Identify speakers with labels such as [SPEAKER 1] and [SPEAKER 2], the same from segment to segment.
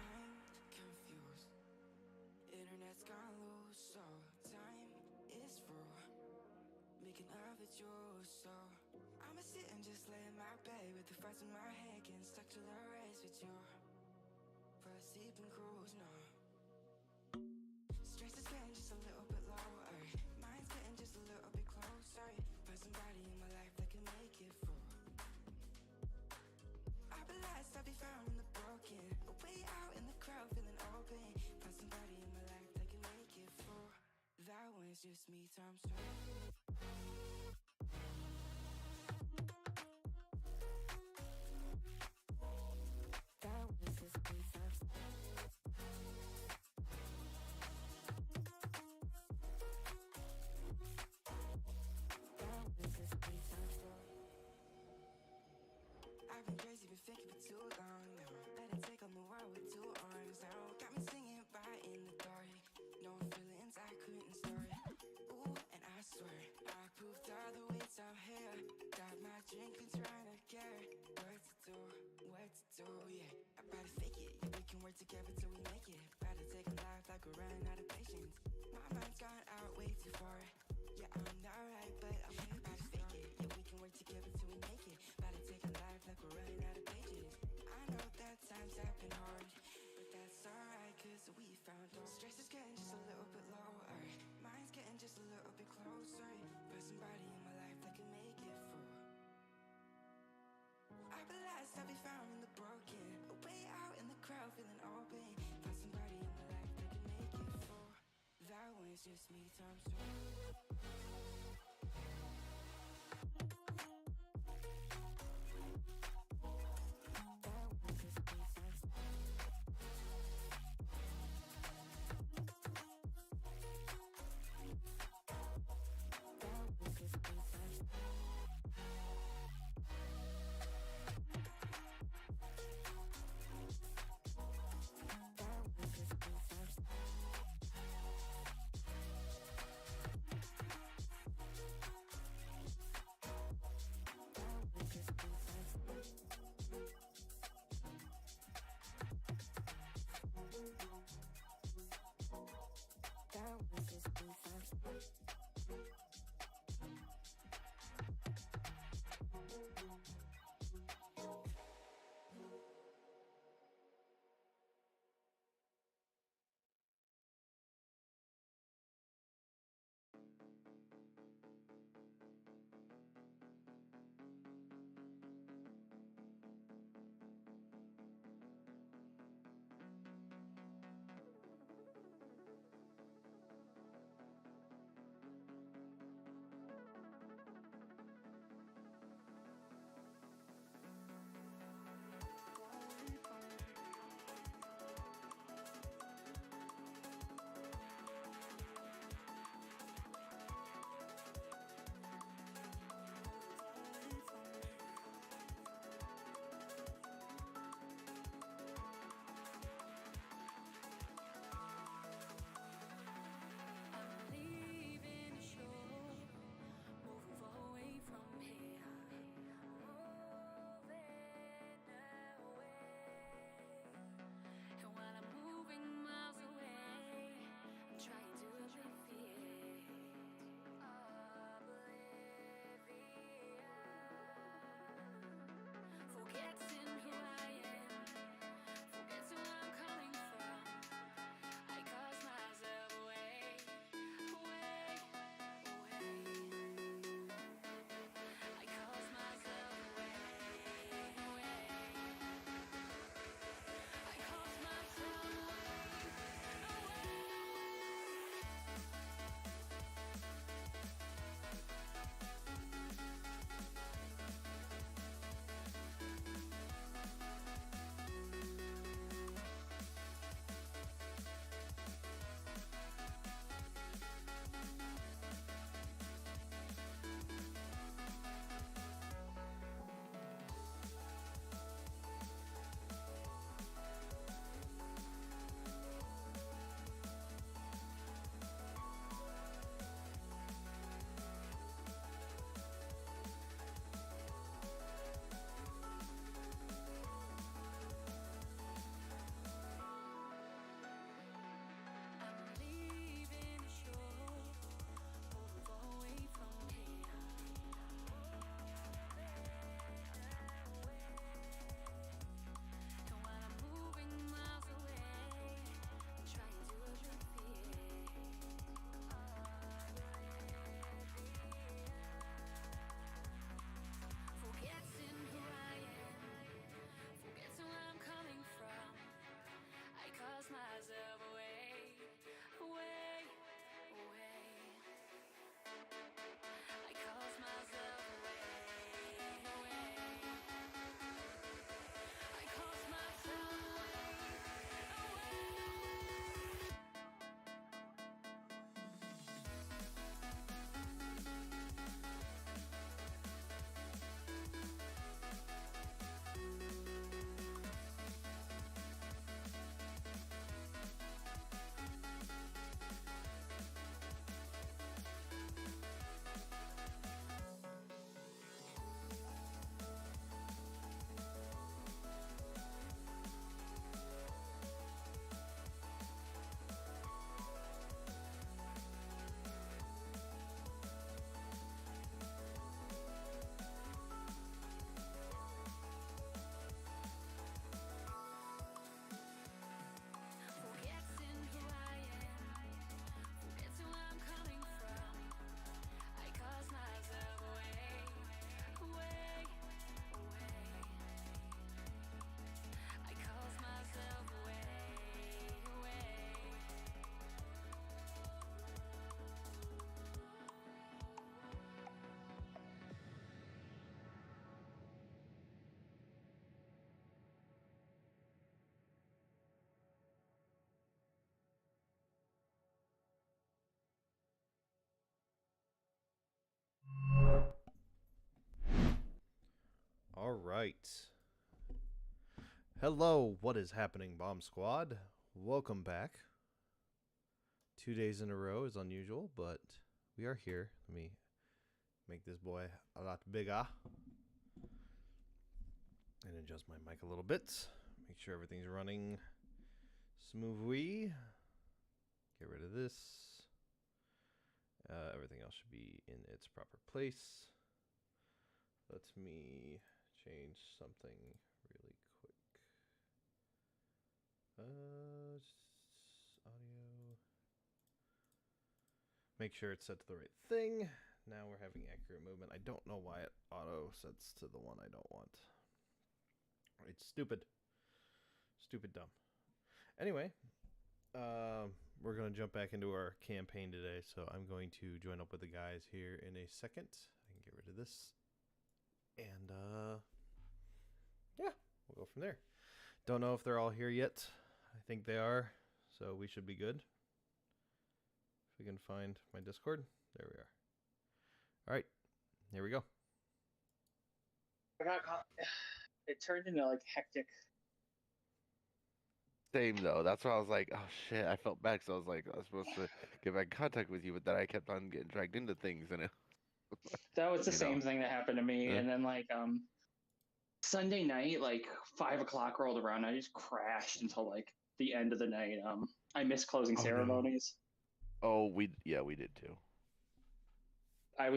[SPEAKER 1] I'm confused. Internet's gone loose, so time is through. Making love with you, so I'ma sit and just lay in my bed with the thoughts in my head, getting stuck to the race with you. For a sleeping cruise, no. Stress is getting just a little bit lower. Mind's getting just a little bit closer. Find somebody in my life that can make it through. I realized I'll be found in the broken, way out in the crowd feeling open. Find somebody in my life that can make it through. That one's just me times two. That was just me times two. I've been crazy, been thinking for too long now. Let it take on the world with two arms now. Got me singing right in the dark. No feelings I couldn't start. Ooh, and I swear I proved all the ways I'm here. Got my drink and trying to get what to do, yeah. I better fake it, yeah, we can work together till we make it. Better take a life like we're running out of patience. My mind's gone out way too far. Yeah, I'm not right, but I'm here. Better fake it, yeah, we can work together till we make it. Better take a life like we're running out of pages. I know that times have been hard, but that's alright, cause we found out. Stress is getting just a little bit lower. Mine's getting just a little bit closer. Find somebody in my life that can make it through. I realized I'll be found in the broken, way out in the crowd feeling open. Find somebody in my life that can make it through. That one's just me times two.
[SPEAKER 2] All right. Hello, what is happening, Bomb Squad? Welcome back. 2 days in a row is unusual, but we are here. Let me make this boy a lot bigger. And adjust my mic a little bit. Make sure everything's running smoothly. Get rid of this. Everything else should be in its proper place. Let me change something really quick. Audio. Make sure it's set to the right thing. Now we're having accurate movement. I don't know why it auto sets to the one I don't want. It's stupid. Stupid dumb. Anyway, we're going to jump back into our campaign today, so I'm going to join up with the guys here in a second. I can get rid of this. And, yeah, we'll go from there. Don't know if they're all here yet. I think they are, so we should be good. If we can find my Discord. There we are. All right, here we go.
[SPEAKER 3] I got caught. It turned into like hectic.
[SPEAKER 4] Same though. That's why I was like, oh shit, I felt bad because I was like, I was supposed to get back in contact with you, but then I kept on getting dragged into things, and it.
[SPEAKER 3] That was the
[SPEAKER 4] You
[SPEAKER 3] same
[SPEAKER 4] know.
[SPEAKER 3] thing that happened to me.
[SPEAKER 4] Yeah.
[SPEAKER 3] And then like Sunday night, like 5 o'clock rolled around. I just crashed until like the end of the night. I missed closing
[SPEAKER 5] Oh, no.
[SPEAKER 3] ceremonies.
[SPEAKER 4] Oh, we did too.
[SPEAKER 3] I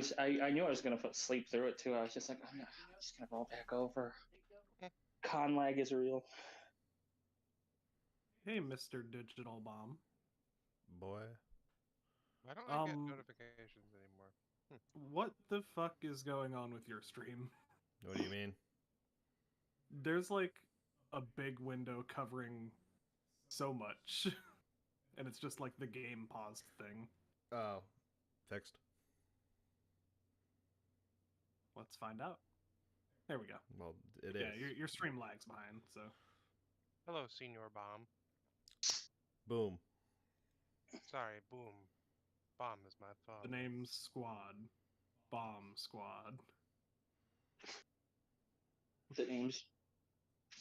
[SPEAKER 3] knew I was gonna sleep through it too. I was just like, I'm just gonna roll back over. Con lag is real.
[SPEAKER 5] Hey, Mr. Digital Bomb.
[SPEAKER 2] Boy.
[SPEAKER 6] Why don't I get notifications anymore?
[SPEAKER 5] What the fuck is going on with your stream?
[SPEAKER 2] What do you mean?
[SPEAKER 5] There's like a big window covering so much. And it's just like the game paused thing.
[SPEAKER 2] Oh, fixed.
[SPEAKER 5] Let's find out. There we go.
[SPEAKER 2] Well, it is.
[SPEAKER 5] Yeah, your stream lags behind, so.
[SPEAKER 6] Hello, Senior Bomb.
[SPEAKER 2] Boom.
[SPEAKER 6] Sorry, Boom. Bomb is my father.
[SPEAKER 5] The name's Squad. Bomb Squad.
[SPEAKER 3] The name's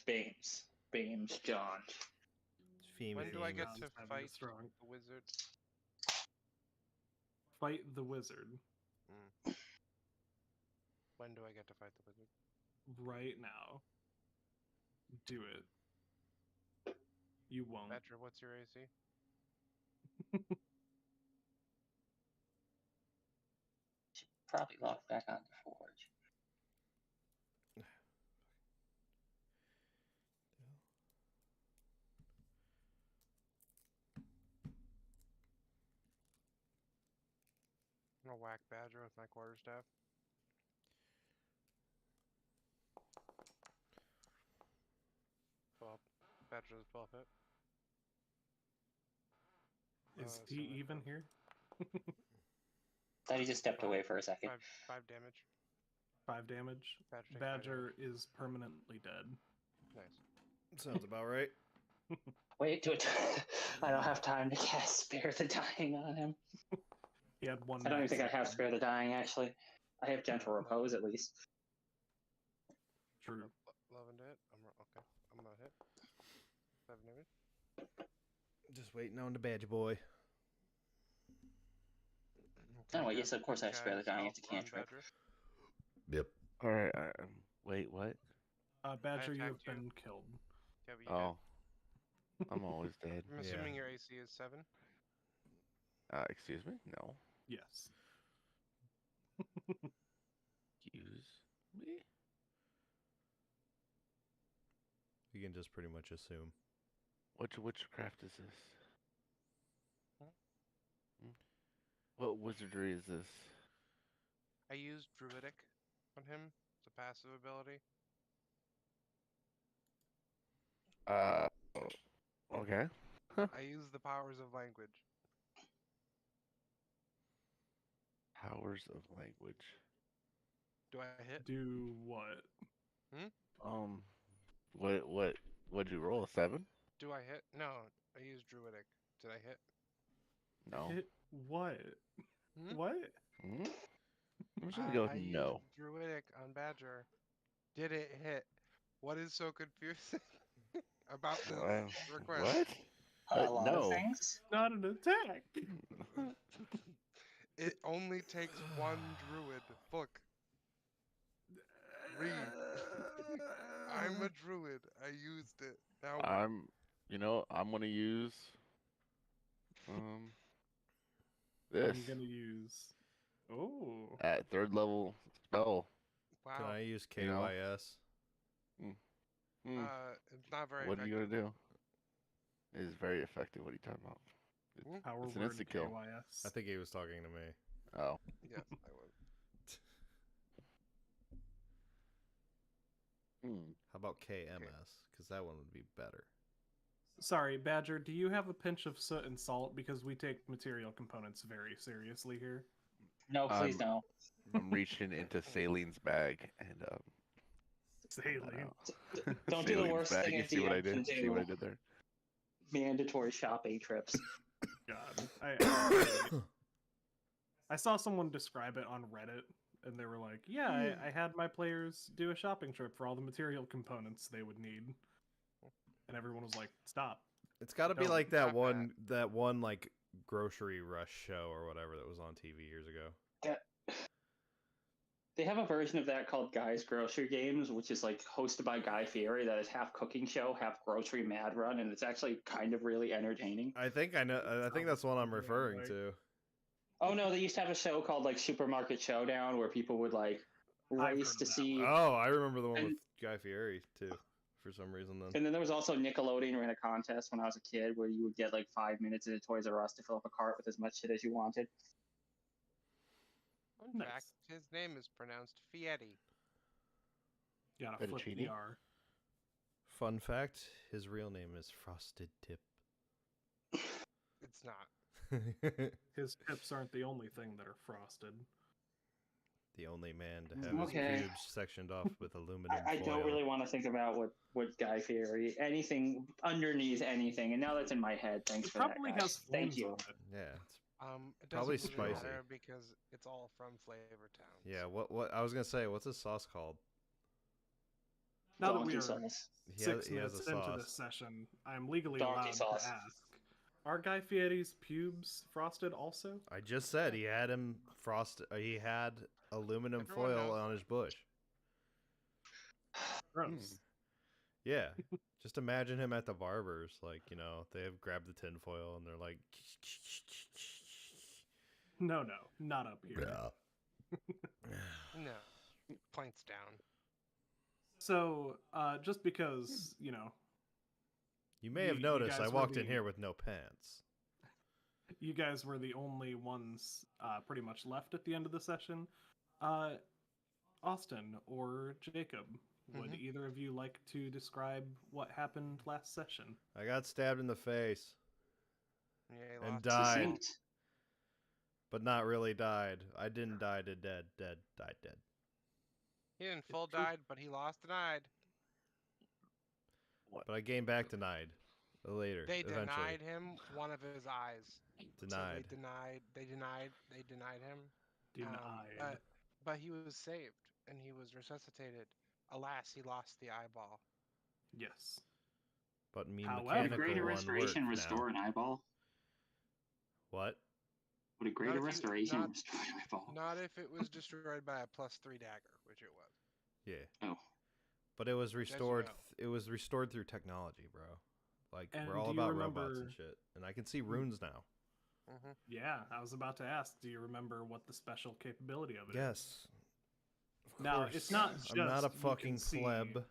[SPEAKER 3] Bames. Bames John.
[SPEAKER 2] Theme
[SPEAKER 6] When do I get
[SPEAKER 5] Sounds
[SPEAKER 6] to
[SPEAKER 5] kinda
[SPEAKER 6] fight
[SPEAKER 5] strong.
[SPEAKER 6] the wizard?
[SPEAKER 5] Fight the wizard.
[SPEAKER 6] When do I get to fight the wizard?
[SPEAKER 5] Right now. Do it. You won't.
[SPEAKER 6] Badger, what's your AC?
[SPEAKER 3] Should probably log back on the Forge.
[SPEAKER 6] I'm gonna whack Badger with my quarterstaff. Well, Badger is 12 hit.
[SPEAKER 5] Is
[SPEAKER 6] so
[SPEAKER 5] he
[SPEAKER 6] that-
[SPEAKER 5] even here?
[SPEAKER 3] Thought he just stepped away for a second.
[SPEAKER 6] Five damage.
[SPEAKER 5] 5 damage.
[SPEAKER 6] Badger takes 5
[SPEAKER 5] Badger is permanently dead.
[SPEAKER 6] Nice.
[SPEAKER 2] Sounds about right.
[SPEAKER 3] Wait, do it. I don't have time to cast Spare the Dying on him.
[SPEAKER 5] He had 1
[SPEAKER 3] I don't even think I
[SPEAKER 5] max
[SPEAKER 3] have
[SPEAKER 5] hit.
[SPEAKER 3] Spare the Dying, actually. I have Gentle Repose, at least.
[SPEAKER 5] True.
[SPEAKER 6] 11 to hit. Okay. I'm gonna hit. 7 damage.
[SPEAKER 2] Just waiting on the badge boy.
[SPEAKER 3] Oh, wait, yes, of course I have Spare the Dying. It's a
[SPEAKER 6] Health on
[SPEAKER 3] cantrip.
[SPEAKER 6] Badger.
[SPEAKER 2] Yep.
[SPEAKER 4] All right. Wait, what?
[SPEAKER 5] Badger, you have
[SPEAKER 6] attacked you.
[SPEAKER 5] been killed.
[SPEAKER 6] Yeah, but you
[SPEAKER 4] Oh, I'm always dead.
[SPEAKER 6] I'm assuming your AC is 7.
[SPEAKER 4] Excuse me? No.
[SPEAKER 5] Yes.
[SPEAKER 4] Excuse me?
[SPEAKER 2] You can just pretty much assume.
[SPEAKER 4] Which witchcraft is this?
[SPEAKER 6] Huh?
[SPEAKER 4] What wizardry is this?
[SPEAKER 6] I used Druidic on him. It's a passive ability.
[SPEAKER 4] Okay.
[SPEAKER 6] I use the powers of language.
[SPEAKER 4] Powers of language.
[SPEAKER 6] Do I hit?
[SPEAKER 5] Do what?
[SPEAKER 4] What'd you roll? A 7?
[SPEAKER 6] Do I hit? No, I used Druidic. Did I hit?
[SPEAKER 4] No.
[SPEAKER 5] Hit what?
[SPEAKER 6] Hmm?
[SPEAKER 5] What?
[SPEAKER 4] Hmm? I'm just gonna go with
[SPEAKER 6] I
[SPEAKER 4] no.
[SPEAKER 6] used Druidic on Badger. Did it hit? What is so confusing about this
[SPEAKER 4] Wow.
[SPEAKER 6] request?
[SPEAKER 4] What?
[SPEAKER 3] A lot of
[SPEAKER 4] no.
[SPEAKER 3] things.
[SPEAKER 5] Not an attack.
[SPEAKER 6] It only takes one druid. Look, read. I'm a druid. I used it. Now what?
[SPEAKER 4] I'm gonna use
[SPEAKER 5] I'm
[SPEAKER 4] this
[SPEAKER 5] gonna use. Oh.
[SPEAKER 4] at 3rd level spell.
[SPEAKER 2] Can
[SPEAKER 6] Wow.
[SPEAKER 2] I use
[SPEAKER 4] You know?
[SPEAKER 2] KYS?
[SPEAKER 4] Hmm.
[SPEAKER 6] It's not very
[SPEAKER 4] What are you
[SPEAKER 6] effective.
[SPEAKER 4] gonna do? It is very effective. What are you talking about?
[SPEAKER 5] Power
[SPEAKER 4] It's an
[SPEAKER 5] word
[SPEAKER 4] instant kill.
[SPEAKER 5] KYS.
[SPEAKER 2] I think he was talking to me.
[SPEAKER 4] Oh.
[SPEAKER 6] Yes, I would.
[SPEAKER 2] How about KMS? Because that one would be better.
[SPEAKER 5] Sorry, Badger, do you have a pinch of soot and salt? Because we take material components very seriously here.
[SPEAKER 3] No, please don't.
[SPEAKER 4] I'm reaching into Salene's bag and
[SPEAKER 5] Saline.
[SPEAKER 3] Don't do the
[SPEAKER 4] Salene's
[SPEAKER 3] worst
[SPEAKER 4] bag.
[SPEAKER 3] thing
[SPEAKER 4] You
[SPEAKER 3] a
[SPEAKER 4] see what I
[SPEAKER 3] DM can
[SPEAKER 4] did? See what I
[SPEAKER 3] do.
[SPEAKER 4] did there?
[SPEAKER 3] Mandatory shopping trips.
[SPEAKER 5] God. I saw someone describe it on Reddit, and they were like, yeah, I had my players do a shopping trip for all the material components they would need. And everyone was like, stop.
[SPEAKER 2] It's got to be
[SPEAKER 5] Don't.
[SPEAKER 2] like that
[SPEAKER 6] Not
[SPEAKER 2] one like grocery rush show or whatever that was on TV years ago.
[SPEAKER 3] They have a version of that called Guy's Grocery Games, which is like hosted by Guy Fieri. That is half cooking show, half grocery mad run, and it's actually kind of really entertaining.
[SPEAKER 2] I think I know. I think that's what I'm referring to.
[SPEAKER 3] Oh no, they used to have a show called like Supermarket Showdown where people would like
[SPEAKER 5] I've
[SPEAKER 3] race
[SPEAKER 5] heard
[SPEAKER 3] to
[SPEAKER 5] of that
[SPEAKER 3] see.
[SPEAKER 2] Oh, I remember the one
[SPEAKER 3] And-
[SPEAKER 2] with Guy Fieri too. For some reason, then.
[SPEAKER 3] And then there was also Nickelodeon ran a contest when I was a kid where you would get like 5 minutes at a Toys R Us to fill up a cart with as much shit as you wanted.
[SPEAKER 6] Fun
[SPEAKER 5] Nice.
[SPEAKER 6] fact: his name is pronounced Fieri.
[SPEAKER 5] Gotta flip the
[SPEAKER 4] Fettuccine?
[SPEAKER 5] R.
[SPEAKER 2] Fun fact: his real name is Frosted Tip.
[SPEAKER 6] It's not.
[SPEAKER 5] His tips aren't the only thing that are frosted.
[SPEAKER 2] The only man to have
[SPEAKER 3] Okay.
[SPEAKER 2] his pubes sectioned off with aluminum
[SPEAKER 3] I
[SPEAKER 2] foil.
[SPEAKER 3] don't really want to think about what Guy Fieri, anything underneath anything, and now that's in my head. Thanks
[SPEAKER 5] It
[SPEAKER 3] for that,
[SPEAKER 5] probably
[SPEAKER 3] guys.
[SPEAKER 5] has
[SPEAKER 3] Thank
[SPEAKER 5] flames
[SPEAKER 3] you.
[SPEAKER 5] on it.
[SPEAKER 2] Yeah,
[SPEAKER 6] It
[SPEAKER 2] Probably
[SPEAKER 6] doesn't really
[SPEAKER 2] spicy.
[SPEAKER 6] matter because it's all from Flavor Town.
[SPEAKER 2] yeah. What I was gonna say? What's his sauce called?
[SPEAKER 5] Now that we
[SPEAKER 3] Donkey
[SPEAKER 5] are
[SPEAKER 3] sauce.
[SPEAKER 2] He
[SPEAKER 5] 6
[SPEAKER 2] he has
[SPEAKER 5] minutes
[SPEAKER 2] a
[SPEAKER 5] into
[SPEAKER 2] sauce.
[SPEAKER 5] this session, I am legally
[SPEAKER 3] Donkey
[SPEAKER 5] allowed
[SPEAKER 3] sauce.
[SPEAKER 5] to ask: are Guy Fieri's pubes frosted also?
[SPEAKER 2] I just said he had him frosted. He had aluminum
[SPEAKER 6] Everyone
[SPEAKER 2] foil
[SPEAKER 6] knows.
[SPEAKER 2] on his bush.
[SPEAKER 5] Gross.
[SPEAKER 2] Yeah. Just imagine him at the barber's, like, you know, they have grabbed the tin foil and they're like,
[SPEAKER 5] No, not up here.
[SPEAKER 6] No, points down.
[SPEAKER 5] So, just because,
[SPEAKER 2] You may have
[SPEAKER 5] You
[SPEAKER 2] noticed I
[SPEAKER 5] guys were
[SPEAKER 2] walked in
[SPEAKER 5] the-
[SPEAKER 2] here with no pants.
[SPEAKER 5] you guys were the only ones pretty much left at the end of the session, Austin or Jacob, would
[SPEAKER 6] Mhm.
[SPEAKER 5] either of you like to describe what happened last session?
[SPEAKER 2] I got stabbed in the face,
[SPEAKER 6] Yeah, he
[SPEAKER 2] And
[SPEAKER 6] lost.
[SPEAKER 2] died.
[SPEAKER 3] Succinct.
[SPEAKER 2] but not really died. I didn't die to dead. Died dead.
[SPEAKER 6] He didn't full
[SPEAKER 5] true.
[SPEAKER 6] died, but he lost denied.
[SPEAKER 2] But I gained back denied later.
[SPEAKER 6] They
[SPEAKER 2] eventually.
[SPEAKER 6] denied him one of his eyes.
[SPEAKER 2] Denied.
[SPEAKER 6] So they denied him.
[SPEAKER 5] Denied.
[SPEAKER 6] But he was saved and he was resuscitated. Alas, he lost the eyeball.
[SPEAKER 5] Yes.
[SPEAKER 2] But me
[SPEAKER 5] However,
[SPEAKER 3] Would a
[SPEAKER 2] mechanical
[SPEAKER 3] greater
[SPEAKER 2] one
[SPEAKER 3] restoration
[SPEAKER 2] worked
[SPEAKER 3] restore
[SPEAKER 2] now.
[SPEAKER 3] an eyeball?
[SPEAKER 2] What?
[SPEAKER 3] Would a greater
[SPEAKER 6] if you-
[SPEAKER 3] restoration
[SPEAKER 6] not-
[SPEAKER 3] restore an eyeball?
[SPEAKER 6] Not if it was destroyed by a +3 dagger, which it was.
[SPEAKER 2] Yeah.
[SPEAKER 3] Oh.
[SPEAKER 2] But it was
[SPEAKER 6] as you
[SPEAKER 2] restored.
[SPEAKER 6] know.
[SPEAKER 2] It was restored through technology, bro. Like
[SPEAKER 5] And
[SPEAKER 2] we're all
[SPEAKER 5] do you
[SPEAKER 2] about robots
[SPEAKER 5] remember-
[SPEAKER 2] and shit. And I can see runes now.
[SPEAKER 6] Mm-hmm.
[SPEAKER 5] Yeah, I was about to ask, do you remember what the special capability of it is?
[SPEAKER 2] Yes. Of
[SPEAKER 5] Now,
[SPEAKER 2] course.
[SPEAKER 5] it's not
[SPEAKER 2] I'm not
[SPEAKER 5] just
[SPEAKER 2] a
[SPEAKER 5] you can
[SPEAKER 2] fucking
[SPEAKER 5] see-
[SPEAKER 2] pleb.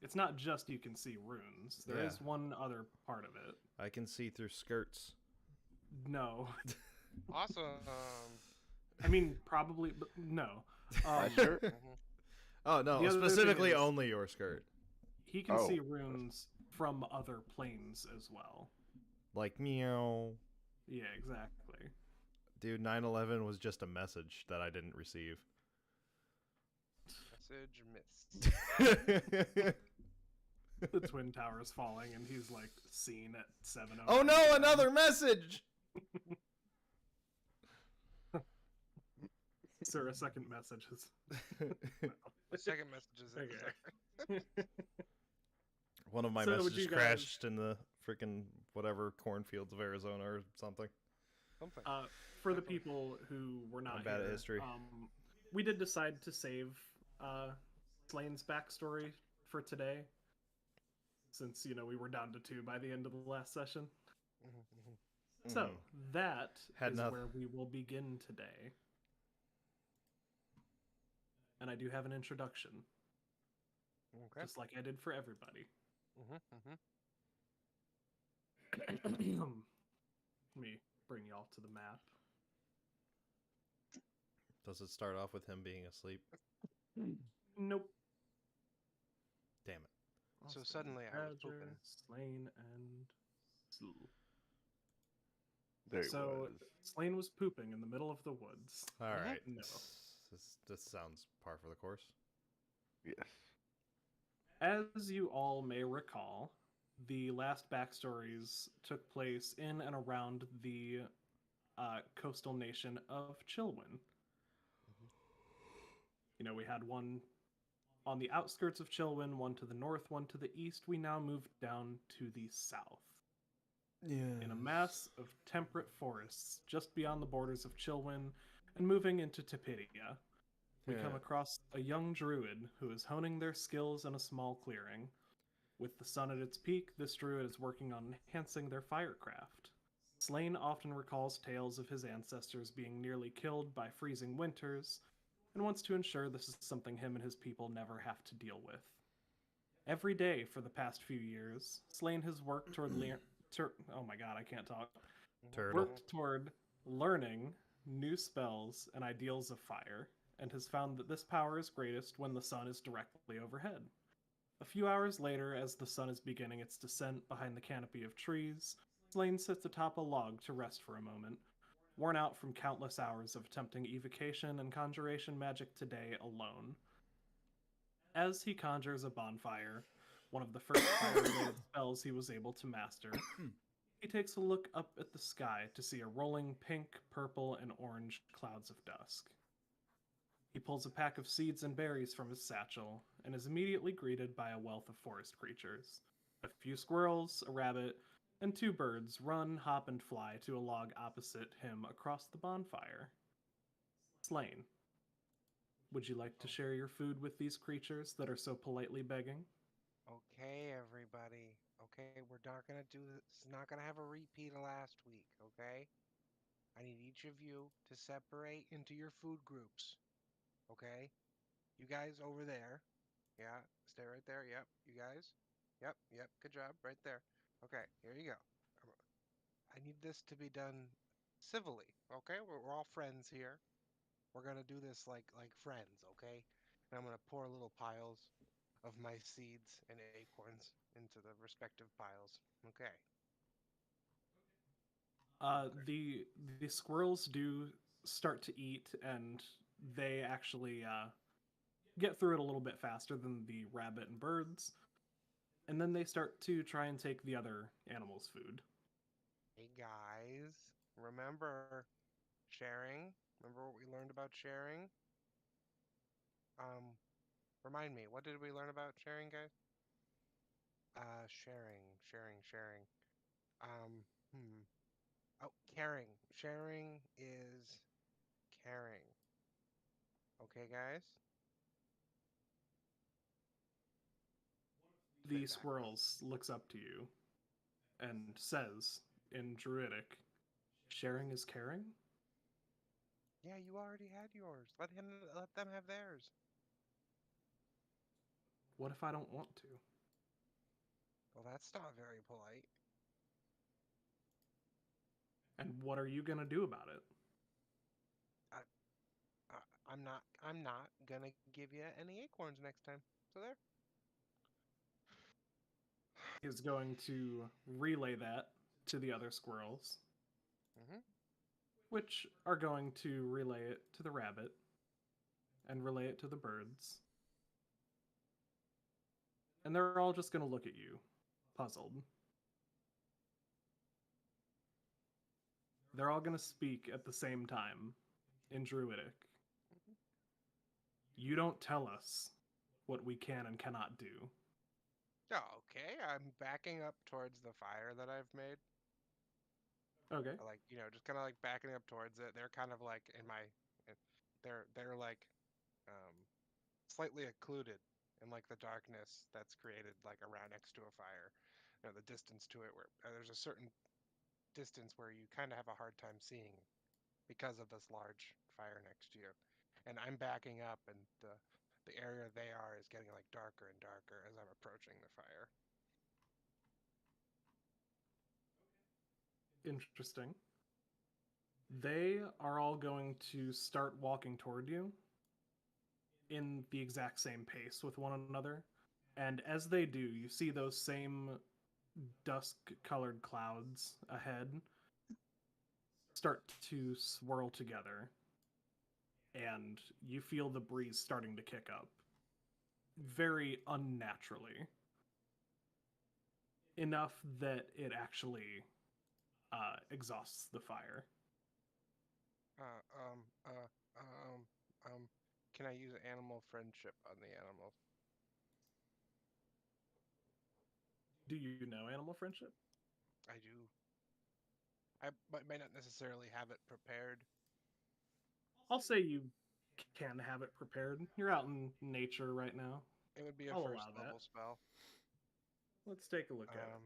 [SPEAKER 5] It's not just you can see runes. There is
[SPEAKER 2] Yeah.
[SPEAKER 5] one other part of it.
[SPEAKER 2] I can see through skirts.
[SPEAKER 5] No.
[SPEAKER 6] Also,
[SPEAKER 5] I mean, probably, but no.
[SPEAKER 4] My shirt?
[SPEAKER 6] mhm.
[SPEAKER 2] Oh no!
[SPEAKER 5] The other thing
[SPEAKER 2] Specifically,
[SPEAKER 5] is-
[SPEAKER 2] only your skirt.
[SPEAKER 5] He can
[SPEAKER 4] Oh.
[SPEAKER 5] see runes from other planes as well.
[SPEAKER 2] Like meow.
[SPEAKER 5] Yeah, exactly.
[SPEAKER 2] Dude, 9/11 was just a message that I didn't receive.
[SPEAKER 6] Message missed.
[SPEAKER 5] The Twin Towers falling, and he's like seen at 7:09.
[SPEAKER 2] Oh no! Another message.
[SPEAKER 5] Sir, a second message is.
[SPEAKER 6] The second message is in the
[SPEAKER 5] Okay.
[SPEAKER 6] second.
[SPEAKER 2] One of my
[SPEAKER 5] So would
[SPEAKER 2] messages
[SPEAKER 5] you guys-
[SPEAKER 2] crashed in the freaking whatever cornfields of Arizona or something.
[SPEAKER 6] Something.
[SPEAKER 5] For the people who were not
[SPEAKER 2] I'm bad at
[SPEAKER 5] here,
[SPEAKER 2] history.
[SPEAKER 5] We did decide to save Slane's backstory for today, since we were down to 2 by the end of the last session. So
[SPEAKER 2] Mhm.
[SPEAKER 5] that
[SPEAKER 2] Had
[SPEAKER 5] is
[SPEAKER 2] noth-
[SPEAKER 5] where we will begin today. And I do have an introduction,
[SPEAKER 6] Okay.
[SPEAKER 5] just like I did for everybody. Let me bring y'all to the map.
[SPEAKER 2] Does it start off with him being asleep?
[SPEAKER 5] Nope.
[SPEAKER 2] Damn it.
[SPEAKER 6] So
[SPEAKER 5] Austin,
[SPEAKER 6] suddenly I was
[SPEAKER 5] Badger,
[SPEAKER 6] pooping.
[SPEAKER 5] Slane, and Slough.
[SPEAKER 4] There he
[SPEAKER 5] So
[SPEAKER 4] was.
[SPEAKER 5] Slane was pooping in the middle of the woods.
[SPEAKER 2] All right.
[SPEAKER 5] No.
[SPEAKER 2] This sounds par for the course.
[SPEAKER 4] Yes.
[SPEAKER 5] As you all may recall, the last backstories took place in and around the coastal nation of Chilwyn. We had one on the outskirts of Chilwyn, one to the north, one to the east. We now moved down to the south.
[SPEAKER 2] Yeah.
[SPEAKER 5] In a mass of temperate forests just beyond the borders of Chilwyn and moving into Tepidia, we come across a young druid who is honing their skills in a small clearing. With the sun at its peak, this druid is working on enhancing their firecraft. Slane often recalls tales of his ancestors being nearly killed by freezing winters, and wants to ensure this is something him and his people never have to deal with. Every day for the past few years, Slane has worked toward oh my god, I can't talk.
[SPEAKER 2] Turtle.
[SPEAKER 5] Worked toward learning new spells and ideals of fire, and has found that this power is greatest when the sun is directly overhead. A few hours later, as the sun is beginning its descent behind the canopy of trees, Slane sits atop a log to rest for a moment, worn out from countless hours of attempting evocation and conjuration magic today alone. As he conjures a bonfire, one of the first fire-related spells he was able to master, he takes a look up at the sky to see a rolling pink, purple, and orange clouds of dusk. He pulls a pack of seeds and berries from his satchel, and is immediately greeted by a wealth of forest creatures. A few squirrels, a rabbit, and 2 birds run, hop, and fly to a log opposite him across the bonfire. Slane, would you like to share your food with these creatures that are so politely begging?
[SPEAKER 6] Okay, everybody. Okay, we're not gonna do this. It's not gonna have a repeat of last week. Okay. I need each of you to separate into your food groups. Okay. You guys over there. Yeah. Stay right there. Yep. You guys. Yep. Yep. Good job. Right there. Okay. Here you go. I need this to be done civilly. Okay. We're all friends here. We're gonna do this like friends. Okay. And I'm gonna pour little piles of my seeds and acorns into the respective piles. Okay.
[SPEAKER 5] The squirrels do start to eat, and they actually get through it a little bit faster than the rabbit and birds. And then they start to try and take the other animals' food.
[SPEAKER 6] Hey guys, remember sharing? Remember what we learned about sharing? Remind me, what did we learn about sharing, guys? Sharing. Oh, caring. Sharing is caring. Okay, guys?
[SPEAKER 5] The
[SPEAKER 6] Say
[SPEAKER 5] squirrels looks up to you and says in Druidic, "Sharing is caring?"
[SPEAKER 6] Yeah, you already had yours. Let them have theirs.
[SPEAKER 5] What if I don't want to?
[SPEAKER 6] Well, that's not very polite.
[SPEAKER 5] And what are you gonna do about it?
[SPEAKER 6] I'm not gonna give you any acorns next time. So there.
[SPEAKER 5] Is going to relay that to the other squirrels,
[SPEAKER 6] Mhm.
[SPEAKER 5] which are going to relay it to the rabbit and relay it to the birds. And they're all just going to look at you, puzzled. They're all going to speak at the same time in Druidic. You don't tell us what we can and cannot do.
[SPEAKER 6] Oh, okay. I'm backing up towards the fire that I've made.
[SPEAKER 5] Okay.
[SPEAKER 6] Like, just kind of like backing up towards it. They're kind of like they're like slightly occluded in like the darkness that's created like around next to a fire. The distance to it where there's a certain distance where you kind of have a hard time seeing because of this large fire next to you. And I'm backing up, and the area they are is getting like darker and darker as I'm approaching the fire.
[SPEAKER 5] Interesting. They are all going to start walking toward you in the exact same pace with one another. And as they do, you see those same dusk colored clouds ahead start to swirl together. And you feel the breeze starting to kick up very unnaturally. Enough that it actually exhausts the fire.
[SPEAKER 6] Uh, um, uh, um, can I use animal friendship on the animals?
[SPEAKER 5] Do you know animal friendship?
[SPEAKER 6] I do. I may not necessarily have it prepared.
[SPEAKER 5] I'll say you can have it prepared. You're out in nature right now.
[SPEAKER 6] It would be a
[SPEAKER 5] I'll
[SPEAKER 6] first
[SPEAKER 5] allow that.
[SPEAKER 6] level spell.
[SPEAKER 5] Let's take a look at it.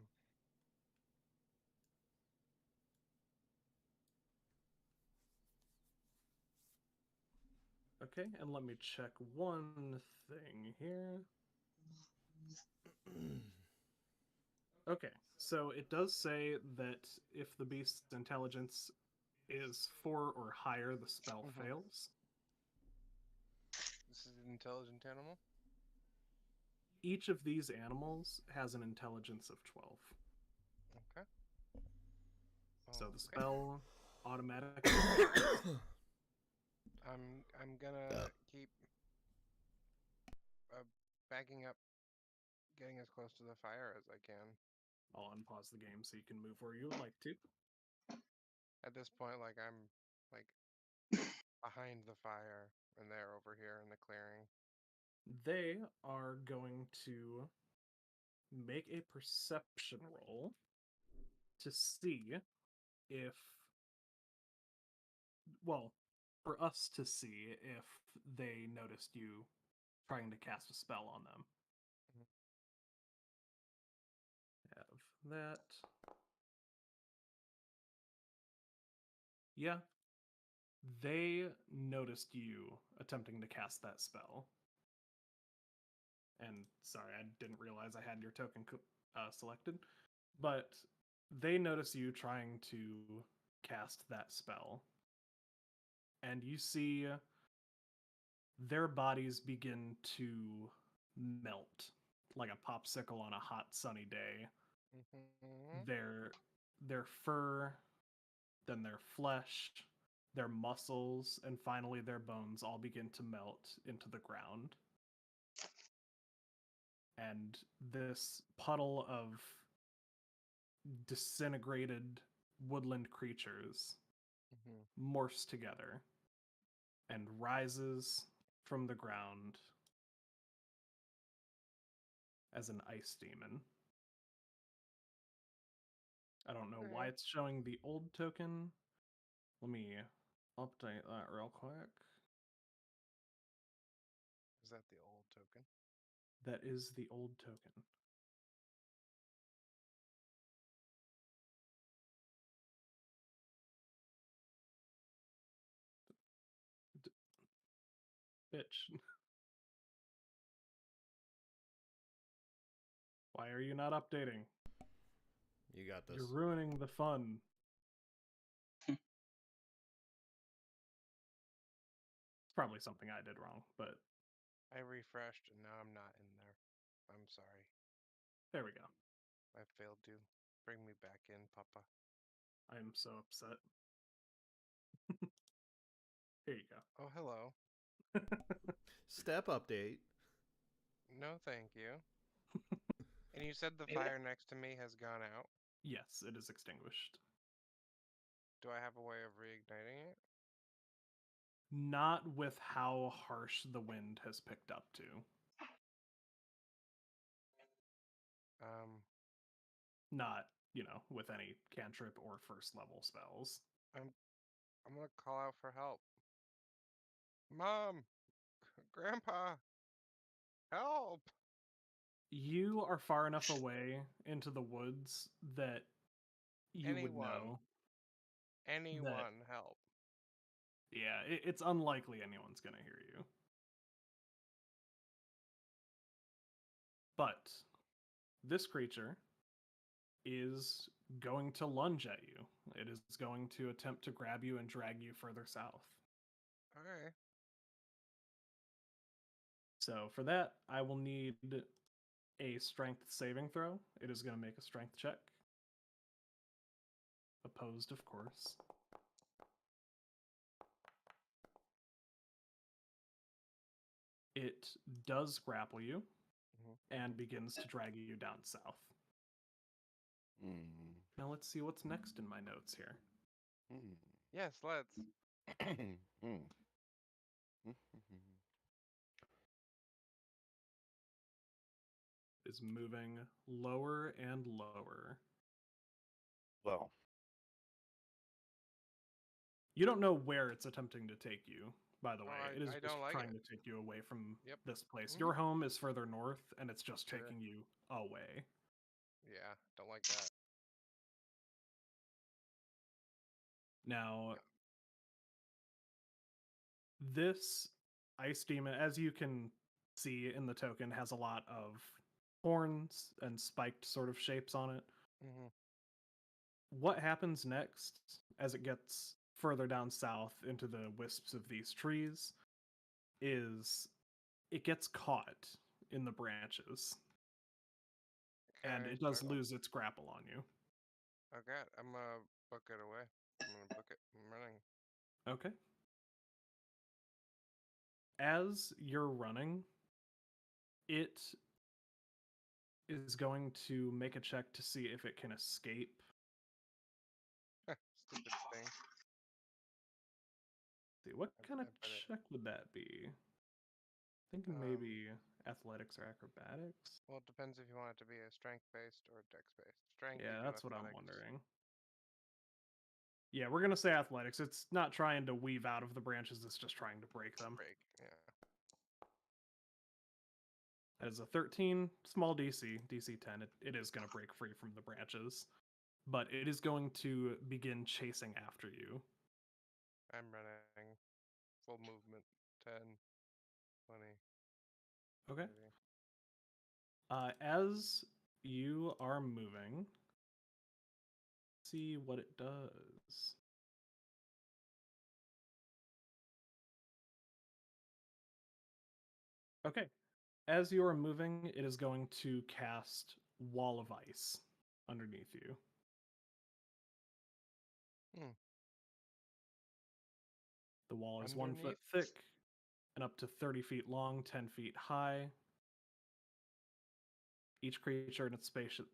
[SPEAKER 5] Okay, and let me check one thing here. Okay, so it does say that if the beast's intelligence is 4 or higher, the spell fails.
[SPEAKER 6] This is an intelligent animal?
[SPEAKER 5] Each of these animals has an intelligence of 12.
[SPEAKER 6] Okay.
[SPEAKER 5] So the
[SPEAKER 6] Okay.
[SPEAKER 5] spell automatically.
[SPEAKER 6] I'm gonna keep backing up, getting as close to the fire as I can.
[SPEAKER 5] I'll unpause the game so you can move where you would like to.
[SPEAKER 6] At this point, like I'm like behind the fire, and they're over here in the clearing.
[SPEAKER 5] They are going to make a perception roll to see if, well, for us to see if they noticed you trying to cast a spell on them. Have that. Yeah. They noticed you attempting to cast that spell. And sorry, I didn't realize I had your token selected. But they notice you trying to cast that spell. And you see their bodies begin to melt like a popsicle on a hot sunny day. Their fur, then their flesh, their muscles, and finally their bones all begin to melt into the ground. And this puddle of disintegrated woodland creatures morphs together and rises from the ground as an ice demon. I don't know why it's showing the old token. Let me update that real quick.
[SPEAKER 6] Is that the old token?
[SPEAKER 5] That is the old token. Bitch. Why are you not updating?
[SPEAKER 2] You got this.
[SPEAKER 5] You're ruining the fun. It's probably something I did wrong, but
[SPEAKER 6] I refreshed and now I'm not in there. I'm sorry.
[SPEAKER 5] there we go.
[SPEAKER 6] I failed to. Bring me back in, Papa.
[SPEAKER 5] I'm so upset. Here you go.
[SPEAKER 6] Oh, hello.
[SPEAKER 2] Step update.
[SPEAKER 6] No, thank you. And you said the fire next to me has gone out?
[SPEAKER 5] Yes, it is extinguished.
[SPEAKER 6] Do I have a way of reigniting it?
[SPEAKER 5] Not with how harsh the wind has picked up to. Not, with any cantrip or first level spells.
[SPEAKER 6] I'm gonna call out for help. Mom, Grandpa, help!
[SPEAKER 5] You are far enough away into the woods that you would
[SPEAKER 6] Anyone.
[SPEAKER 5] know that,
[SPEAKER 6] Anyone, help!
[SPEAKER 5] yeah, it's unlikely anyone's going to hear you. But this creature is going to lunge at you. It is going to attempt to grab you and drag you further south.
[SPEAKER 6] Okay.
[SPEAKER 5] So for that, I will need a strength saving throw. It is going to make a strength check. Opposed, of course. It does grapple you and begins to drag you down south. Now let's see what's next in my notes here.
[SPEAKER 6] Yes, let's.
[SPEAKER 5] Is moving lower and lower.
[SPEAKER 4] Well,
[SPEAKER 5] You don't know where it's attempting to take you, by the way. It is
[SPEAKER 6] I
[SPEAKER 5] just
[SPEAKER 6] don't like
[SPEAKER 5] trying
[SPEAKER 6] it.
[SPEAKER 5] to take you away from
[SPEAKER 6] Yep.
[SPEAKER 5] this place.
[SPEAKER 6] Mhm.
[SPEAKER 5] Your home is further north, and it's just
[SPEAKER 6] Sure.
[SPEAKER 5] taking you away.
[SPEAKER 6] Yeah, don't like that.
[SPEAKER 5] Now, this ice demon, as you can see in the token, has a lot of horns and spiked sort of shapes on it. What happens next as it gets further down south into the wisps of these trees is it gets caught in the branches, and
[SPEAKER 6] Okay,
[SPEAKER 5] it does
[SPEAKER 6] so-
[SPEAKER 5] lose its grapple on you.
[SPEAKER 6] Okay, I'm gonna book it away. I'm gonna book it. I'm running.
[SPEAKER 5] Okay. As you're running, it is going to make a check to see if it can escape.
[SPEAKER 6] Stupid thing.
[SPEAKER 5] See, what kind of
[SPEAKER 6] I bet it-
[SPEAKER 5] check would that be? Thinking maybe athletics or acrobatics.
[SPEAKER 6] Well, it depends if you want it to be a strength-based or dex-based. Strength. you
[SPEAKER 5] Yeah,
[SPEAKER 6] do
[SPEAKER 5] that's what I'm
[SPEAKER 6] athletics.
[SPEAKER 5] wondering. Yeah, we're gonna say athletics. It's not trying to weave out of the branches, it's just trying to break them.
[SPEAKER 6] Break. Yeah.
[SPEAKER 5] That is a 13, small DC, DC 10. It is going to break free from the branches, but it is going to begin chasing after you.
[SPEAKER 6] I'm running. Full movement. 10, 20.
[SPEAKER 5] Okay.
[SPEAKER 6] 30.
[SPEAKER 5] As you are moving, see what it does. Okay. As you are moving, it is going to cast Wall of Ice underneath you. The wall is 1 foot
[SPEAKER 6] Underneath?
[SPEAKER 5] thick and up to 30 feet long, 10 feet high. Each creature in its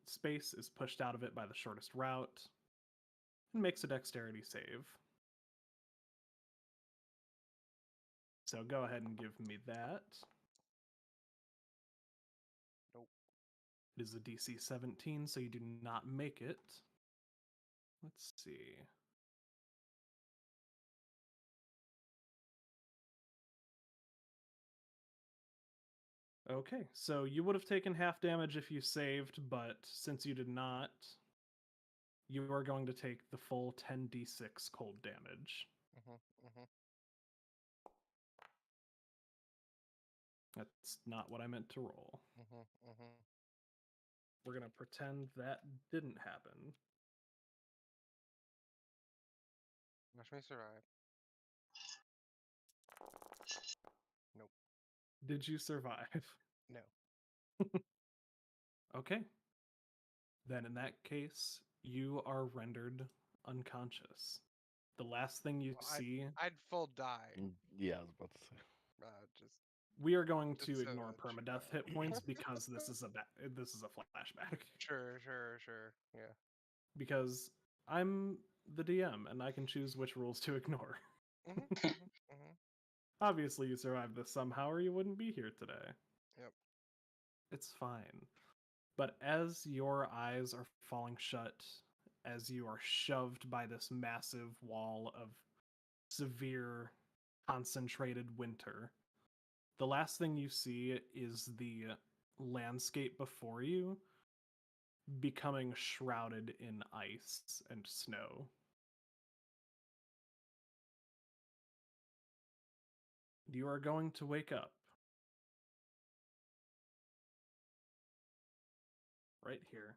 [SPEAKER 5] space is pushed out of it by the shortest route and makes a dexterity save. So go ahead and give me that.
[SPEAKER 6] Nope.
[SPEAKER 5] It is a DC 17, so you do not make it. Let's see. Okay, so you would have taken half damage if you saved, but since you did not, you are going to take the full 10d6 cold damage. That's not what I meant to roll. We're going to pretend that didn't happen.
[SPEAKER 6] Watch me survive. Nope.
[SPEAKER 5] Did you survive?
[SPEAKER 6] No.
[SPEAKER 5] Okay. Then in that case, you are rendered unconscious. The last thing you
[SPEAKER 6] Well,
[SPEAKER 5] see,
[SPEAKER 6] I'd full die.
[SPEAKER 4] yeah, I was about to say.
[SPEAKER 6] Just
[SPEAKER 5] we are going
[SPEAKER 6] Just
[SPEAKER 5] to
[SPEAKER 6] so
[SPEAKER 5] ignore
[SPEAKER 6] that you
[SPEAKER 5] permadeath
[SPEAKER 6] know.
[SPEAKER 5] hit points because this is a flashback.
[SPEAKER 6] sure. Yeah.
[SPEAKER 5] Because I'm the DM and I can choose which rules to ignore. Obviously, you survived this somehow, or you wouldn't be here today.
[SPEAKER 6] Yep.
[SPEAKER 5] It's fine. But as your eyes are falling shut, as you are shoved by this massive wall of severe, concentrated winter, the last thing you see is the landscape before you becoming shrouded in ice and snow. You are going to wake up right here,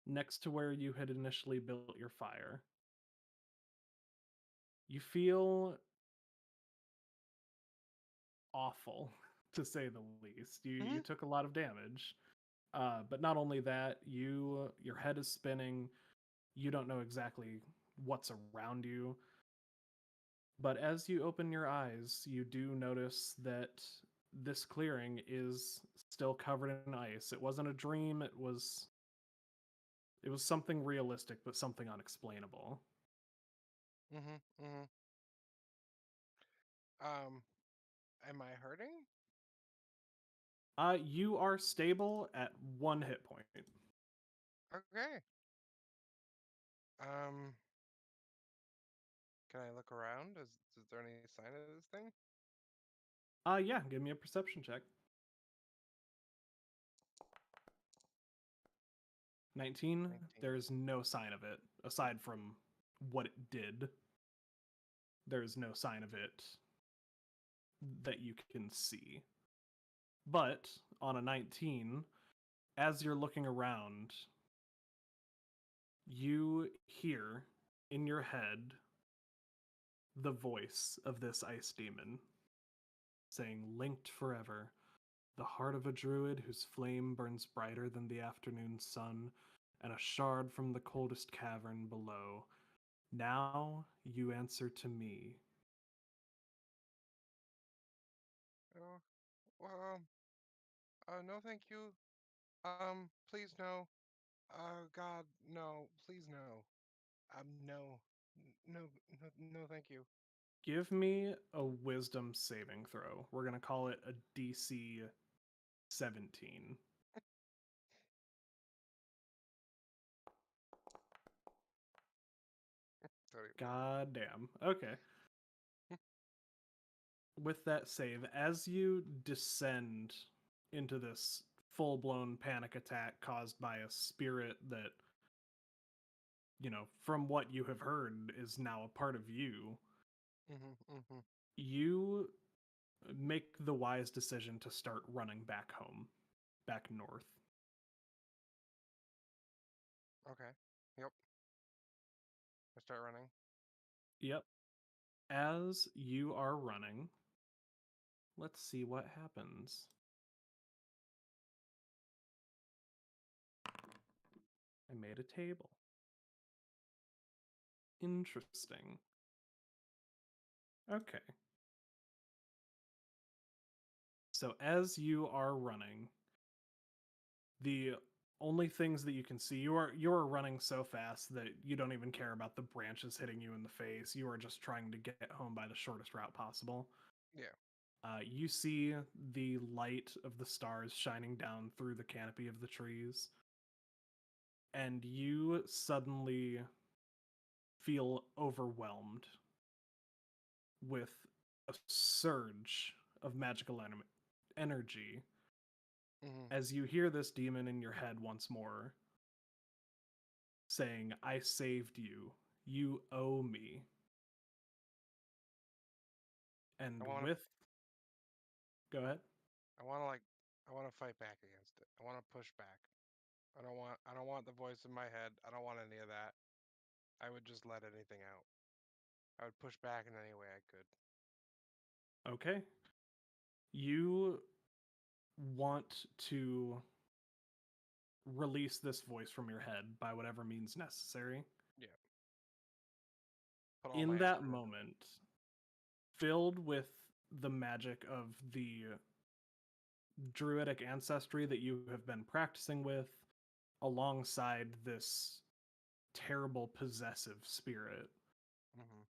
[SPEAKER 5] next to where you had initially built your fire. You feel awful, to say the least. You took a lot of damage, but not only that, your head is spinning. You don't know exactly what's around you. But as you open your eyes, you do notice that this clearing is still covered in ice. It wasn't a dream, it was something realistic, but something unexplainable.
[SPEAKER 6] Am I hurting?
[SPEAKER 5] You are stable at 1 hit point.
[SPEAKER 6] Okay. Can I look around? Is there any sign of this thing?
[SPEAKER 5] Yeah, give me a perception check. 19. There's no sign of it, aside from what it did. There's no sign of it that you can see. But on a 19, as you're looking around, you hear in your head the voice of this ice demon saying, "Linked forever, the heart of a druid whose flame burns brighter than the afternoon sun, and a shard from the coldest cavern below. Now you answer to me."
[SPEAKER 6] Oh, well, no, thank you. Please no. God, no, please no. No, no, thank you.
[SPEAKER 5] Give me a wisdom saving throw. We're going to call it a DC 17. God damn. Okay. With that save, as you descend into this full-blown panic attack caused by a spirit that, from what you have heard, is now a part of you, you make the wise decision to start running back home, back north.
[SPEAKER 6] Okay. Yep. I start running.
[SPEAKER 5] Yep. As you are running, let's see what happens. I made a table. Interesting. Okay. So as you are running, the only things that you can see, you are running so fast that you don't even care about the branches hitting you in the face. You are just trying to get home by the shortest route possible.
[SPEAKER 6] Yeah.
[SPEAKER 5] You see the light of the stars shining down through the canopy of the trees, and you suddenly feel overwhelmed with a surge of magical energy as you hear this demon in your head once more saying, "I saved you. You owe me." And go ahead.
[SPEAKER 6] I want to fight back against it. I want to push back. I don't want the voice in my head. I don't want any of that. I would just let anything out. I would push back in any way I could.
[SPEAKER 5] Okay. You want to release this voice from your head by whatever means necessary.
[SPEAKER 6] Yeah.
[SPEAKER 5] In that moment, filled with the magic of the druidic ancestry that you have been practicing with, alongside this terrible possessive spirit,
[SPEAKER 6] Mhm.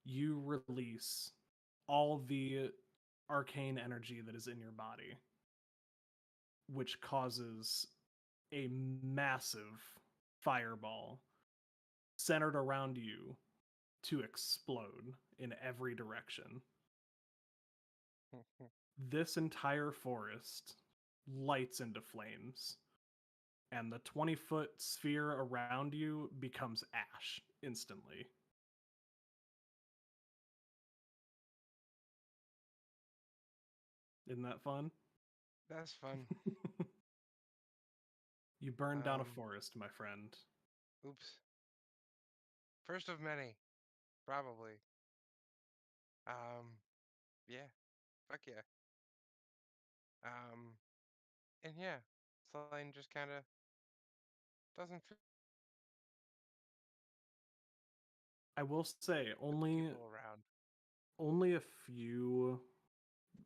[SPEAKER 5] you release all the arcane energy that is in your body, which causes a massive fireball centered around you to explode in every direction. This entire forest lights into flames, and the 20-foot sphere around you becomes ash instantly. Isn't that fun?
[SPEAKER 6] That's fun.
[SPEAKER 5] You burned down a
[SPEAKER 6] Um,
[SPEAKER 5] forest, my friend.
[SPEAKER 6] Oops. First of many, probably. Um, yeah. Fuck yeah. Um, and yeah, Slane just kind of doesn't feel
[SPEAKER 5] I will say
[SPEAKER 6] people around.
[SPEAKER 5] only a few,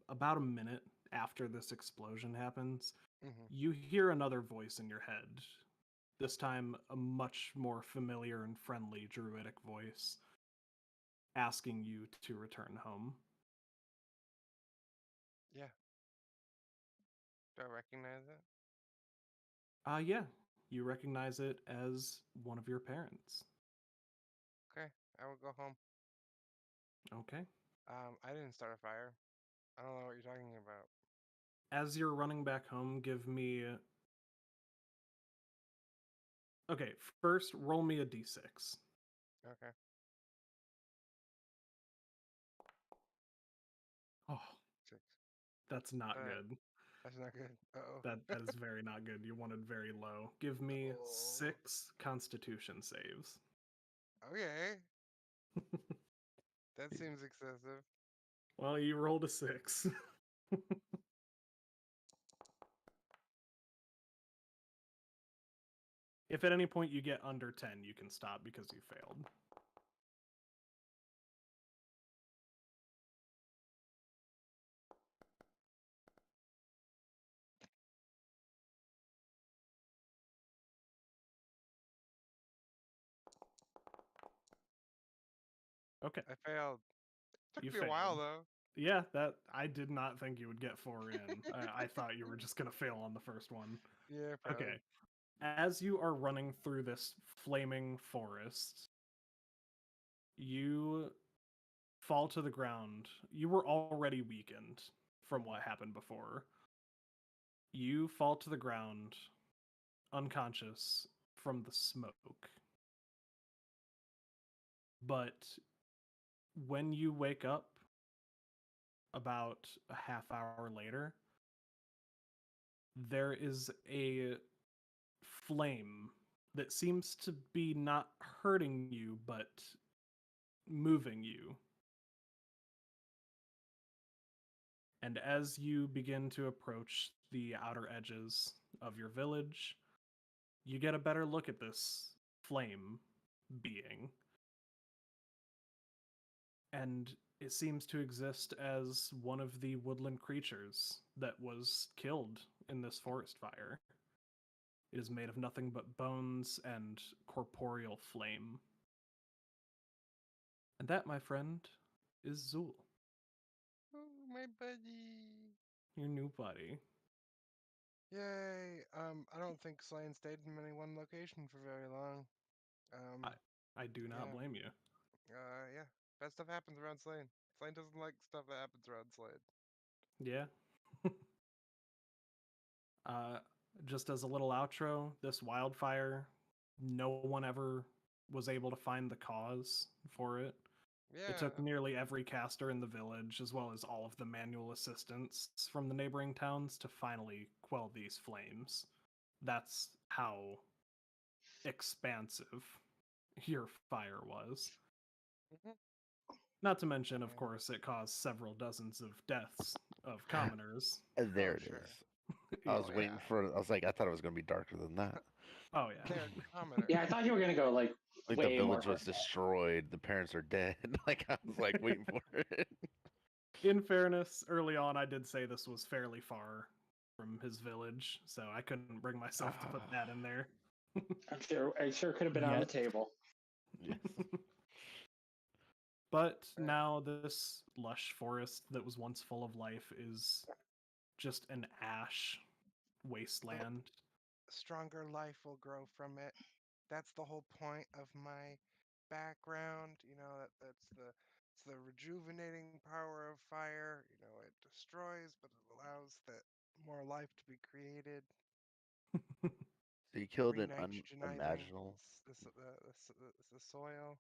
[SPEAKER 5] about a minute after this explosion happens,
[SPEAKER 6] Hmm.
[SPEAKER 5] you hear another voice in your head. This time, a much more familiar and friendly druidic voice asking you to return home.
[SPEAKER 6] Yeah. Do I recognize it?
[SPEAKER 5] Yeah, you recognize it as one of your parents.
[SPEAKER 6] Okay, I will go home.
[SPEAKER 5] Okay.
[SPEAKER 6] I didn't start a fire. I don't know what you're talking about.
[SPEAKER 5] As you're running back home, give me. Okay, first, roll me a d6.
[SPEAKER 6] Okay.
[SPEAKER 5] Oh,
[SPEAKER 6] 6.
[SPEAKER 5] that's not
[SPEAKER 6] Uh,
[SPEAKER 5] good.
[SPEAKER 6] that's not good. Uh-oh.
[SPEAKER 5] That is very not good. You wanted very low. Give me
[SPEAKER 6] Oh.
[SPEAKER 5] 6 constitution saves.
[SPEAKER 6] Okay. That seems excessive.
[SPEAKER 5] Well, you rolled a 6. If at any point you get under 10, you can stop because you failed. Okay,
[SPEAKER 6] I failed. Took
[SPEAKER 5] you
[SPEAKER 6] me a while
[SPEAKER 5] failed.
[SPEAKER 6] though.
[SPEAKER 5] Yeah, that I did not think you would get 4 in. I thought you were just gonna fail on the first one.
[SPEAKER 6] Yeah, probably.
[SPEAKER 5] Okay. As you are running through this flaming forest, you fall to the ground. You were already weakened from what happened before. You fall to the ground, unconscious from the smoke. But when you wake up, about a half hour later, there is a flame that seems to be not hurting you, but moving you. And as you begin to approach the outer edges of your village, you get a better look at this flame being. And it seems to exist as one of the woodland creatures that was killed in this forest fire. It is made of nothing but bones and corporeal flame. And that, my friend, is Zool,
[SPEAKER 6] Oh, my buddy.
[SPEAKER 5] your new buddy.
[SPEAKER 6] Yay. I don't think Slane stayed in any one location for very long.
[SPEAKER 5] I do not
[SPEAKER 6] Yeah.
[SPEAKER 5] blame you.
[SPEAKER 6] Yeah. Bad stuff happens around Slane. Slane doesn't like stuff that happens around Slane.
[SPEAKER 5] Yeah. uh, just as a little outro, this wildfire, no one ever was able to find the cause for it. It took
[SPEAKER 6] Yeah.
[SPEAKER 5] nearly every caster in the village, as well as all of the manual assistants from the neighboring towns, to finally quell these flames. That's how expansive your fire was.
[SPEAKER 6] Mhm.
[SPEAKER 5] Not to mention, of
[SPEAKER 6] Yeah.
[SPEAKER 5] course, it caused several dozens of deaths of commoners.
[SPEAKER 4] There
[SPEAKER 6] Oh,
[SPEAKER 4] it
[SPEAKER 6] sure.
[SPEAKER 4] is. I was
[SPEAKER 6] Oh,
[SPEAKER 4] waiting
[SPEAKER 6] yeah.
[SPEAKER 4] for. I was like, I thought it was gonna be darker than that.
[SPEAKER 5] Oh, yeah.
[SPEAKER 6] They're commoners.
[SPEAKER 3] Yeah, I thought you were gonna go like
[SPEAKER 4] Like
[SPEAKER 3] way
[SPEAKER 4] the
[SPEAKER 3] more
[SPEAKER 4] village was
[SPEAKER 3] hardcore.
[SPEAKER 4] destroyed. The parents are dead. Like I was like waiting for it.
[SPEAKER 5] In fairness, early on, I did say this was fairly far from his village, so I couldn't bring myself to put that in there.
[SPEAKER 3] I'm sure. I sure could have been on the
[SPEAKER 5] Yet.
[SPEAKER 3] table.
[SPEAKER 4] Yes.
[SPEAKER 5] But
[SPEAKER 6] Right.
[SPEAKER 5] now this lush forest that was once full of life is just an ash wasteland.
[SPEAKER 6] Stronger life will grow from it. That's the whole point of my background. You know, it's the rejuvenating power of fire. You know, it destroys, but it allows that more life to be created.
[SPEAKER 4] So you killed an
[SPEAKER 6] Re-nitrogenizing
[SPEAKER 4] unimaginable,
[SPEAKER 6] the soil.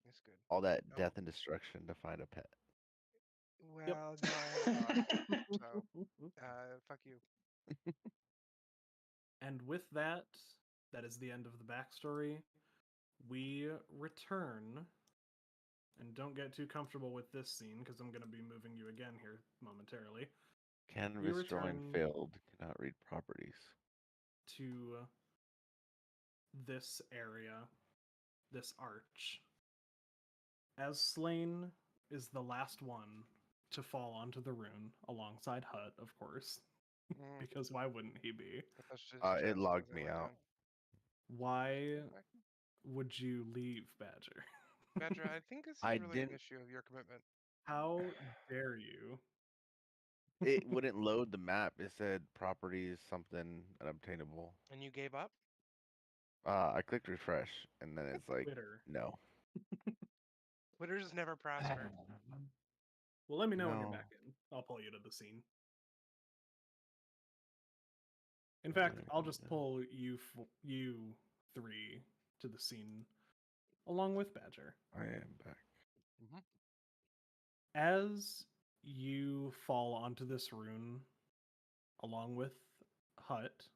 [SPEAKER 6] It's good.
[SPEAKER 4] all that
[SPEAKER 6] No.
[SPEAKER 4] death and destruction to find a pet.
[SPEAKER 6] Well, no, I have a dog. So, fuck you.
[SPEAKER 5] And with that, that is the end of the backstory. We return, and don't get too comfortable with this scene because I'm going to be moving you again here momentarily,
[SPEAKER 4] Canvas drawing
[SPEAKER 5] return-
[SPEAKER 4] failed. Cannot read properties.
[SPEAKER 5] to this area, this arch. As Slain is the last one to fall onto the rune, alongside Hut, of course,
[SPEAKER 6] Mm,
[SPEAKER 5] because why wouldn't he be?
[SPEAKER 6] that's just
[SPEAKER 4] It
[SPEAKER 6] chance
[SPEAKER 4] logged
[SPEAKER 6] wasn't
[SPEAKER 4] me
[SPEAKER 6] my
[SPEAKER 4] out.
[SPEAKER 6] turn.
[SPEAKER 5] Why
[SPEAKER 6] Back.
[SPEAKER 5] would you leave, Badger?
[SPEAKER 6] Badger, I think this is
[SPEAKER 4] I
[SPEAKER 6] really an
[SPEAKER 4] didn't-
[SPEAKER 6] issue of your commitment.
[SPEAKER 5] How dare you?
[SPEAKER 4] It wouldn't load the map. It said properties something unobtainable.
[SPEAKER 6] And you gave up?
[SPEAKER 4] I clicked refresh, and then it's like,
[SPEAKER 5] Twitter.
[SPEAKER 4] no.
[SPEAKER 6] Twitter's never prospered.
[SPEAKER 5] Well, let me know when you're
[SPEAKER 4] No.
[SPEAKER 5] back in. I'll pull you to the scene. In fact, I'll just pull you three to the scene along with Badger.
[SPEAKER 4] I am back.
[SPEAKER 5] As you fall onto this rune along with Hut,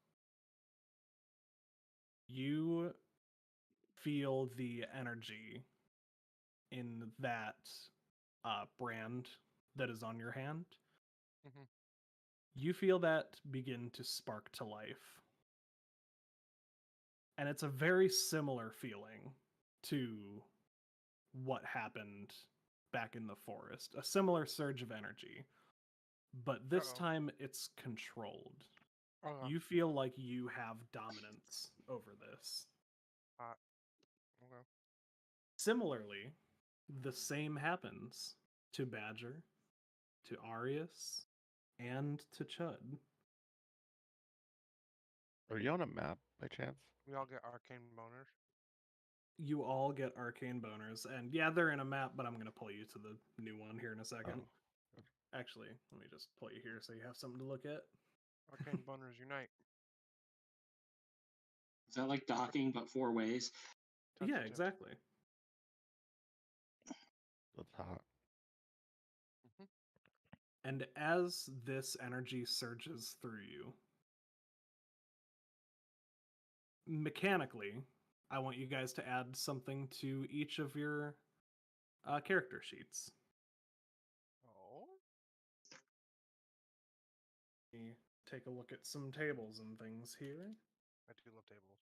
[SPEAKER 5] you feel the energy in that brand that is on your hand.
[SPEAKER 6] Mhm.
[SPEAKER 5] You feel that begin to spark to life. And it's a very similar feeling to what happened back in the forest. A similar surge of energy. But this
[SPEAKER 6] Uh-oh.
[SPEAKER 5] time it's controlled.
[SPEAKER 6] Oh,
[SPEAKER 5] You feel like you have dominance over this.
[SPEAKER 6] okay.
[SPEAKER 5] Similarly, the same happens to Badger, to Arius, and to Chud.
[SPEAKER 4] Are you on a map by chance?
[SPEAKER 6] We all get arcane boners.
[SPEAKER 5] You all get arcane boners, and yeah, they're in a map, but I'm going to pull you to the new one here in a second.
[SPEAKER 4] Oh.
[SPEAKER 5] Actually, let me just pull you here so you have something to look at.
[SPEAKER 6] Arcane boners unite.
[SPEAKER 3] Is that like docking but 4 ways?
[SPEAKER 6] Touch
[SPEAKER 5] Yeah,
[SPEAKER 6] the tip.
[SPEAKER 5] exactly.
[SPEAKER 4] That's hot.
[SPEAKER 5] And as this energy surges through you, mechanically, I want you guys to add something to each of your character sheets.
[SPEAKER 6] Oh.
[SPEAKER 5] Let me take a look at some tables and things here.
[SPEAKER 6] I do love tables.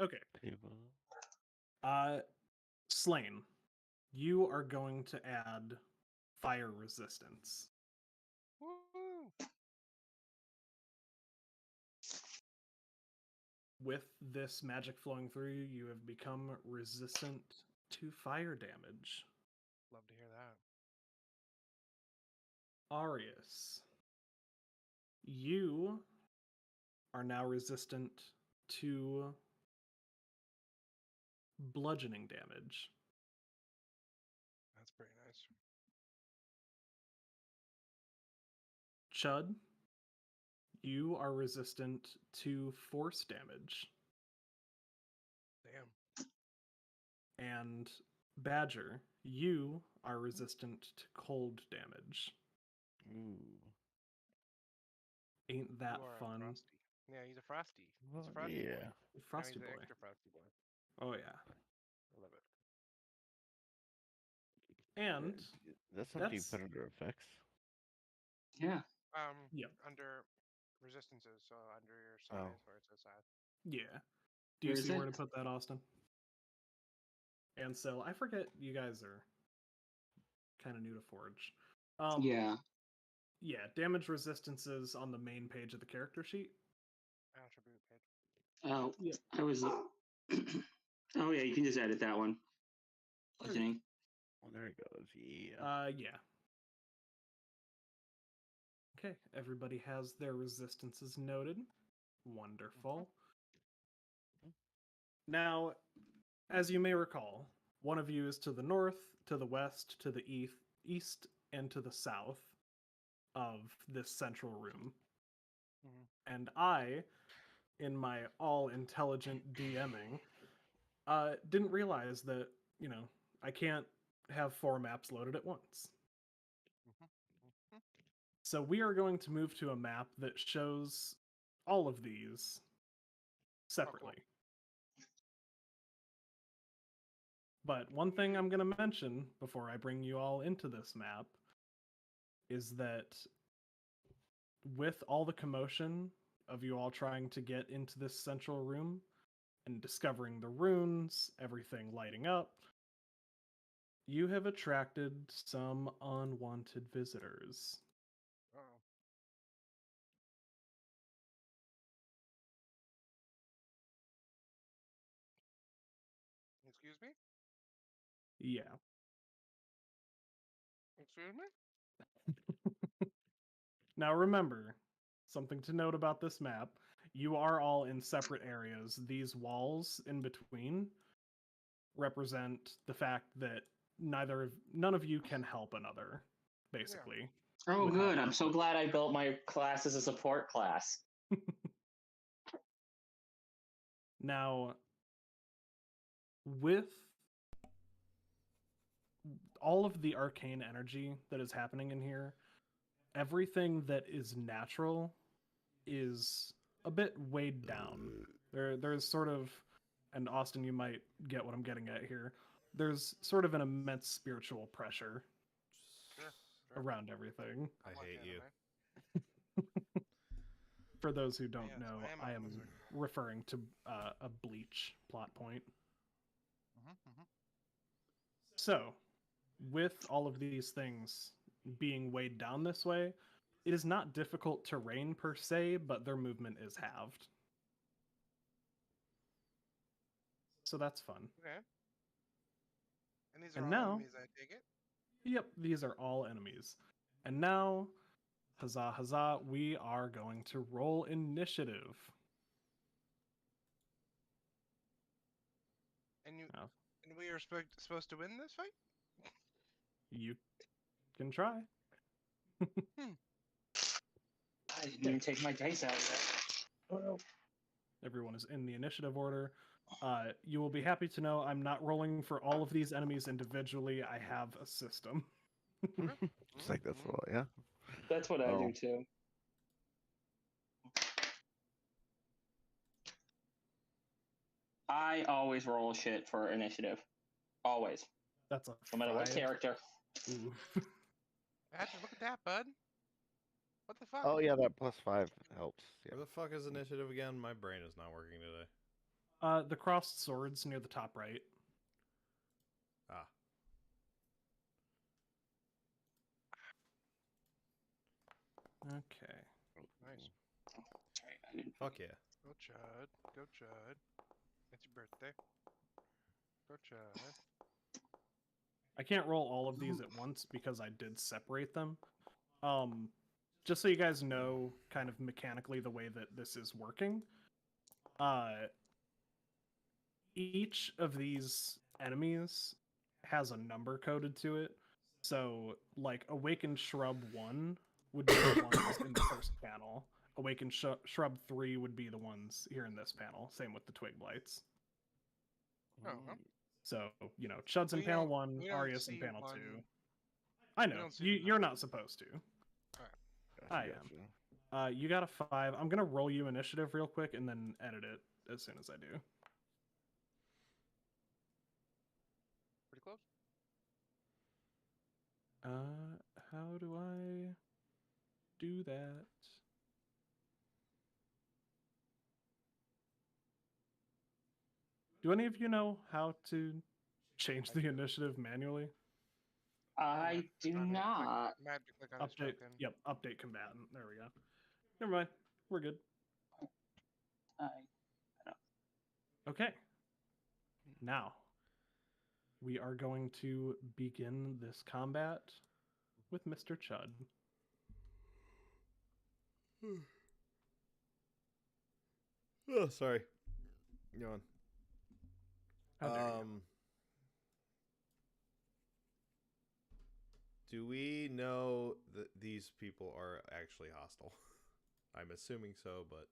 [SPEAKER 5] Okay.
[SPEAKER 4] Table.
[SPEAKER 5] Slain, you are going to add fire resistance.
[SPEAKER 6] Woo!
[SPEAKER 5] With this magic flowing through you, you have become resistant to fire damage.
[SPEAKER 6] Love to hear that.
[SPEAKER 5] Arius, you are now resistant to bludgeoning damage.
[SPEAKER 6] That's pretty nice.
[SPEAKER 5] Chud, you are resistant to force damage.
[SPEAKER 6] Damn.
[SPEAKER 5] And Badger, you are resistant to cold damage.
[SPEAKER 4] Ooh.
[SPEAKER 5] Ain't that
[SPEAKER 6] You are a
[SPEAKER 5] fun?
[SPEAKER 6] Frosty. Yeah, he's a frosty. He's
[SPEAKER 4] Well,
[SPEAKER 6] a frosty
[SPEAKER 4] yeah.
[SPEAKER 6] boy.
[SPEAKER 5] Frosty
[SPEAKER 6] now he's
[SPEAKER 5] boy.
[SPEAKER 6] an extra frosty boy.
[SPEAKER 5] Oh yeah.
[SPEAKER 6] I love it.
[SPEAKER 5] And
[SPEAKER 4] That's something you
[SPEAKER 5] that's-
[SPEAKER 4] put under effects.
[SPEAKER 3] Yeah.
[SPEAKER 5] Yep.
[SPEAKER 6] Under resistances, so under your
[SPEAKER 4] Oh.
[SPEAKER 6] size where it says size.
[SPEAKER 5] yeah. Do you
[SPEAKER 3] Where is
[SPEAKER 5] see where
[SPEAKER 3] it?
[SPEAKER 5] to put that, Austin? And so I forget you guys are kind of new to Forge.
[SPEAKER 3] Yeah.
[SPEAKER 5] Yeah, damage resistances on the main page of the character sheet.
[SPEAKER 6] Attribute page.
[SPEAKER 3] Oh,
[SPEAKER 5] Yeah.
[SPEAKER 3] I was. Oh yeah, you can just edit that one. Listening.
[SPEAKER 4] Oh, there it goes. Yeah.
[SPEAKER 5] Yeah. Okay, everybody has their resistances noted. Wonderful. Now, as you may recall, one of you is to the north, to the west, to the east, and to the south of this central room.
[SPEAKER 6] Mhm.
[SPEAKER 5] And I, in my all intelligent DMing, didn't realize that, I can't have 4 maps loaded at once.
[SPEAKER 6] Mhm.
[SPEAKER 5] So we are going to move to a map that shows all of these separately. But one thing I'm going to mention before I bring you all into this map is that with all the commotion of you all trying to get into this central room and discovering the runes, everything lighting up, you have attracted some unwanted visitors.
[SPEAKER 6] Oh. Excuse me?
[SPEAKER 5] Yeah.
[SPEAKER 6] Excuse me?
[SPEAKER 5] Now remember, something to note about this map, you are all in separate areas. These walls in between represent the fact that none of you can help another, basically.
[SPEAKER 3] Oh,
[SPEAKER 5] Without
[SPEAKER 3] good. I'm so glad I built my class as a support class.
[SPEAKER 5] Now, with all of the arcane energy that is happening in here, everything that is natural is a bit weighed down. There's sort of, and Austin, you might get what I'm getting at here. There's sort of an immense spiritual pressure
[SPEAKER 6] Sure.
[SPEAKER 5] around everything.
[SPEAKER 2] I
[SPEAKER 6] Like
[SPEAKER 2] hate you.
[SPEAKER 6] anime.
[SPEAKER 5] For those who don't
[SPEAKER 6] Yes,
[SPEAKER 5] know,
[SPEAKER 6] I am a
[SPEAKER 5] I am
[SPEAKER 6] wizard.
[SPEAKER 5] referring to a Bleach plot point.
[SPEAKER 6] Mhm.
[SPEAKER 5] So, with all of these things being weighed down this way, it is not difficult terrain per se, but their movement is halved. So that's fun.
[SPEAKER 6] Okay. And these are
[SPEAKER 5] And
[SPEAKER 6] all
[SPEAKER 5] now,
[SPEAKER 6] enemies, I take it?
[SPEAKER 5] yep, these are all enemies. And now, huzzah, huzzah, we are going to roll initiative.
[SPEAKER 6] And you
[SPEAKER 5] Oh.
[SPEAKER 6] and we are supposed to win this fight?
[SPEAKER 5] You can try.
[SPEAKER 3] I didn't even take my dice out yet.
[SPEAKER 5] Everyone is in the initiative order. You will be happy to know I'm not rolling for all of these enemies individually. I have a system.
[SPEAKER 4] It's like that's what, yeah.
[SPEAKER 3] That's what I
[SPEAKER 4] Oh.
[SPEAKER 3] do too. I always roll shit for initiative. Always.
[SPEAKER 5] That's a
[SPEAKER 3] No matter what
[SPEAKER 5] 5.
[SPEAKER 3] character.
[SPEAKER 5] Ooh.
[SPEAKER 6] Patrick, look at that, bud. What the fuck?
[SPEAKER 4] Oh yeah, that +5 helps. Yeah.
[SPEAKER 2] Where the fuck is initiative again? My brain is not working today.
[SPEAKER 5] The crossed swords near the top right.
[SPEAKER 2] Ah.
[SPEAKER 5] Okay.
[SPEAKER 6] Nice.
[SPEAKER 3] Sorry, I didn't.
[SPEAKER 2] Fuck yeah.
[SPEAKER 6] Go Chud. Go Chud. It's your birthday. Go Chud.
[SPEAKER 5] I can't roll all of these at once because I did separate them. Just so you guys know kind of mechanically the way that this is working. Each of these enemies has a number coded to it. So, like, Awakened Shrub 1 would be the ones in the first panel. Awakened Shrub 3 would be the ones here in this panel. Same with the Twig Blights.
[SPEAKER 6] Oh, huh.
[SPEAKER 5] So, Chud's in
[SPEAKER 6] We
[SPEAKER 5] panel
[SPEAKER 6] don't-
[SPEAKER 5] 1,
[SPEAKER 6] we don't
[SPEAKER 5] Arius in
[SPEAKER 6] see
[SPEAKER 5] panel
[SPEAKER 6] one-
[SPEAKER 5] 2. I know.
[SPEAKER 6] don't see the
[SPEAKER 5] You're not
[SPEAKER 6] numbers.
[SPEAKER 5] supposed to.
[SPEAKER 4] Gotcha,
[SPEAKER 5] I am. You got a 5. I'm going to roll you initiative real quick and then edit it as soon as I do.
[SPEAKER 6] Pretty close.
[SPEAKER 5] How do I do that? Do any of you know how to change the initiative manually?
[SPEAKER 3] I do not.
[SPEAKER 6] I have to click on his
[SPEAKER 5] Update.
[SPEAKER 6] token.
[SPEAKER 5] Yep, update combatant. There we go. Never mind. We're good. Okay. Now, we are going to begin this combat with Mr. Chud.
[SPEAKER 2] Oh, sorry. Go on.
[SPEAKER 5] How dare you.
[SPEAKER 2] Do we know that these people are actually hostile? I'm assuming so, but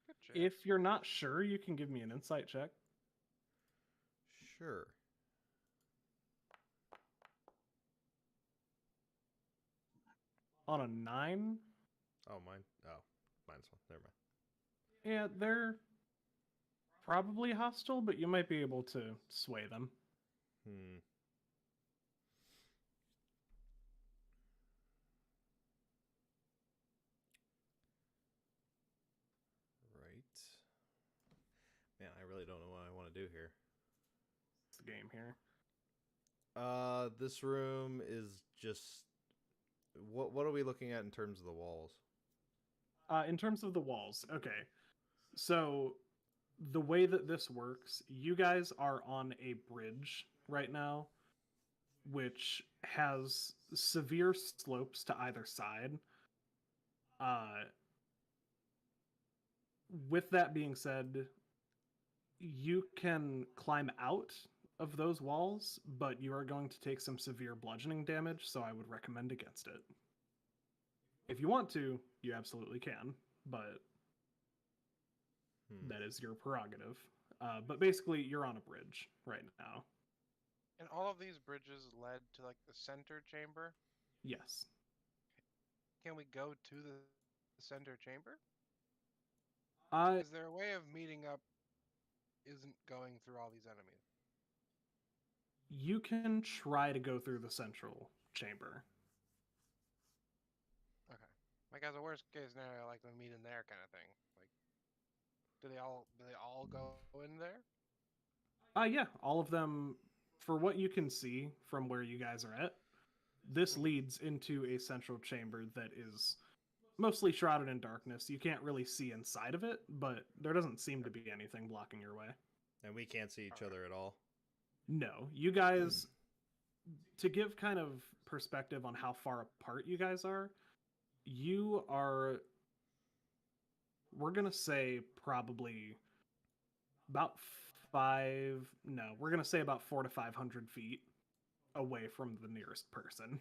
[SPEAKER 6] Good check.
[SPEAKER 5] If you're not sure, you can give me an insight check.
[SPEAKER 2] sure.
[SPEAKER 5] On a 9,
[SPEAKER 2] Oh, mine. Oh, mine's one. Never mind.
[SPEAKER 5] yeah, they're probably hostile, but you might be able to sway them.
[SPEAKER 2] Hmm. Right. Man, I really don't know what I want to do here.
[SPEAKER 5] It's the game here.
[SPEAKER 2] This room is just what are we looking at in terms of the walls?
[SPEAKER 5] In terms of the walls, okay. So the way that this works, you guys are on a bridge right now, which has severe slopes to either side. With that being said, you can climb out of those walls, but you are going to take some severe bludgeoning damage, so I would recommend against it. If you want to, you absolutely can, but
[SPEAKER 2] Hmm.
[SPEAKER 5] that is your prerogative. But basically, you're on a bridge right now.
[SPEAKER 6] And all of these bridges led to like the center chamber.
[SPEAKER 5] Yes.
[SPEAKER 6] Can we go to the center chamber?
[SPEAKER 5] Uh,
[SPEAKER 6] Is there a way of meeting up? Isn't going through all these enemies?
[SPEAKER 5] you can try to go through the central chamber.
[SPEAKER 6] Okay. Like as a worst case scenario, like we meet in there kind of thing. Like, do they all go in there?
[SPEAKER 5] Yeah, all of them, for what you can see from where you guys are at, this leads into a central chamber that is mostly shrouded in darkness. You can't really see inside of it, but there doesn't seem to be anything blocking your way.
[SPEAKER 2] And we can't see each
[SPEAKER 6] Alright.
[SPEAKER 2] other at all.
[SPEAKER 5] No, you guys, to give kind of perspective on how far apart you guys are, you are, we're going to say probably about we're going to say about 400 to 500 feet away from the nearest person.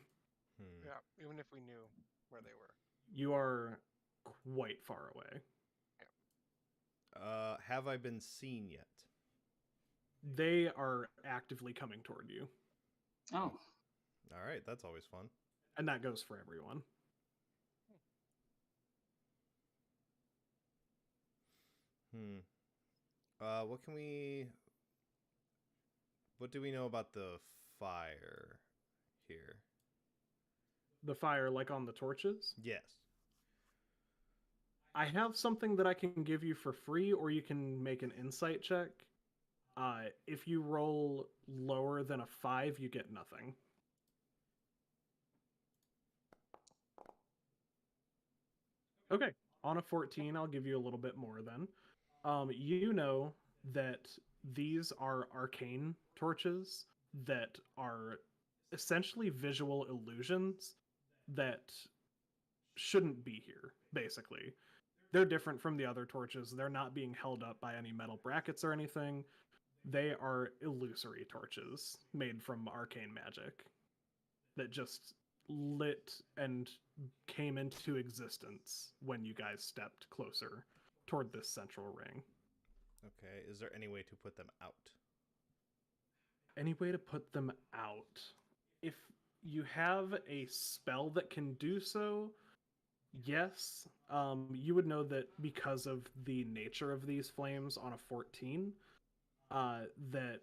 [SPEAKER 2] Hmm.
[SPEAKER 6] Yeah, even if we knew where they were.
[SPEAKER 5] You are quite far away.
[SPEAKER 2] Have I been seen yet?
[SPEAKER 5] They are actively coming toward you,
[SPEAKER 3] Oh,
[SPEAKER 2] All right, that's always fun.
[SPEAKER 5] and that goes for everyone.
[SPEAKER 2] What do we know about the fire here?
[SPEAKER 5] The fire, like on the torches.
[SPEAKER 2] Yes.
[SPEAKER 5] I have something that I can give you for free, or you can make an insight check. If you roll lower than a 5, you get nothing. Okay, on a 14, I'll give you a little bit more then. You know that these are arcane torches that are essentially visual illusions that shouldn't be here, basically. They're different from the other torches. They're not being held up by any metal brackets or anything. They are illusory torches made from arcane magic that just lit and came into existence when you guys stepped closer toward this central ring.
[SPEAKER 2] Okay. Is there any way to put them out?
[SPEAKER 5] Any way to put them out? If you have a spell that can do so, yes. You would know that because of the nature of these flames on a 14, that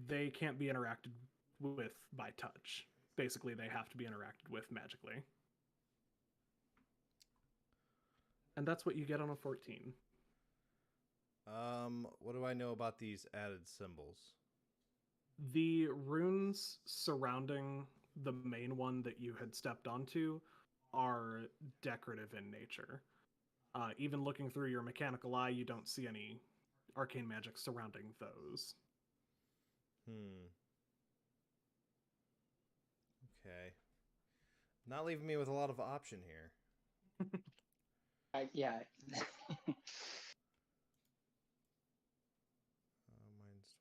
[SPEAKER 5] they can't be interacted with by touch. Basically, they have to be interacted with magically. And that's what you get on a 14.
[SPEAKER 2] What do I know about these added symbols?
[SPEAKER 5] The runes surrounding the main one that you had stepped onto are decorative in nature. Even looking through your mechanical eye, you don't see any arcane magic surrounding those.
[SPEAKER 2] Okay. Not leaving me with a lot of option here.
[SPEAKER 3] Yeah.
[SPEAKER 2] Mine's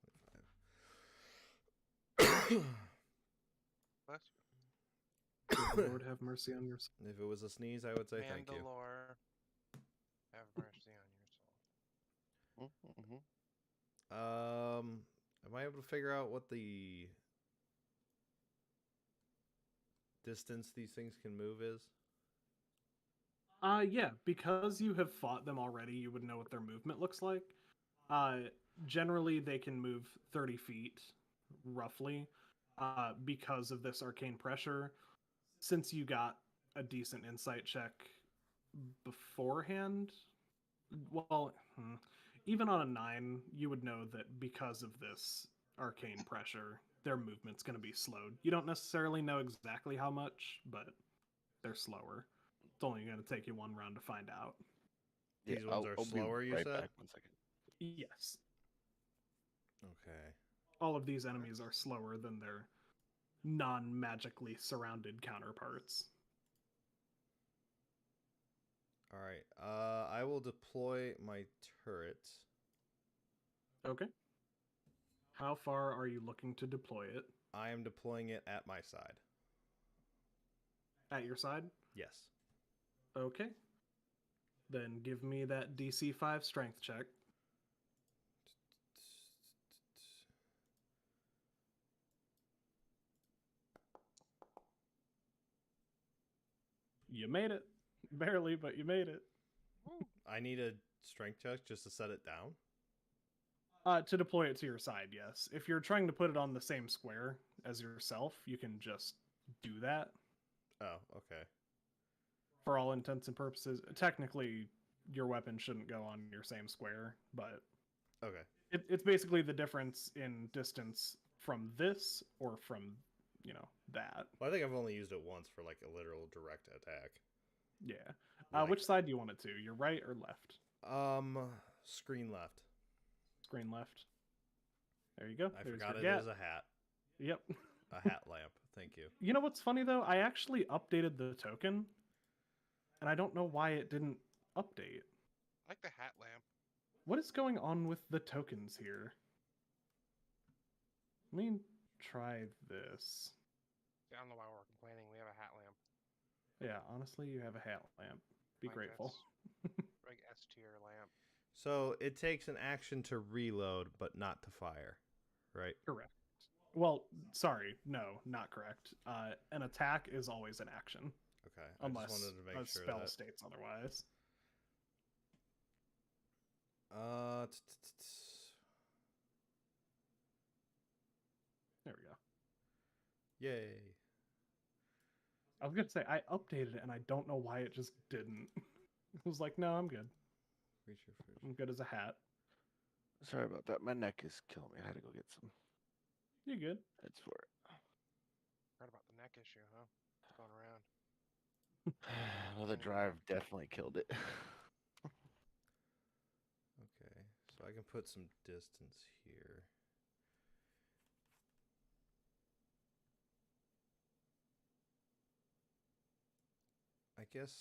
[SPEAKER 2] 25.
[SPEAKER 6] Bless
[SPEAKER 5] Lord have mercy on your soul.
[SPEAKER 2] If it was a sneeze, I would say thank you.
[SPEAKER 6] Mandalore, have mercy on your soul.
[SPEAKER 4] Mm-hmm.
[SPEAKER 2] Am I able to figure out what the distance these things can move is?
[SPEAKER 5] Yeah, because you have fought them already, you would know what their movement looks like. Generally, they can move 30 feet, roughly, because of this arcane pressure. Since you got a decent insight check beforehand, well, even on a 9, you would know that because of this arcane pressure, their movement's going to be slowed. You don't necessarily know exactly how much, but they're slower. It's only going to take you one round to find out.
[SPEAKER 2] These ones are
[SPEAKER 4] I'll be
[SPEAKER 2] slower, you
[SPEAKER 4] right
[SPEAKER 2] said?
[SPEAKER 4] back, 1 second.
[SPEAKER 5] Yes.
[SPEAKER 2] Okay.
[SPEAKER 5] All of these enemies are slower than their non-magically surrounded counterparts.
[SPEAKER 2] All right. I will deploy my turret.
[SPEAKER 5] Okay. How far are you looking to deploy it?
[SPEAKER 2] I am deploying it at my side.
[SPEAKER 5] At your side?
[SPEAKER 2] Yes.
[SPEAKER 5] Okay. Then give me that DC 5 strength check. You made it. Barely, but you made it.
[SPEAKER 2] I need a strength check just to set it down.
[SPEAKER 5] To deploy it to your side, yes. If you're trying to put it on the same square as yourself, you can just do that.
[SPEAKER 2] Oh, okay.
[SPEAKER 5] For all intents and purposes, technically, your weapon shouldn't go on your same square, but
[SPEAKER 2] Okay.
[SPEAKER 5] it's basically the difference in distance from this or from, that.
[SPEAKER 2] Well, I think I've only used it once for like a literal direct attack.
[SPEAKER 5] Yeah.
[SPEAKER 2] Like-
[SPEAKER 5] Which side do you want it to? Your right or left?
[SPEAKER 2] Screen left.
[SPEAKER 5] Screen left. There you go.
[SPEAKER 2] I
[SPEAKER 5] There's
[SPEAKER 2] forgot it
[SPEAKER 5] your
[SPEAKER 2] is a hat.
[SPEAKER 5] Yep.
[SPEAKER 2] A hat lamp. Thank you.
[SPEAKER 5] You know what's funny though? I actually updated the token, and I don't know why it didn't update.
[SPEAKER 6] I like the hat lamp.
[SPEAKER 5] What is going on with the tokens here? Let me try this.
[SPEAKER 6] I don't know why we're complaining. We have a hat lamp.
[SPEAKER 5] Yeah, honestly, you have a hat lamp. Be
[SPEAKER 6] Like
[SPEAKER 5] grateful.
[SPEAKER 6] Like S tier lamp.
[SPEAKER 2] So it takes an action to reload, but not to fire, right?
[SPEAKER 5] Correct. Well, sorry, no, not correct. An attack is always an action,
[SPEAKER 2] Okay.
[SPEAKER 5] unless
[SPEAKER 2] I just wanted to make
[SPEAKER 5] a
[SPEAKER 2] sure
[SPEAKER 5] spell
[SPEAKER 2] that.
[SPEAKER 5] states otherwise. There we go.
[SPEAKER 2] Yay.
[SPEAKER 5] I was gonna say I updated it, and I don't know why it just didn't. It was like, no, I'm good.
[SPEAKER 2] Reach your fridge.
[SPEAKER 5] I'm good as a hat.
[SPEAKER 4] Sorry about that. My neck is killing me. I had to go get some
[SPEAKER 5] You're good.
[SPEAKER 4] meds for it.
[SPEAKER 6] Heard about the neck issue, huh? It's going around.
[SPEAKER 4] Another drive definitely killed it.
[SPEAKER 2] Okay. So I can put some distance here. I guess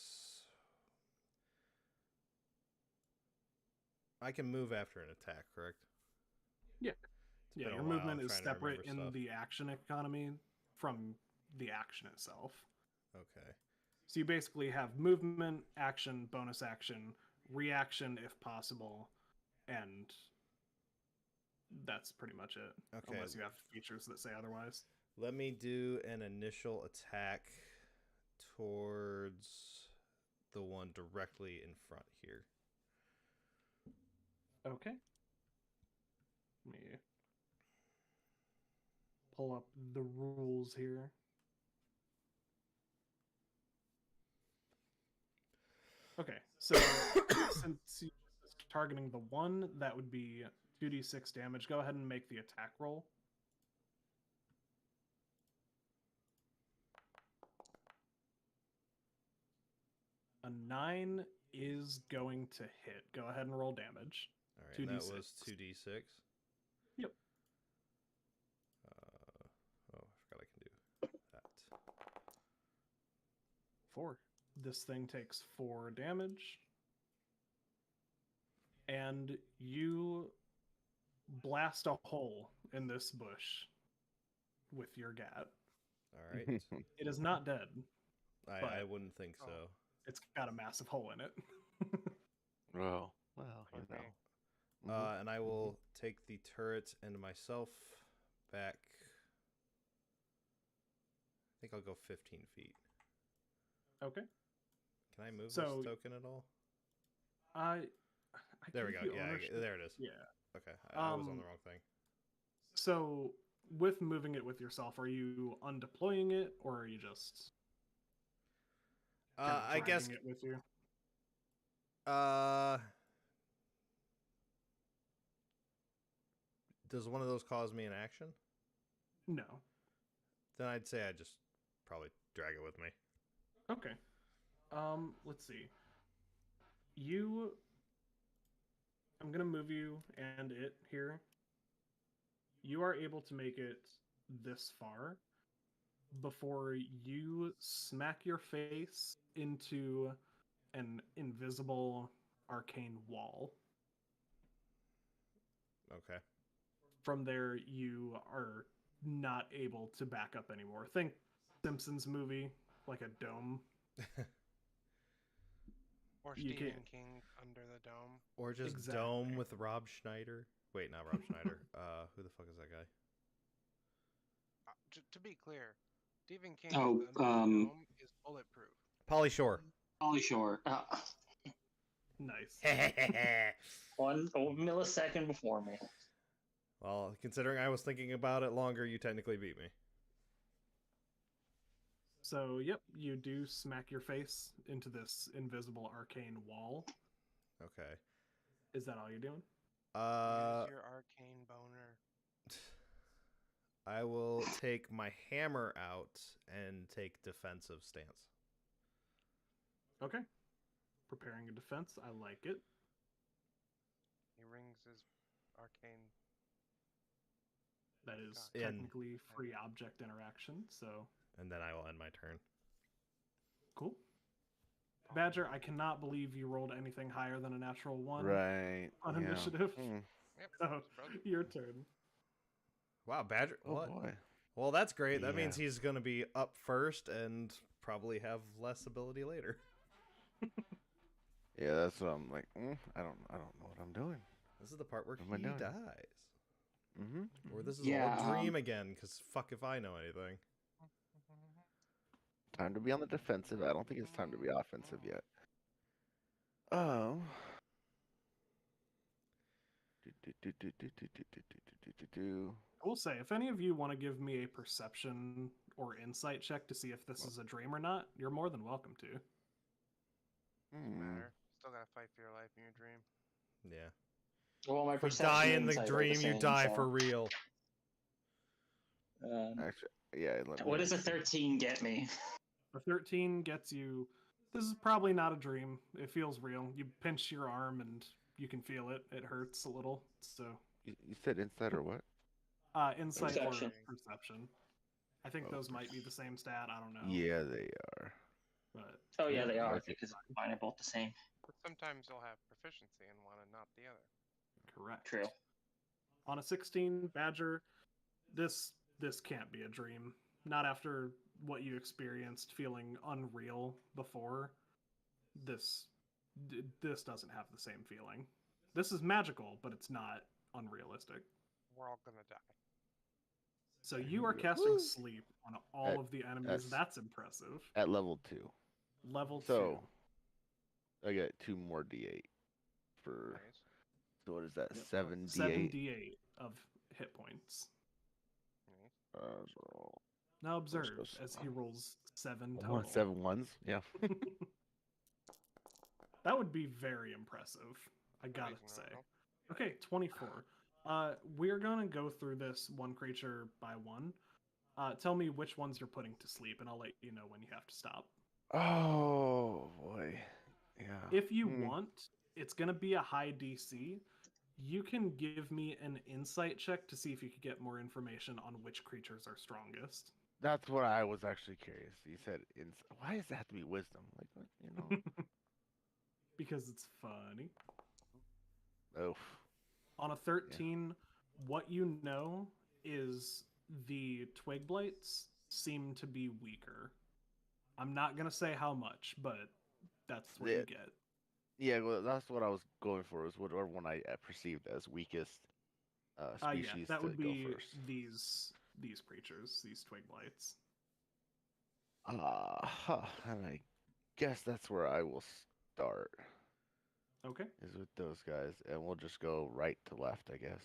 [SPEAKER 2] I can move after an attack, correct?
[SPEAKER 5] Yeah.
[SPEAKER 2] It's
[SPEAKER 5] Yeah,
[SPEAKER 2] been a
[SPEAKER 5] your
[SPEAKER 2] while,
[SPEAKER 5] movement
[SPEAKER 2] I'm
[SPEAKER 5] is
[SPEAKER 2] trying to
[SPEAKER 5] separate
[SPEAKER 2] remember
[SPEAKER 5] in
[SPEAKER 2] stuff.
[SPEAKER 5] the action economy from the action itself.
[SPEAKER 2] Okay.
[SPEAKER 5] So you basically have movement, action, bonus action, reaction if possible, and that's pretty much it.
[SPEAKER 2] Okay.
[SPEAKER 5] Unless you have features that say otherwise.
[SPEAKER 2] Let me do an initial attack towards the one directly in front here.
[SPEAKER 5] Okay. Let me pull up the rules here. Okay, so since you're targeting the one, that would be 2d6 damage. Go ahead and make the attack roll. A 9 is going to hit. Go ahead and roll damage.
[SPEAKER 2] All right, and that
[SPEAKER 5] 2d6.
[SPEAKER 2] was 2d6.
[SPEAKER 5] Yep.
[SPEAKER 2] Oh, I forgot I can do that.
[SPEAKER 5] 4. This thing takes 4 damage. And you blast a hole in this bush with your gat.
[SPEAKER 2] All right.
[SPEAKER 5] It is not dead.
[SPEAKER 2] I
[SPEAKER 5] But-
[SPEAKER 2] wouldn't think so.
[SPEAKER 5] It's got a massive hole in it.
[SPEAKER 4] well, you
[SPEAKER 6] Okay.
[SPEAKER 4] know.
[SPEAKER 2] And I will take the turret and myself back. I think I'll go 15 feet.
[SPEAKER 5] Okay.
[SPEAKER 2] Can I move
[SPEAKER 5] So-
[SPEAKER 2] this token at all?
[SPEAKER 5] I
[SPEAKER 2] There we
[SPEAKER 5] gave
[SPEAKER 2] go.
[SPEAKER 5] you
[SPEAKER 2] Yeah,
[SPEAKER 5] ownership.
[SPEAKER 2] there it is.
[SPEAKER 5] Yeah.
[SPEAKER 2] Okay, I was on
[SPEAKER 5] Um,
[SPEAKER 2] the wrong thing.
[SPEAKER 5] So with moving it with yourself, are you undeploying it or are you just kind of
[SPEAKER 2] I guess.
[SPEAKER 5] dragging it with you?
[SPEAKER 2] Does one of those cause me an action?
[SPEAKER 5] No.
[SPEAKER 2] Then I'd say I just probably drag it with me.
[SPEAKER 5] Okay. Let's see. I'm gonna move you and it here. You are able to make it this far before you smack your face into an invisible arcane wall.
[SPEAKER 2] Okay.
[SPEAKER 5] From there, you are not able to back up anymore. Think Simpsons movie, like a dome.
[SPEAKER 6] Or
[SPEAKER 5] You
[SPEAKER 6] Stephen
[SPEAKER 5] can't-
[SPEAKER 6] King under the dome.
[SPEAKER 2] Or just
[SPEAKER 5] Exactly.
[SPEAKER 2] Dome with Rob Schneider. Wait, not Rob Schneider. Who the fuck is that guy?
[SPEAKER 6] To be clear, Stephen King
[SPEAKER 3] Oh,
[SPEAKER 6] under the dome is bulletproof.
[SPEAKER 2] Polly Shore.
[SPEAKER 3] Polly Shore.
[SPEAKER 5] Nice.
[SPEAKER 3] One millisecond before me.
[SPEAKER 2] Well, considering I was thinking about it longer, you technically beat me.
[SPEAKER 5] So, yep, you do smack your face into this invisible arcane wall.
[SPEAKER 2] Okay.
[SPEAKER 5] Is that all you're doing?
[SPEAKER 6] Use your arcane boner.
[SPEAKER 2] I will take my hammer out and take defensive stance.
[SPEAKER 5] Okay. Preparing a defense. I like it.
[SPEAKER 6] He rings his arcane.
[SPEAKER 5] That is
[SPEAKER 2] In-
[SPEAKER 5] technically free object interaction, so
[SPEAKER 2] And then I will end my turn.
[SPEAKER 5] cool. Badger, I cannot believe you rolled anything higher than a natural 1
[SPEAKER 4] Right.
[SPEAKER 5] on
[SPEAKER 4] yeah.
[SPEAKER 5] initiative.
[SPEAKER 6] Yep.
[SPEAKER 5] Oh,
[SPEAKER 6] his brother.
[SPEAKER 5] your turn.
[SPEAKER 2] Wow, Badger.
[SPEAKER 4] Oh
[SPEAKER 2] What?
[SPEAKER 4] boy.
[SPEAKER 2] Well, that's great. That
[SPEAKER 4] Yeah.
[SPEAKER 2] means he's going to be up first and probably have less ability later.
[SPEAKER 4] Yeah, that's what I'm like. I don't know what I'm doing.
[SPEAKER 2] This is the part where
[SPEAKER 4] What am I
[SPEAKER 2] he
[SPEAKER 4] doing?
[SPEAKER 2] dies.
[SPEAKER 4] Mm-hmm.
[SPEAKER 2] Or this is
[SPEAKER 3] Yeah,
[SPEAKER 2] all a dream again, because fuck if I know anything.
[SPEAKER 4] Time to be on the defensive. I don't think it's time to be offensive yet. Oh.
[SPEAKER 5] I will say, if any of you want to give me a perception or insight check to see if this is a dream or not, you're more than welcome to.
[SPEAKER 6] Matter. Still gotta fight for your life in your dream.
[SPEAKER 2] Yeah.
[SPEAKER 3] Well, my
[SPEAKER 2] If you
[SPEAKER 3] perception
[SPEAKER 2] die
[SPEAKER 3] and
[SPEAKER 2] in the
[SPEAKER 3] insight are
[SPEAKER 2] dream, you
[SPEAKER 3] same,
[SPEAKER 2] die
[SPEAKER 3] so,
[SPEAKER 2] for real.
[SPEAKER 4] Actually, yeah.
[SPEAKER 3] What does a 13 get me?
[SPEAKER 5] A 13 gets you. This is probably not a dream. It feels real. You pinch your arm and you can feel it. It hurts a little. So,
[SPEAKER 4] You said insight or what?
[SPEAKER 5] insight
[SPEAKER 3] Perception.
[SPEAKER 5] or perception. I think those might be the same stat. I don't know.
[SPEAKER 4] Yeah, they are.
[SPEAKER 5] But
[SPEAKER 3] Oh yeah, they are
[SPEAKER 4] Okay.
[SPEAKER 3] because mine are both the same.
[SPEAKER 6] But sometimes you'll have proficiency in one and not the other.
[SPEAKER 5] correct.
[SPEAKER 3] True.
[SPEAKER 5] On a 16, Badger, this can't be a dream. Not after what you experienced feeling unreal before. This doesn't have the same feeling. This is magical, but it's not unrealistic.
[SPEAKER 6] We're all gonna die.
[SPEAKER 5] So you are casting
[SPEAKER 4] Woo!
[SPEAKER 5] sleep on all of the enemies.
[SPEAKER 4] that's-
[SPEAKER 5] That's impressive.
[SPEAKER 4] At level 2.
[SPEAKER 5] Level
[SPEAKER 4] So, I got 2 more D8 for.
[SPEAKER 6] Nice.
[SPEAKER 4] So what is that?
[SPEAKER 3] Yep.
[SPEAKER 4] 7
[SPEAKER 5] 2.
[SPEAKER 4] D8.
[SPEAKER 5] 7d8 of hit points.
[SPEAKER 6] Nice.
[SPEAKER 4] So
[SPEAKER 5] Now observe
[SPEAKER 4] goes-
[SPEAKER 5] as he rolls 7
[SPEAKER 4] I
[SPEAKER 5] total.
[SPEAKER 4] want 7 ones. Yeah.
[SPEAKER 5] That would be very impressive, I gotta
[SPEAKER 6] Amazing
[SPEAKER 5] say.
[SPEAKER 6] roll.
[SPEAKER 5] Okay, 24. We're gonna go through this one creature by one. Tell me which ones you're putting to sleep, and I'll let you know when you have to stop.
[SPEAKER 4] Oh boy. Yeah.
[SPEAKER 5] If you
[SPEAKER 4] Hmm.
[SPEAKER 5] want, it's going to be a high DC. You can give me an insight check to see if you could get more information on which creatures are strongest.
[SPEAKER 4] That's what I was actually curious. You said, why does it have to be wisdom? Like, what, you know?
[SPEAKER 5] Because it's funny.
[SPEAKER 4] Oof.
[SPEAKER 5] On a 13, what you know is the twig blights seem to be weaker. I'm not going to say how much, but that's what
[SPEAKER 4] Yeah.
[SPEAKER 5] you get.
[SPEAKER 4] Yeah, well, that's what I was going for. Was whatever one I perceived as weakest species
[SPEAKER 5] Yeah, that
[SPEAKER 4] to
[SPEAKER 5] would
[SPEAKER 4] go
[SPEAKER 5] be
[SPEAKER 4] first.
[SPEAKER 5] these creatures, these twig blights.
[SPEAKER 4] And I guess that's where I will start.
[SPEAKER 5] Okay.
[SPEAKER 4] Is with those guys, and we'll just go right to left, I guess.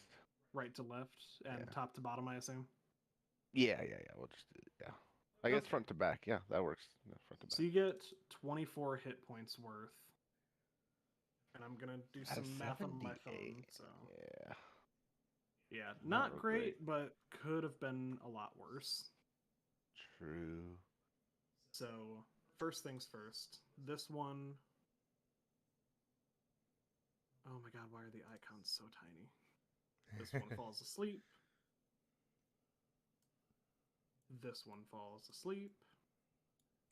[SPEAKER 5] Right to left and
[SPEAKER 4] Yeah.
[SPEAKER 5] top to bottom, I assume.
[SPEAKER 4] Yeah. We'll just yeah. I guess
[SPEAKER 5] Okay.
[SPEAKER 4] front to back. Yeah, that works. Yeah, front to back.
[SPEAKER 5] So you get 24 hit points worth. And I'm going to do
[SPEAKER 4] Out of
[SPEAKER 5] some math on my
[SPEAKER 4] 78.
[SPEAKER 5] phone. So
[SPEAKER 4] Yeah.
[SPEAKER 5] yeah,
[SPEAKER 4] Not
[SPEAKER 5] not
[SPEAKER 4] real
[SPEAKER 5] great, but could have been a lot worse.
[SPEAKER 4] True.
[SPEAKER 5] So first things first. This one. Oh my god, why are the icons so tiny? This one falls asleep. This one falls asleep.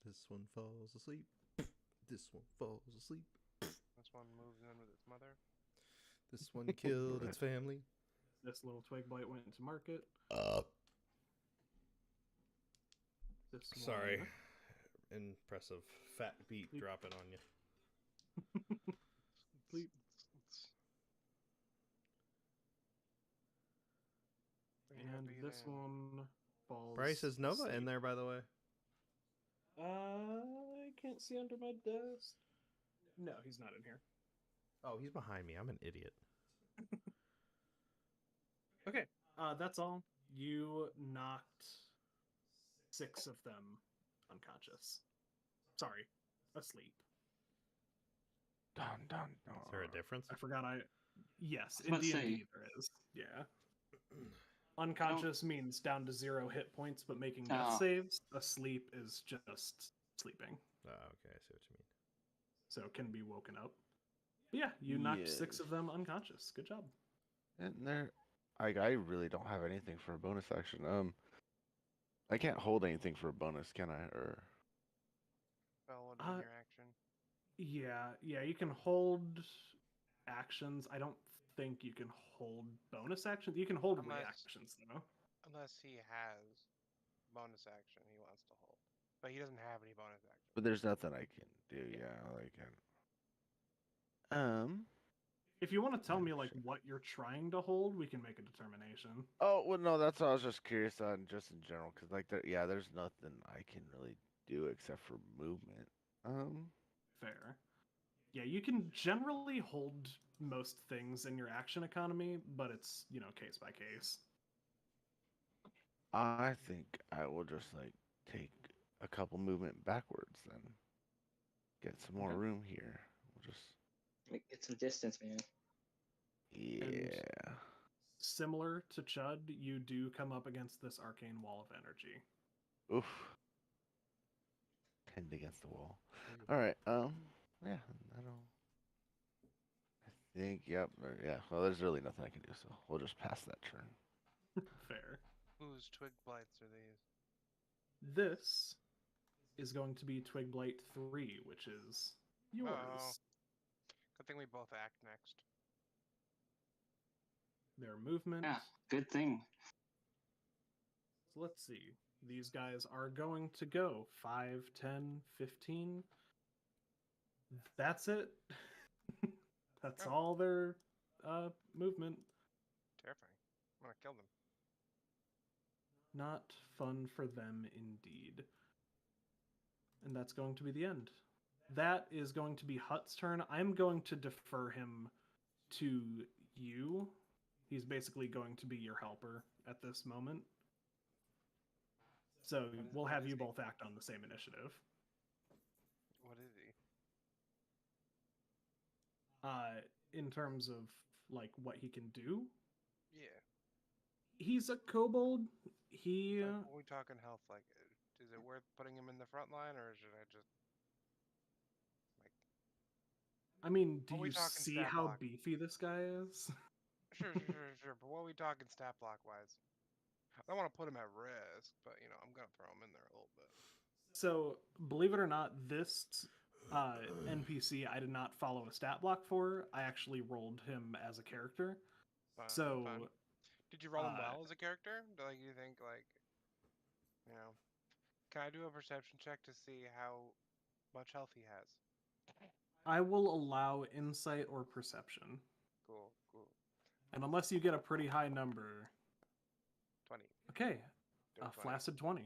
[SPEAKER 2] This one falls asleep. This one falls asleep.
[SPEAKER 6] This one moves in with its mother.
[SPEAKER 2] This one killed its family.
[SPEAKER 5] This little twig blight went into market. This
[SPEAKER 2] Sorry.
[SPEAKER 5] one.
[SPEAKER 2] Impressive fat beat
[SPEAKER 5] Sleep.
[SPEAKER 2] dropping on you.
[SPEAKER 5] Sleep. And this one falls.
[SPEAKER 2] Bryce, is Nova
[SPEAKER 5] asleep.
[SPEAKER 2] in there, by the way?
[SPEAKER 5] I can't see under my desk. No, he's not in here.
[SPEAKER 2] Oh, he's behind me. I'm an idiot.
[SPEAKER 5] Okay, that's all. You knocked 6 of them unconscious. Sorry, asleep.
[SPEAKER 4] Dun dun
[SPEAKER 2] Is there a
[SPEAKER 4] dun.
[SPEAKER 2] difference?
[SPEAKER 5] I forgot Yes,
[SPEAKER 3] I was
[SPEAKER 5] in
[SPEAKER 3] about to
[SPEAKER 5] D&D
[SPEAKER 3] say-
[SPEAKER 5] there is. Yeah. Unconscious means down to 0 hit points, but making death
[SPEAKER 3] Oh.
[SPEAKER 5] saves. Asleep is just sleeping.
[SPEAKER 2] Oh, okay, I see what you mean.
[SPEAKER 5] So it can be woken up. But yeah, you knocked 6
[SPEAKER 4] Yes.
[SPEAKER 5] of them unconscious. Good job.
[SPEAKER 4] And there, I really don't have anything for a bonus action. I can't hold anything for a bonus, can I? Or
[SPEAKER 6] Spell would be your action.
[SPEAKER 5] Yeah, you can hold actions. I don't think you can hold bonus actions. You can hold
[SPEAKER 6] Unless-
[SPEAKER 5] reactions though.
[SPEAKER 6] Unless he has bonus action he wants to hold. But he doesn't have any bonus action.
[SPEAKER 4] but there's nothing I can do. Yeah, like
[SPEAKER 5] If you want to tell
[SPEAKER 4] Yeah,
[SPEAKER 5] me like
[SPEAKER 4] sure.
[SPEAKER 5] what you're trying to hold, we can make a determination.
[SPEAKER 4] Oh well, no, that's what I was just curious on, just in general, because like there's nothing I can really do except for movement.
[SPEAKER 5] Fair. Yeah, you can generally hold most things in your action economy, but it's, case by case.
[SPEAKER 4] I think I will just like take a couple movement backwards then. Get some more
[SPEAKER 5] Okay.
[SPEAKER 4] room here. We'll just
[SPEAKER 3] Get some distance, man.
[SPEAKER 4] yeah.
[SPEAKER 5] Similar to Chud, you do come up against this arcane wall of energy.
[SPEAKER 4] Oof. Pinned against the wall. All right. Yeah. I don't. I think. Yep. Yeah. Well, there's really nothing I can do, so we'll just pass that turn.
[SPEAKER 5] Fair.
[SPEAKER 6] Whose twig blights are these?
[SPEAKER 5] This is going to be Twig Blight 3, which is yours.
[SPEAKER 6] Oh. Good thing we both act next.
[SPEAKER 5] Their movement.
[SPEAKER 3] Yeah, good thing.
[SPEAKER 5] So let's see. These guys are going to go 5, 10, 15. That's it. That's
[SPEAKER 6] Oh.
[SPEAKER 5] all their movement.
[SPEAKER 6] Terrifying. I'm gonna kill them.
[SPEAKER 5] Not fun for them indeed. And that's going to be the end. That is going to be Hut's turn. I'm going to defer him to you. He's basically going to be your helper at this moment. So we'll
[SPEAKER 6] what
[SPEAKER 5] have
[SPEAKER 6] is
[SPEAKER 5] you
[SPEAKER 6] he?
[SPEAKER 5] both act on the same initiative.
[SPEAKER 6] What is he?
[SPEAKER 5] In terms of like what he can do,
[SPEAKER 6] Yeah.
[SPEAKER 5] he's a kobold. He
[SPEAKER 6] Like, are we talking health? Like, is it worth putting him in the front line, or should I just like
[SPEAKER 5] I mean, do
[SPEAKER 6] Are we
[SPEAKER 5] you
[SPEAKER 6] talking
[SPEAKER 5] see
[SPEAKER 6] stat
[SPEAKER 5] how
[SPEAKER 6] block?
[SPEAKER 5] beefy this guy is?
[SPEAKER 6] Sure. But what are we talking stat block wise? I don't want to put him at risk, but I'm gonna throw him in there a little bit.
[SPEAKER 5] So, believe it or not, this NPC I did not follow a stat block for. I actually rolled him as a character.
[SPEAKER 6] Fun,
[SPEAKER 5] So,
[SPEAKER 6] fun. Did you roll him
[SPEAKER 5] uh,
[SPEAKER 6] well as a character? Like you think can I do a perception check to see how much health he has?
[SPEAKER 5] I will allow insight or perception.
[SPEAKER 6] Cool.
[SPEAKER 5] And unless you get a pretty high number.
[SPEAKER 6] 20.
[SPEAKER 5] Okay,
[SPEAKER 6] Do
[SPEAKER 5] a
[SPEAKER 6] 20.
[SPEAKER 5] flaccid 20.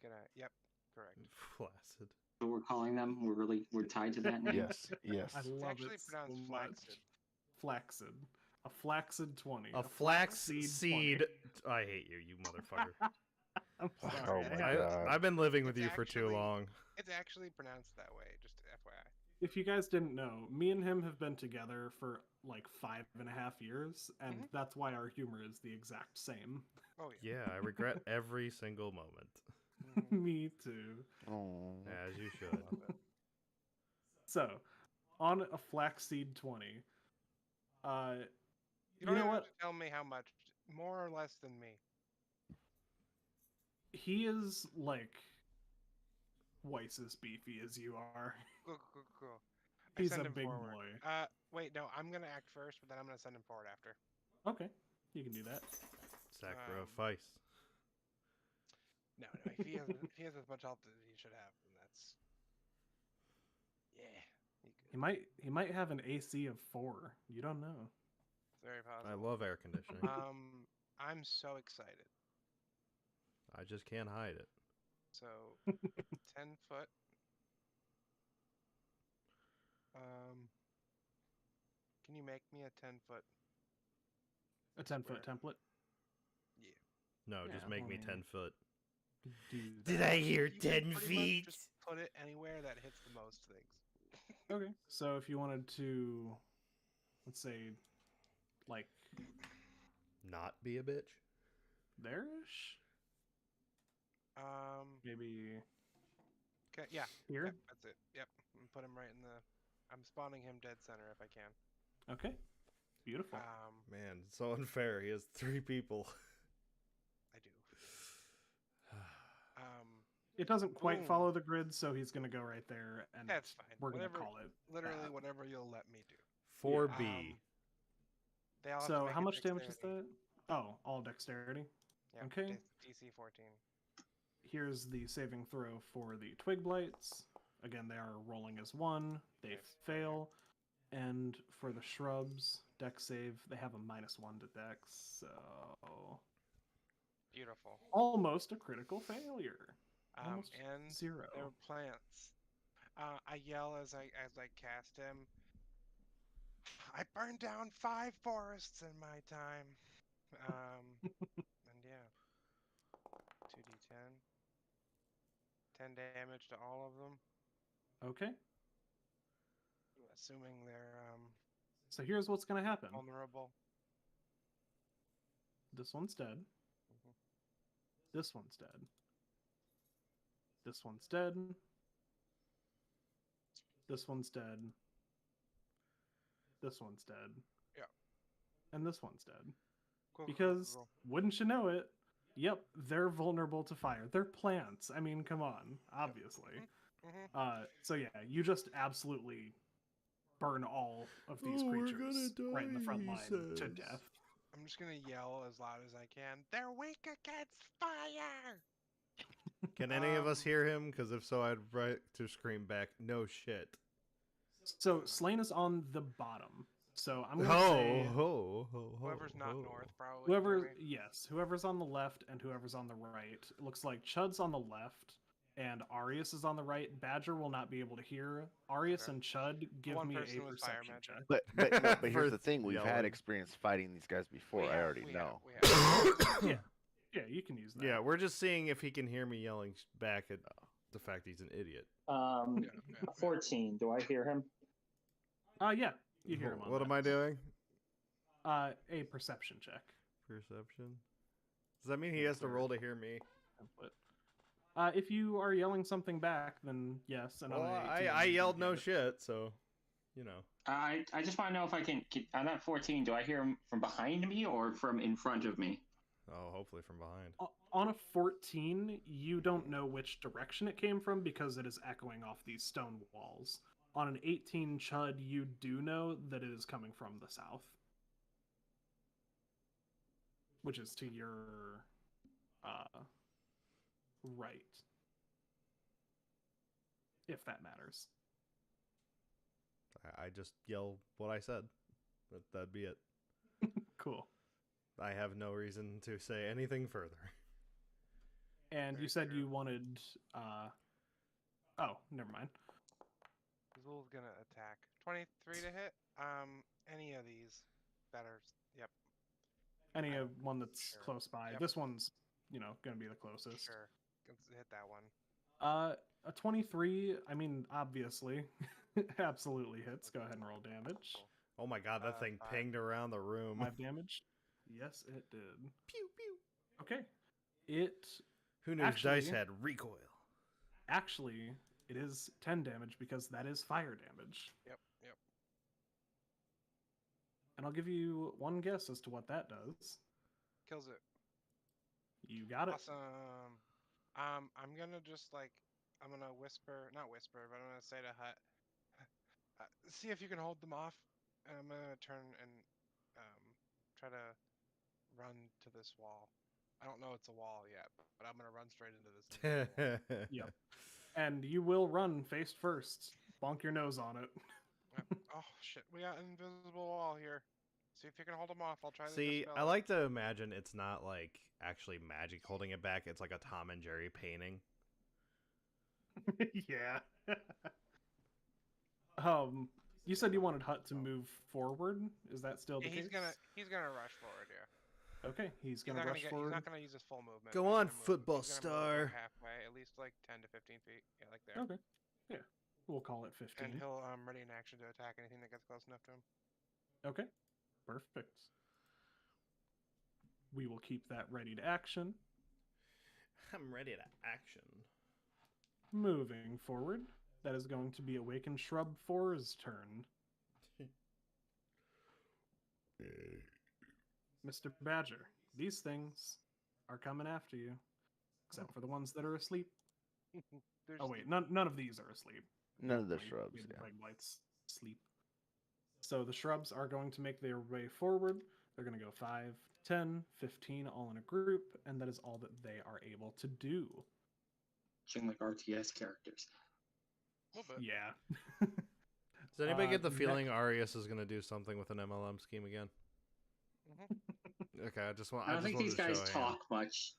[SPEAKER 6] Can I? Yep. Correct.
[SPEAKER 2] Flaccid.
[SPEAKER 3] What we're calling them? We're tied to that name.
[SPEAKER 4] Yes, yes.
[SPEAKER 5] I
[SPEAKER 6] It's
[SPEAKER 5] love
[SPEAKER 6] actually
[SPEAKER 5] it
[SPEAKER 6] pronounced
[SPEAKER 5] so
[SPEAKER 6] flaccid.
[SPEAKER 5] much. Flaccid. A flaccid 20.
[SPEAKER 2] A flax
[SPEAKER 5] flaxseed
[SPEAKER 2] seed.
[SPEAKER 5] 20.
[SPEAKER 2] I hate you, you motherfucker.
[SPEAKER 5] I'm
[SPEAKER 4] Oh
[SPEAKER 5] sorry.
[SPEAKER 4] my
[SPEAKER 5] I-
[SPEAKER 4] God.
[SPEAKER 2] I've been living with
[SPEAKER 6] It's
[SPEAKER 2] you for too
[SPEAKER 6] actually-
[SPEAKER 2] long.
[SPEAKER 6] It's actually pronounced that way. Just FYI.
[SPEAKER 5] If you guys didn't know, me and him have been together for like 5.5 years, and
[SPEAKER 6] Mhm.
[SPEAKER 5] that's why our humor is the exact same.
[SPEAKER 6] Oh yeah.
[SPEAKER 2] Yeah, I regret every single moment.
[SPEAKER 6] Mhm.
[SPEAKER 5] Me too.
[SPEAKER 4] Oh.
[SPEAKER 2] As you should.
[SPEAKER 6] Love it.
[SPEAKER 5] So, on a flaxseed 20,
[SPEAKER 6] You
[SPEAKER 5] you
[SPEAKER 6] don't
[SPEAKER 5] know
[SPEAKER 6] even
[SPEAKER 5] what?
[SPEAKER 6] have to tell me how much. More or less than me.
[SPEAKER 5] He is like twice as beefy as you are.
[SPEAKER 6] Cool. I
[SPEAKER 5] He's
[SPEAKER 6] send
[SPEAKER 5] a
[SPEAKER 6] him
[SPEAKER 5] big
[SPEAKER 6] forward.
[SPEAKER 5] boy.
[SPEAKER 6] Wait, no, I'm gonna act first, but then I'm gonna send him forward after.
[SPEAKER 5] Okay, you can do that.
[SPEAKER 2] Sacrifice.
[SPEAKER 6] No, if he has as much health as he should have, then that's he could.
[SPEAKER 5] He might have an AC of 4. You don't know.
[SPEAKER 6] It's very
[SPEAKER 2] I
[SPEAKER 6] possible.
[SPEAKER 2] love air conditioning.
[SPEAKER 6] I'm so excited.
[SPEAKER 2] I just can't hide it.
[SPEAKER 6] So, 10 foot. Can you make me a 10-foot?
[SPEAKER 5] A 10-foot
[SPEAKER 6] Square.
[SPEAKER 5] template.
[SPEAKER 6] Yeah.
[SPEAKER 2] No,
[SPEAKER 5] Yeah,
[SPEAKER 2] just make me
[SPEAKER 5] I mean-
[SPEAKER 2] 10 foot.
[SPEAKER 5] Do
[SPEAKER 2] Did
[SPEAKER 5] that.
[SPEAKER 2] I hear
[SPEAKER 6] You can
[SPEAKER 2] 10
[SPEAKER 6] pretty much
[SPEAKER 2] feet?
[SPEAKER 6] Just put it anywhere that hits the most things.
[SPEAKER 5] Okay, so if you wanted to, let's say, like
[SPEAKER 2] Not be a bitch?
[SPEAKER 5] there-ish, maybe
[SPEAKER 6] Okay, yeah,
[SPEAKER 5] here.
[SPEAKER 6] yep, that's it. Yep, and put him right in the. I'm spawning him dead center if I can.
[SPEAKER 5] Okay, beautiful.
[SPEAKER 2] Man, it's so unfair. He has 3 people.
[SPEAKER 6] I do.
[SPEAKER 5] It doesn't quite
[SPEAKER 6] boom.
[SPEAKER 5] follow the grid, so he's gonna go right there, and
[SPEAKER 6] That's fine.
[SPEAKER 5] we're gonna
[SPEAKER 6] Whatever,
[SPEAKER 5] call it.
[SPEAKER 6] literally
[SPEAKER 5] that.
[SPEAKER 6] whatever you'll let me do.
[SPEAKER 2] 4B.
[SPEAKER 6] They all have to
[SPEAKER 5] So
[SPEAKER 6] make
[SPEAKER 5] how
[SPEAKER 6] a
[SPEAKER 5] much damage is
[SPEAKER 6] dexterity.
[SPEAKER 5] that? Oh, all dexterity.
[SPEAKER 6] Yeah,
[SPEAKER 5] Okay.
[SPEAKER 6] DC 14.
[SPEAKER 5] Here's the saving throw for the twig blights. Again, they are rolling as 1. They
[SPEAKER 6] Nice.
[SPEAKER 5] fail. And for the shrubs, dex save, they have a -1 to dex, so
[SPEAKER 6] Beautiful.
[SPEAKER 5] almost a critical failure. Almost
[SPEAKER 6] And
[SPEAKER 5] 0.
[SPEAKER 6] they're plants. I yell as I cast him. I burned down 5 forests in my time. And yeah, 2d10. 10 damage to all of them,
[SPEAKER 5] Okay,
[SPEAKER 6] assuming they're
[SPEAKER 5] so here's what's gonna happen.
[SPEAKER 6] vulnerable.
[SPEAKER 5] This one's dead.
[SPEAKER 6] Mhm.
[SPEAKER 5] This one's dead. This one's dead. This one's dead. This one's dead.
[SPEAKER 6] Yeah.
[SPEAKER 5] And this one's dead.
[SPEAKER 6] Cool, cool,
[SPEAKER 5] Because,
[SPEAKER 6] cool.
[SPEAKER 5] wouldn't you know it, yep, they're vulnerable to fire. They're plants. I mean, come on, obviously.
[SPEAKER 6] Mhm.
[SPEAKER 5] So yeah, you just absolutely burn all of these
[SPEAKER 2] Oh, we're
[SPEAKER 5] creatures
[SPEAKER 2] gonna
[SPEAKER 5] right in the
[SPEAKER 2] die,
[SPEAKER 5] front
[SPEAKER 2] he
[SPEAKER 5] line to
[SPEAKER 2] says.
[SPEAKER 5] death.
[SPEAKER 6] I'm just gonna yell as loud as I can. They're weak against fire.
[SPEAKER 2] Can any of us
[SPEAKER 6] Um,
[SPEAKER 2] hear him? Because if so, I'd right to scream back, no shit.
[SPEAKER 5] So Slain is on the bottom. So I'm gonna
[SPEAKER 2] Ho,
[SPEAKER 5] say
[SPEAKER 2] ho, ho, ho.
[SPEAKER 6] Whoever's not
[SPEAKER 2] ho.
[SPEAKER 6] north, probably.
[SPEAKER 5] whoever,
[SPEAKER 6] for me.
[SPEAKER 5] yes, whoever's on the left and whoever's on the right. It looks like Chud's on the left and Arius is on the right. Badger will not be able to hear. Arius
[SPEAKER 6] Okay.
[SPEAKER 5] and Chud, give
[SPEAKER 6] one
[SPEAKER 5] me a
[SPEAKER 6] person with fire
[SPEAKER 5] perception
[SPEAKER 6] magic.
[SPEAKER 5] check.
[SPEAKER 4] But no, but
[SPEAKER 2] For
[SPEAKER 4] here's the thing: we've had
[SPEAKER 2] yelling.
[SPEAKER 4] experience fighting these guys before.
[SPEAKER 6] We
[SPEAKER 4] I
[SPEAKER 6] have-
[SPEAKER 4] already
[SPEAKER 6] we
[SPEAKER 4] know.
[SPEAKER 6] have-
[SPEAKER 5] Yeah. Yeah, you can use that.
[SPEAKER 2] Yeah, we're just seeing if he can hear me yelling back at the fact he's an idiot.
[SPEAKER 6] Yeah.
[SPEAKER 3] 14. Do I hear him?
[SPEAKER 5] Yeah, you hear him on
[SPEAKER 2] What
[SPEAKER 5] that.
[SPEAKER 2] am I doing?
[SPEAKER 5] A perception check.
[SPEAKER 2] Perception. Does that mean he has to roll to hear me?
[SPEAKER 5] Template. If you are yelling something back, then yes. And
[SPEAKER 2] Well,
[SPEAKER 5] on an
[SPEAKER 2] I
[SPEAKER 5] 18, you
[SPEAKER 2] yelled
[SPEAKER 5] get
[SPEAKER 2] no
[SPEAKER 5] it.
[SPEAKER 2] shit, so you know.
[SPEAKER 3] I just want to know if I can. I'm at 14. Do I hear him from behind me or from in front of me?
[SPEAKER 2] Oh, hopefully from behind.
[SPEAKER 5] On a 14, you don't know which direction it came from because it is echoing off these stone walls. On an 18 Chud, you do know that it is coming from the south, which is to your right, if that matters.
[SPEAKER 2] I just yell what I said. That'd be it.
[SPEAKER 5] Cool.
[SPEAKER 2] I have no reason to say anything further.
[SPEAKER 5] And
[SPEAKER 6] Very
[SPEAKER 5] you said
[SPEAKER 6] true.
[SPEAKER 5] you wanted. Oh, never mind.
[SPEAKER 6] Zul's gonna attack. 23 to hit. Any of these better. Yep.
[SPEAKER 5] Any
[SPEAKER 6] I-
[SPEAKER 5] one that's
[SPEAKER 6] sure.
[SPEAKER 5] close by.
[SPEAKER 6] Yep.
[SPEAKER 5] This one's, going to be the closest.
[SPEAKER 6] Sure. Let's hit that one.
[SPEAKER 5] A 23. I mean, obviously, absolutely hits. Go ahead and roll damage.
[SPEAKER 6] Cool.
[SPEAKER 2] Oh my god, that thing
[SPEAKER 6] 5.
[SPEAKER 2] pinged around the room.
[SPEAKER 5] 5 damage. Yes, it did.
[SPEAKER 2] Pew pew.
[SPEAKER 5] Okay. It
[SPEAKER 2] Who knew dice
[SPEAKER 5] Actually-
[SPEAKER 2] had recoil?
[SPEAKER 5] actually it is 10 damage because that is fire damage.
[SPEAKER 6] Yep.
[SPEAKER 5] And I'll give you one guess as to what that does.
[SPEAKER 6] Kills it.
[SPEAKER 5] You got it.
[SPEAKER 6] Awesome. I'm gonna just I'm gonna not whisper, but I'm gonna say to Hut, see if you can hold them off. And I'm gonna turn and try to run to this wall. I don't know it's a wall yet, but I'm gonna run straight into this. invisible wall.
[SPEAKER 5] Yep. And you will run face first. Bonk your nose on it.
[SPEAKER 6] Yep. Oh shit, we got an invisible wall here. See if you can hold them off. I'll try to
[SPEAKER 2] See,
[SPEAKER 6] dispel
[SPEAKER 2] I
[SPEAKER 6] it.
[SPEAKER 2] like to imagine it's not like actually magic holding it back. It's like a Tom and Jerry painting.
[SPEAKER 5] Yeah. You said you wanted Hut to move forward. Is that still the
[SPEAKER 6] Yeah,
[SPEAKER 5] case?
[SPEAKER 6] he's gonna rush forward. Yeah.
[SPEAKER 5] Okay, he's
[SPEAKER 6] He's
[SPEAKER 5] gonna
[SPEAKER 6] not
[SPEAKER 5] rush
[SPEAKER 6] He's
[SPEAKER 5] forward.
[SPEAKER 6] not gonna use his full movement.
[SPEAKER 2] Go
[SPEAKER 6] He's
[SPEAKER 2] on,
[SPEAKER 6] gonna move-
[SPEAKER 2] football
[SPEAKER 6] he's gonna move about
[SPEAKER 2] star.
[SPEAKER 6] halfway, at least like 10 to 15 feet. Yeah, like there.
[SPEAKER 5] Okay. Yeah. We'll call it 15.
[SPEAKER 6] And he'll ready an action to attack anything that gets close enough to him.
[SPEAKER 5] Okay. Perfect. We will keep that ready to action.
[SPEAKER 2] I'm ready to action.
[SPEAKER 5] Moving forward, that is going to be Awakened Shrub 4's turn. Mr. Badger, these things are coming after you, except for the ones that are asleep.
[SPEAKER 6] There's
[SPEAKER 5] Oh wait, none of these are asleep.
[SPEAKER 4] None of the
[SPEAKER 5] Wait,
[SPEAKER 4] shrubs.
[SPEAKER 5] the
[SPEAKER 4] Yeah.
[SPEAKER 5] plague blights sleep. So the shrubs are going to make their way forward. They're going to go 5, 10, 15 all in a group, and that is all that they are able to do.
[SPEAKER 3] Looking like RTS characters.
[SPEAKER 6] a little bit.
[SPEAKER 5] Yeah.
[SPEAKER 2] Does anybody get the
[SPEAKER 5] next-
[SPEAKER 2] feeling Arius is going to do something with an MLM scheme again?
[SPEAKER 6] Mhm.
[SPEAKER 2] Okay, I just want.
[SPEAKER 3] I don't
[SPEAKER 2] just
[SPEAKER 3] think
[SPEAKER 2] wanted
[SPEAKER 3] these
[SPEAKER 2] to
[SPEAKER 3] guys
[SPEAKER 2] show a hand.
[SPEAKER 3] talk much.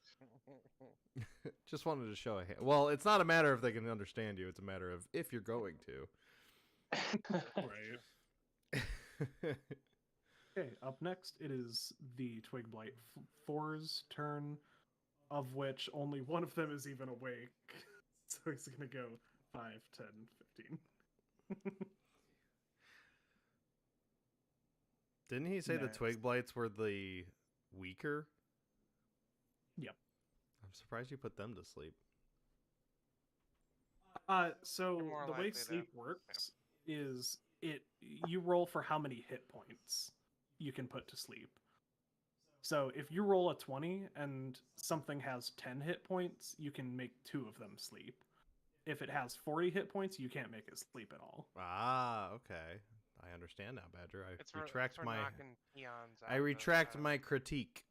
[SPEAKER 2] Just wanted to show a hand. Well, it's not a matter if they can understand you. It's a matter of if you're going to.
[SPEAKER 5] Right. Okay, up next it is the Twig Blight 4's turn, of which only one of them is even awake. So he's going to go 5, 10, 15.
[SPEAKER 2] Didn't he say the
[SPEAKER 5] Next.
[SPEAKER 2] twig blights were the weaker?
[SPEAKER 5] Yep.
[SPEAKER 2] I'm surprised you put them to sleep.
[SPEAKER 5] So
[SPEAKER 6] They're more
[SPEAKER 5] the way
[SPEAKER 6] likely to-
[SPEAKER 5] sleep works is you roll for how many hit points you can put to sleep. So if you roll a 20 and something has 10 hit points, you can make 2 of them sleep. If it has 40 hit points, you can't make it sleep at all.
[SPEAKER 2] Ah, okay. I understand now, Badger. I
[SPEAKER 6] It's for
[SPEAKER 2] retract my
[SPEAKER 6] knocking peons out
[SPEAKER 2] I
[SPEAKER 6] of,
[SPEAKER 2] retract my critique.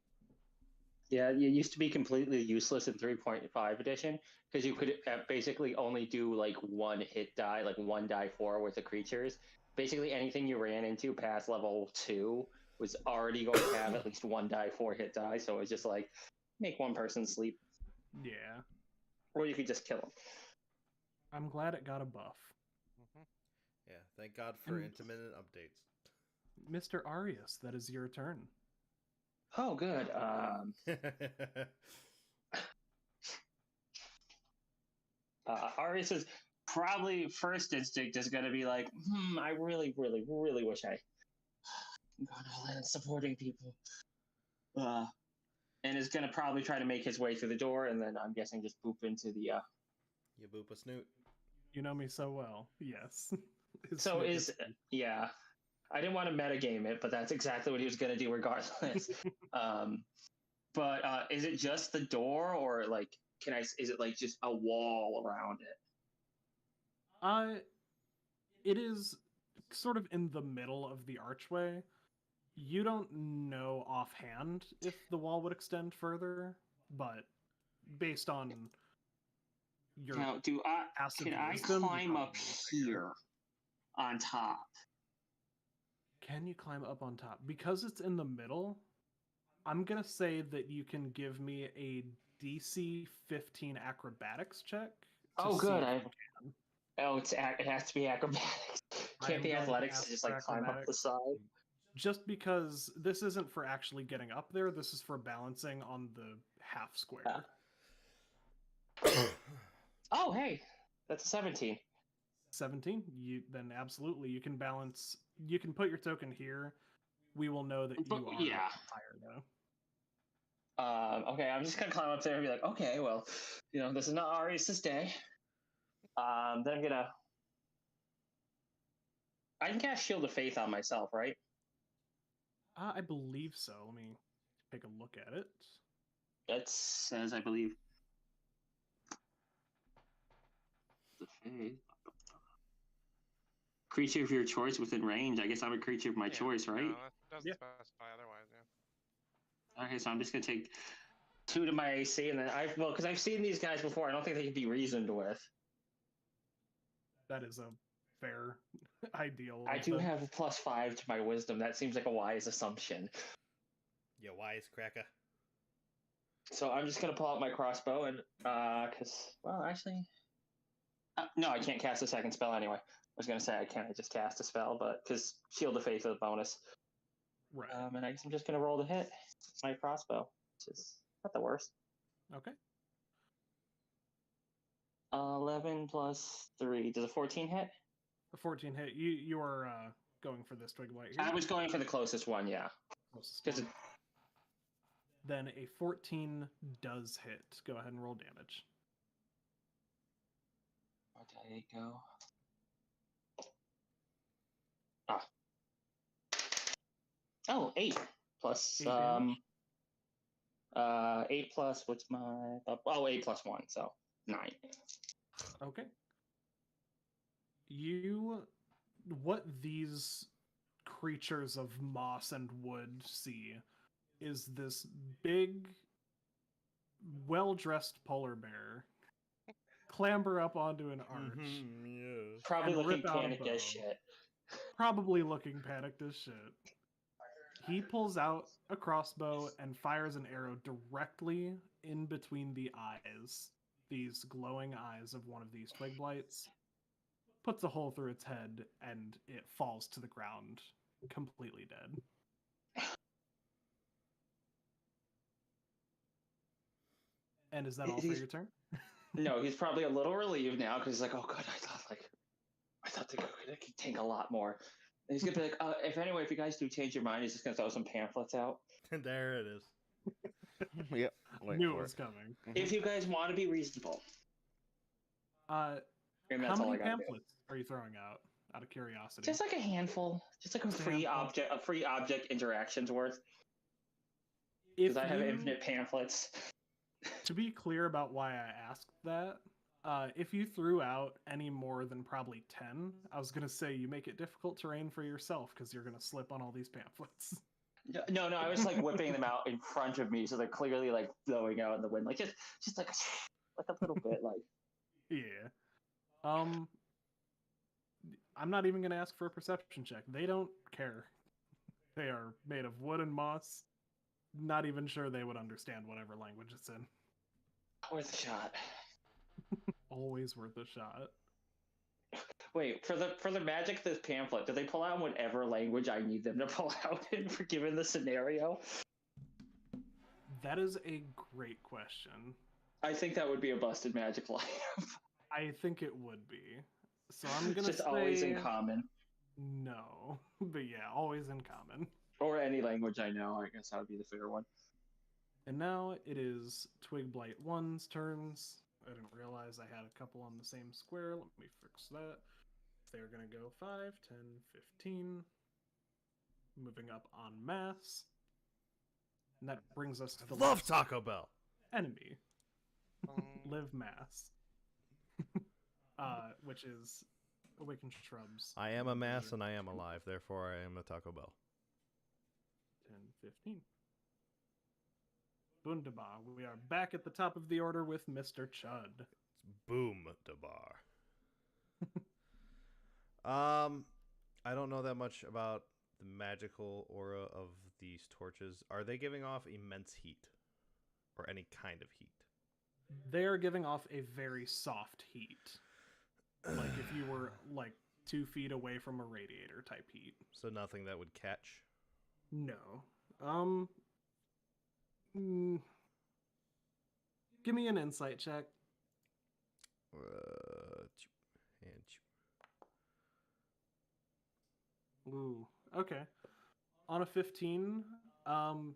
[SPEAKER 3] Yeah, it used to be completely useless in 3.5 edition because you could basically only do like one hit die, like one die 4 worth of creatures. Basically, anything you ran into past level 2 was already going to have at least one die 4 hit die. So it was just like make one person sleep,
[SPEAKER 5] Yeah.
[SPEAKER 3] or you could just kill them.
[SPEAKER 5] I'm glad it got a buff.
[SPEAKER 6] Mhm.
[SPEAKER 2] Yeah, thank God for
[SPEAKER 5] And-
[SPEAKER 2] intermittent updates.
[SPEAKER 5] Mr. Arius, that is your turn.
[SPEAKER 3] Oh, good. Arius is probably first instinct is going to be like, I really, really, really wish I got all in supporting people. And is going to probably try to make his way through the door, and then I'm guessing just boop into the.
[SPEAKER 2] You boop a snoot.
[SPEAKER 5] You know me so well. Yes.
[SPEAKER 3] So
[SPEAKER 5] Snicker
[SPEAKER 3] is
[SPEAKER 5] Fist.
[SPEAKER 3] yeah. I didn't want to metagame it, but that's exactly what he was gonna do regardless. But is it just the door, or like can I? Is it like just a wall around it?
[SPEAKER 5] It is sort of in the middle of the archway. You don't know offhand if the wall would extend further, but based on your
[SPEAKER 3] Now,
[SPEAKER 5] passive
[SPEAKER 3] can I
[SPEAKER 5] wisdom, you
[SPEAKER 3] climb up
[SPEAKER 5] probably would figure.
[SPEAKER 3] here on top?
[SPEAKER 5] Can you climb up on top? Because it's in the middle, I'm gonna say that you can give me a DC 15 acrobatics check. To
[SPEAKER 3] Oh,
[SPEAKER 5] see
[SPEAKER 3] good.
[SPEAKER 5] if you can.
[SPEAKER 3] Oh, it has to be acrobatics. Can't
[SPEAKER 5] I'm
[SPEAKER 3] be
[SPEAKER 5] going to
[SPEAKER 3] athletics
[SPEAKER 5] ask
[SPEAKER 3] to just
[SPEAKER 5] for
[SPEAKER 3] like climb up the
[SPEAKER 5] acrobatics.
[SPEAKER 3] side.
[SPEAKER 5] Just because this isn't for actually getting up there, this is for balancing on the half square.
[SPEAKER 3] Oh, hey, that's a 17.
[SPEAKER 5] 17, then absolutely you can balance. You can put your token here. We will know that
[SPEAKER 3] But,
[SPEAKER 5] you are
[SPEAKER 3] yeah.
[SPEAKER 5] higher though.
[SPEAKER 3] Okay, I'm just gonna climb up there and be like, okay, well, this is not Arius' day. Then I can cast Shield of Faith on myself, right?
[SPEAKER 5] I believe so. Let me take a look at it.
[SPEAKER 3] It says, I believe. The faith. Creature of your choice within range. I guess I'm a creature of my choice, right?
[SPEAKER 6] No, it doesn't
[SPEAKER 5] Yeah.
[SPEAKER 6] specify otherwise. Yeah.
[SPEAKER 3] Okay, so I'm just gonna take 2 to my AC, and then because I've seen these guys before. I don't think they can be reasoned with.
[SPEAKER 5] That is a fair ideal.
[SPEAKER 3] I do have a +5 to my wisdom. That seems like a wise assumption.
[SPEAKER 2] Yeah, wisecracker.
[SPEAKER 3] So I'm just gonna pull out my crossbow and actually, no, I can't cast a second spell anyway. I was gonna say I can't just cast a spell, but because Shield of Faith is a bonus.
[SPEAKER 5] Right.
[SPEAKER 3] And I guess I'm just gonna roll to hit my crossbow, which is not the worst.
[SPEAKER 5] Okay.
[SPEAKER 3] 11 plus 3. Does a 14 hit?
[SPEAKER 5] A 14 hit. You are going for this twig blight here.
[SPEAKER 3] I was going for the closest one, yeah.
[SPEAKER 5] Closest
[SPEAKER 3] Because
[SPEAKER 5] one. Then a 14 does hit. Go ahead and roll damage.
[SPEAKER 3] where did it go? Oh, 8 plus
[SPEAKER 5] 8 damage?
[SPEAKER 3] 8 plus what's my 8 plus 1, so 9.
[SPEAKER 5] Okay. What these creatures of moss and wood see is this big, well-dressed polar bear clamber up onto an arch,
[SPEAKER 2] Yes.
[SPEAKER 3] Probably
[SPEAKER 5] and
[SPEAKER 3] looking
[SPEAKER 5] rip out a
[SPEAKER 3] panicked as
[SPEAKER 5] bow.
[SPEAKER 3] shit.
[SPEAKER 5] Probably looking panicked as shit. He pulls out a crossbow and fires an arrow directly in between the eyes, these glowing eyes of one of these twig blights, puts a hole through its head, and it falls to the ground, completely dead. And is that all for your turn?
[SPEAKER 3] No, he's probably a little relieved now because he's like, oh god, I thought they could take a lot more. And he's gonna be like, if you guys do change your mind, he's just gonna throw some pamphlets out.
[SPEAKER 2] There it is.
[SPEAKER 4] Yep. Wait
[SPEAKER 5] Knew it
[SPEAKER 4] for
[SPEAKER 5] was coming.
[SPEAKER 3] If you guys want to be reasonable, and
[SPEAKER 5] How
[SPEAKER 3] that's all
[SPEAKER 5] many
[SPEAKER 3] I gotta do.
[SPEAKER 5] pamphlets are you throwing out of curiosity?
[SPEAKER 3] Just like a handful, just like a
[SPEAKER 5] Just a
[SPEAKER 3] free
[SPEAKER 5] handful.
[SPEAKER 3] object interactions worth.
[SPEAKER 5] If
[SPEAKER 3] Because I have
[SPEAKER 5] you-
[SPEAKER 3] infinite pamphlets.
[SPEAKER 5] To be clear about why I asked that, if you threw out any more than probably 10, I was going to say you make it difficult terrain for yourself because you're going to slip on all these pamphlets.
[SPEAKER 3] No, I was like whipping them out in front of me, so they're clearly like blowing out in the wind, like just like a little bit, like.
[SPEAKER 5] Yeah. I'm not even going to ask for a perception check. They don't care. They are made of wood and moss. Not even sure they would understand whatever language it's in.
[SPEAKER 3] Worth a shot.
[SPEAKER 5] Always worth a shot.
[SPEAKER 3] Wait, for the magic of this pamphlet, do they pull out in whatever language I need them to pull out in for given the scenario?
[SPEAKER 5] That is a great question.
[SPEAKER 3] I think that would be a busted magic lineup.
[SPEAKER 5] I think it would be. So I'm gonna
[SPEAKER 3] Just
[SPEAKER 5] say
[SPEAKER 3] always in common.
[SPEAKER 5] no, but yeah, always in common.
[SPEAKER 3] Or any language I know, I guess that would be the fair one.
[SPEAKER 5] And now it is Twig Blight 1's turns. I didn't realize I had a couple on the same square. Let me fix that. they're going to go 5, 10, 15. Moving up en masse. And that brings us to the
[SPEAKER 2] Love
[SPEAKER 5] last
[SPEAKER 2] Taco Bell.
[SPEAKER 5] enemy,
[SPEAKER 6] Um,
[SPEAKER 5] Live Mass. Which is Awakened Shrubs.
[SPEAKER 2] I am a mass and I am alive, therefore I am a Taco Bell.
[SPEAKER 5] 10, 15. Wunderbar. We are back at the top of the order with Mr. Chud.
[SPEAKER 2] It's Boom Debar. I don't know that much about the magical aura of these torches. Are they giving off immense heat? Or any kind of heat?
[SPEAKER 5] They are giving off a very soft heat. Like if you were like 2 feet away from a radiator type heat.
[SPEAKER 2] So nothing that would catch?
[SPEAKER 5] No. Give me an insight check.
[SPEAKER 2] And
[SPEAKER 5] Ooh, okay. On a 15, I'm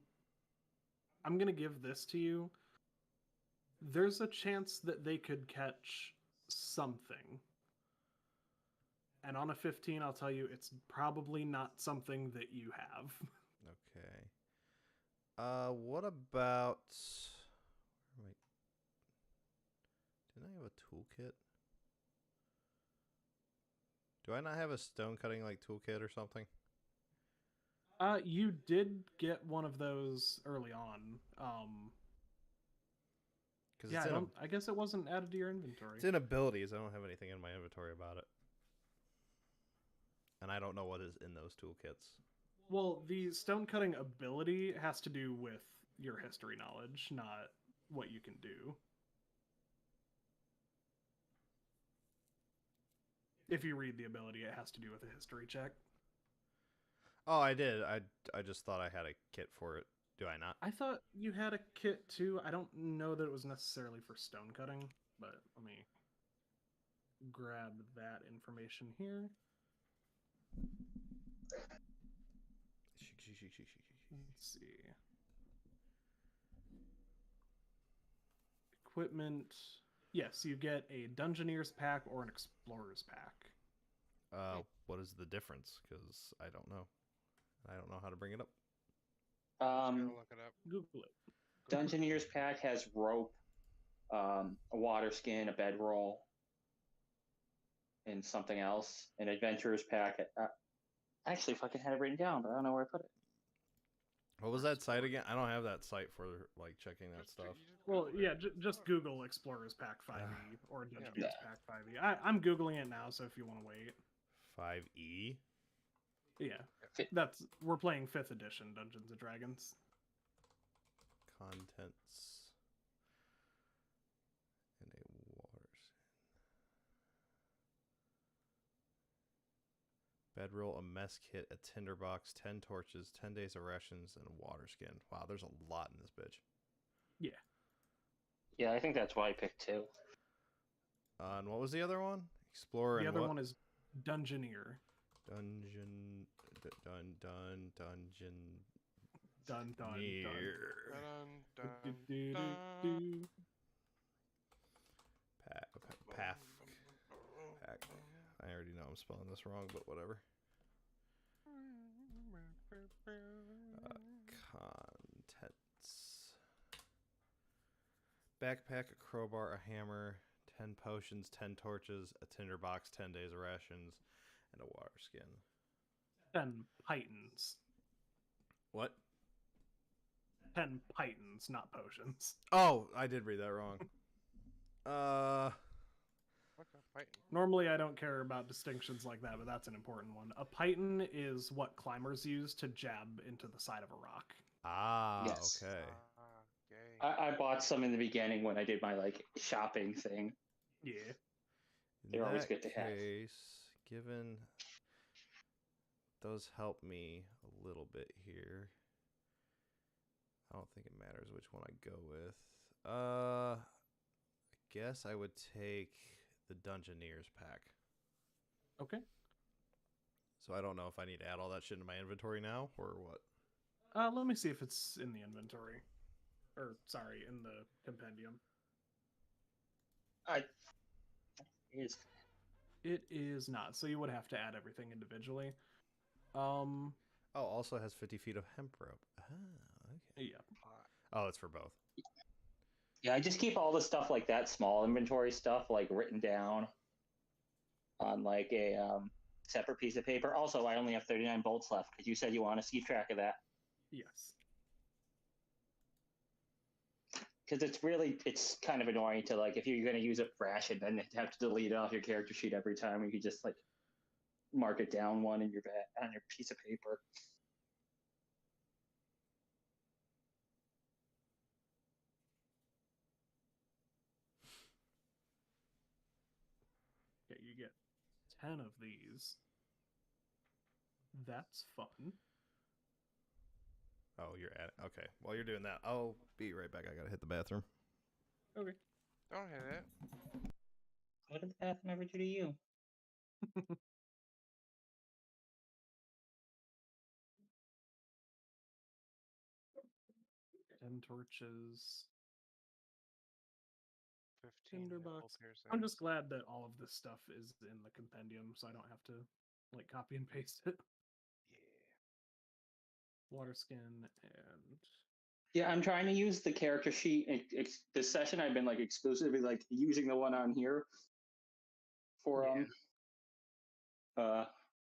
[SPEAKER 5] gonna give this to you. There's a chance that they could catch something. And on a 15, I'll tell you it's probably not something that you have.
[SPEAKER 2] okay. What about... Wait. Didn't I have a toolkit? Do I not have a stone cutting like toolkit or something?
[SPEAKER 5] You did get one of those early on.
[SPEAKER 2] Because
[SPEAKER 5] Yeah, I guess it wasn't added to your inventory.
[SPEAKER 2] it's in abilities. I don't have anything in my inventory about it. And I don't know what is in those toolkits.
[SPEAKER 5] Well, the stone cutting ability has to do with your history knowledge, not what you can do. If you read the ability, it has to do with a history check.
[SPEAKER 2] Oh, I did. I just thought I had a kit for it. Do I not?
[SPEAKER 5] I thought you had a kit too. I don't know that it was necessarily for stone cutting, but let me grab that information here. Let's see. Equipment. Yes, you get a Dungeoneer's pack or an Explorer's pack.
[SPEAKER 2] What is the difference? Because I don't know. I don't know how to bring it up.
[SPEAKER 6] gotta look it up.
[SPEAKER 5] Google it.
[SPEAKER 3] Dungeoneer's pack has rope, a water skin, a bedroll, and something else. An adventurer's pack. Actually, if I had it written down, but I don't know where I put it.
[SPEAKER 2] What was that site again? I don't have that site for like checking that
[SPEAKER 6] Just-
[SPEAKER 2] stuff.
[SPEAKER 6] you just
[SPEAKER 5] Well,
[SPEAKER 6] Google it.
[SPEAKER 5] yeah, just Google Explorer's Pack 5e or Dungeoneer's Pack 5e. I'm Googling it now, so if you want to wait.
[SPEAKER 2] 5E.
[SPEAKER 5] Yeah,
[SPEAKER 3] Fi-
[SPEAKER 5] we're playing 5th edition Dungeons and Dragons.
[SPEAKER 2] Contents. And a water skin. Bedroll, a mess kit, a tinderbox, 10 torches, 10 days of rations, and a water skin. Wow, there's a lot in this bitch.
[SPEAKER 3] Yeah, I think that's why I picked 2.
[SPEAKER 2] And what was the other one? Explorer
[SPEAKER 5] The
[SPEAKER 2] and
[SPEAKER 5] other
[SPEAKER 2] what?
[SPEAKER 5] one is Dungeoneer.
[SPEAKER 2] Dungeon. Dungeon.
[SPEAKER 5] Dun dun
[SPEAKER 2] Near.
[SPEAKER 6] Dun, dun,
[SPEAKER 5] dun.
[SPEAKER 6] dun.
[SPEAKER 2] Path. Pack. I already know I'm spelling this wrong, but whatever. Contents. Backpack, a crowbar, a hammer, 10 potions, 10 torches, a tinderbox, 10 days of rations, and a water skin.
[SPEAKER 5] 10 pythons.
[SPEAKER 2] What?
[SPEAKER 5] 10 pythons, not potions.
[SPEAKER 2] Oh, I did read that wrong.
[SPEAKER 6] What's a python?
[SPEAKER 5] Normally, I don't care about distinctions like that, but that's an important one. A python is what climbers use to jab into the side of a rock.
[SPEAKER 3] Yes.
[SPEAKER 2] Okay.
[SPEAKER 6] Okay.
[SPEAKER 3] I bought some in the beginning when I did my shopping thing.
[SPEAKER 5] Yeah.
[SPEAKER 2] In
[SPEAKER 3] They're always
[SPEAKER 2] that
[SPEAKER 3] good to have.
[SPEAKER 2] case, given those help me a little bit here, I don't think it matters which one I go with. I guess I would take the Dungeoneer's pack.
[SPEAKER 5] Okay.
[SPEAKER 2] So I don't know if I need to add all that shit into my inventory now or what.
[SPEAKER 5] Let me see if it's in the inventory. Or, sorry, in the compendium.
[SPEAKER 3] Is
[SPEAKER 5] It is not. So you would have to add everything individually.
[SPEAKER 2] Oh, also has 50 feet of hemp rope. Ah, okay.
[SPEAKER 5] Yeah.
[SPEAKER 2] Oh, it's for both.
[SPEAKER 3] Yeah, I just keep all the stuff like that small inventory stuff like written down on like a separate piece of paper. Also, I only have 39 bolts left because you said you want to keep track of that.
[SPEAKER 5] Yes.
[SPEAKER 3] Because it's kind of annoying to like if you're going to use a ration, then have to delete it off your character sheet every time. You could just like mark it down one in your on your piece of paper.
[SPEAKER 5] Okay, you get 10 of these. That's fun.
[SPEAKER 2] Oh, you're at it. Okay. While you're doing that, I'll be right back. I gotta hit the bathroom.
[SPEAKER 5] Okay.
[SPEAKER 6] Don't hit it.
[SPEAKER 3] What did the bathroom ever do to you?
[SPEAKER 5] 10 torches.
[SPEAKER 6] 15 nipple
[SPEAKER 5] Tinderbox.
[SPEAKER 6] piercings.
[SPEAKER 5] I'm just glad that all of this stuff is in the compendium, so I don't have to like copy and paste it.
[SPEAKER 6] Yeah.
[SPEAKER 5] Water skin and
[SPEAKER 3] Yeah, I'm trying to use the character sheet. This session, I've been like exclusively like using the one on here for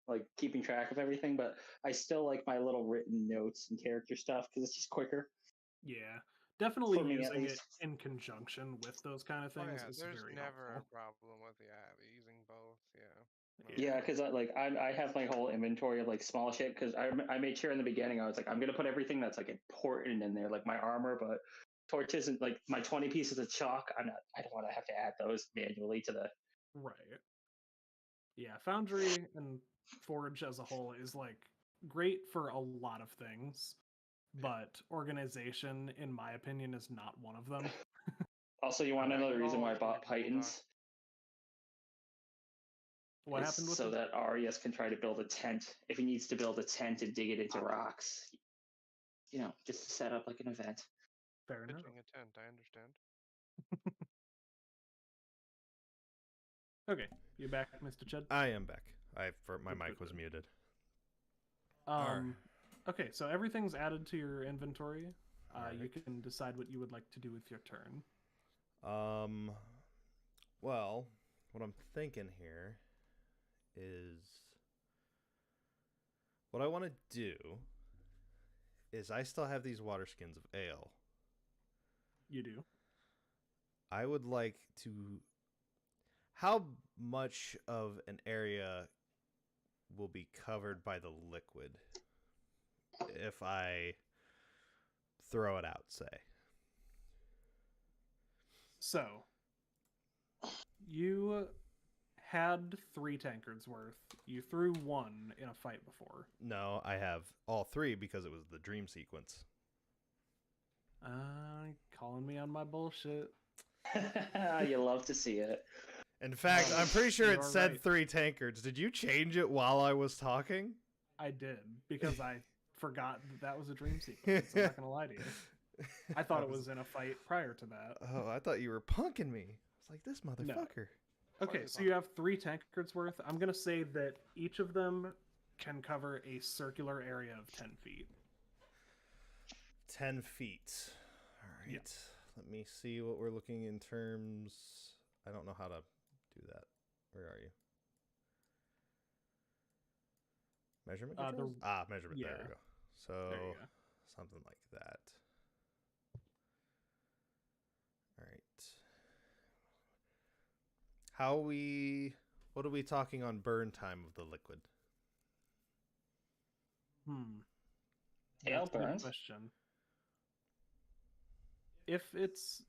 [SPEAKER 3] like keeping track of everything. But I still like my little written notes and character stuff because it's just quicker.
[SPEAKER 5] yeah, definitely
[SPEAKER 3] For me, at
[SPEAKER 5] using it
[SPEAKER 3] least.
[SPEAKER 5] in conjunction with those kind of
[SPEAKER 6] Oh
[SPEAKER 5] things
[SPEAKER 6] yeah,
[SPEAKER 5] is
[SPEAKER 6] there's
[SPEAKER 5] very
[SPEAKER 6] never
[SPEAKER 5] helpful.
[SPEAKER 6] a problem with using both. Yeah. No
[SPEAKER 3] Yeah,
[SPEAKER 6] doubt.
[SPEAKER 3] because I have my whole inventory of like small shit because I made sure in the beginning I was like I'm gonna put everything that's like important in there like my armor, but torches and like my 20 pieces of chalk I don't want to have to add those manually to the.
[SPEAKER 5] Right. Yeah, Foundry and Forge as a whole is like great for a lot of things, but organization, in my opinion, is not one of them.
[SPEAKER 3] Also, you want to know the reason why I bought
[SPEAKER 6] Gold,
[SPEAKER 3] Pythons?
[SPEAKER 5] What
[SPEAKER 3] Is
[SPEAKER 5] happened with
[SPEAKER 3] so
[SPEAKER 5] them?
[SPEAKER 3] that Arias can try to build a tent. If he needs to build a tent and dig it into rocks, just to set up like an event.
[SPEAKER 5] Fair enough.
[SPEAKER 6] Pitching a tent, I understand.
[SPEAKER 5] Okay, you back, Mr. Chud?
[SPEAKER 2] I am back. My
[SPEAKER 5] Good,
[SPEAKER 2] mic
[SPEAKER 5] good,
[SPEAKER 2] was
[SPEAKER 5] good.
[SPEAKER 2] muted.
[SPEAKER 5] Okay, so everything's added to your inventory. You
[SPEAKER 2] Alright.
[SPEAKER 5] can decide what you would like to do with your turn.
[SPEAKER 2] Well, what I'm thinking here is what I want to do is I still have these water skins of ale.
[SPEAKER 5] You do.
[SPEAKER 2] I would like to. How much of an area will be covered by the liquid if I throw it out, say?
[SPEAKER 5] So, you had 3 tankards worth. You threw 1 in a fight before.
[SPEAKER 2] No, I have all 3 because it was the dream sequence.
[SPEAKER 5] Calling me on my bullshit.
[SPEAKER 3] You love to see it.
[SPEAKER 2] In fact, I'm pretty sure
[SPEAKER 5] You
[SPEAKER 2] it
[SPEAKER 5] are
[SPEAKER 2] said
[SPEAKER 5] right.
[SPEAKER 2] 3 tankards. Did you change it while I was talking?
[SPEAKER 5] I did, because I forgot that was a dream sequence. I'm not going to lie to you. I thought it was in a fight prior to that.
[SPEAKER 2] Oh, I thought you were punking me. It's like, this motherfucker.
[SPEAKER 5] Okay, so you have 3 tankards worth. I'm going to say that each of them can cover a circular area of 10 feet.
[SPEAKER 2] 10 feet. All right.
[SPEAKER 5] Yeah.
[SPEAKER 2] Let me see what we're looking in terms. I don't know how to do that. Where are you? Measurement controls? Measurement.
[SPEAKER 5] yeah.
[SPEAKER 2] There we go. So
[SPEAKER 5] There you go.
[SPEAKER 2] something like that. All right. What are we talking on burn time of the liquid?
[SPEAKER 3] Ale
[SPEAKER 5] That's a good
[SPEAKER 3] burns.
[SPEAKER 5] question. If it's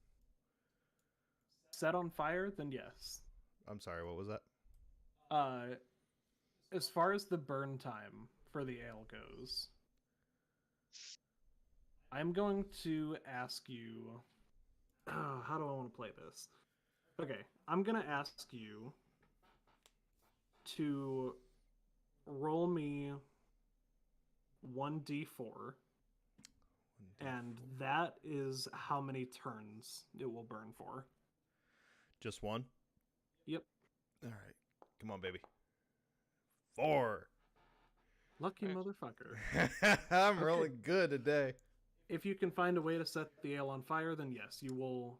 [SPEAKER 5] set on fire, then yes.
[SPEAKER 2] I'm sorry, what was that?
[SPEAKER 5] As far as the burn time for the ale goes, I'm going to ask you. How do I want to play this? Okay, I'm going to ask you to roll me 1d4, and that is how many turns it will burn for.
[SPEAKER 2] Just one?
[SPEAKER 5] Yep.
[SPEAKER 2] All right. Come on, baby. 4.
[SPEAKER 5] Lucky
[SPEAKER 6] Nice.
[SPEAKER 5] motherfucker.
[SPEAKER 2] I'm rolling good today.
[SPEAKER 5] If you can find a way to set the ale on fire, then yes, you will.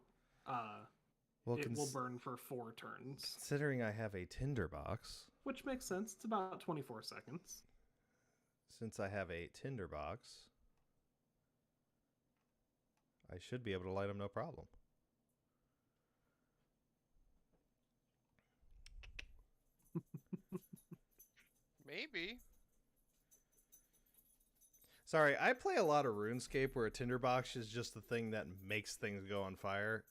[SPEAKER 2] Well,
[SPEAKER 5] It will burn for 4 turns,
[SPEAKER 2] considering I have a tinderbox,
[SPEAKER 5] which makes sense. It's about 24 seconds.
[SPEAKER 2] since I have a tinderbox, I should be able to light them no problem.
[SPEAKER 6] Maybe.
[SPEAKER 2] Sorry, I play a lot of RuneScape where a tinderbox is just the thing that makes things go on fire.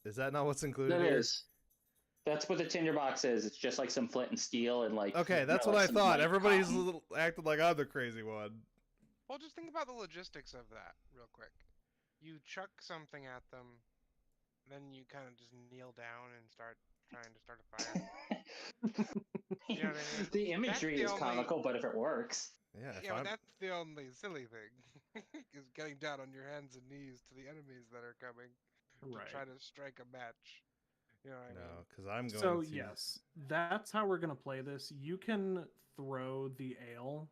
[SPEAKER 2] Is that not what's included
[SPEAKER 3] That
[SPEAKER 2] here?
[SPEAKER 3] is. That's what the tinderbox is. It's just like some flint and steel and like.
[SPEAKER 2] Okay, that's
[SPEAKER 3] you know,
[SPEAKER 2] what I
[SPEAKER 3] like some,
[SPEAKER 2] thought.
[SPEAKER 3] like,
[SPEAKER 2] Everybody's
[SPEAKER 3] cotton.
[SPEAKER 2] acting like I'm the crazy one.
[SPEAKER 6] Well, just think about the logistics of that real quick. You chuck something at them, then you kind of just kneel down and start trying to start a fire. You know what I mean?
[SPEAKER 3] The imagery
[SPEAKER 6] the
[SPEAKER 3] is
[SPEAKER 6] only-
[SPEAKER 3] comical, but if it works.
[SPEAKER 2] Yeah, if
[SPEAKER 6] Yeah, but
[SPEAKER 2] I'm-
[SPEAKER 6] that's the only silly thing. Is getting down on your hands and knees to the enemies that are coming
[SPEAKER 5] Right.
[SPEAKER 6] to try to strike a match. You know what I mean?
[SPEAKER 2] no, because I'm going
[SPEAKER 5] So
[SPEAKER 2] to.
[SPEAKER 5] yes, that's how we're gonna play this. You can throw the ale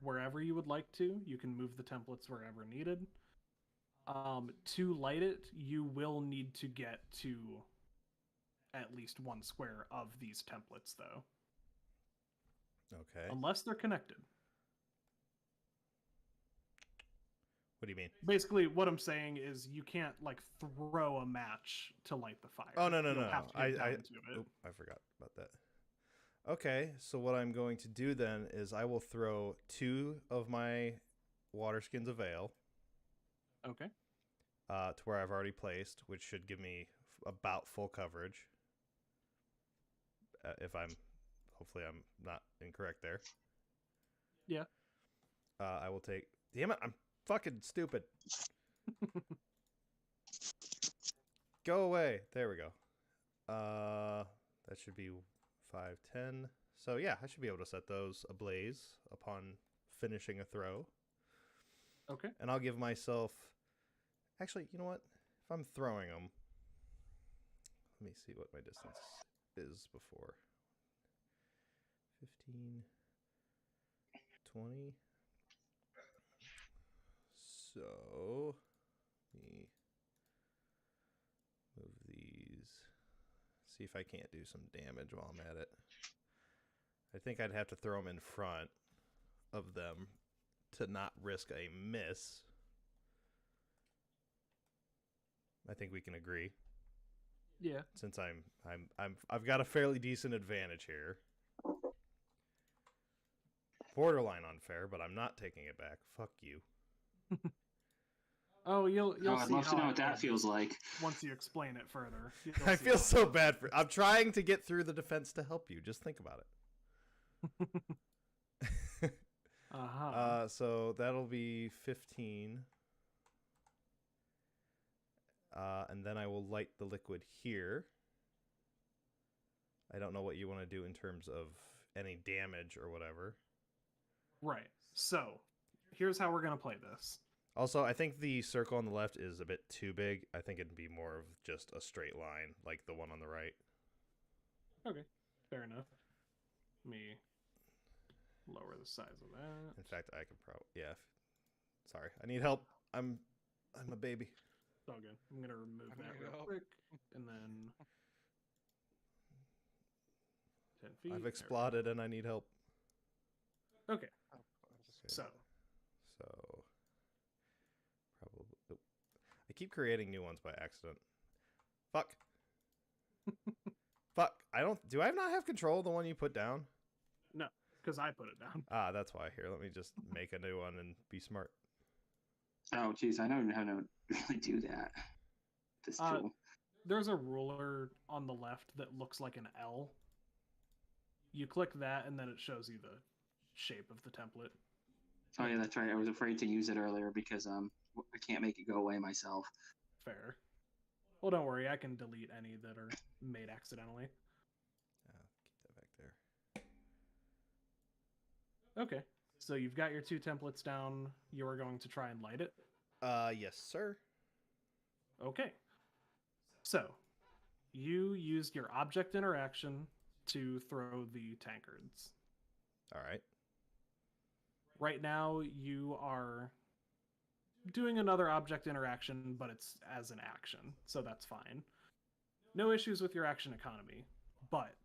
[SPEAKER 5] wherever you would like to. You can move the templates wherever needed. To light it, you will need to get to at least 1 square of these templates, though,
[SPEAKER 2] Okay.
[SPEAKER 5] unless they're connected.
[SPEAKER 2] What do you mean?
[SPEAKER 5] Basically, what I'm saying is you can't like throw a match to light the fire.
[SPEAKER 2] Oh, no.
[SPEAKER 5] You'll have to get down to it.
[SPEAKER 2] Oop, I forgot about that. Okay, so what I'm going to do then is I will throw 2 of my water skins of ale
[SPEAKER 5] Okay.
[SPEAKER 2] to where I've already placed, which should give me about full coverage. Hopefully I'm not incorrect there.
[SPEAKER 5] Yeah.
[SPEAKER 2] I will take. Damn it! I'm fucking stupid. Go away. There we go. That should be 5, 10. So yeah, I should be able to set those ablaze upon finishing a throw.
[SPEAKER 5] Okay.
[SPEAKER 2] And I'll give myself. Actually, you know what? If I'm throwing them, let me see what my distance is before. 15, 20. So, let me move these. See if I can't do some damage while I'm at it. I think I'd have to throw them in front of them to not risk a miss. I think we can agree,
[SPEAKER 5] Yeah.
[SPEAKER 2] since I've got a fairly decent advantage here. Borderline unfair, but I'm not taking it back. Fuck you.
[SPEAKER 5] Oh, you'll
[SPEAKER 3] Oh, I'd
[SPEAKER 5] see
[SPEAKER 3] love to
[SPEAKER 5] how
[SPEAKER 3] know
[SPEAKER 5] it
[SPEAKER 3] what that
[SPEAKER 5] goes
[SPEAKER 3] feels like.
[SPEAKER 5] once you explain it further. You'll
[SPEAKER 2] I
[SPEAKER 5] see
[SPEAKER 2] feel
[SPEAKER 5] how
[SPEAKER 2] so
[SPEAKER 5] it goes.
[SPEAKER 2] bad for. I'm trying to get through the defense to help you. Just think about it.
[SPEAKER 5] Uh-huh.
[SPEAKER 2] So that'll be 15. And then I will light the liquid here. I don't know what you want to do in terms of any damage or whatever.
[SPEAKER 5] Right. So, here's how we're going to play this.
[SPEAKER 2] Also, I think the circle on the left is a bit too big. I think it'd be more of just a straight line, like the one on the right.
[SPEAKER 5] Okay. Fair enough. Let me lower the size of that.
[SPEAKER 2] In fact, I could probably... Yeah. Sorry. I need help. I'm a baby.
[SPEAKER 5] It's all good. I'm going to remove
[SPEAKER 6] I
[SPEAKER 5] that
[SPEAKER 6] need
[SPEAKER 5] real
[SPEAKER 6] help.
[SPEAKER 5] quick. And then... 10 feet.
[SPEAKER 2] I've
[SPEAKER 5] there we
[SPEAKER 2] exploded and I need help.
[SPEAKER 5] go. Okay.
[SPEAKER 6] Oh, I'm just-
[SPEAKER 5] So,
[SPEAKER 2] So... Probably... oh. I keep creating new ones by accident. Fuck. Fuck. I don't... Do I not have control of the one you put down?
[SPEAKER 5] because I put it down.
[SPEAKER 2] Ah, that's why. Here, let me just make a new one and be smart.
[SPEAKER 3] Oh, geez, I don't even know how to really do that. This
[SPEAKER 5] Uh,
[SPEAKER 3] tool.
[SPEAKER 5] There's a ruler on the left that looks like an L. You click that, and then it shows you the shape of the template.
[SPEAKER 3] Oh yeah, that's right. I was afraid to use it earlier because I can't make it go away myself.
[SPEAKER 5] Fair. Well, don't worry. I can delete any that are made accidentally.
[SPEAKER 2] Keep that back there.
[SPEAKER 5] Okay. So you've got your 2 templates down. You are going to try and light it.
[SPEAKER 2] Yes, sir.
[SPEAKER 5] Okay. So, you used your object interaction to throw the tankards.
[SPEAKER 2] All right.
[SPEAKER 5] Right now, you are doing another object interaction, but it's as an action, so that's fine. No issues with your action economy, but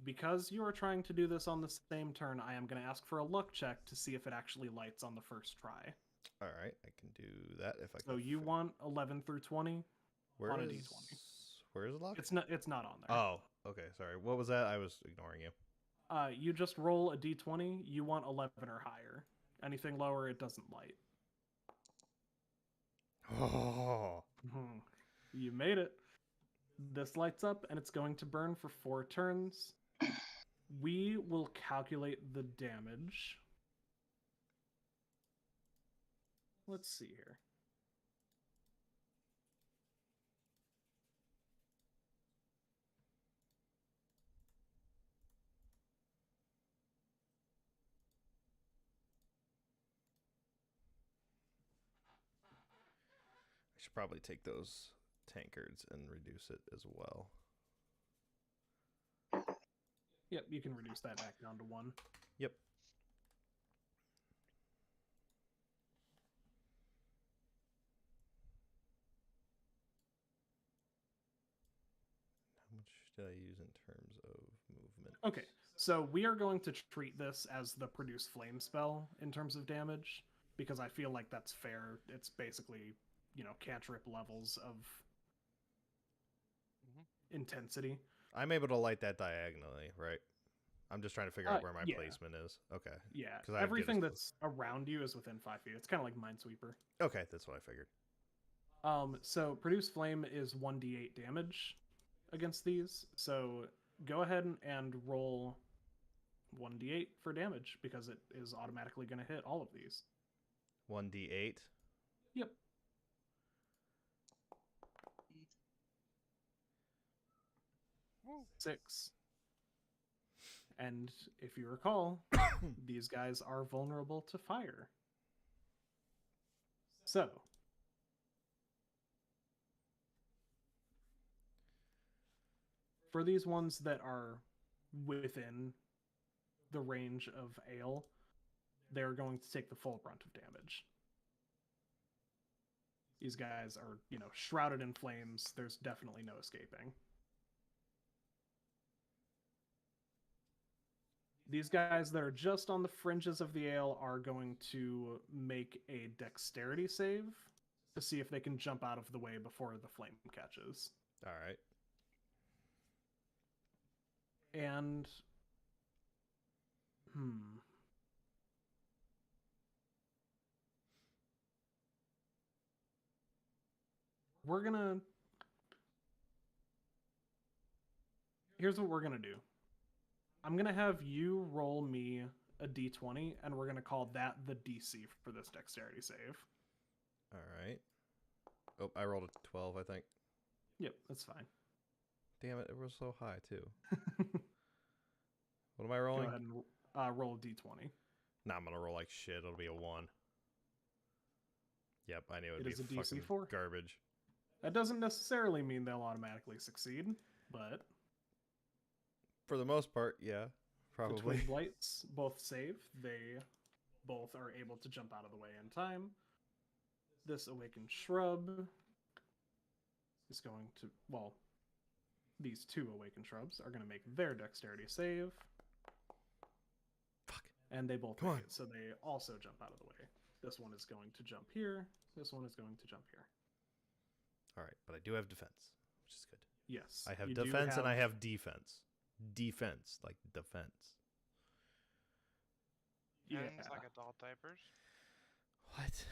[SPEAKER 5] because you are trying to do this on the same turn, I am going to ask for a luck check to see if it actually lights on the first try.
[SPEAKER 2] All right. I can do that if I can.
[SPEAKER 5] So you want 11 through 20
[SPEAKER 2] Where
[SPEAKER 5] on a
[SPEAKER 2] is-
[SPEAKER 5] d20.
[SPEAKER 2] Where is luck?
[SPEAKER 5] It's not on there.
[SPEAKER 2] Oh, okay. Sorry. What was that? I was ignoring you.
[SPEAKER 5] You just roll a d20. You want 11 or higher. Anything lower, it doesn't light.
[SPEAKER 2] Oh.
[SPEAKER 5] Mhm. You made it. This lights up, and it's going to burn for 4 turns. We will calculate the damage. Let's see here.
[SPEAKER 2] I should probably take those tankards and reduce it as well.
[SPEAKER 5] Yep, you can reduce that back down to 1.
[SPEAKER 2] Yep. How much did I use in terms of movement?
[SPEAKER 5] Okay, so we are going to treat this as the produce flame spell in terms of damage, because I feel like that's fair. It's basically, cantrip levels of intensity.
[SPEAKER 2] I'm able to light that diagonally, right? I'm just trying to figure out where my
[SPEAKER 5] yeah.
[SPEAKER 2] placement is. Okay.
[SPEAKER 5] Yeah,
[SPEAKER 2] 'Cause I
[SPEAKER 5] everything
[SPEAKER 2] get as
[SPEAKER 5] that's around you is within 5 feet. It's kind of like Minesweeper.
[SPEAKER 2] Okay, that's what I figured.
[SPEAKER 5] So produce flame is 1d8 damage against these. So go ahead and roll 1d8 for damage because it is automatically going to hit all of these.
[SPEAKER 2] 1d8.
[SPEAKER 5] Yep.
[SPEAKER 6] Woo.
[SPEAKER 5] 6. And if you recall, these guys are vulnerable to fire. So, for these ones that are within the range of ale, they're going to take the full brunt of damage. These guys are, shrouded in flames. There's definitely no escaping. These guys that are just on the fringes of the ale are going to make a dexterity save to see if they can jump out of the way before the flame catches.
[SPEAKER 2] All right.
[SPEAKER 5] And we're gonna here's what we're gonna do. I'm gonna have you roll me a d20, and we're gonna call that the DC for this dexterity save.
[SPEAKER 2] All right. Oh, I rolled a 12, I think.
[SPEAKER 5] Yep, that's fine.
[SPEAKER 2] Damn it, it was so high, too. What am I
[SPEAKER 5] Go
[SPEAKER 2] rolling?
[SPEAKER 5] ahead and roll a d20.
[SPEAKER 2] Nah, I'm going to roll like shit. It'll be a 1. Yep, I knew
[SPEAKER 5] It
[SPEAKER 2] it'd
[SPEAKER 5] is a
[SPEAKER 2] be
[SPEAKER 5] DC
[SPEAKER 2] fucking
[SPEAKER 5] 4.
[SPEAKER 2] garbage.
[SPEAKER 5] That doesn't necessarily mean they'll automatically succeed, but
[SPEAKER 2] For the most part, yeah.
[SPEAKER 5] the
[SPEAKER 2] Probably.
[SPEAKER 5] Twin Blights both save. They both are able to jump out of the way in time. This Awakened Shrub is going to, these 2 Awakened Shrubs are going to make their dexterity save.
[SPEAKER 2] Fuck.
[SPEAKER 5] And they both
[SPEAKER 2] Come
[SPEAKER 5] make
[SPEAKER 2] on.
[SPEAKER 5] it, so they also jump out of the way. This one is going to jump here. This one is going to jump here.
[SPEAKER 2] All right, but I do have defense, which is good.
[SPEAKER 5] Yes.
[SPEAKER 2] I have
[SPEAKER 5] you do
[SPEAKER 2] defense and I have defense. Defense, like defense.
[SPEAKER 5] Yeah.
[SPEAKER 6] Ends like adult diapers.
[SPEAKER 2] What?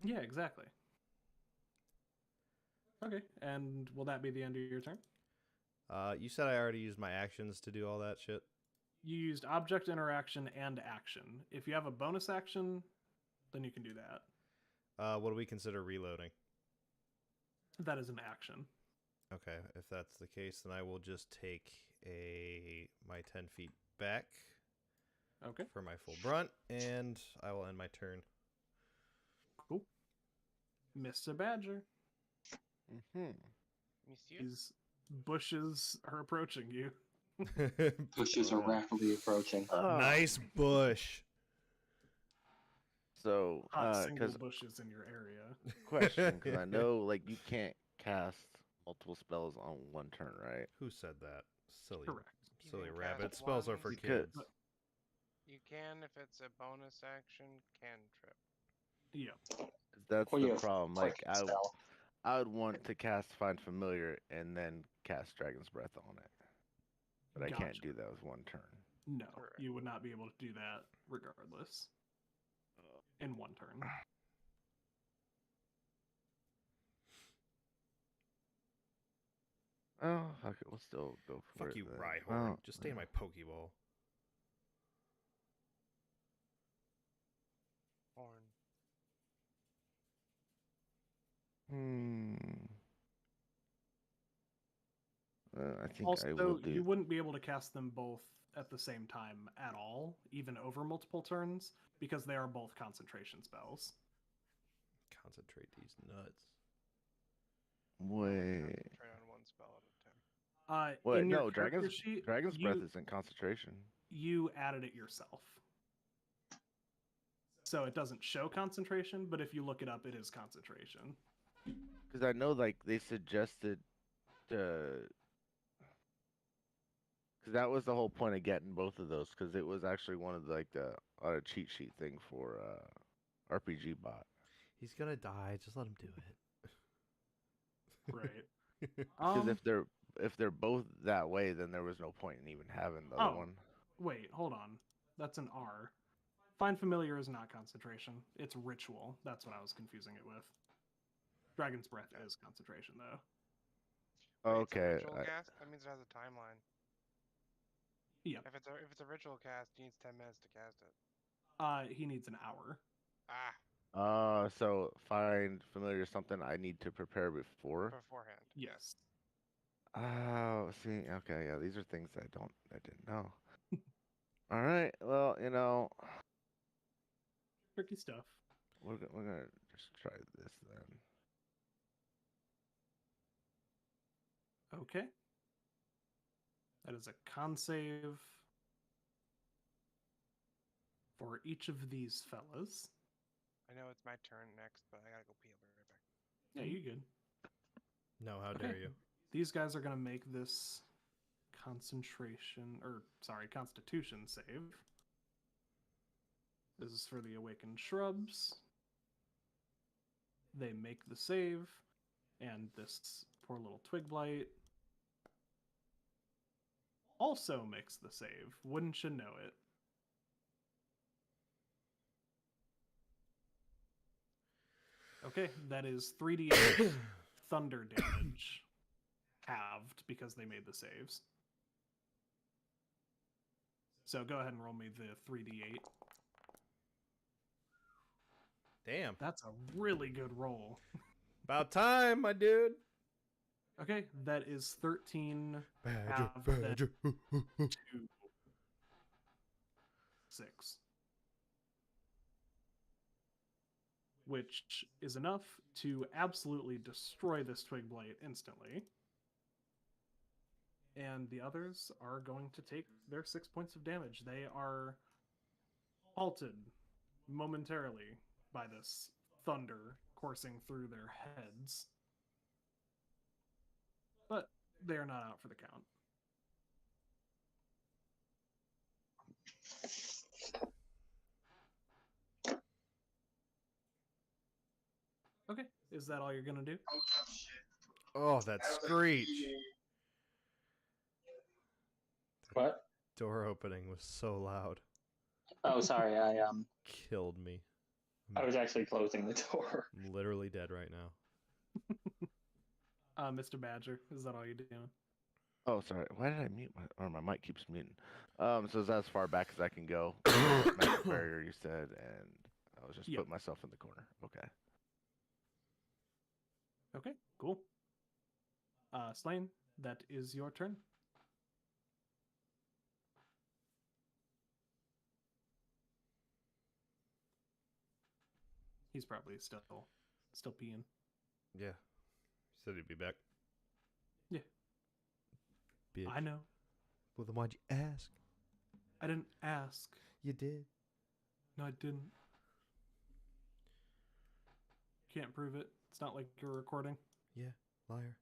[SPEAKER 5] Yeah, exactly. Okay, and will that be the end of your turn?
[SPEAKER 2] You said I already used my actions to do all that shit?
[SPEAKER 5] You used object interaction and action. If you have a bonus action, then you can do that.
[SPEAKER 2] What do we consider reloading?
[SPEAKER 5] That is an action.
[SPEAKER 2] Okay, if that's the case, then I will just take my 10 feet back
[SPEAKER 5] Okay.
[SPEAKER 2] for my full brunt, and I will end my turn.
[SPEAKER 5] Cool. Mr. Badger.
[SPEAKER 4] Mm-hmm.
[SPEAKER 6] Monsieur?
[SPEAKER 5] These bushes are approaching you.
[SPEAKER 3] Bushes are rapidly approaching.
[SPEAKER 2] Nice bush.
[SPEAKER 4] So,
[SPEAKER 5] Hot single
[SPEAKER 4] because
[SPEAKER 5] bushes in your area.
[SPEAKER 4] question, because I know like you can't cast multiple spells on one turn, right?
[SPEAKER 2] Who said that? Silly,
[SPEAKER 5] Correct.
[SPEAKER 6] You
[SPEAKER 2] silly
[SPEAKER 6] can
[SPEAKER 2] rabbit.
[SPEAKER 6] cast
[SPEAKER 2] Spells are
[SPEAKER 6] one
[SPEAKER 2] for
[SPEAKER 4] You could.
[SPEAKER 2] kids.
[SPEAKER 6] You can if it's a bonus action cantrip.
[SPEAKER 5] Yeah.
[SPEAKER 4] That's
[SPEAKER 3] Or
[SPEAKER 4] the
[SPEAKER 3] you have
[SPEAKER 4] problem. Like
[SPEAKER 3] quick spell.
[SPEAKER 4] I would want to cast Find Familiar and then cast Dragon's Breath on it, but I can't
[SPEAKER 5] Gotcha.
[SPEAKER 4] do that with one turn.
[SPEAKER 5] No,
[SPEAKER 6] Correct.
[SPEAKER 5] you would not be able to do that regardless. In one turn.
[SPEAKER 4] Oh, okay, we'll still go for
[SPEAKER 2] Fuck
[SPEAKER 4] it.
[SPEAKER 2] you,
[SPEAKER 4] then.
[SPEAKER 2] Rhyhorn.
[SPEAKER 4] Oh,
[SPEAKER 2] Just stay in my Pokeball.
[SPEAKER 6] Horn.
[SPEAKER 4] Hmm. I think
[SPEAKER 5] Also,
[SPEAKER 4] I will do.
[SPEAKER 5] you wouldn't be able to cast them both at the same time at all, even over multiple turns, because they are both concentration spells.
[SPEAKER 2] Concentrate these nuts.
[SPEAKER 4] Wait.
[SPEAKER 6] Concentrate on one spell at a time.
[SPEAKER 4] Wait,
[SPEAKER 5] In your
[SPEAKER 4] no,
[SPEAKER 5] character sheet,
[SPEAKER 4] Dragon's Breath isn't concentration.
[SPEAKER 5] you added it yourself. So it doesn't show concentration, but if you look it up, it is concentration.
[SPEAKER 4] Because I know, like, they suggested because that was the whole point of getting both of those, because it was actually one of like the cheat sheet thing for RPG bot.
[SPEAKER 2] He's gonna die. Just let him do it.
[SPEAKER 5] Right.
[SPEAKER 4] Because if they're both that way, then there was no point in even having the other
[SPEAKER 5] Oh.
[SPEAKER 4] one.
[SPEAKER 5] Wait, hold on. That's an R. Find Familiar is not concentration. It's ritual. That's what I was confusing it with. Dragon's Breath is concentration, though.
[SPEAKER 6] Wait,
[SPEAKER 4] Okay.
[SPEAKER 6] It's a ritual cast? That means it has a timeline.
[SPEAKER 5] Yep.
[SPEAKER 6] If it's a ritual cast, he needs 10 minutes to cast it.
[SPEAKER 5] He needs an hour.
[SPEAKER 4] So Find Familiar is something I need to prepare before.
[SPEAKER 6] Beforehand.
[SPEAKER 5] Yes.
[SPEAKER 4] Oh, see, okay, yeah, these are things I didn't know. All right, well,
[SPEAKER 5] Tricky stuff.
[SPEAKER 4] we're gonna just try this then.
[SPEAKER 5] Okay. That is a con save for each of these fellas.
[SPEAKER 6] I know it's my turn next, but I gotta go pee. I'll be right back.
[SPEAKER 5] Yeah, you good.
[SPEAKER 2] No, how
[SPEAKER 5] Okay.
[SPEAKER 2] dare you?
[SPEAKER 5] These guys are going to make this constitution save. This is for the awakened shrubs. They make the save, and this poor little twig blight also makes the save. Wouldn't you know it? Okay, that is 3d8 thunder damage, halved because they made the saves. So go ahead and roll me the 3d8.
[SPEAKER 2] Damn.
[SPEAKER 5] That's a really good roll.
[SPEAKER 2] About time, my dude.
[SPEAKER 5] Okay, that is 13
[SPEAKER 2] Badger,
[SPEAKER 5] half that
[SPEAKER 2] badger.
[SPEAKER 5] to 6. Which is enough to absolutely destroy this twig blight instantly. And the others are going to take their 6 points of damage. They are halted momentarily by this thunder coursing through their heads. But they are not out for the count. Okay, is that all you're going to do?
[SPEAKER 2] Oh, that screech.
[SPEAKER 3] What?
[SPEAKER 2] Door opening was so loud.
[SPEAKER 3] Oh, sorry.
[SPEAKER 2] Killed me.
[SPEAKER 3] I was actually closing the door.
[SPEAKER 2] I'm literally dead right now.
[SPEAKER 5] Mr. Badger, is that all you're doing?
[SPEAKER 4] Oh, sorry. Why did I mute my mic keeps muting? So is that as far back as I can go? Magic barrier, you said, and I was just
[SPEAKER 5] Yep.
[SPEAKER 4] putting myself in the corner. Okay.
[SPEAKER 5] Okay, cool. Slain, that is your turn. He's probably still peeing.
[SPEAKER 2] Yeah. He said he'd be back.
[SPEAKER 5] Yeah.
[SPEAKER 2] Bitch.
[SPEAKER 5] I know.
[SPEAKER 2] Well, then why'd you ask?
[SPEAKER 5] I didn't ask.
[SPEAKER 2] You did.
[SPEAKER 5] No, I didn't. Can't prove it. It's not like you're recording.
[SPEAKER 2] Yeah, liar.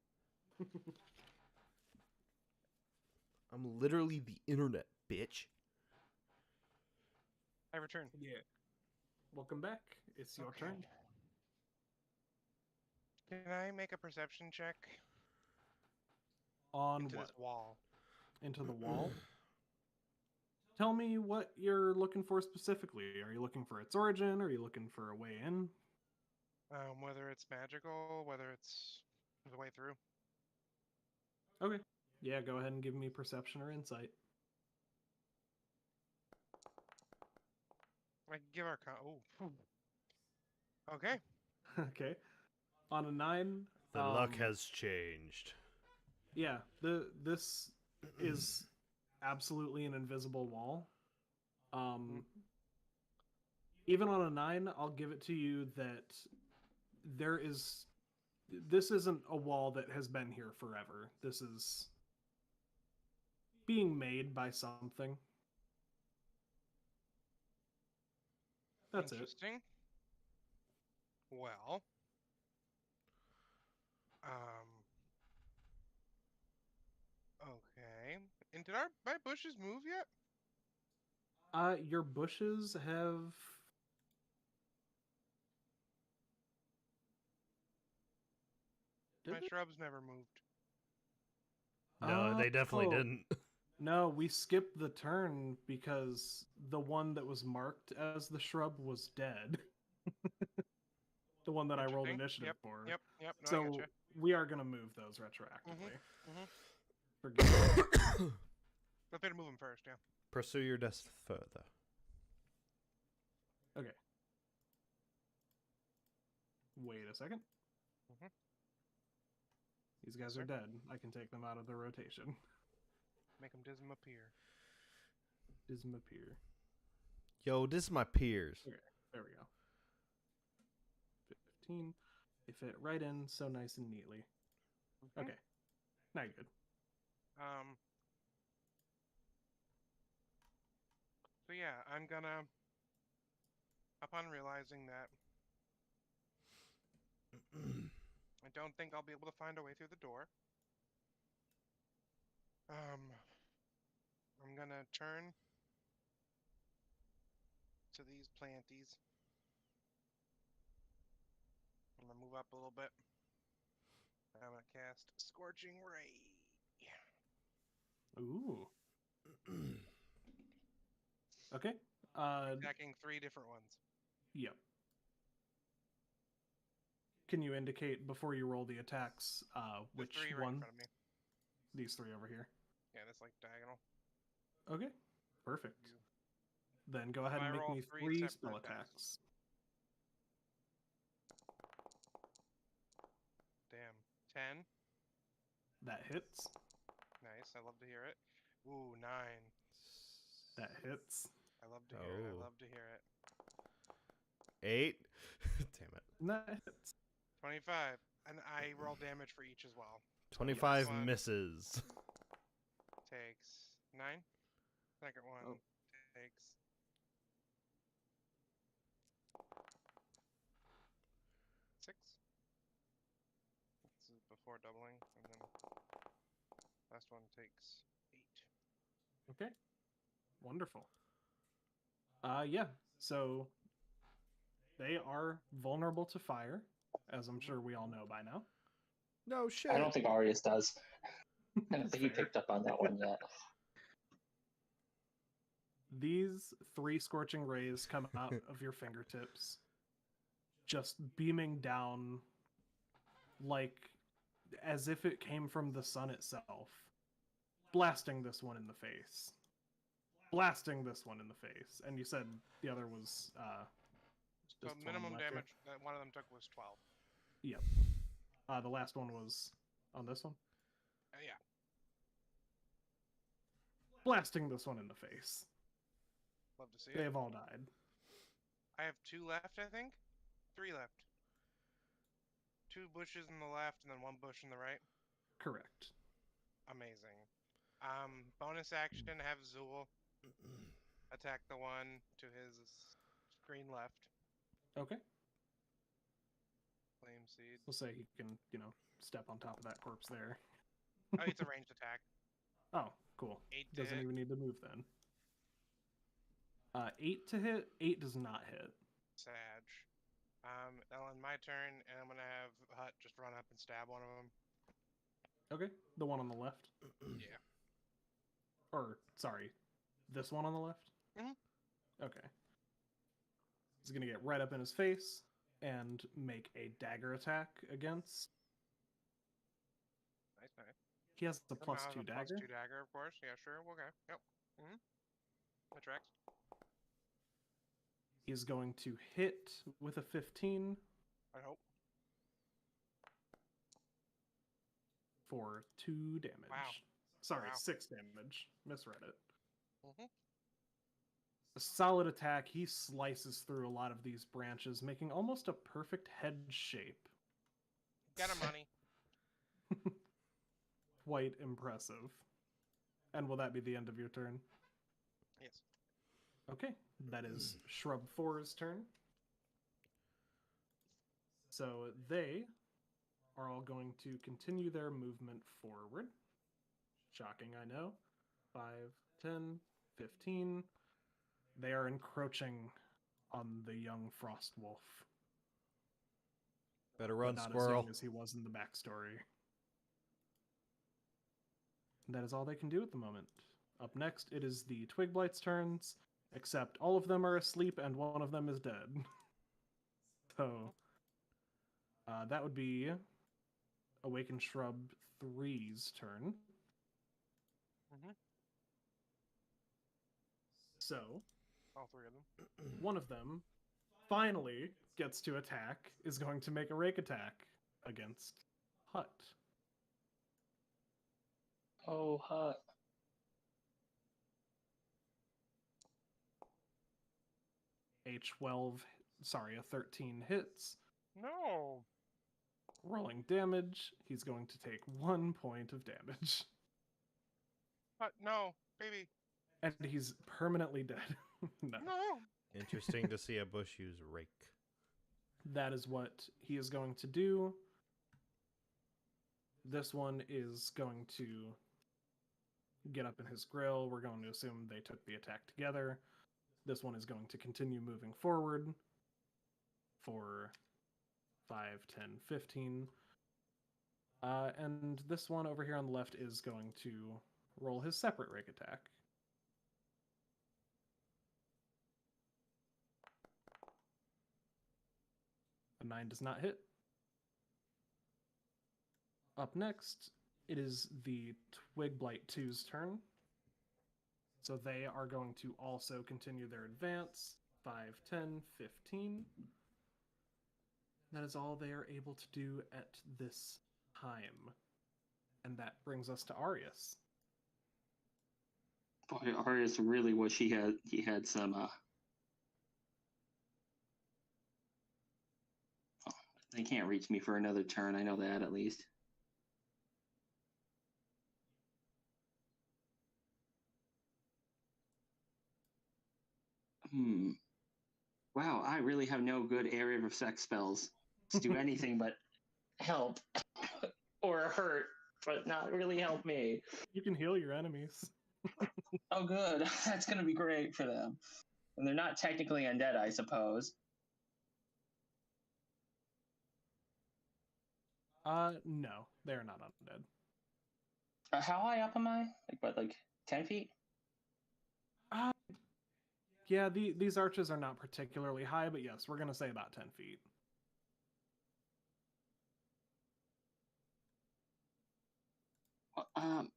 [SPEAKER 2] I'm literally the internet, bitch.
[SPEAKER 6] I return.
[SPEAKER 5] Yeah. Welcome back. It's your
[SPEAKER 6] Okay.
[SPEAKER 5] turn.
[SPEAKER 6] Can I make a perception check
[SPEAKER 5] On
[SPEAKER 6] into
[SPEAKER 5] what?
[SPEAKER 6] this wall?
[SPEAKER 5] Into the wall? Tell me what you're looking for specifically. Are you looking for its origin? Are you looking for a way in?
[SPEAKER 6] Whether it's magical, whether it's the way through.
[SPEAKER 5] Okay. Yeah, go ahead and give me perception or insight.
[SPEAKER 6] I can give our oh. Okay.
[SPEAKER 5] Okay. On a 9,
[SPEAKER 2] The luck has changed.
[SPEAKER 5] yeah, this is absolutely an invisible wall. Even on a 9, I'll give it to you that this isn't a wall that has been here forever. This is being made by something. That's it.
[SPEAKER 6] Interesting. Well, okay. And did my bushes move yet?
[SPEAKER 5] Your bushes have
[SPEAKER 6] My
[SPEAKER 5] Did it?
[SPEAKER 6] shrubs never moved.
[SPEAKER 2] No, they definitely
[SPEAKER 5] Oh.
[SPEAKER 2] didn't.
[SPEAKER 5] No, we skipped the turn because the one that was marked as the shrub was dead. The one that I rolled
[SPEAKER 6] Interesting.
[SPEAKER 5] initiative for.
[SPEAKER 6] Yep. No, I
[SPEAKER 5] So
[SPEAKER 6] gotcha.
[SPEAKER 5] we are gonna move those retroactively.
[SPEAKER 6] Mhm.
[SPEAKER 5] Forgive me.
[SPEAKER 6] Let's better move them first. Yeah.
[SPEAKER 2] Pursue your death further.
[SPEAKER 5] Okay. Wait a second.
[SPEAKER 6] Mhm.
[SPEAKER 5] These guys
[SPEAKER 6] Sir?
[SPEAKER 5] are dead. I can take them out of the rotation.
[SPEAKER 6] Make them disappear.
[SPEAKER 5] Disappear.
[SPEAKER 2] Yo, this is my peers.
[SPEAKER 5] There we go. 15. They fit right in so nice and neatly.
[SPEAKER 6] Mhm.
[SPEAKER 5] Okay. Now you're good.
[SPEAKER 6] So yeah, I'm gonna. Upon realizing that I don't think I'll be able to find a way through the door, I'm gonna turn to these planties. I'm gonna move up a little bit. I'm gonna cast Scorching Ray.
[SPEAKER 5] Ooh. Okay.
[SPEAKER 6] Attacking 3 different ones.
[SPEAKER 5] Yep. Can you indicate before you roll the attacks
[SPEAKER 6] The
[SPEAKER 5] which
[SPEAKER 6] 3 right in
[SPEAKER 5] one?
[SPEAKER 6] front of me.
[SPEAKER 5] These 3 over here.
[SPEAKER 6] Yeah, that's like diagonal.
[SPEAKER 5] Okay. Perfect.
[SPEAKER 6] You-
[SPEAKER 5] Then go ahead
[SPEAKER 6] I
[SPEAKER 5] and make
[SPEAKER 6] roll
[SPEAKER 5] me
[SPEAKER 6] 3
[SPEAKER 5] 3
[SPEAKER 6] separate
[SPEAKER 5] spell
[SPEAKER 6] attacks.
[SPEAKER 5] attacks.
[SPEAKER 6] Damn. 10.
[SPEAKER 5] That hits.
[SPEAKER 6] Nice. I love to hear it. Ooh, 9.
[SPEAKER 5] That hits.
[SPEAKER 6] I love to hear it. I
[SPEAKER 2] Oh.
[SPEAKER 6] love to hear it.
[SPEAKER 2] 8. Damn it.
[SPEAKER 5] And that hits.
[SPEAKER 6] 25. And I roll damage for each as well.
[SPEAKER 2] 25
[SPEAKER 6] one.
[SPEAKER 2] misses.
[SPEAKER 6] Takes 9. Second one
[SPEAKER 5] Oh.
[SPEAKER 6] takes 6. This is before doubling. And then last one takes 8.
[SPEAKER 5] Okay. Wonderful. Yeah. So they are vulnerable to fire, as I'm sure we all know by now.
[SPEAKER 2] No shit.
[SPEAKER 3] I don't think Arius does. I don't think he
[SPEAKER 5] Fair.
[SPEAKER 3] picked up on that one yet.
[SPEAKER 5] These 3 scorching rays come out of your fingertips, just beaming down like as if it came from the sun itself, blasting this one in the face. Blasting this one in the face. And you said the other was
[SPEAKER 6] So
[SPEAKER 5] just 12
[SPEAKER 6] minimum
[SPEAKER 5] left here?
[SPEAKER 6] damage that one of them took was 12.
[SPEAKER 5] Yep. The last one was on this one.
[SPEAKER 6] Yeah.
[SPEAKER 5] Blasting this one in the face.
[SPEAKER 6] Love to see it.
[SPEAKER 5] They've all died.
[SPEAKER 6] I have 2 left, I think. 3 left. 2 bushes in the left and then 1 bush in the right.
[SPEAKER 5] Correct.
[SPEAKER 6] Amazing. Bonus action, have Zool attack the one to his screen left.
[SPEAKER 5] Okay.
[SPEAKER 6] Flame Seed.
[SPEAKER 5] We'll say he can, step on top of that corpse there.
[SPEAKER 6] Oh, it's a ranged attack.
[SPEAKER 5] Oh, cool.
[SPEAKER 6] 8 to
[SPEAKER 5] Doesn't
[SPEAKER 6] hit.
[SPEAKER 5] even need to move then. 8 to hit. 8 does not hit.
[SPEAKER 6] Sag. That'll end my turn, and I'm gonna have Hut just run up and stab one of them.
[SPEAKER 5] Okay. The one on the left.
[SPEAKER 6] Yeah.
[SPEAKER 5] Or, sorry, this one on the left?
[SPEAKER 6] Mhm.
[SPEAKER 5] Okay. He's going to get right up in his face and make a dagger attack against.
[SPEAKER 6] Nice.
[SPEAKER 5] He has the
[SPEAKER 6] Somehow
[SPEAKER 5] plus
[SPEAKER 6] has
[SPEAKER 5] 2
[SPEAKER 6] a
[SPEAKER 5] dagger.
[SPEAKER 6] Plus 2 dagger, of course. Yeah, sure. Okay. Yep. That tracks.
[SPEAKER 5] He's going to hit with a 15
[SPEAKER 6] I hope.
[SPEAKER 5] for 2 damage.
[SPEAKER 6] Wow.
[SPEAKER 5] Sorry,
[SPEAKER 6] Wow.
[SPEAKER 5] 6 damage. Misread it.
[SPEAKER 6] Mhm.
[SPEAKER 5] A solid attack. He slices through a lot of these branches, making almost a perfect head shape.
[SPEAKER 6] Get him, money.
[SPEAKER 5] Quite impressive. And will that be the end of your turn?
[SPEAKER 6] Yes.
[SPEAKER 5] Okay, that is Shrub 4's turn. So they are all going to continue their movement forward. Shocking, I know. 5, 10, 15. They are encroaching on the young frost wolf.
[SPEAKER 2] Better
[SPEAKER 5] But
[SPEAKER 2] run,
[SPEAKER 5] not
[SPEAKER 2] squirrel.
[SPEAKER 5] as young as he was in the backstory. That is all they can do at the moment. Up next, it is the Twigblight's turns, except all of them are asleep and one of them is dead. So, that would be Awakened Shrub 3's turn.
[SPEAKER 6] Mhm.
[SPEAKER 5] So,
[SPEAKER 6] All 3 of them.
[SPEAKER 5] one of them finally gets to attack, is going to make a rake attack against Hut.
[SPEAKER 3] Oh, Hut.
[SPEAKER 5] A 13 hits.
[SPEAKER 6] No.
[SPEAKER 5] Rolling damage, he's going to take 1 point of damage.
[SPEAKER 6] Hut, no, baby.
[SPEAKER 5] And he's permanently dead. No.
[SPEAKER 6] No.
[SPEAKER 2] Interesting to see a bush use rake.
[SPEAKER 5] That is what he is going to do. This one is going to get up in his grill. We're going to assume they took the attack together. This one is going to continue moving forward for 5, 10, 15. And this one over here on the left is going to roll his separate rake attack. A 9 does not hit. Up next, it is the Twigblight 2's turn. So they are going to also continue their advance. 5, 10, 15. That is all they are able to do at this time. And that brings us to Arius.
[SPEAKER 3] Boy, Arius really wish he had some oh, they can't reach me for another turn, I know that at least. Wow, I really have no good area of effect spells to do anything but help or hurt, but not really help me.
[SPEAKER 5] You can heal your enemies.
[SPEAKER 3] Oh, good. That's going to be great for them. And they're not technically undead, I suppose.
[SPEAKER 5] No, they're not undead.
[SPEAKER 3] How high up am I? Like, what, like 10 feet?
[SPEAKER 5] Yeah, these arches are not particularly high, but yes, we're going to say about 10 feet.
[SPEAKER 3] Well, man,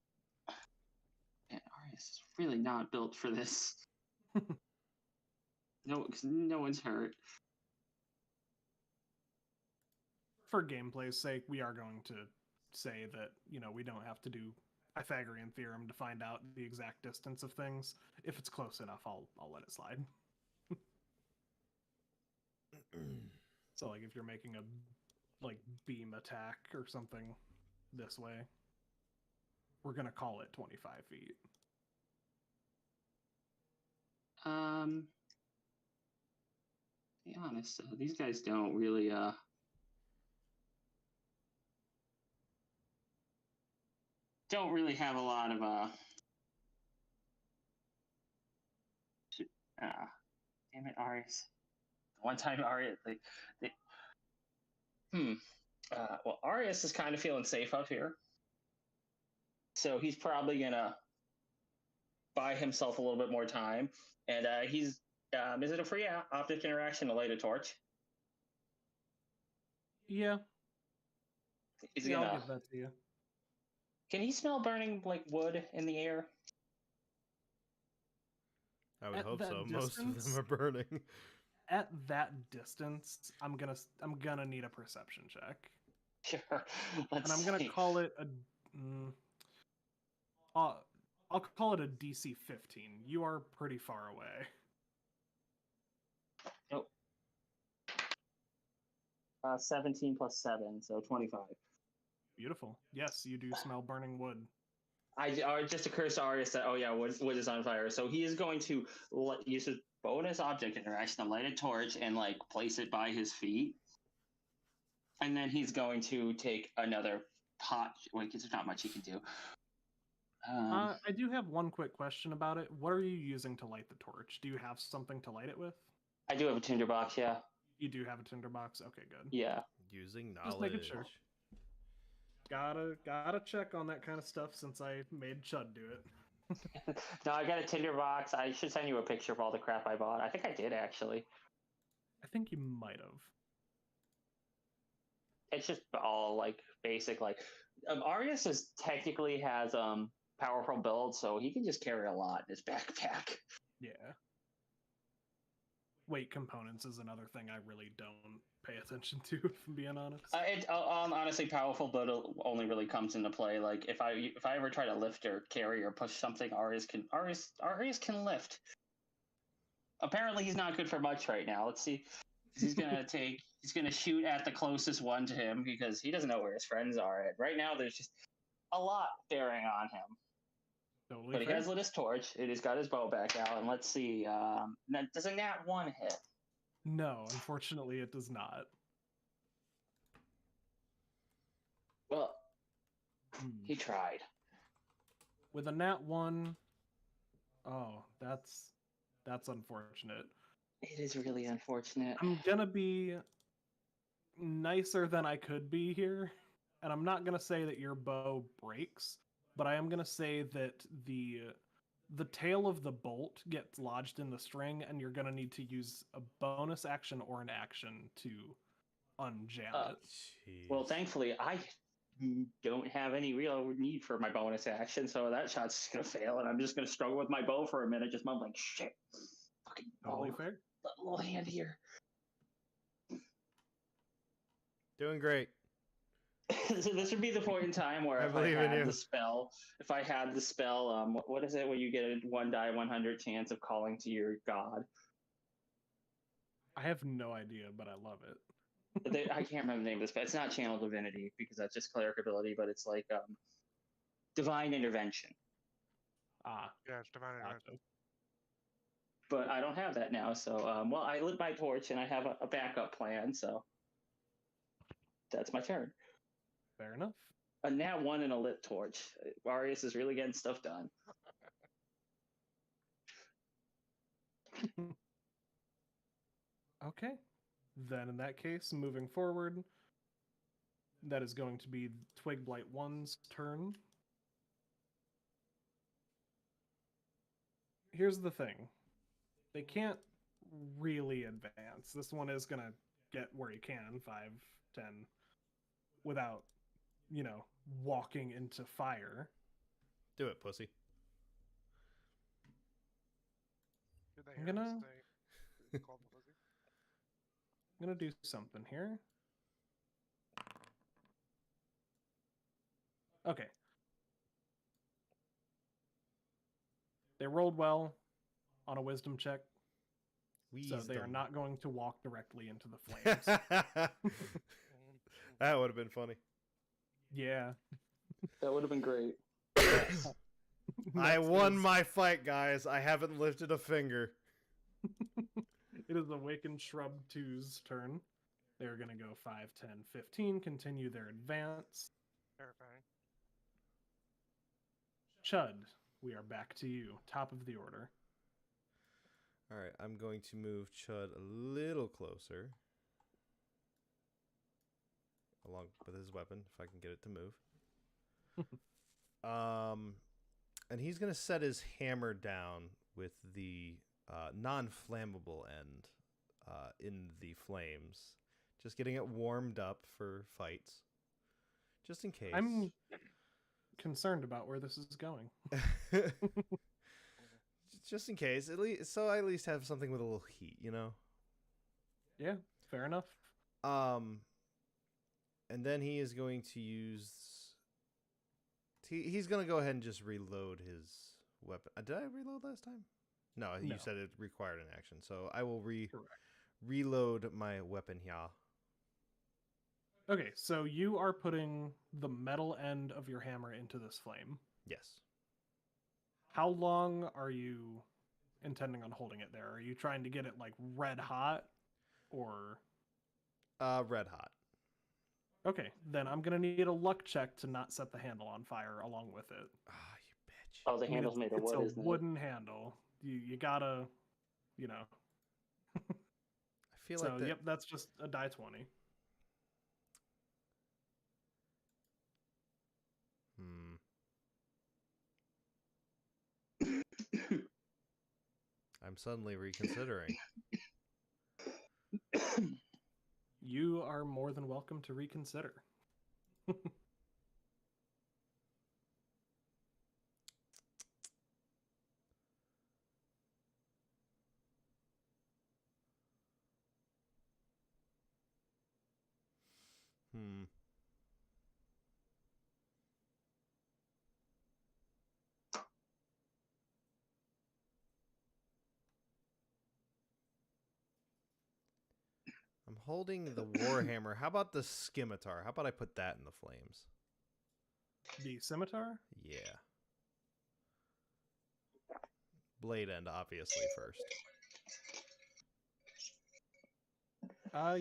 [SPEAKER 3] Arius is really not built for this. No, because no one's hurt.
[SPEAKER 5] For gameplay's sake, we are going to say that, we don't have to do Pythagorean theorem to find out the exact distance of things. If it's close enough, I'll let it slide. So, like, if you're making a, beam attack or something this way, we're gonna call it 25 feet.
[SPEAKER 3] Be honest, these guys don't really have a lot of damn it, Arius. One time Arius well, Arius is kind of feeling safe up here. So he's probably gonna buy himself a little bit more time. And he's is it a free optic interaction to light a torch?
[SPEAKER 5] Yeah,
[SPEAKER 3] He's
[SPEAKER 5] yeah,
[SPEAKER 3] gonna
[SPEAKER 5] I'll give that to you.
[SPEAKER 3] Can he smell burning like wood in the air?
[SPEAKER 2] I would
[SPEAKER 5] At
[SPEAKER 2] hope
[SPEAKER 5] that
[SPEAKER 2] so. Most of
[SPEAKER 5] distance?
[SPEAKER 2] them are burning.
[SPEAKER 5] At that distance, I'm gonna need a perception check.
[SPEAKER 3] Sure.
[SPEAKER 5] And I'm gonna call it a. I'll call it a DC 15. You are pretty far away.
[SPEAKER 3] Nope. 17 plus 7, so 25.
[SPEAKER 5] Beautiful. Yes, you do smell burning wood.
[SPEAKER 3] It just occurs to Arius that, oh yeah, wood is on fire. So he is going to use his bonus object interaction to light a torch and like place it by his feet. And then he's going to take another pot. Wait, there's not much he can do.
[SPEAKER 5] I do have one quick question about it. What are you using to light the torch? Do you have something to light it with?
[SPEAKER 3] I do have a tinderbox, yeah.
[SPEAKER 5] You do have a tinderbox? Okay, good.
[SPEAKER 3] Yeah.
[SPEAKER 2] Using
[SPEAKER 5] Just
[SPEAKER 2] knowledge.
[SPEAKER 5] making sure. Gotta check on that kind of stuff since I made Chud do it.
[SPEAKER 3] No, I got a tinderbox. I should send you a picture of all the crap I bought. I think I did, actually.
[SPEAKER 5] I think you might have.
[SPEAKER 3] It's just all like basic, like Arius is technically has powerful build, so he can just carry a lot in his backpack.
[SPEAKER 5] Yeah. Weight components is another thing I really don't pay attention to, if I'm being honest.
[SPEAKER 3] Honestly, powerful build only really comes into play. Like if I ever try to lift or carry or push something, Arius can lift. Apparently, he's not good for much right now. Let's see. He's gonna shoot at the closest one to him because he doesn't know where his friends are. And right now, there's just a lot bearing on him.
[SPEAKER 5] Totally
[SPEAKER 3] But he
[SPEAKER 5] fair.
[SPEAKER 3] has lit his torch. He's got his bow back out, and let's see. Does a nat 1 hit?
[SPEAKER 5] No, unfortunately, it does not.
[SPEAKER 3] Well,
[SPEAKER 5] Hmm.
[SPEAKER 3] he tried.
[SPEAKER 5] With a nat 1, oh, that's unfortunate.
[SPEAKER 3] It is really unfortunate.
[SPEAKER 5] I'm gonna be nicer than I could be here, and I'm not gonna say that your bow breaks, but I am gonna say that the tail of the bolt gets lodged in the string, and you're gonna need to use a bonus action or an action to unjam it.
[SPEAKER 3] Well, thankfully, I don't have any real need for my bonus action, so that shot's just gonna fail, and I'm just gonna struggle with my bow for a minute, just mumbling, shit. Fucking
[SPEAKER 5] Totally
[SPEAKER 3] bow.
[SPEAKER 5] fair.
[SPEAKER 3] Little hand here.
[SPEAKER 2] Doing great.
[SPEAKER 3] So this would be the point in time where
[SPEAKER 2] I
[SPEAKER 3] if I
[SPEAKER 2] believe in
[SPEAKER 3] had
[SPEAKER 2] you.
[SPEAKER 3] the spell, what is it where you get a 1 die 100 chance of calling to your god?
[SPEAKER 5] I have no idea, but I love it.
[SPEAKER 3] I can't remember the name of this, but it's not channel divinity because that's just cleric ability, but it's like divine intervention.
[SPEAKER 5] Ah,
[SPEAKER 6] Yeah, it's divine intervention.
[SPEAKER 5] gotcha.
[SPEAKER 3] But I don't have that now, so well, I lit my torch and I have a backup plan, so that's my turn.
[SPEAKER 5] Fair enough.
[SPEAKER 3] A nat 1 and a lit torch. Arius is really getting stuff done.
[SPEAKER 5] Okay. Then in that case, moving forward, that is going to be Twig Blight 1's turn. Here's the thing. They can't really advance. This one is going to get where he can, 5, 10, without, walking into fire.
[SPEAKER 2] Do it, pussy.
[SPEAKER 6] Did they
[SPEAKER 5] I'm
[SPEAKER 6] hear us
[SPEAKER 5] gonna-
[SPEAKER 6] say called the pussy?
[SPEAKER 5] I'm going to do something here. Okay. They rolled well on a wisdom check, so they are not going to walk directly into the flames.
[SPEAKER 2] That would have been funny.
[SPEAKER 5] Yeah.
[SPEAKER 3] That would have been great.
[SPEAKER 2] Yes. I
[SPEAKER 5] Next
[SPEAKER 2] won
[SPEAKER 5] is-
[SPEAKER 2] my fight, guys. I haven't lifted a finger.
[SPEAKER 5] It is Awakened Shrub 2's turn. They're going to go 5, 10, 15, continue their advance.
[SPEAKER 6] Terrifying.
[SPEAKER 5] Chud, we are back to you. Top of the order.
[SPEAKER 2] All right, I'm going to move Chud a little closer. Along with his weapon, if I can get it to move. And he's going to set his hammer down with the non-flammable end in the flames. Just getting it warmed up for fights. Just in case.
[SPEAKER 5] I'm concerned about where this is going.
[SPEAKER 2] Just in case. So I at least have something with a little heat, you know?
[SPEAKER 5] Yeah, fair enough.
[SPEAKER 2] And then he is going to use... He's going to go ahead and just reload his weapon. Did I reload last time? No, you
[SPEAKER 5] No.
[SPEAKER 2] said it required an action. So I will
[SPEAKER 5] Correct.
[SPEAKER 2] reload my weapon here.
[SPEAKER 5] Okay, so you are putting the metal end of your hammer into this flame.
[SPEAKER 2] Yes.
[SPEAKER 5] How long are you intending on holding it there? Are you trying to get it like red hot or
[SPEAKER 2] Red hot.
[SPEAKER 5] Okay, then I'm gonna need a luck check to not set the handle on fire along with it.
[SPEAKER 2] Ah, you bitch.
[SPEAKER 3] Oh, the
[SPEAKER 5] I mean,
[SPEAKER 3] handle's made of
[SPEAKER 5] it's
[SPEAKER 3] wood,
[SPEAKER 5] a
[SPEAKER 3] isn't it?
[SPEAKER 5] wooden handle. You gotta, you know.
[SPEAKER 2] I feel
[SPEAKER 5] So
[SPEAKER 2] like that...
[SPEAKER 5] yep, that's just a die 20.
[SPEAKER 2] I'm suddenly reconsidering.
[SPEAKER 5] You are more than welcome to reconsider.
[SPEAKER 2] I'm holding the Warhammer. How about the Scimitar? How about I put that in the flames?
[SPEAKER 5] The scimitar?
[SPEAKER 2] Yeah. Blade end, obviously, first.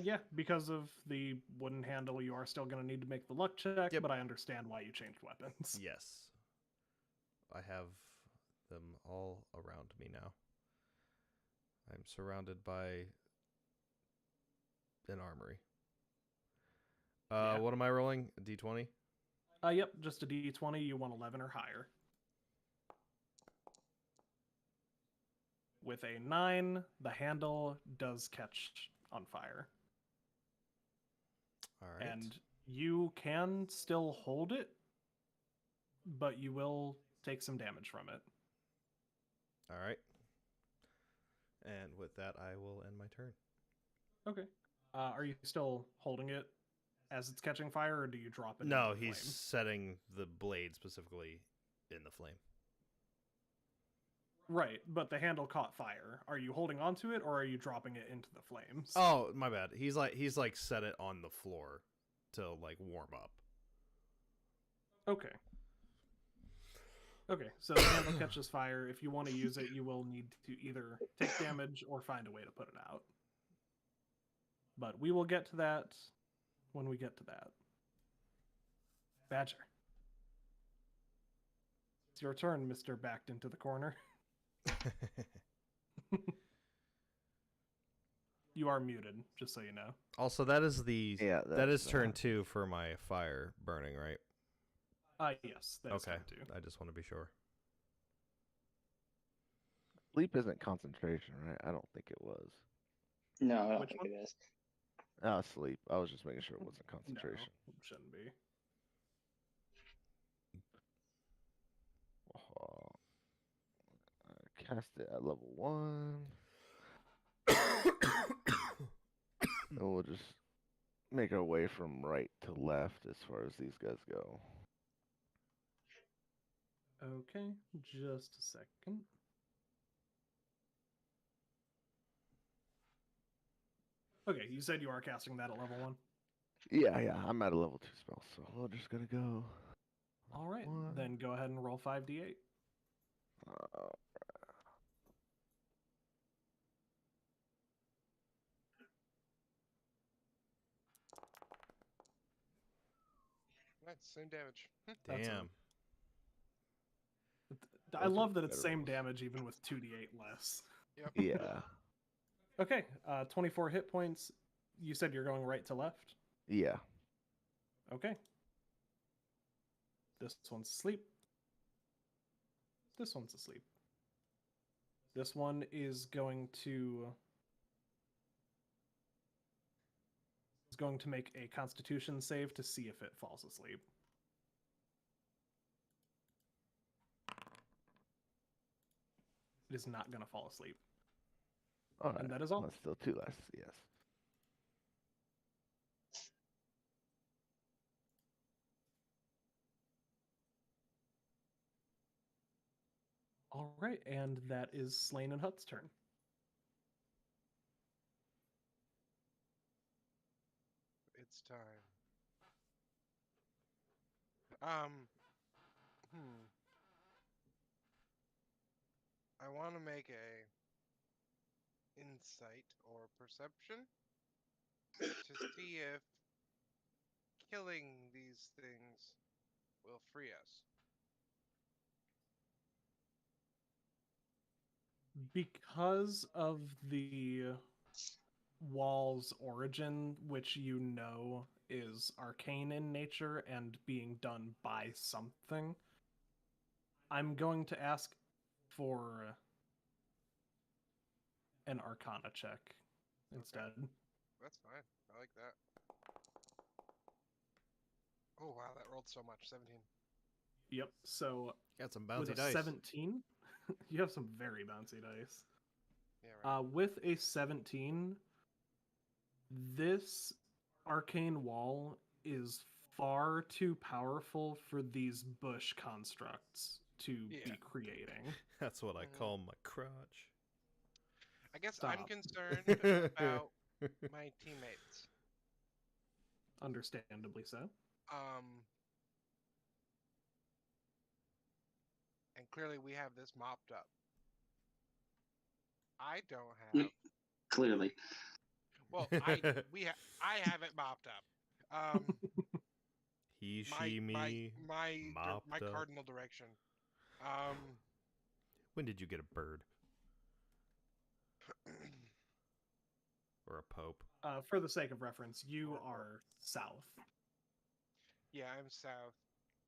[SPEAKER 5] Yeah, because of the wooden handle, you are still gonna need to make the luck check,
[SPEAKER 2] Yep.
[SPEAKER 5] but I understand why you changed weapons.
[SPEAKER 2] Yes. I have them all around me now. I'm surrounded by an armory.
[SPEAKER 5] Yeah.
[SPEAKER 2] What am I rolling? A D20?
[SPEAKER 5] Yep, just a D20. You want 11 or higher. With a 9, the handle does catch on fire.
[SPEAKER 2] All right.
[SPEAKER 5] And you can still hold it, but you will take some damage from it.
[SPEAKER 2] All right. And with that, I will end my turn.
[SPEAKER 5] Okay. Are you still holding it as it's catching fire, or do you drop it?
[SPEAKER 2] No,
[SPEAKER 5] into the
[SPEAKER 2] he's
[SPEAKER 5] flame?
[SPEAKER 2] setting the blade specifically in the flame.
[SPEAKER 5] Right, but the handle caught fire. Are you holding onto it, or are you dropping it into the flames?
[SPEAKER 2] Oh, my bad. He's like set it on the floor to like warm up.
[SPEAKER 5] Okay. Okay, so the handle catches fire. If you want to use it, you will need to either take damage or find a way to put it out. But we will get to that when we get to that. Badger. It's your turn, Mr. Backed into the corner. You are muted, just so you know.
[SPEAKER 2] Also, that is the
[SPEAKER 4] Yeah,
[SPEAKER 2] that is
[SPEAKER 4] that's,
[SPEAKER 2] turn 2 for my fire burning, right?
[SPEAKER 5] Yes, that is
[SPEAKER 2] Okay.
[SPEAKER 5] turn 2.
[SPEAKER 2] I just want to be sure.
[SPEAKER 4] Sleep isn't concentration, right? I don't think it was.
[SPEAKER 3] No, I don't
[SPEAKER 5] Which
[SPEAKER 3] think
[SPEAKER 5] one?
[SPEAKER 3] it is.
[SPEAKER 4] Sleep. I was just making sure it wasn't
[SPEAKER 5] No,
[SPEAKER 4] concentration.
[SPEAKER 5] it shouldn't be.
[SPEAKER 4] Cast it at level 1. And we'll just make our way from right to left as far as these guys go.
[SPEAKER 5] Okay, just a second. Okay, you said you are casting that at level 1?
[SPEAKER 4] Yeah, I'm at a level 2 spell, so we're just gonna go
[SPEAKER 5] All right,
[SPEAKER 4] One.
[SPEAKER 5] then go ahead and roll 5d8.
[SPEAKER 4] Uh,
[SPEAKER 6] That's same damage.
[SPEAKER 5] That's a-
[SPEAKER 2] Damn.
[SPEAKER 5] I
[SPEAKER 2] Those are
[SPEAKER 5] love that it's
[SPEAKER 2] better
[SPEAKER 5] same
[SPEAKER 2] rolls.
[SPEAKER 5] damage even with 2d8 less.
[SPEAKER 6] Yep.
[SPEAKER 4] yeah.
[SPEAKER 5] Okay, 24 hit points. You said you're going right to left?
[SPEAKER 4] Yeah.
[SPEAKER 5] Okay. This one's asleep. This one's asleep. This one is going to make a Constitution save to see if it falls asleep. It is not going to fall asleep.
[SPEAKER 4] All right.
[SPEAKER 5] And that is all.
[SPEAKER 4] That's still 2 less. Yes.
[SPEAKER 5] All right, and that is Slain and Hut's turn.
[SPEAKER 6] It's time. I want to make a insight or perception to see if killing these things will free us.
[SPEAKER 5] Because of the wall's origin, which you know is arcane in nature and being done by something, I'm going to ask for an Arcana check instead.
[SPEAKER 6] That's fine. I like that. Oh wow, that rolled so much. 17.
[SPEAKER 5] Yep, so
[SPEAKER 2] Got some
[SPEAKER 5] with
[SPEAKER 2] bouncy
[SPEAKER 5] a
[SPEAKER 2] dice.
[SPEAKER 5] 17, you have some very bouncy dice.
[SPEAKER 6] Yeah, right.
[SPEAKER 5] With a 17, this arcane wall is far too powerful for these bush constructs to be
[SPEAKER 6] Yeah.
[SPEAKER 5] creating.
[SPEAKER 2] That's what I
[SPEAKER 6] Mhm.
[SPEAKER 2] call my crotch.
[SPEAKER 6] I guess I'm
[SPEAKER 5] Stop.
[SPEAKER 6] concerned about my teammates.
[SPEAKER 5] Understandably so.
[SPEAKER 6] And clearly we have this mopped up. I don't have.
[SPEAKER 3] Yeah. Clearly.
[SPEAKER 6] Well, I have it mopped up.
[SPEAKER 2] He, she, me.
[SPEAKER 6] my
[SPEAKER 2] mopped up.
[SPEAKER 6] cardinal direction.
[SPEAKER 2] When did you get a bird or a pope?
[SPEAKER 5] For the sake of reference, you are south.
[SPEAKER 6] Yeah, I'm south.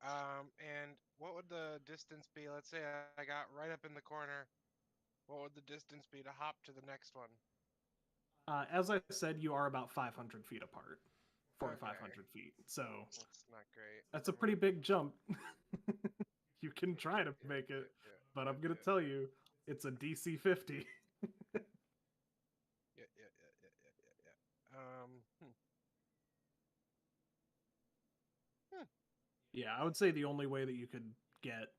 [SPEAKER 6] And what would the distance be? Let's say I got right up in the corner. What would the distance be to hop to the next one?
[SPEAKER 5] As I said, you are about 500 feet apart. 4 to
[SPEAKER 6] Okay.
[SPEAKER 5] 500 feet. So
[SPEAKER 6] That's not great.
[SPEAKER 5] that's a pretty big jump. You can try to make it, but I'm going to tell you, it's a DC 50.
[SPEAKER 6] Yeah.
[SPEAKER 5] Yeah, I would say the only way that you could get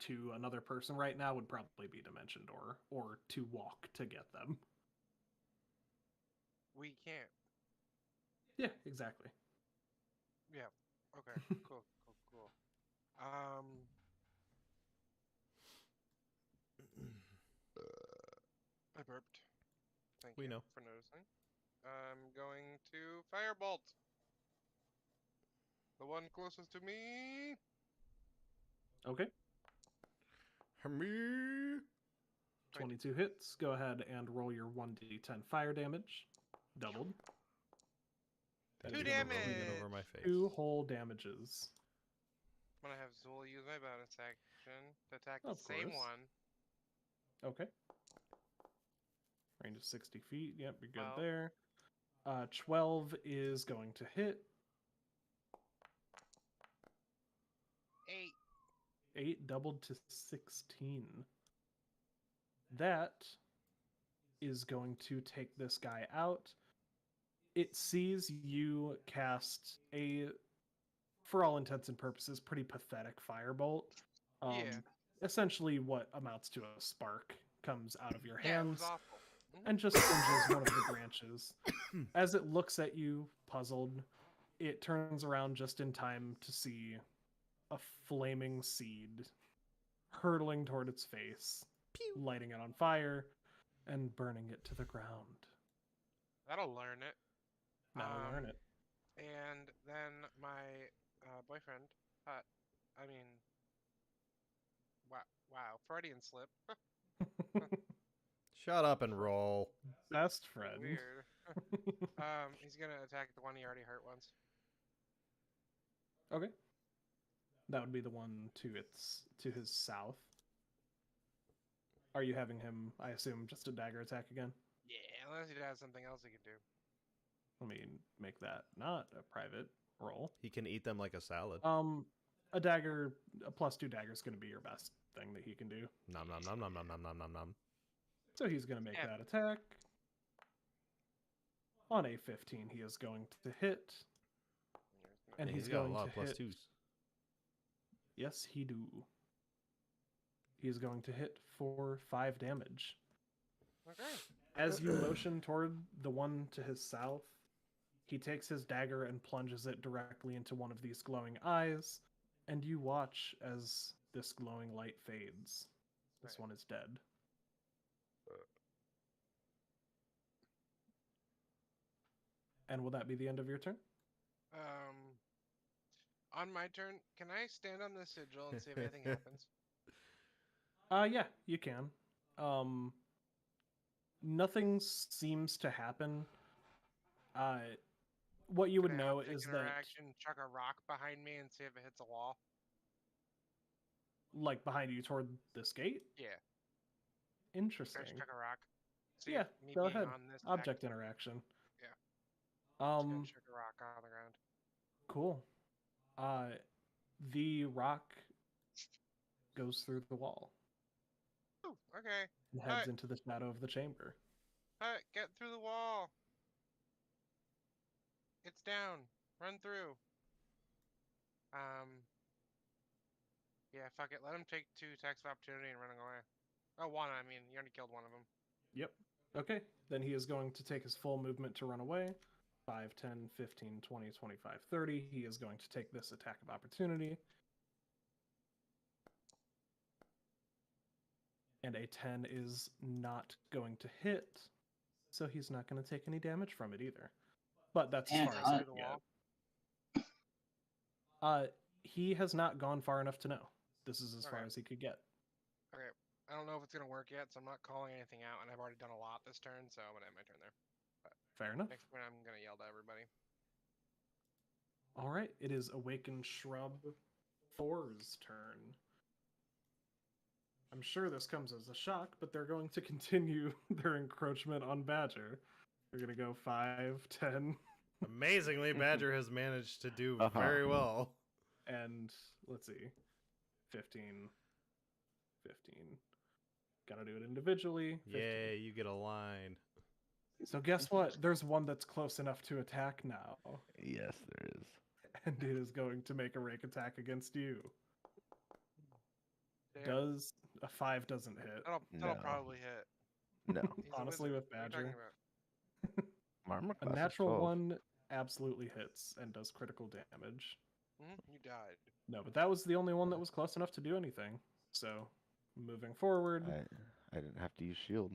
[SPEAKER 5] to another person right now would probably be Dimension Door, or to walk to get them.
[SPEAKER 6] We can't.
[SPEAKER 5] Yeah, exactly.
[SPEAKER 6] Yeah. Okay. Cool. I burped. Thank
[SPEAKER 2] We
[SPEAKER 6] you
[SPEAKER 2] know.
[SPEAKER 6] for noticing. I'm going to Firebolt. The one closest to me.
[SPEAKER 5] Okay,
[SPEAKER 2] Me.
[SPEAKER 5] 22 hits. Go ahead and roll your 1d10 fire damage. Doubled.
[SPEAKER 2] That
[SPEAKER 6] Two
[SPEAKER 2] is gonna roll
[SPEAKER 6] damage.
[SPEAKER 2] even over my face.
[SPEAKER 5] 2 whole damages.
[SPEAKER 6] I'm gonna have Zool use my bonus action to attack
[SPEAKER 5] Of
[SPEAKER 6] the same
[SPEAKER 5] course.
[SPEAKER 6] one.
[SPEAKER 5] Okay. Range of 60 feet. Yep, you're good
[SPEAKER 6] 12.
[SPEAKER 5] there. 12 is going to hit.
[SPEAKER 6] 8.
[SPEAKER 5] 8 doubled to 16. That is going to take this guy out. It sees you cast a, for all intents and purposes, pretty pathetic firebolt.
[SPEAKER 6] Yeah.
[SPEAKER 5] Essentially what amounts to a spark comes out of your
[SPEAKER 6] Yeah, it was
[SPEAKER 5] hands
[SPEAKER 6] awful.
[SPEAKER 5] and just singes one of the branches. As it looks at you, puzzled, it turns around just in time to see a flaming seed hurtling toward its face, lighting it on fire, and burning it to the ground.
[SPEAKER 6] That'll learn it.
[SPEAKER 5] Now learn it.
[SPEAKER 6] And then my boyfriend, wow, Freudian slip.
[SPEAKER 2] Shut up and roll.
[SPEAKER 5] Best friend.
[SPEAKER 6] Weird. He's gonna attack the one he already hurt once.
[SPEAKER 5] Okay. That would be the one to his south. Are you having him, I assume, just a dagger attack again?
[SPEAKER 6] Yeah, unless he has something else he can do.
[SPEAKER 5] Let me make that not a private roll.
[SPEAKER 2] He can eat them like a salad.
[SPEAKER 5] A dagger, a +2 dagger is going to be your best thing that he can do.
[SPEAKER 2] Nom nom nom nom nom nom nom nom nom.
[SPEAKER 5] So he's going to make that attack. On a 15, he is going to hit. And he's
[SPEAKER 2] got
[SPEAKER 5] going
[SPEAKER 2] a lot
[SPEAKER 5] to
[SPEAKER 2] of
[SPEAKER 5] hit.
[SPEAKER 2] +2s.
[SPEAKER 5] Yes, he do. He is going to hit for 5 damage.
[SPEAKER 6] Okay.
[SPEAKER 5] As you motion toward the one to his south, he takes his dagger and plunges it directly into one of these glowing eyes, and you watch as this glowing light fades. This one is dead. And will that be the end of your turn?
[SPEAKER 6] On my turn, can I stand on the sigil and see if anything happens?
[SPEAKER 5] Yeah, you can. Nothing seems to happen. What you would
[SPEAKER 6] Can I
[SPEAKER 5] know
[SPEAKER 6] take
[SPEAKER 5] is
[SPEAKER 6] an
[SPEAKER 5] that,
[SPEAKER 6] interaction, chuck a rock behind me and see if it hits a wall?
[SPEAKER 5] like, behind you toward this gate?
[SPEAKER 6] Yeah.
[SPEAKER 5] Interesting.
[SPEAKER 6] Just chuck a rock. See
[SPEAKER 5] Yeah,
[SPEAKER 6] if me
[SPEAKER 5] go
[SPEAKER 6] being
[SPEAKER 5] ahead.
[SPEAKER 6] on this
[SPEAKER 5] Object
[SPEAKER 6] deck-
[SPEAKER 5] interaction.
[SPEAKER 6] Yeah. Just gonna
[SPEAKER 5] Um,
[SPEAKER 6] chuck a rock on the ground.
[SPEAKER 5] cool. The rock goes through the wall
[SPEAKER 6] Ooh, okay.
[SPEAKER 5] and heads into the shadow of the chamber.
[SPEAKER 6] Get through the wall. It's down. Run through. Yeah, fuck it. Let him take 2 attacks of opportunity and run away. Oh, one, I mean. You already killed one of them.
[SPEAKER 5] Yep. Okay, then he is going to take his full movement to run away. 5, 10, 15, 20, 25, 30. He is going to take this attack of opportunity. And a 10 is not going to hit, so he's not going to take any damage from it either. But that's as
[SPEAKER 7] Man,
[SPEAKER 5] far as
[SPEAKER 7] hot.
[SPEAKER 5] he can get. He has not gone far enough to know. This is as far
[SPEAKER 6] Okay.
[SPEAKER 5] as he could get.
[SPEAKER 6] Okay. I don't know if it's going to work yet, so I'm not calling anything out, and I've already done a lot this turn, so I'm going to end my turn there.
[SPEAKER 5] Fair enough.
[SPEAKER 6] Next turn, I'm going to yell to everybody.
[SPEAKER 5] All right, it is Awakened Shrub 4's turn. I'm sure this comes as a shock, but they're going to continue their encroachment on Badger. They're going to go 5, 10,
[SPEAKER 2] Amazingly, Badger has managed to do
[SPEAKER 4] Uh-huh.
[SPEAKER 2] very well.
[SPEAKER 5] and let's see, 15, 15. Gotta do it individually. 15.
[SPEAKER 2] Yay, you get a line.
[SPEAKER 5] So guess what? There's one that's close enough to attack now,
[SPEAKER 4] Yes, there is.
[SPEAKER 5] and it is going to make a rake attack against you.
[SPEAKER 6] Damn.
[SPEAKER 5] Does a 5 doesn't hit?
[SPEAKER 6] That'll
[SPEAKER 4] No.
[SPEAKER 6] probably hit.
[SPEAKER 4] No.
[SPEAKER 6] He's a
[SPEAKER 5] Honestly,
[SPEAKER 6] wizard.
[SPEAKER 5] with
[SPEAKER 6] What are you talking
[SPEAKER 5] Badger,
[SPEAKER 6] about?
[SPEAKER 4] My armor
[SPEAKER 5] a
[SPEAKER 4] class is
[SPEAKER 5] natural
[SPEAKER 4] 12.
[SPEAKER 5] 1 absolutely hits and does critical damage.
[SPEAKER 6] You died.
[SPEAKER 5] No, but that was the only one that was close enough to do anything. So, moving forward,
[SPEAKER 4] I didn't have to use shield.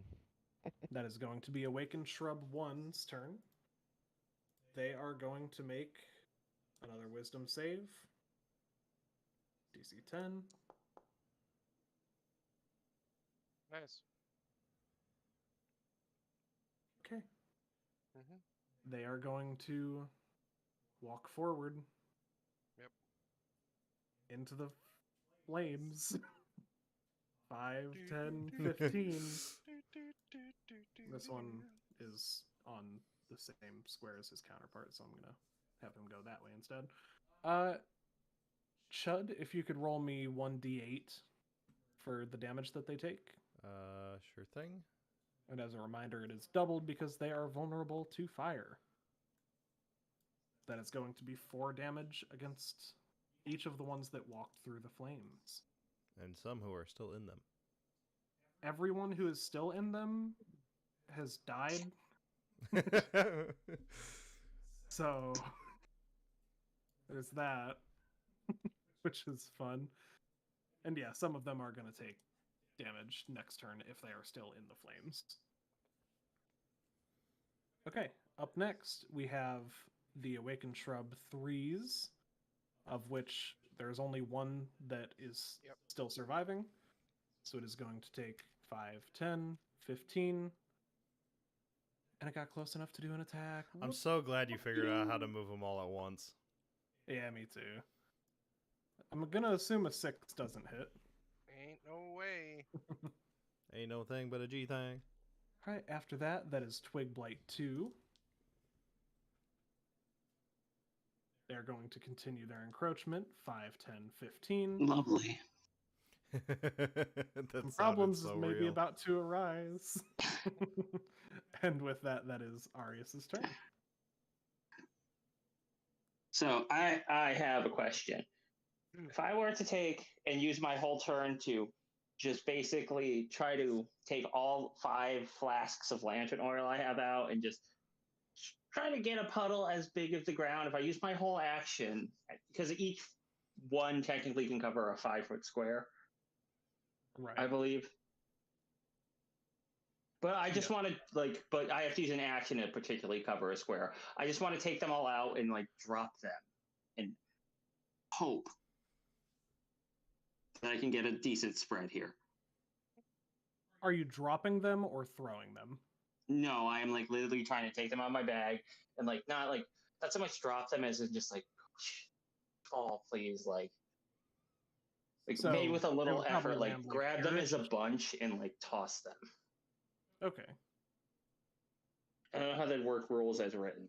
[SPEAKER 5] that is going to be Awakened Shrub 1's turn. They are going to make another Wisdom save. DC 10.
[SPEAKER 6] Nice.
[SPEAKER 5] Okay.
[SPEAKER 6] Mm-hmm.
[SPEAKER 5] They are going to walk forward.
[SPEAKER 6] Yep.
[SPEAKER 5] Into the flames. 5, 10, 15. This one is on the same square as his counterpart, so I'm going to have him go that way instead. Chud, if you could roll me 1d8 for the damage that they take.
[SPEAKER 2] Sure thing.
[SPEAKER 5] And as a reminder, it is doubled because they are vulnerable to fire. That is going to be 4 damage against each of the ones that walked through the flames.
[SPEAKER 2] And some who are still in them.
[SPEAKER 5] Everyone who is still in them has died, so there's that. which is fun. And yeah, some of them are going to take damage next turn if they are still in the flames. Okay, up next we have the Awakened Shrub 3s, of which there's only one that is
[SPEAKER 6] Yep.
[SPEAKER 5] still surviving. So it is going to take 5, 10, 15. And it got close enough to do an attack.
[SPEAKER 2] I'm so glad you figured out how to move them all at once.
[SPEAKER 5] Yeah, me too. I'm gonna assume a 6 doesn't hit.
[SPEAKER 6] Ain't no way.
[SPEAKER 2] Ain't no thing but a G thing.
[SPEAKER 5] Alright, after that, that is Twig Blight 2. They're going to continue their encroachment. 5, 10, 15.
[SPEAKER 7] Lovely.
[SPEAKER 2] That
[SPEAKER 5] Problems
[SPEAKER 2] sounded so
[SPEAKER 5] may be
[SPEAKER 2] real.
[SPEAKER 5] about to arise. And with that, that is Arius's turn.
[SPEAKER 3] So I have a question. If I were to take and use my whole turn to just basically try to take all 5 flasks of lantern oil I have out and just try to get a puddle as big as the ground, if I use my whole action, because each one technically can cover a 5-foot square,
[SPEAKER 5] Right.
[SPEAKER 3] I believe. But I just want to but I have to use an action to particularly cover a square. I just want to take them all out and drop them and hope that I can get a decent spread here.
[SPEAKER 5] Are you dropping them or throwing them?
[SPEAKER 3] No, I am literally trying to take them out of my bag and not so much drop them as in just oh please
[SPEAKER 5] So,
[SPEAKER 3] maybe with a
[SPEAKER 5] they
[SPEAKER 3] little
[SPEAKER 5] would probably
[SPEAKER 3] effort
[SPEAKER 5] land,
[SPEAKER 3] grab them as a
[SPEAKER 5] here-ish?
[SPEAKER 3] bunch and toss them.
[SPEAKER 5] Okay.
[SPEAKER 3] I don't know how that work rules as written.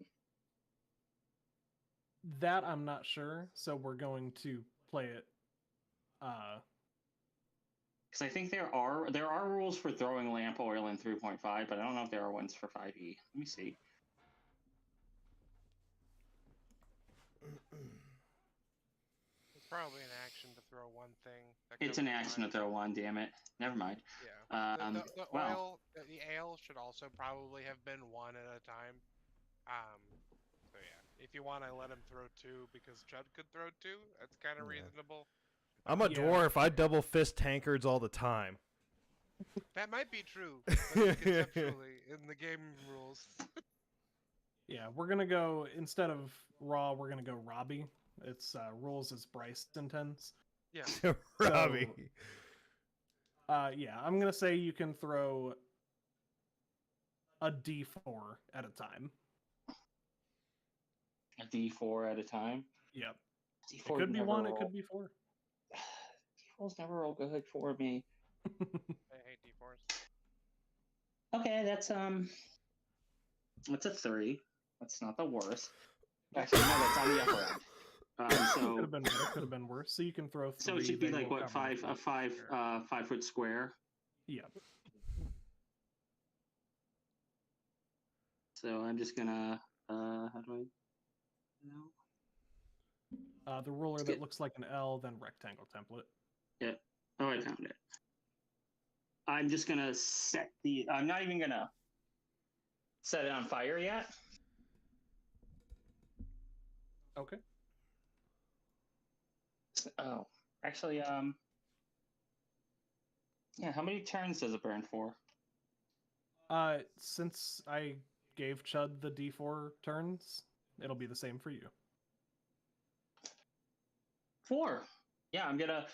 [SPEAKER 5] That I'm not sure, so we're going to play it.
[SPEAKER 3] Because I think there are rules for throwing lamp oil in 3.5, but I don't know if there are ones for 5e. Let me see.
[SPEAKER 6] It's probably an action to throw one thing.
[SPEAKER 3] It's an action to throw one. Damn it. Never mind.
[SPEAKER 6] Yeah. The
[SPEAKER 3] well.
[SPEAKER 6] oil, the ale should also probably have been one at a time. So yeah, if you want to let him throw 2 because Chud could throw 2, that's kind of
[SPEAKER 2] Yeah.
[SPEAKER 6] reasonable.
[SPEAKER 2] I'm a
[SPEAKER 5] Yeah.
[SPEAKER 2] dwarf. I double fist tankards all the time.
[SPEAKER 6] That might be true, but conceptually in the game rules.
[SPEAKER 5] Yeah, we're gonna go, instead of Raw, we're gonna go Robbie. Its rules as Bryce intends.
[SPEAKER 6] Yeah.
[SPEAKER 2] Robbie.
[SPEAKER 5] Yeah, I'm gonna say you can throw a D4 at a time.
[SPEAKER 3] A D4 at a time?
[SPEAKER 5] Yep.
[SPEAKER 3] D4
[SPEAKER 5] It could be
[SPEAKER 3] never
[SPEAKER 5] 1, it
[SPEAKER 3] roll.
[SPEAKER 5] could be 4.
[SPEAKER 3] D4's never roll good for me.
[SPEAKER 6] I hate D4s.
[SPEAKER 3] Okay, that's a 3. That's not the worst. Actually, no, that's on the upper end.
[SPEAKER 5] Could
[SPEAKER 3] So
[SPEAKER 5] have been better, could have been worse. So you can throw 3.
[SPEAKER 3] so it should be
[SPEAKER 5] they will
[SPEAKER 3] what,
[SPEAKER 5] cover
[SPEAKER 3] 5 a 5-foot square.
[SPEAKER 5] Yep.
[SPEAKER 3] So I'm just gonna how do I no?
[SPEAKER 5] The ruler
[SPEAKER 3] Let's
[SPEAKER 5] that
[SPEAKER 3] get-
[SPEAKER 5] looks like an L, then rectangle template.
[SPEAKER 3] Yeah. Oh, I found it. I'm just gonna set I'm not even gonna set it on fire yet.
[SPEAKER 5] Okay.
[SPEAKER 3] Oh, actually, yeah. How many turns does it burn for?
[SPEAKER 5] Since I gave Chud the D4 turns, it'll be the same for you.
[SPEAKER 3] 4. Yeah, I'm gonna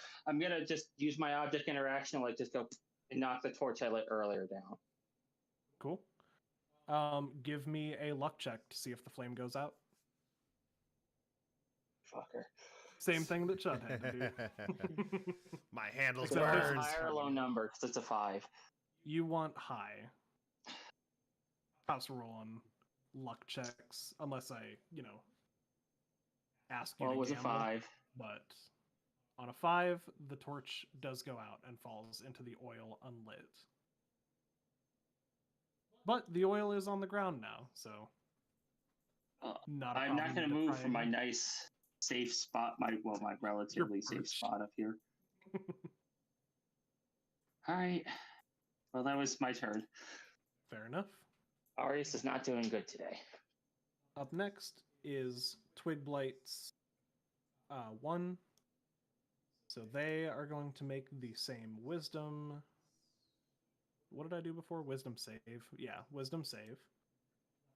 [SPEAKER 3] just use my object interaction, just go and knock the torch I lit earlier down.
[SPEAKER 5] Cool. Give me a luck check to see if the flame goes out.
[SPEAKER 3] Fucker.
[SPEAKER 5] Same thing that Chud had to do.
[SPEAKER 2] My handles
[SPEAKER 3] Is it
[SPEAKER 5] Except
[SPEAKER 3] a
[SPEAKER 5] this
[SPEAKER 2] burn.
[SPEAKER 5] is-
[SPEAKER 3] high or low number? Because it's a 5.
[SPEAKER 5] You want high. Pass a roll on luck checks, unless I, ask you
[SPEAKER 3] Well, it
[SPEAKER 5] to
[SPEAKER 3] was a
[SPEAKER 5] gamble.
[SPEAKER 3] 5.
[SPEAKER 5] But on a 5, the torch does go out and falls into the oil unlit. But the oil is on the ground now, so not a
[SPEAKER 3] I'm not
[SPEAKER 5] problem
[SPEAKER 3] gonna
[SPEAKER 5] to
[SPEAKER 3] move
[SPEAKER 5] try
[SPEAKER 3] from my
[SPEAKER 5] and-
[SPEAKER 3] nice safe spot. My relatively safe
[SPEAKER 5] perch.
[SPEAKER 3] spot up here. All right. Well, that was my turn.
[SPEAKER 5] Fair enough.
[SPEAKER 3] Arius is not doing good today.
[SPEAKER 5] Up next is Twig Blight's 1. So they are going to make the same wisdom. What did I do before? Wisdom save. Yeah, wisdom save.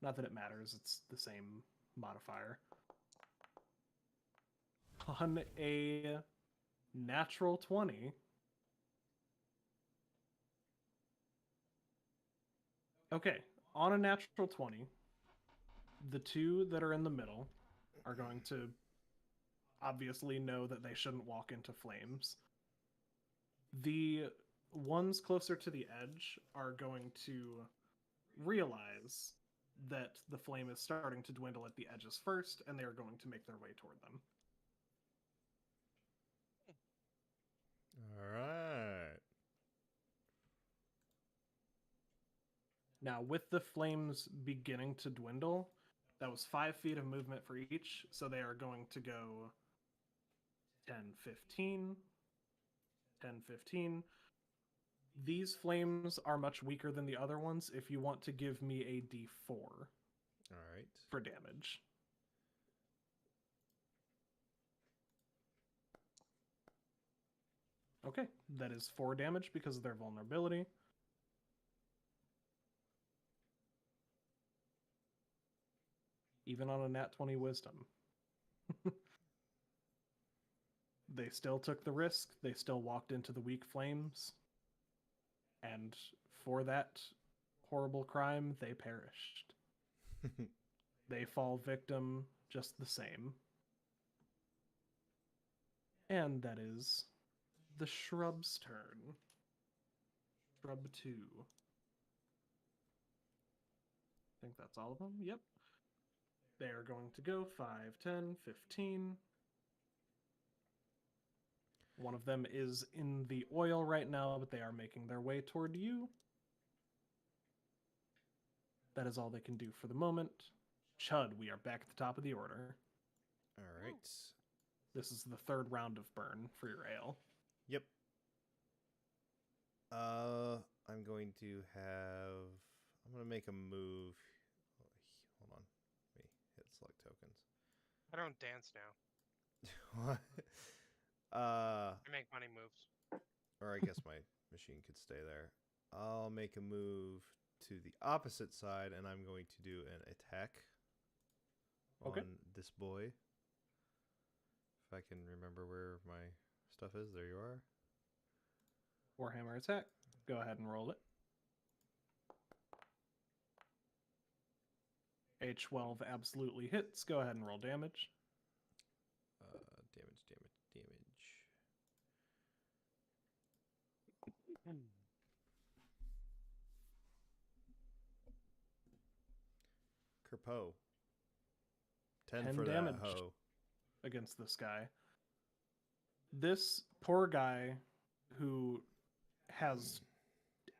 [SPEAKER 5] Not that it matters, it's the same modifier. On a natural 20. Okay, on a natural 20, the two that are in the middle are going to obviously know that they shouldn't walk into flames. The ones closer to the edge are going to realize that the flame is starting to dwindle at the edges first, and they are going to make their way toward them.
[SPEAKER 2] All right.
[SPEAKER 5] Now, with the flames beginning to dwindle, that was 5 feet of movement for each, so they are going to go 10, 15, 10, 15. These flames are much weaker than the other ones if you want to give me a d4
[SPEAKER 2] All right.
[SPEAKER 5] for damage. Okay, that is 4 damage because of their vulnerability. Even on a nat 20 wisdom. They still took the risk. They still walked into the weak flames. And for that horrible crime, they perished. They fall victim just the same. And that is the shrub's turn. Shrub 2. I think that's all of them. Yep. They are going to go 5, 10, 15. One of them is in the oil right now, but they are making their way toward you. That is all they can do for the moment. Chud, we are back at the top of the order.
[SPEAKER 2] All right.
[SPEAKER 5] This is the 3rd round of burn for your ale.
[SPEAKER 2] Yep. I'm going to make a move. Hold on. Let me hit select tokens.
[SPEAKER 6] I don't dance now.
[SPEAKER 2] What?
[SPEAKER 6] I make money moves.
[SPEAKER 2] Or I guess my machine could stay there. I'll make a move to the opposite side, and I'm going to do an attack
[SPEAKER 5] Okay.
[SPEAKER 2] on this boy. If I can remember where my stuff is. There you are.
[SPEAKER 5] Warhammer attack. Go ahead and roll it. A12 absolutely hits. Go ahead and roll damage.
[SPEAKER 2] Damage. Kerpo. 10
[SPEAKER 5] 10
[SPEAKER 2] for
[SPEAKER 5] damage.
[SPEAKER 2] that hoe.
[SPEAKER 5] Against this guy. This poor guy who has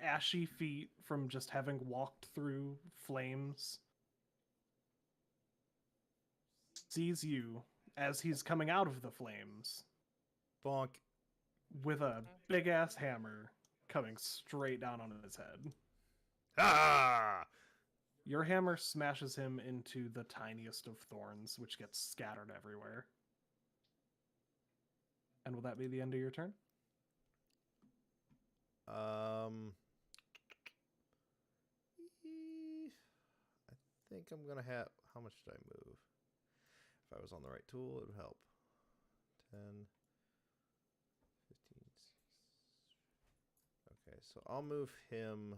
[SPEAKER 5] ashy feet from just having walked through flames sees you as he's coming out of the flames
[SPEAKER 2] Bonk.
[SPEAKER 5] with a big ass hammer coming straight down on his head.
[SPEAKER 2] Ah!
[SPEAKER 5] Your hammer smashes him into the tiniest of thorns, which gets scattered everywhere. And will that be the end of your turn?
[SPEAKER 2] I think I'm gonna have. How much did I move? If I was on the right tool, it would help. 10, 15. Okay, so I'll move him.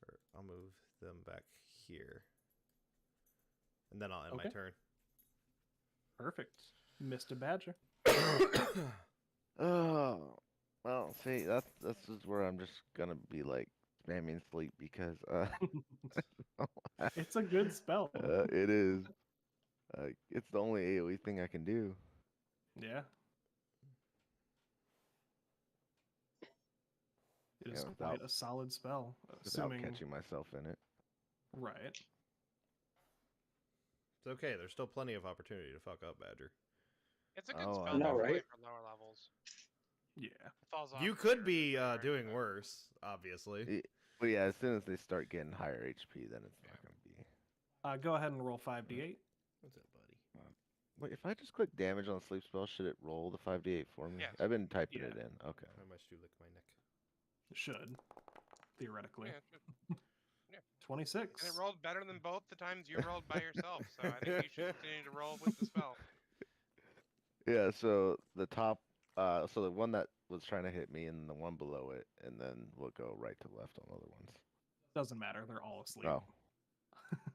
[SPEAKER 2] Or I'll move them back here, and then I'll end my
[SPEAKER 5] Okay.
[SPEAKER 2] turn.
[SPEAKER 5] Perfect. Mr. Badger.
[SPEAKER 4] Oh, well, see, that's is where I'm just gonna be like spamming sleep because
[SPEAKER 5] It's a good spell.
[SPEAKER 4] it is. It's the only AoE thing I can do.
[SPEAKER 5] Yeah. It is
[SPEAKER 4] Yeah,
[SPEAKER 5] quite
[SPEAKER 4] without-
[SPEAKER 5] a solid spell.
[SPEAKER 4] Without
[SPEAKER 5] Assuming
[SPEAKER 4] catching myself in it.
[SPEAKER 5] right.
[SPEAKER 2] It's okay. There's still plenty of opportunity to fuck up, Badger.
[SPEAKER 6] It's a good
[SPEAKER 4] Oh, I
[SPEAKER 6] spell
[SPEAKER 3] know,
[SPEAKER 6] definitely
[SPEAKER 3] right?
[SPEAKER 6] for lower levels.
[SPEAKER 5] Yeah.
[SPEAKER 6] It falls off
[SPEAKER 2] You
[SPEAKER 6] the
[SPEAKER 2] could
[SPEAKER 6] character
[SPEAKER 2] be
[SPEAKER 6] right
[SPEAKER 2] doing
[SPEAKER 6] there.
[SPEAKER 2] worse, obviously.
[SPEAKER 4] But yeah, as soon as they start getting higher HP, then it's not
[SPEAKER 6] Yeah.
[SPEAKER 4] gonna be.
[SPEAKER 5] Go ahead and roll 5d8.
[SPEAKER 2] What's up, buddy?
[SPEAKER 4] Wait, if I just click damage on sleep spell, should it roll the 5d8 for me?
[SPEAKER 6] Yes.
[SPEAKER 4] I've been typing
[SPEAKER 5] Yeah.
[SPEAKER 4] it in. Okay.
[SPEAKER 2] How much do you lick my neck?
[SPEAKER 5] Should, theoretically.
[SPEAKER 6] Yeah, it should.
[SPEAKER 5] 26.
[SPEAKER 6] And it rolled better than both the times you rolled by yourself, so I think you should continue to roll with the spell.
[SPEAKER 4] Yeah, so the top, so the one that was trying to hit me and the one below it, and then we'll go right to left on other ones.
[SPEAKER 5] Doesn't matter. They're all asleep.
[SPEAKER 4] Oh.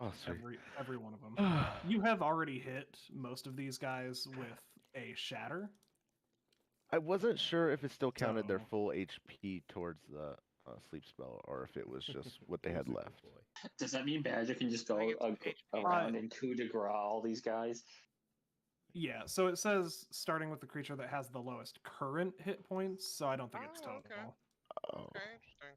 [SPEAKER 4] Oh, sweet.
[SPEAKER 5] Every one of them. You have already hit most of these guys with a shatter.
[SPEAKER 4] I wasn't sure if it still counted their
[SPEAKER 5] So-
[SPEAKER 4] full HP towards the sleep spell, or if it was just what they had
[SPEAKER 2] Who's a good
[SPEAKER 4] left.
[SPEAKER 2] boy?
[SPEAKER 3] Does that mean Badger can just go
[SPEAKER 6] I think it's HP.
[SPEAKER 3] around and coup de grace all these guys?
[SPEAKER 5] Yeah, so it says starting with the creature that has the lowest current hit points, so I don't think it's
[SPEAKER 6] Oh,
[SPEAKER 5] total.
[SPEAKER 6] okay.
[SPEAKER 4] Oh.
[SPEAKER 6] Okay, interesting.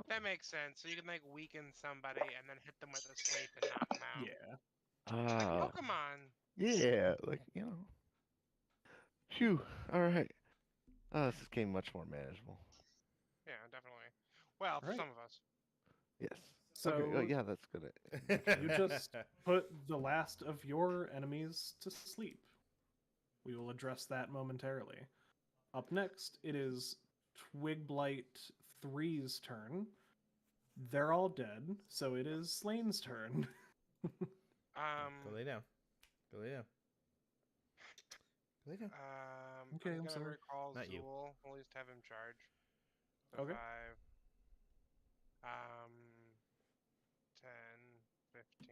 [SPEAKER 6] That makes sense. So you can like weaken somebody and then hit them with a sleep and knock them out.
[SPEAKER 5] Yeah.
[SPEAKER 6] Like
[SPEAKER 4] Ah,
[SPEAKER 6] Pokemon.
[SPEAKER 4] yeah, like, you know. Phew, alright. This became much more manageable.
[SPEAKER 6] Yeah, definitely. Well, for
[SPEAKER 5] Right.
[SPEAKER 6] some of us.
[SPEAKER 4] Yes.
[SPEAKER 5] So
[SPEAKER 4] Okay, oh, yeah, that's good.
[SPEAKER 5] you just put the last of your enemies to sleep. We will address that momentarily. Up next, it is Twigblight 3's turn. They're all dead, so it is Slane's turn.
[SPEAKER 2] Go lay down. Go lay down. Go lay down.
[SPEAKER 5] Okay,
[SPEAKER 6] I'm
[SPEAKER 5] I'm
[SPEAKER 6] gonna
[SPEAKER 5] sorry.
[SPEAKER 6] recall
[SPEAKER 2] Not you.
[SPEAKER 6] Zool. At least have him charge. So
[SPEAKER 5] Okay.
[SPEAKER 6] 5, 10, 15.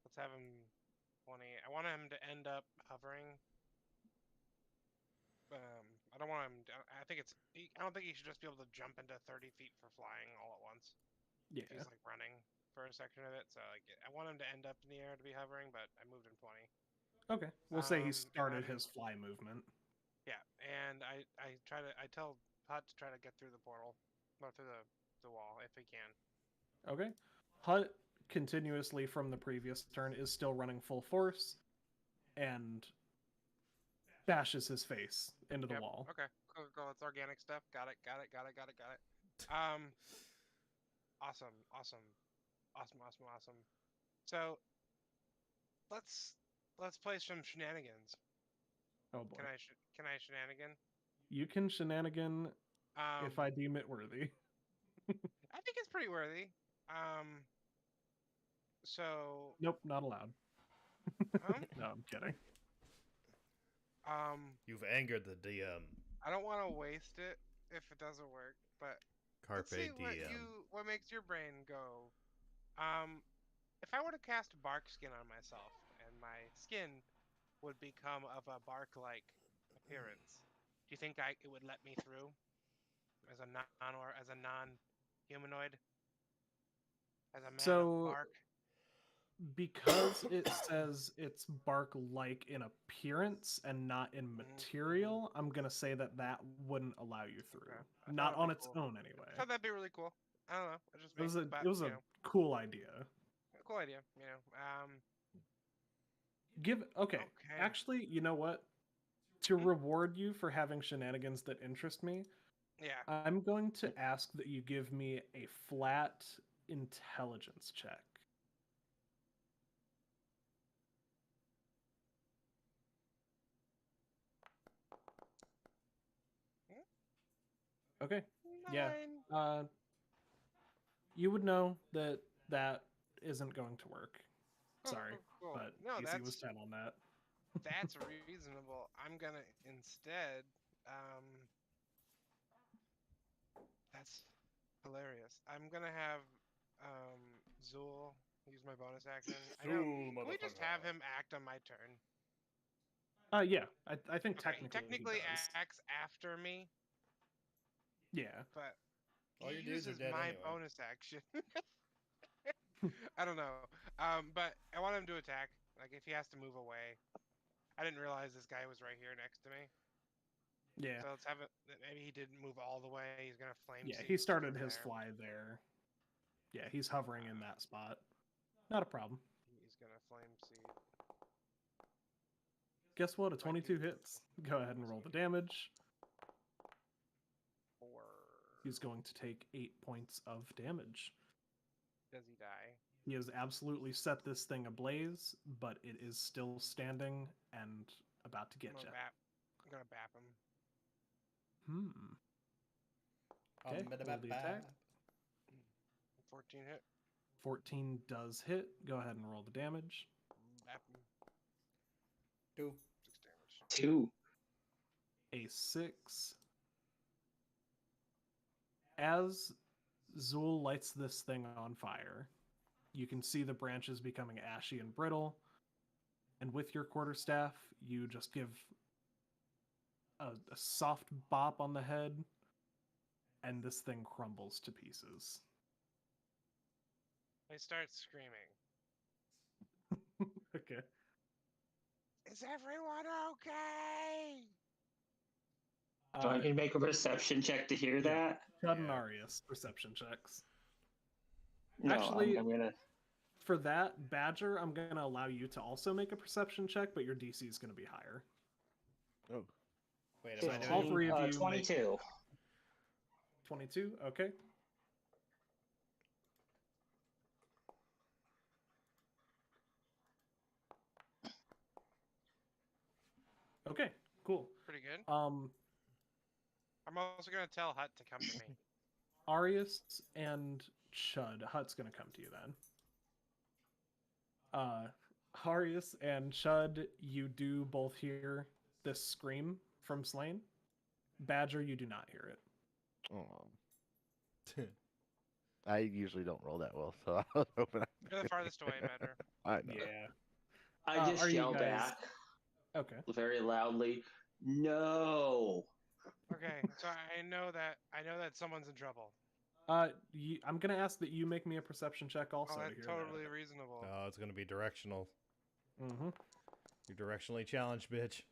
[SPEAKER 6] Let's have him 20. I want him to end up hovering. I don't want him. I think it's. I don't think he should just be able to jump into 30 feet for flying all at once.
[SPEAKER 5] Yeah.
[SPEAKER 6] He's like running for a section of it. So like, I want him to end up in the air to be hovering, but I moved him 20.
[SPEAKER 5] Okay. We'll say he
[SPEAKER 6] and
[SPEAKER 5] started
[SPEAKER 6] then-
[SPEAKER 5] his fly movement.
[SPEAKER 6] Yeah, and I tell Hut to try to get through the portal, or through the wall if he can.
[SPEAKER 5] Okay. Hut continuously from the previous turn is still running full force and bashes his face into the
[SPEAKER 6] Yep,
[SPEAKER 5] wall.
[SPEAKER 6] Okay, cool. It's organic stuff. Got it. Awesome. So let's play some shenanigans.
[SPEAKER 5] Oh boy.
[SPEAKER 6] Can I shenanigan?
[SPEAKER 5] You can shenanigan if I deem it worthy.
[SPEAKER 6] I think it's pretty worthy. So
[SPEAKER 5] Nope, not allowed.
[SPEAKER 6] um,
[SPEAKER 5] No, I'm kidding.
[SPEAKER 2] You've angered the DM.
[SPEAKER 6] I don't want to waste it if it doesn't work, but
[SPEAKER 2] Carpe
[SPEAKER 6] let's see
[SPEAKER 2] DM.
[SPEAKER 6] what makes your brain go. If I were to cast bark skin on myself and my skin would become of a bark-like appearance, do you think it would let me through as a non-humanoid? As a man
[SPEAKER 5] So-
[SPEAKER 6] of bark?
[SPEAKER 5] Because it says it's bark-like in appearance and not in material, I'm gonna say that wouldn't allow you through.
[SPEAKER 6] Okay. I thought
[SPEAKER 5] Not
[SPEAKER 6] it'd
[SPEAKER 5] on
[SPEAKER 6] be
[SPEAKER 5] its
[SPEAKER 6] cool.
[SPEAKER 5] own, anyway.
[SPEAKER 6] I thought that'd be really cool. I don't know. It just
[SPEAKER 5] It was
[SPEAKER 6] makes,
[SPEAKER 5] a
[SPEAKER 6] you know,
[SPEAKER 5] cool idea.
[SPEAKER 6] cool idea. You know,
[SPEAKER 5] Okay. Actually, you know what? To
[SPEAKER 6] Hmm?
[SPEAKER 5] reward you for having shenanigans that interest me,
[SPEAKER 6] yeah.
[SPEAKER 5] I'm going to ask that you give me a flat intelligence check. Okay. Yeah.
[SPEAKER 6] 9.
[SPEAKER 5] You would know that isn't going to work.
[SPEAKER 6] Cool,
[SPEAKER 5] Sorry,
[SPEAKER 6] cool.
[SPEAKER 5] but
[SPEAKER 6] No,
[SPEAKER 5] AC was 10 on that.
[SPEAKER 6] that's reasonable. I'm gonna instead. That's hilarious. I'm gonna have Zool use my bonus action.
[SPEAKER 2] Zool,
[SPEAKER 6] Can we just have
[SPEAKER 2] motherfucker.
[SPEAKER 6] him act on my turn?
[SPEAKER 5] Yeah, I think
[SPEAKER 6] Okay, he
[SPEAKER 5] technically he does.
[SPEAKER 6] acts after me,
[SPEAKER 5] Yeah.
[SPEAKER 6] but
[SPEAKER 2] All
[SPEAKER 6] he
[SPEAKER 2] your dudes are
[SPEAKER 6] uses
[SPEAKER 2] dead
[SPEAKER 6] my
[SPEAKER 2] anyway.
[SPEAKER 6] bonus action. I don't know. But I want him to attack. Like if he has to move away. I didn't realize this guy was right here next to me.
[SPEAKER 5] Yeah.
[SPEAKER 6] So let's have it. Maybe he didn't move all the way. He's gonna flame.
[SPEAKER 5] Yeah,
[SPEAKER 6] seed
[SPEAKER 5] he started
[SPEAKER 6] from
[SPEAKER 5] his
[SPEAKER 6] there.
[SPEAKER 5] fly there. Yeah, he's hovering in that spot. Not a problem.
[SPEAKER 6] He's gonna flame seed.
[SPEAKER 5] Guess what? A 22 hits. Go ahead and roll the damage.
[SPEAKER 6] 4.
[SPEAKER 5] He's going to take 8 points of damage.
[SPEAKER 6] Does he die?
[SPEAKER 5] He has absolutely set this thing ablaze, but it is still standing and about to get you.
[SPEAKER 6] I'm gonna bap him.
[SPEAKER 5] Okay, roll the attack.
[SPEAKER 6] 14 hit.
[SPEAKER 5] 14 does hit. Go ahead and roll the damage.
[SPEAKER 6] Bap him.
[SPEAKER 7] 2.
[SPEAKER 6] 6 damage.
[SPEAKER 3] 2.
[SPEAKER 5] A 6. As Zool lights this thing on fire, you can see the branches becoming ashy and brittle. And with your quarterstaff, you just give a soft bop on the head, and this thing crumbles to pieces.
[SPEAKER 6] I start screaming.
[SPEAKER 5] Okay.
[SPEAKER 6] Is everyone okay?
[SPEAKER 3] Do I need to make a perception check to hear that?
[SPEAKER 5] Chud and Arius, perception checks.
[SPEAKER 3] No,
[SPEAKER 5] Actually-
[SPEAKER 3] I'm gonna.
[SPEAKER 5] For that, Badger, I'm going to allow you to also make a perception check, but your DC is going to be higher.
[SPEAKER 4] Oh,
[SPEAKER 7] Wait,
[SPEAKER 5] So
[SPEAKER 7] am I doing
[SPEAKER 5] all three of you make-
[SPEAKER 3] 22.
[SPEAKER 5] 22? Okay. Okay, cool.
[SPEAKER 6] Pretty good.
[SPEAKER 5] Um,
[SPEAKER 6] I'm also gonna tell Hut to come to me.
[SPEAKER 5] Arius and Chud. Hut's gonna come to you then. Arius and Chud, you do both hear this scream from Slain. Badger, you do not hear it.
[SPEAKER 4] oh. I usually don't roll that well, so I was hoping.
[SPEAKER 6] You're the farthest away, Badger.
[SPEAKER 4] I know.
[SPEAKER 5] Yeah.
[SPEAKER 3] I
[SPEAKER 5] are
[SPEAKER 3] just
[SPEAKER 5] you
[SPEAKER 3] yell
[SPEAKER 5] guys-
[SPEAKER 3] back
[SPEAKER 5] Okay.
[SPEAKER 3] very loudly. No.
[SPEAKER 6] Okay, so I know that someone's in trouble.
[SPEAKER 5] I'm gonna ask that you make me a perception check also
[SPEAKER 6] Oh,
[SPEAKER 5] to
[SPEAKER 6] that's
[SPEAKER 5] hear
[SPEAKER 6] totally reasonable.
[SPEAKER 2] Oh, it's gonna be directional.
[SPEAKER 5] that. Mm-hmm.
[SPEAKER 2] You're directionally challenged, bitch.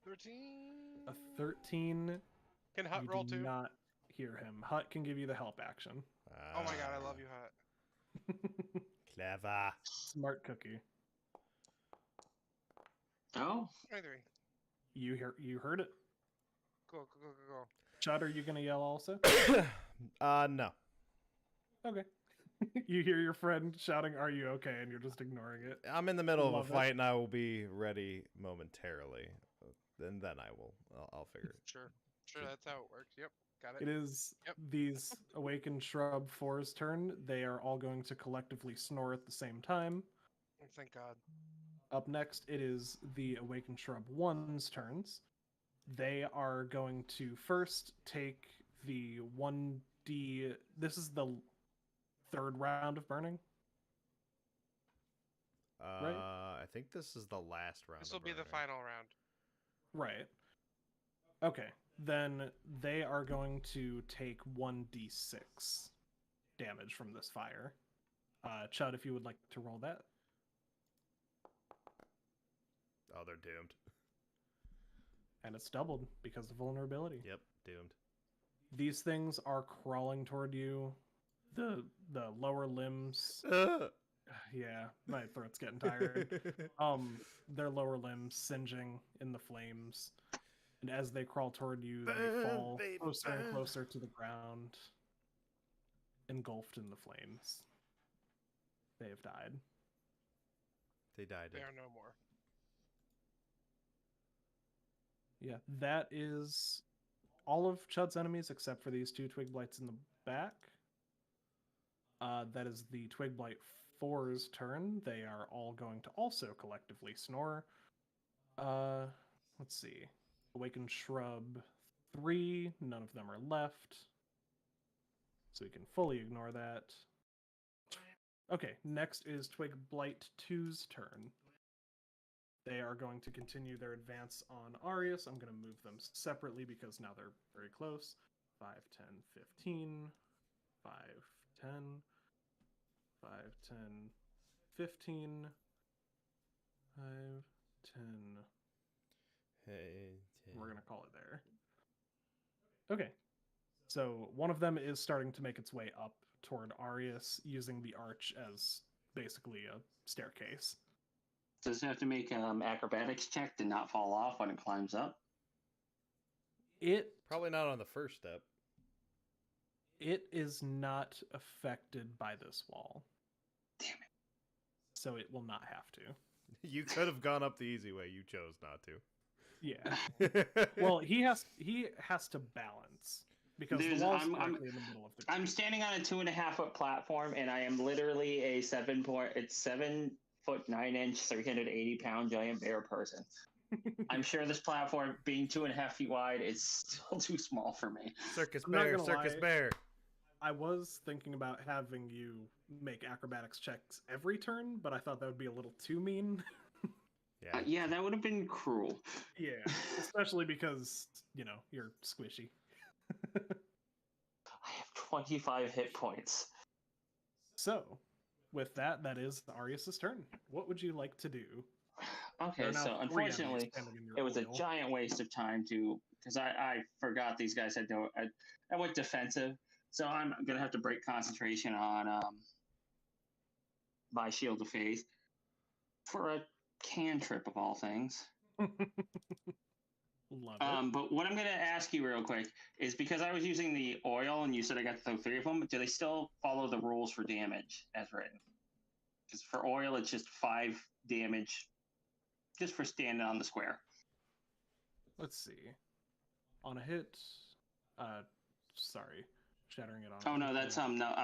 [SPEAKER 6] 13.
[SPEAKER 5] A 13.
[SPEAKER 6] Can Hut
[SPEAKER 5] You
[SPEAKER 6] roll
[SPEAKER 5] do
[SPEAKER 6] too?
[SPEAKER 5] not hear him. Hut can give you the help action.
[SPEAKER 6] Oh my god, I love you, Hut.
[SPEAKER 2] Clever.
[SPEAKER 5] Smart cookie.
[SPEAKER 3] Oh.
[SPEAKER 6] 23.
[SPEAKER 5] You heard it.
[SPEAKER 6] Go.
[SPEAKER 5] Chud, are you gonna yell also?
[SPEAKER 2] No.
[SPEAKER 5] Okay. You hear your friend shouting, "Are you okay?" and you're just ignoring it.
[SPEAKER 2] I'm in the middle of
[SPEAKER 5] Love
[SPEAKER 2] a
[SPEAKER 5] it.
[SPEAKER 2] fight, and I will be ready momentarily. And then I'll figure it.
[SPEAKER 6] Sure, that's how it works. Yep, got
[SPEAKER 5] It
[SPEAKER 6] it.
[SPEAKER 5] is
[SPEAKER 6] Yep.
[SPEAKER 5] these awakened shrub 4's turn. They are all going to collectively snore at the same time.
[SPEAKER 6] Oh, thank God.
[SPEAKER 5] Up next, it is the awakened shrub 1's turns. They are going to first take the 1d. This is the third round of burning.
[SPEAKER 2] I think this is the last round.
[SPEAKER 6] This
[SPEAKER 2] of
[SPEAKER 6] will be the
[SPEAKER 2] burning.
[SPEAKER 6] final round.
[SPEAKER 5] Right. Okay. Then they are going to take 1d6 damage from this fire. Chud, if you would like to roll that.
[SPEAKER 2] Oh, they're doomed.
[SPEAKER 5] And it's doubled because of vulnerability.
[SPEAKER 2] Yep, doomed.
[SPEAKER 5] These things are crawling toward you. The lower limbs. Yeah, my throat's getting tired. Their lower limbs singeing in the flames. And as they crawl toward you, they
[SPEAKER 2] Burn,
[SPEAKER 5] fall
[SPEAKER 2] baby,
[SPEAKER 5] closer and
[SPEAKER 2] burn.
[SPEAKER 5] closer to the ground, engulfed in the flames. They have died.
[SPEAKER 2] They died.
[SPEAKER 6] They are no more.
[SPEAKER 5] Yeah, that is all of Chud's enemies except for these two Twig Blights in the back. That is the Twig Blight 4's turn. They are all going to also collectively snore. Let's see. Awakened Shrub 3, none of them are left. So we can fully ignore that. Okay, next is Twig Blight 2's turn. They are going to continue their advance on Arius. I'm going to move them separately because now they're very close. 5, 10, 15. 5, 10. 5, 10, 15. 5, 10.
[SPEAKER 2] Hey,
[SPEAKER 5] We're going to call it there. Okay. So one of them is starting to make its way up toward Arius using the arch as basically a staircase.
[SPEAKER 3] Does it have to make acrobatics check to not fall off when it climbs up?
[SPEAKER 5] It
[SPEAKER 2] Probably not on the first step.
[SPEAKER 5] It is not affected by this wall.
[SPEAKER 3] Damn
[SPEAKER 5] so it will not have to.
[SPEAKER 2] You could have gone up the easy way. You chose not
[SPEAKER 5] Yeah. Well, he has to balance because
[SPEAKER 3] There's-
[SPEAKER 5] the wall's
[SPEAKER 3] I'm-
[SPEAKER 5] directly in the middle of the.
[SPEAKER 3] I'm standing on a 2.5-foot platform, and I am literally a 7'9" 380-pound giant bear person. I'm sure this platform, being 2.5 feet wide, is still too small for me.
[SPEAKER 2] Circus
[SPEAKER 5] I'm not
[SPEAKER 2] bear,
[SPEAKER 5] gonna
[SPEAKER 2] circus
[SPEAKER 5] lie.
[SPEAKER 2] bear.
[SPEAKER 5] I was thinking about having you make acrobatics checks every turn, but I thought that would be a little too mean.
[SPEAKER 2] Yeah.
[SPEAKER 3] Yeah, that would have been cruel.
[SPEAKER 5] Yeah, especially because you're squishy.
[SPEAKER 3] I have 25 hit points.
[SPEAKER 5] So, with that is Arius's turn. What would you like to do? There
[SPEAKER 3] Okay,
[SPEAKER 5] are now
[SPEAKER 3] so
[SPEAKER 5] 3 enemies
[SPEAKER 3] unfortunately,
[SPEAKER 5] standing in your
[SPEAKER 3] it was a
[SPEAKER 5] oil.
[SPEAKER 3] giant waste of time because I forgot these guys had no. I went defensive, so I'm gonna have to break concentration on my Shield of Faith for a cantrip of all things.
[SPEAKER 5] Love it.
[SPEAKER 3] But what I'm gonna ask you real quick is because I was using the oil and you said I got to throw 3 of them. Do they still follow the rules for damage as written? Because for oil, it's just 5 damage, just for standing on the square.
[SPEAKER 5] Let's see. On a hit, sorry, shattering it on.
[SPEAKER 3] Oh no, that's no,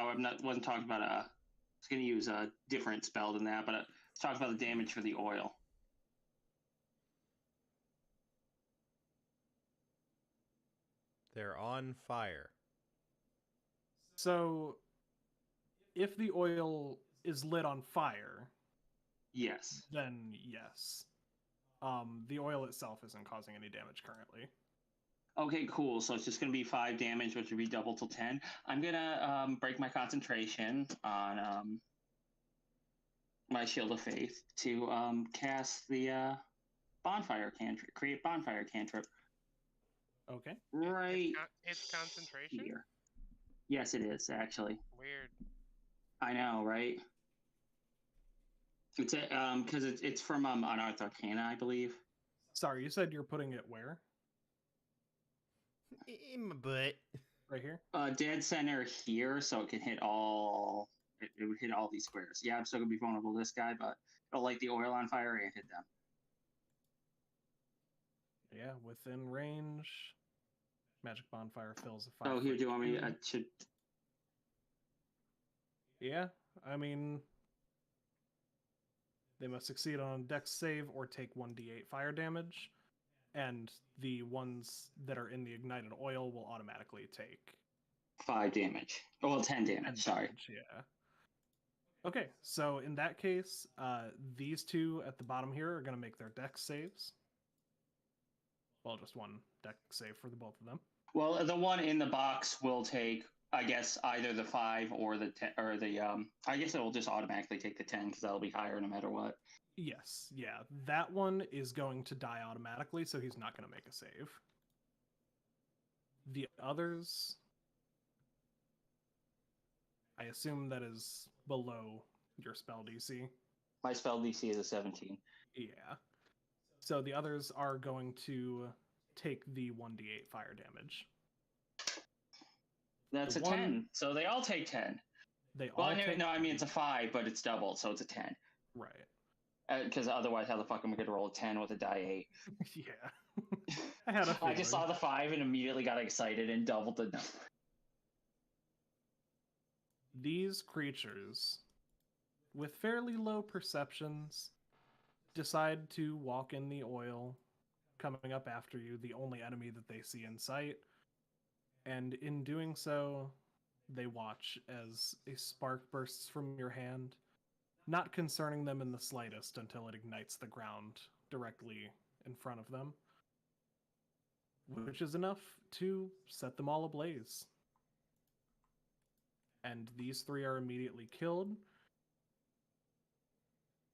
[SPEAKER 3] wasn't talking about I was gonna use a different spell than that, but I was talking about the damage for the oil.
[SPEAKER 2] They're on fire.
[SPEAKER 5] So, if the oil is lit on fire,
[SPEAKER 3] Yes.
[SPEAKER 5] then yes. The oil itself isn't causing any damage currently.
[SPEAKER 3] Okay, cool. So it's just gonna be 5 damage, which would be double to 10. I'm gonna break my concentration on my Shield of Faith to cast the bonfire cantrip, create bonfire cantrip
[SPEAKER 5] Okay.
[SPEAKER 3] right
[SPEAKER 6] It's concentration?
[SPEAKER 3] here. Yes, it is actually.
[SPEAKER 6] Weird.
[SPEAKER 3] I know, right? It's because it's from Unearthed Arcana, I believe.
[SPEAKER 5] Sorry, you said you're putting it where?
[SPEAKER 2] In my butt.
[SPEAKER 5] Right here?
[SPEAKER 3] Dead center here, so it can hit all. It would hit all these squares. Yeah, I'm still gonna be vulnerable to this guy, but it'll light the oil on fire and hit them.
[SPEAKER 5] Yeah, within range. Magic bonfire fills a 5.
[SPEAKER 3] Oh, here, do you want me? I should.
[SPEAKER 5] Yeah, I mean, they must succeed on a dex save or take 1d8 fire damage, and the ones that are in the ignited oil will automatically take
[SPEAKER 3] 5 damage. Oh, well, 10 damage.
[SPEAKER 5] 10
[SPEAKER 3] Sorry.
[SPEAKER 5] damage, yeah. Okay, so in that case, these two at the bottom here are going to make their dex saves. Well, just one dex save for the both of them.
[SPEAKER 3] Well, the one in the box will take, I guess, either the 5 or the 10, or the I guess it will just automatically take the 10 because that'll be higher no matter what.
[SPEAKER 5] Yes, yeah. That one is going to die automatically, so he's not going to make a save. The others, I assume that is below your spell DC.
[SPEAKER 3] My spell DC is a 17.
[SPEAKER 5] Yeah. So the others are going to take the 1d8 fire damage.
[SPEAKER 3] That's
[SPEAKER 5] The
[SPEAKER 3] a
[SPEAKER 5] one-
[SPEAKER 3] 10. So they all take 10.
[SPEAKER 5] They
[SPEAKER 3] Well,
[SPEAKER 5] all
[SPEAKER 3] I mean,
[SPEAKER 5] take...
[SPEAKER 3] no, I mean it's a 5, but it's doubled, so it's a 10.
[SPEAKER 5] Right.
[SPEAKER 3] Because otherwise, how the fuck am I gonna roll a 10 with a die 8?
[SPEAKER 5] Yeah. I had a
[SPEAKER 3] I just
[SPEAKER 5] feeling.
[SPEAKER 3] saw the 5 and immediately got excited and doubled the number.
[SPEAKER 5] These creatures, with fairly low perceptions, decide to walk in the oil, coming up after you, the only enemy that they see in sight. And in doing so, they watch as a spark bursts from your hand, not concerning them in the slightest until it ignites the ground directly in front of them, which is enough to set them all ablaze. And these 3 are immediately killed.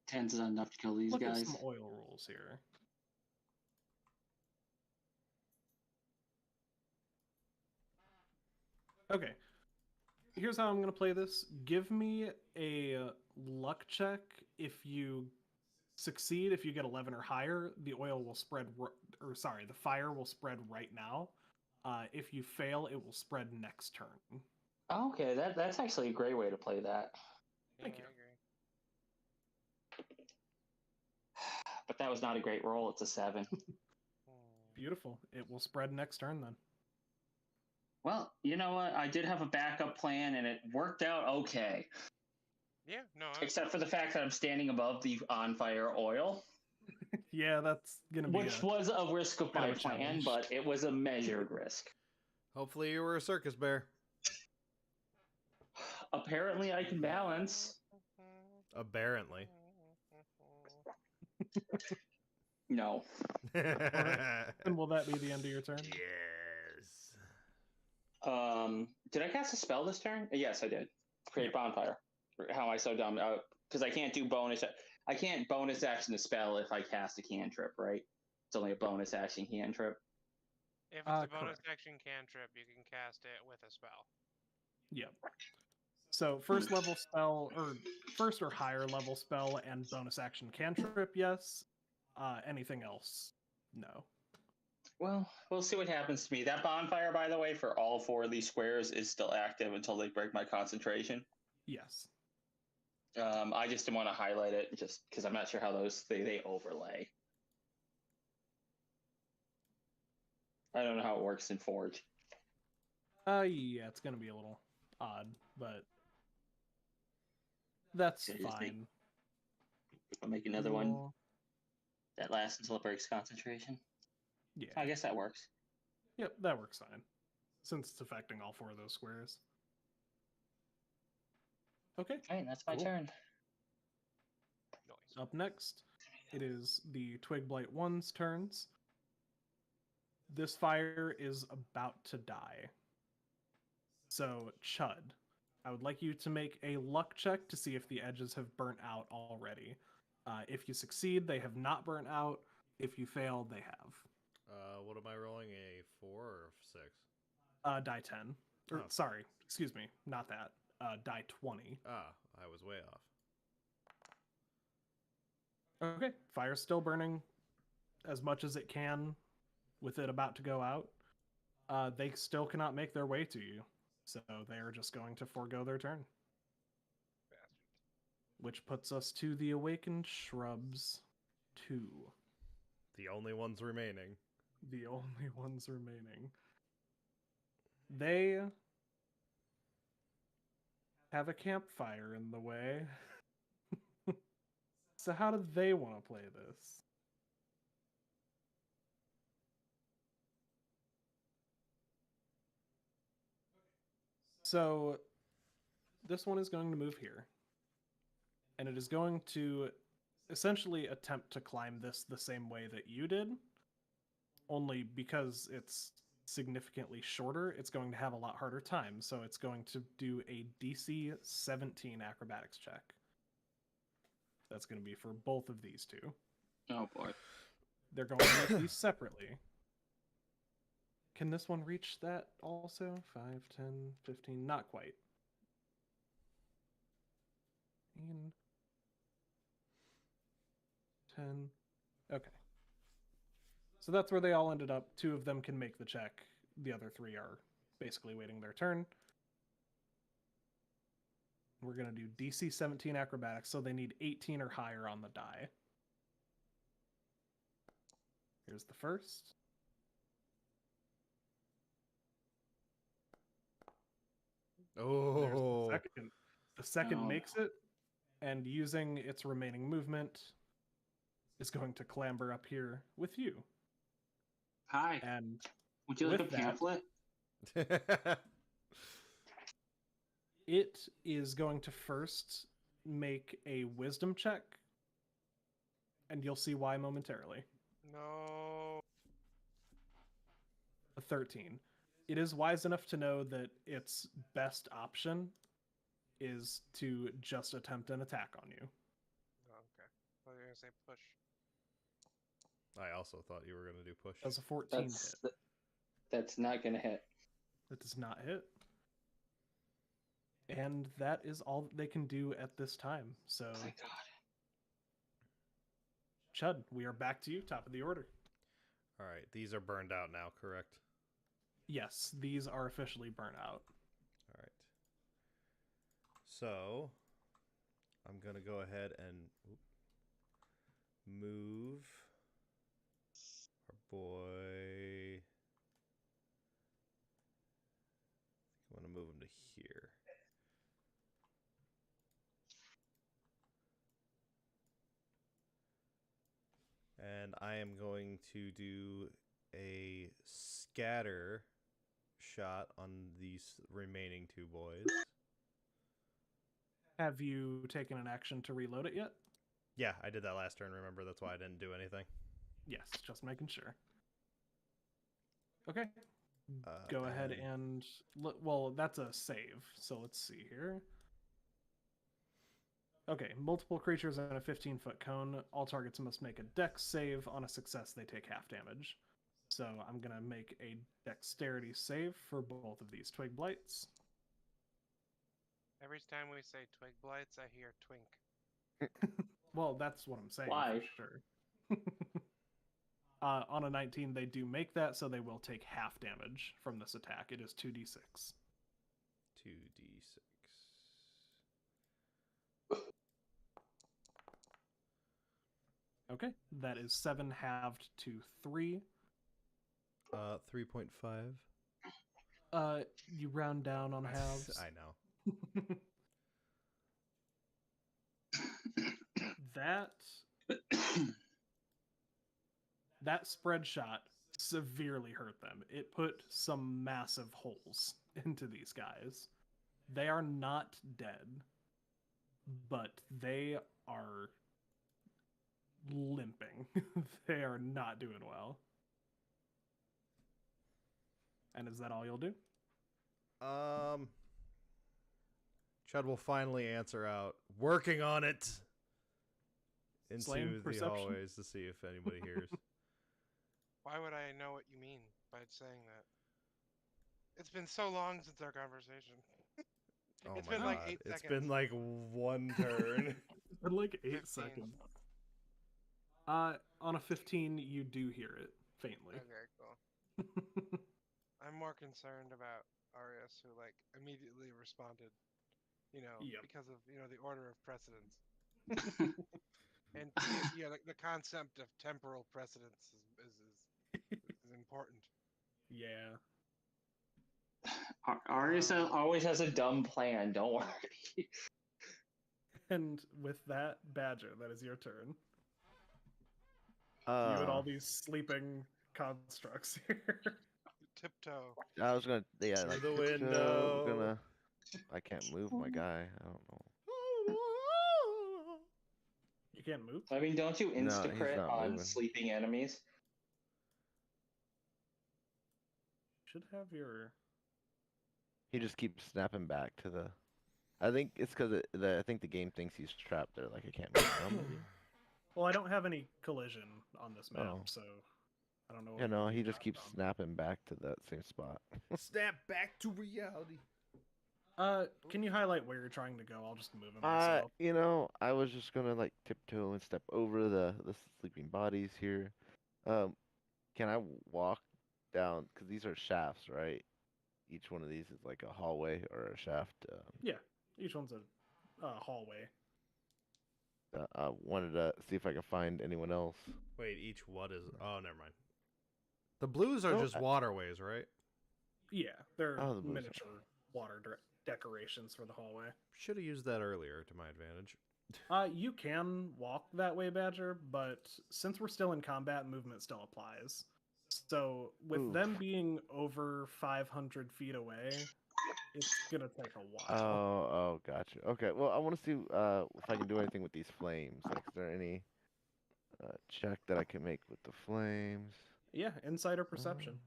[SPEAKER 3] 10's is enough to kill these
[SPEAKER 5] Look
[SPEAKER 3] guys.
[SPEAKER 5] at some oil rules here. Okay. Here's how I'm going to play this. Give me a luck check. If you succeed, if you get 11 or higher, the oil will spread, the fire will spread right now. If you fail, it will spread next turn.
[SPEAKER 3] Okay, that's actually a great way to play that.
[SPEAKER 5] Thank
[SPEAKER 6] Yeah,
[SPEAKER 5] you.
[SPEAKER 6] I agree.
[SPEAKER 3] but that was not a great roll. It's a 7.
[SPEAKER 5] Beautiful. It will spread next turn then.
[SPEAKER 3] Well, you know what? I did have a backup plan, and it worked out okay.
[SPEAKER 6] Yeah, no.
[SPEAKER 3] Except for the fact that I'm standing above the on fire oil,
[SPEAKER 5] Yeah, that's gonna be
[SPEAKER 3] which was a risk of
[SPEAKER 5] bit of
[SPEAKER 3] my
[SPEAKER 5] a
[SPEAKER 3] plan,
[SPEAKER 5] challenge.
[SPEAKER 3] but it was a measured risk.
[SPEAKER 2] Hopefully you were a circus bear.
[SPEAKER 3] Apparently, I can balance.
[SPEAKER 2] Apparently.
[SPEAKER 3] No.
[SPEAKER 5] And will that be the end of your turn?
[SPEAKER 2] Yes.
[SPEAKER 3] Did I cast a spell this turn? Yes, I did. Create bonfire. How am I so dumb? Because I can't do bonus. I can't bonus action a spell if I cast a cantrip, right? It's only a bonus action cantrip.
[SPEAKER 6] If it's a bonus
[SPEAKER 5] Correct.
[SPEAKER 6] action cantrip, you can cast it with a spell.
[SPEAKER 5] Yep. So first level spell, or first or higher level spell and bonus action cantrip, yes. Anything else, no.
[SPEAKER 3] Well, we'll see what happens to me. That bonfire, by the way, for all 4 of these squares is still active until they break my concentration.
[SPEAKER 5] Yes.
[SPEAKER 3] I just didn't want to highlight it just because I'm not sure how those they overlay. I don't know how it works in Forge.
[SPEAKER 5] Yeah, it's gonna be a little odd, but that's
[SPEAKER 3] Okay, just make-
[SPEAKER 5] fine.
[SPEAKER 3] I'll make another one
[SPEAKER 5] Well,
[SPEAKER 3] that lasts until it breaks concentration.
[SPEAKER 5] yeah.
[SPEAKER 3] I guess that works.
[SPEAKER 5] Yep, that works fine. Since it's affecting all 4 of those squares. Okay.
[SPEAKER 3] All right, that's my
[SPEAKER 5] Cool.
[SPEAKER 3] turn.
[SPEAKER 6] Noise.
[SPEAKER 5] Up next, it is the Twig Blight 1's turns. This fire is about to die. So, Chud, I would like you to make a luck check to see if the edges have burnt out already. If you succeed, they have not burnt out. If you fail, they have.
[SPEAKER 2] What am I rolling? A 4 or 6?
[SPEAKER 5] Die 10. Or,
[SPEAKER 2] Oh.
[SPEAKER 5] sorry, excuse me, not that. Die 20.
[SPEAKER 2] Ah, I was way off.
[SPEAKER 5] Okay, fire's still burning as much as it can with it about to go out. They still cannot make their way to you, so they are just going to forego their turn.
[SPEAKER 6] Bastard.
[SPEAKER 5] Which puts us to the Awakened Shrubs 2.
[SPEAKER 2] The only ones remaining.
[SPEAKER 5] The only ones remaining. They have a campfire in the way. So how do they want to play this? So this one is going to move here. And it is going to essentially attempt to climb this the same way that you did. Only because it's significantly shorter, it's going to have a lot harder time. So it's going to do a DC 17 acrobatics check. That's going to be for both of these two.
[SPEAKER 3] Oh boy.
[SPEAKER 5] They're going to make these separately. Can this one reach that also? 5, 10, 15, not quite. 10. Okay. So that's where they all ended up. 2 of them can make the check. The other 3 are basically waiting their turn. We're going to do DC 17 acrobatics, so they need 18 or higher on the die. Here's the first. There's
[SPEAKER 2] Oh.
[SPEAKER 5] the second. The second
[SPEAKER 3] Oh.
[SPEAKER 5] makes it, and using its remaining movement, is going to clamber up here with you.
[SPEAKER 3] Hi.
[SPEAKER 5] And
[SPEAKER 3] Would you like a
[SPEAKER 5] with that-
[SPEAKER 3] pamphlet?
[SPEAKER 5] it is going to first make a wisdom check, and you'll see why momentarily.
[SPEAKER 6] No.
[SPEAKER 5] A 13. It is wise enough to know that its best option is to just attempt an attack on you.
[SPEAKER 6] Oh, okay. I was gonna say push.
[SPEAKER 2] I also thought you were going to do push.
[SPEAKER 5] Does a 14
[SPEAKER 3] That's
[SPEAKER 5] hit?
[SPEAKER 3] that's not gonna hit.
[SPEAKER 5] That does not hit. And that is all that they can do at this time. So,
[SPEAKER 3] Oh my god.
[SPEAKER 5] Chud, we are back to you, top of the order.
[SPEAKER 2] All right, these are burned out now, correct?
[SPEAKER 5] Yes, these are officially burnt out.
[SPEAKER 2] All right. So, I'm going to go ahead and move our boy. I want to move him to here. And I am going to do a scatter shot on these remaining two boys.
[SPEAKER 5] Have you taken an action to reload it yet?
[SPEAKER 2] Yeah, I did that last turn, remember? That's why I didn't do anything.
[SPEAKER 5] Yes, just making sure. Okay. Go ahead and look. Well, that's a save. So let's see here. Okay, multiple creatures in a 15-foot cone. All targets must make a dex save. On a success, they take half damage. So I'm going to make a dexterity save for both of these twig blights.
[SPEAKER 6] Every time we say twig blights, I hear twink.
[SPEAKER 5] Well, that's what I'm saying
[SPEAKER 3] Why?
[SPEAKER 5] for sure. On a 19, they do make that, so they will take half damage from this attack. It is 2d6.
[SPEAKER 2] 2d6.
[SPEAKER 5] Okay, that is 7 halved to 3.
[SPEAKER 2] 3.5.
[SPEAKER 5] You round down on halves.
[SPEAKER 2] I know.
[SPEAKER 5] That spread shot severely hurt them. It put some massive holes into these guys. They are not dead, but they are limping. They are not doing well. And is that all you'll do?
[SPEAKER 2] Chud will finally answer out, working on it,
[SPEAKER 5] Slam
[SPEAKER 2] into the
[SPEAKER 5] perception.
[SPEAKER 2] hallways to see if anybody hears.
[SPEAKER 6] Why would I know what you mean by saying that? It's been so long since our conversation.
[SPEAKER 2] Oh
[SPEAKER 6] It's
[SPEAKER 2] my
[SPEAKER 6] been like
[SPEAKER 2] God.
[SPEAKER 6] 8
[SPEAKER 2] It's
[SPEAKER 6] seconds.
[SPEAKER 2] been like one turn.
[SPEAKER 5] In like 8
[SPEAKER 6] 15.
[SPEAKER 5] seconds. On a 15, you do hear it faintly.
[SPEAKER 6] Okay, cool. I'm more concerned about Arius, who like immediately responded,
[SPEAKER 5] Yep.
[SPEAKER 6] because of the order of precedence, and like the concept of temporal precedence is important.
[SPEAKER 5] Yeah.
[SPEAKER 3] Arius always has a dumb plan. Don't worry.
[SPEAKER 5] And with that, Badger, that is your turn. You and all these sleeping constructs here.
[SPEAKER 6] Tiptoe.
[SPEAKER 4] I was gonna, yeah,
[SPEAKER 2] Through
[SPEAKER 4] like
[SPEAKER 2] the
[SPEAKER 4] tiptoe,
[SPEAKER 2] window.
[SPEAKER 4] I can't move my guy. I don't know.
[SPEAKER 5] You can't move?
[SPEAKER 3] I mean, don't you
[SPEAKER 4] No, he's
[SPEAKER 3] insta-crit
[SPEAKER 4] not
[SPEAKER 3] on
[SPEAKER 4] moving.
[SPEAKER 3] sleeping enemies?
[SPEAKER 5] Should have your...
[SPEAKER 4] He just keeps snapping back to the. I think it's because I think the game thinks he's trapped there. Like I can't move around. Maybe.
[SPEAKER 5] Well, I don't have any collision on this map,
[SPEAKER 4] Oh.
[SPEAKER 5] so I don't know.
[SPEAKER 4] Yeah, no,
[SPEAKER 5] what
[SPEAKER 4] he
[SPEAKER 5] you're
[SPEAKER 4] just
[SPEAKER 5] talking
[SPEAKER 4] keeps snapping back to that same spot.
[SPEAKER 2] Snap back to reality.
[SPEAKER 5] about. Can you highlight where you're trying to go? I'll just move him myself.
[SPEAKER 4] I was just gonna like tiptoe and step over the sleeping bodies here. Can I walk down? Because these are shafts, right? Each one of these is like a hallway or a shaft.
[SPEAKER 5] Each one's a hallway.
[SPEAKER 4] I wanted to see if I could find anyone else.
[SPEAKER 2] Wait, each what is... Oh, never mind. The blues are
[SPEAKER 4] No,
[SPEAKER 2] just waterways, right?
[SPEAKER 5] Yeah, they're
[SPEAKER 4] Oh, the blues are-
[SPEAKER 5] miniature water decorations for the hallway.
[SPEAKER 2] Should have used that earlier to my advantage.
[SPEAKER 5] You can walk that way, Badger, but since we're still in combat, movement still applies. So with
[SPEAKER 4] Ooh.
[SPEAKER 5] them being over 500 feet away, it's gonna take a while.
[SPEAKER 4] Oh, gotcha. Okay, well, I want to see if I can do anything with these flames. Like, is there any check that I can make with the flames?
[SPEAKER 5] Yeah, insight or perception.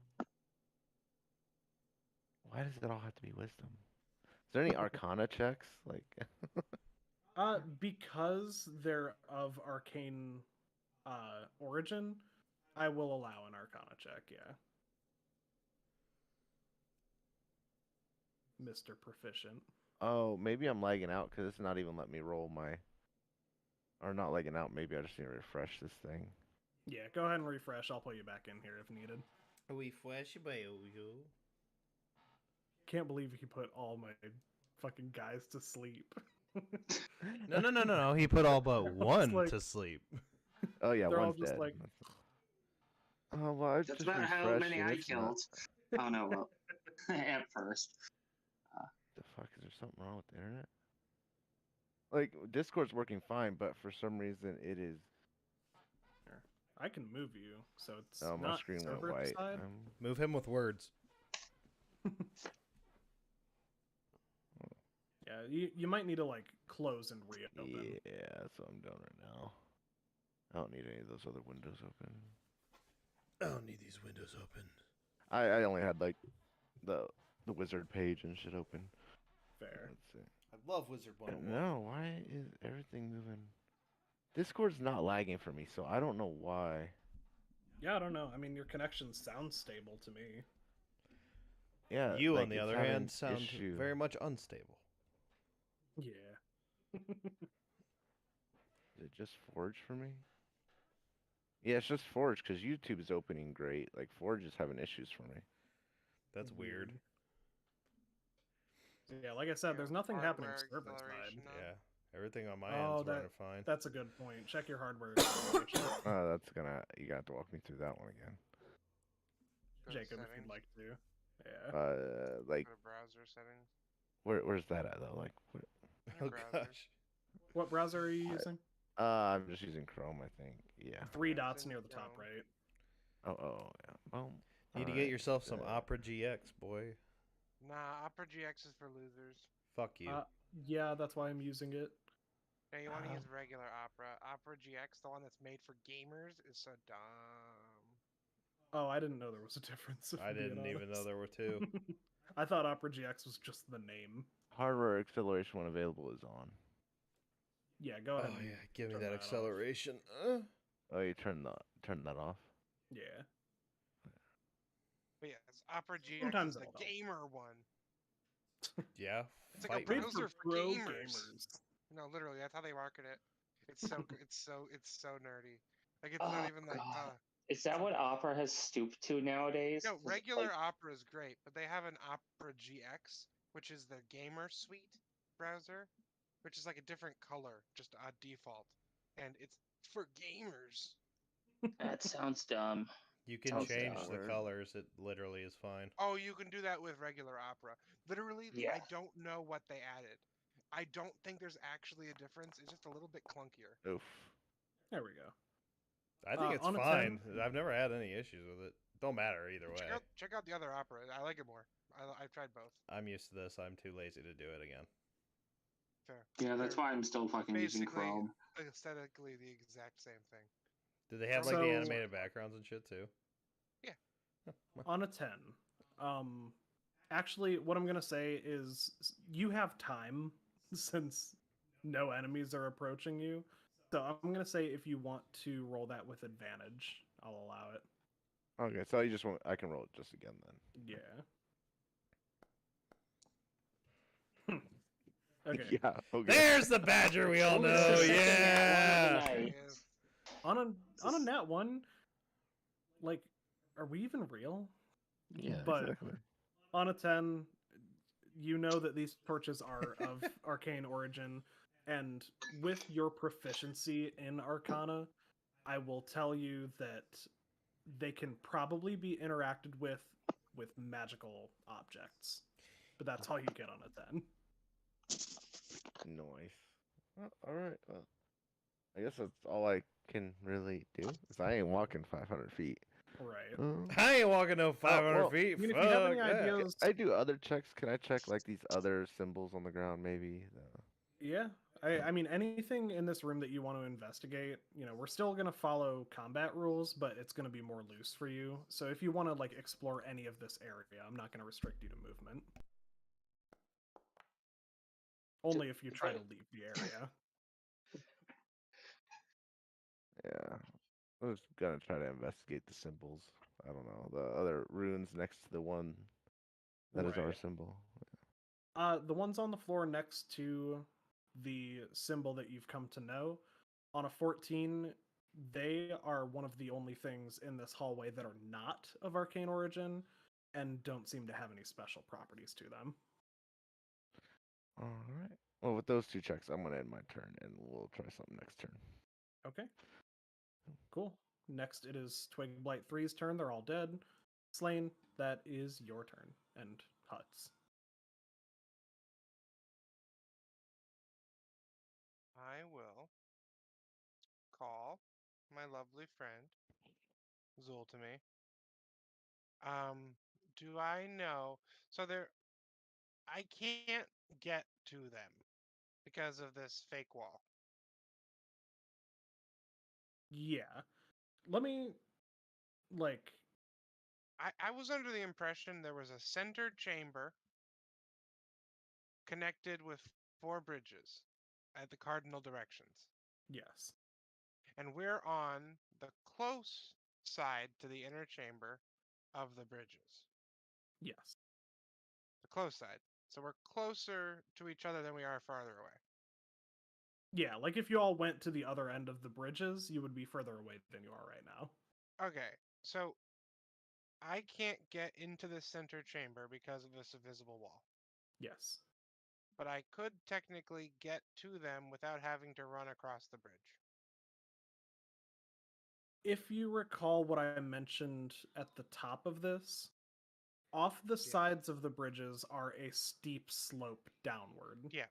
[SPEAKER 4] Why does it all have to be wisdom? Is there any arcana checks? Like,
[SPEAKER 5] Because they're of arcane origin, I will allow an arcana check, yeah. Mr. Proficient.
[SPEAKER 4] oh, maybe I'm lagging out because it's not even letting me roll my. Or not lagging out. Maybe I just need to refresh this thing.
[SPEAKER 5] Yeah, go ahead and refresh. I'll put you back in here if needed.
[SPEAKER 2] We flash by you.
[SPEAKER 5] Can't believe you put all my fucking guys to sleep.
[SPEAKER 2] No. He put all but one
[SPEAKER 5] like-
[SPEAKER 2] to sleep.
[SPEAKER 4] Oh yeah,
[SPEAKER 5] They're all
[SPEAKER 4] one's
[SPEAKER 5] just
[SPEAKER 4] dead.
[SPEAKER 5] like,
[SPEAKER 4] Oh well, I
[SPEAKER 8] That's
[SPEAKER 4] just
[SPEAKER 8] about how
[SPEAKER 4] refreshed
[SPEAKER 8] many
[SPEAKER 4] and
[SPEAKER 8] I
[SPEAKER 4] it's not.
[SPEAKER 8] killed. Oh no, well, at first.
[SPEAKER 4] The fuck, is there something wrong with the internet? Like Discord's working fine, but for some reason it is.
[SPEAKER 5] I can move you, so it's
[SPEAKER 4] Oh, my
[SPEAKER 5] not
[SPEAKER 4] screen went
[SPEAKER 5] server
[SPEAKER 4] white.
[SPEAKER 5] side.
[SPEAKER 2] Move him with words.
[SPEAKER 5] Yeah, you might need to like close and reopen.
[SPEAKER 4] Yeah, that's what I'm doing right now. I don't need any of those other windows open.
[SPEAKER 2] I don't need these windows open.
[SPEAKER 4] I only had like the wizard page and shit open.
[SPEAKER 5] Fair.
[SPEAKER 4] Let's see.
[SPEAKER 2] I love Wizard 101.
[SPEAKER 4] No, why is everything moving? Discord's not lagging for me, so I don't know why.
[SPEAKER 5] Yeah, I don't know. I mean, your connection sounds stable to me.
[SPEAKER 4] Yeah.
[SPEAKER 2] You,
[SPEAKER 4] like,
[SPEAKER 2] on the
[SPEAKER 4] it's
[SPEAKER 2] other
[SPEAKER 4] having
[SPEAKER 2] hand, sound
[SPEAKER 4] issue.
[SPEAKER 2] very much unstable.
[SPEAKER 5] Yeah.
[SPEAKER 4] Is it just Forge for me? Yeah, it's just Forge because YouTube is opening great. Like Forge is having issues for me.
[SPEAKER 2] That's weird.
[SPEAKER 5] Yeah, like I said, there's nothing happening
[SPEAKER 6] Hardware
[SPEAKER 5] server side.
[SPEAKER 6] acceleration on.
[SPEAKER 2] Yeah. Everything on my
[SPEAKER 5] Oh,
[SPEAKER 2] end's running fine.
[SPEAKER 5] That's a good point. Check your hardware. acceleration.
[SPEAKER 4] Oh, that's gonna. You got to walk me through that one again.
[SPEAKER 6] Go to
[SPEAKER 5] Jacob, if
[SPEAKER 6] settings,
[SPEAKER 5] you'd like to. Yeah.
[SPEAKER 4] Like
[SPEAKER 6] Go to browser settings.
[SPEAKER 4] where's that at though? Like, what?
[SPEAKER 6] Your
[SPEAKER 2] Oh
[SPEAKER 6] browser.
[SPEAKER 2] gosh.
[SPEAKER 5] What browser are you using?
[SPEAKER 4] I'm just using Chrome, I think. Yeah.
[SPEAKER 5] 3
[SPEAKER 6] Yeah,
[SPEAKER 5] dots
[SPEAKER 6] same
[SPEAKER 5] near the top
[SPEAKER 6] Chrome.
[SPEAKER 5] right.
[SPEAKER 4] Oh yeah. Well,
[SPEAKER 2] Need to
[SPEAKER 4] alright,
[SPEAKER 2] get yourself some
[SPEAKER 4] uh,
[SPEAKER 2] Opera GX, boy.
[SPEAKER 6] Nah, Opera GX is for losers.
[SPEAKER 2] Fuck you.
[SPEAKER 5] Yeah, that's why I'm using it.
[SPEAKER 6] Now you want to
[SPEAKER 4] Ow.
[SPEAKER 6] use regular Opera. Opera GX, the one that's made for gamers, is so dumb.
[SPEAKER 5] Oh, I didn't know there was a difference. if
[SPEAKER 2] I
[SPEAKER 5] I'm being
[SPEAKER 2] didn't even know
[SPEAKER 5] honest.
[SPEAKER 2] there were two.
[SPEAKER 5] I thought Opera GX was just the name.
[SPEAKER 4] hardware acceleration when available is on.
[SPEAKER 5] Yeah, go
[SPEAKER 2] Oh
[SPEAKER 5] ahead. and
[SPEAKER 2] yeah, give me
[SPEAKER 5] turn
[SPEAKER 2] that
[SPEAKER 5] that off.
[SPEAKER 2] acceleration.
[SPEAKER 4] Oh, you turn that off.
[SPEAKER 5] Yeah.
[SPEAKER 6] But yeah, it's Opera GX
[SPEAKER 5] Sometimes
[SPEAKER 6] is the
[SPEAKER 5] it'll help.
[SPEAKER 6] gamer one.
[SPEAKER 2] Yeah.
[SPEAKER 6] It's like a
[SPEAKER 2] fight me.
[SPEAKER 5] Made
[SPEAKER 6] browser for
[SPEAKER 5] pro
[SPEAKER 6] gamers. No, literally, that's how they market it. It's so it's so nerdy. Like it's
[SPEAKER 3] Oh,
[SPEAKER 6] not even like
[SPEAKER 3] God. Is that what Opera has stooped to nowadays?
[SPEAKER 6] no,
[SPEAKER 3] 'Cause,
[SPEAKER 6] regular
[SPEAKER 3] like,
[SPEAKER 6] Opera is great, but they have an Opera GX, which is the gamer suite browser, which is like a different color, just a default, and it's for gamers.
[SPEAKER 3] that sounds dumb.
[SPEAKER 2] You can
[SPEAKER 3] Sounds
[SPEAKER 2] change
[SPEAKER 3] dumb.
[SPEAKER 2] the colors. It literally is fine.
[SPEAKER 6] Oh, you can do that with regular Opera. Literally,
[SPEAKER 3] Yeah.
[SPEAKER 6] I don't know what they added. I don't think there's actually a difference. It's just a little bit clunkier.
[SPEAKER 4] Oof.
[SPEAKER 5] There we go.
[SPEAKER 2] I think it's
[SPEAKER 5] on a
[SPEAKER 2] fine.
[SPEAKER 5] 10
[SPEAKER 2] I've never had any issues with it. Don't matter either way.
[SPEAKER 6] Check out the other Opera. I like it more. I've tried both.
[SPEAKER 2] I'm used to this. I'm too lazy to do it again.
[SPEAKER 6] Fair.
[SPEAKER 8] Yeah, that's
[SPEAKER 6] They're
[SPEAKER 8] why I'm still fucking using
[SPEAKER 6] basically
[SPEAKER 8] Chrome.
[SPEAKER 6] aesthetically the exact same thing.
[SPEAKER 2] Do they have like
[SPEAKER 5] So-
[SPEAKER 2] the animated backgrounds and shit too?
[SPEAKER 6] Yeah.
[SPEAKER 2] Huh, well,
[SPEAKER 5] On a 10. Actually, what I'm going to say is you have time since no enemies are approaching you. So I'm going to say if you want to roll that with advantage, I'll allow it.
[SPEAKER 4] Okay, so you just want I can roll it just again then.
[SPEAKER 5] Yeah. Okay.
[SPEAKER 4] Yeah. Okay.
[SPEAKER 2] There's the badger we all
[SPEAKER 3] Ooh,
[SPEAKER 2] know.
[SPEAKER 3] this is the second
[SPEAKER 2] Yeah.
[SPEAKER 3] one of the night.
[SPEAKER 6] Yes.
[SPEAKER 5] On a nat 1, like, are we even real?
[SPEAKER 4] Yeah.
[SPEAKER 5] But
[SPEAKER 4] Exactly.
[SPEAKER 5] on a 10, you know that these torches are of arcane origin, and with your proficiency in Arcana, I will tell you that they can probably be interacted with magical objects. But that's all you get on a 10.
[SPEAKER 4] Nice. Well, all right. Well, I guess that's all I can really do. 'Cause I ain't walking 500 feet.
[SPEAKER 5] Right.
[SPEAKER 2] I ain't walking no 500
[SPEAKER 4] well,
[SPEAKER 2] feet.
[SPEAKER 5] I mean, if you have any
[SPEAKER 2] Fuck that.
[SPEAKER 5] ideas,
[SPEAKER 4] I do other checks. Can I check like these other symbols on the ground? Maybe.
[SPEAKER 5] yeah. I mean, anything in this room that you want to investigate, we're still going to follow combat rules, but it's going to be more loose for you. So if you want to, like, explore any of this area, I'm not going to restrict you to movement. Only if you try to leave the area.
[SPEAKER 4] Yeah. I was gonna try to investigate the symbols. I don't know the other runes next to the one that is our
[SPEAKER 5] Right.
[SPEAKER 4] symbol.
[SPEAKER 5] The ones on the floor next to the symbol that you've come to know, on a 14, they are one of the only things in this hallway that are not of arcane origin and don't seem to have any special properties to them.
[SPEAKER 4] All right. Well, with those two checks, I'm gonna end my turn, and we'll try something next turn.
[SPEAKER 5] Okay. Cool. Next, it is Twig Blight 3's turn. They're all dead. Slain, that is your turn. And Huts.
[SPEAKER 6] I will call my lovely friend Zultami. Do I know? So I can't get to them because of this fake wall.
[SPEAKER 5] Yeah. Let me, like,
[SPEAKER 6] I was under the impression there was a center chamber connected with 4 bridges at the cardinal directions.
[SPEAKER 5] yes.
[SPEAKER 6] And we're on the close side to the inner chamber of the bridges.
[SPEAKER 5] Yes.
[SPEAKER 6] The close side. So we're closer to each other than we are farther away.
[SPEAKER 5] Yeah, like if you all went to the other end of the bridges, you would be further away than you are right now.
[SPEAKER 6] Okay, so I can't get into the center chamber because of this invisible wall.
[SPEAKER 5] Yes.
[SPEAKER 6] But I could technically get to them without having to run across the bridge.
[SPEAKER 5] If you recall what I mentioned at the top of this, off the
[SPEAKER 6] Yeah.
[SPEAKER 5] sides of the bridges are a steep slope downward.
[SPEAKER 6] Yeah.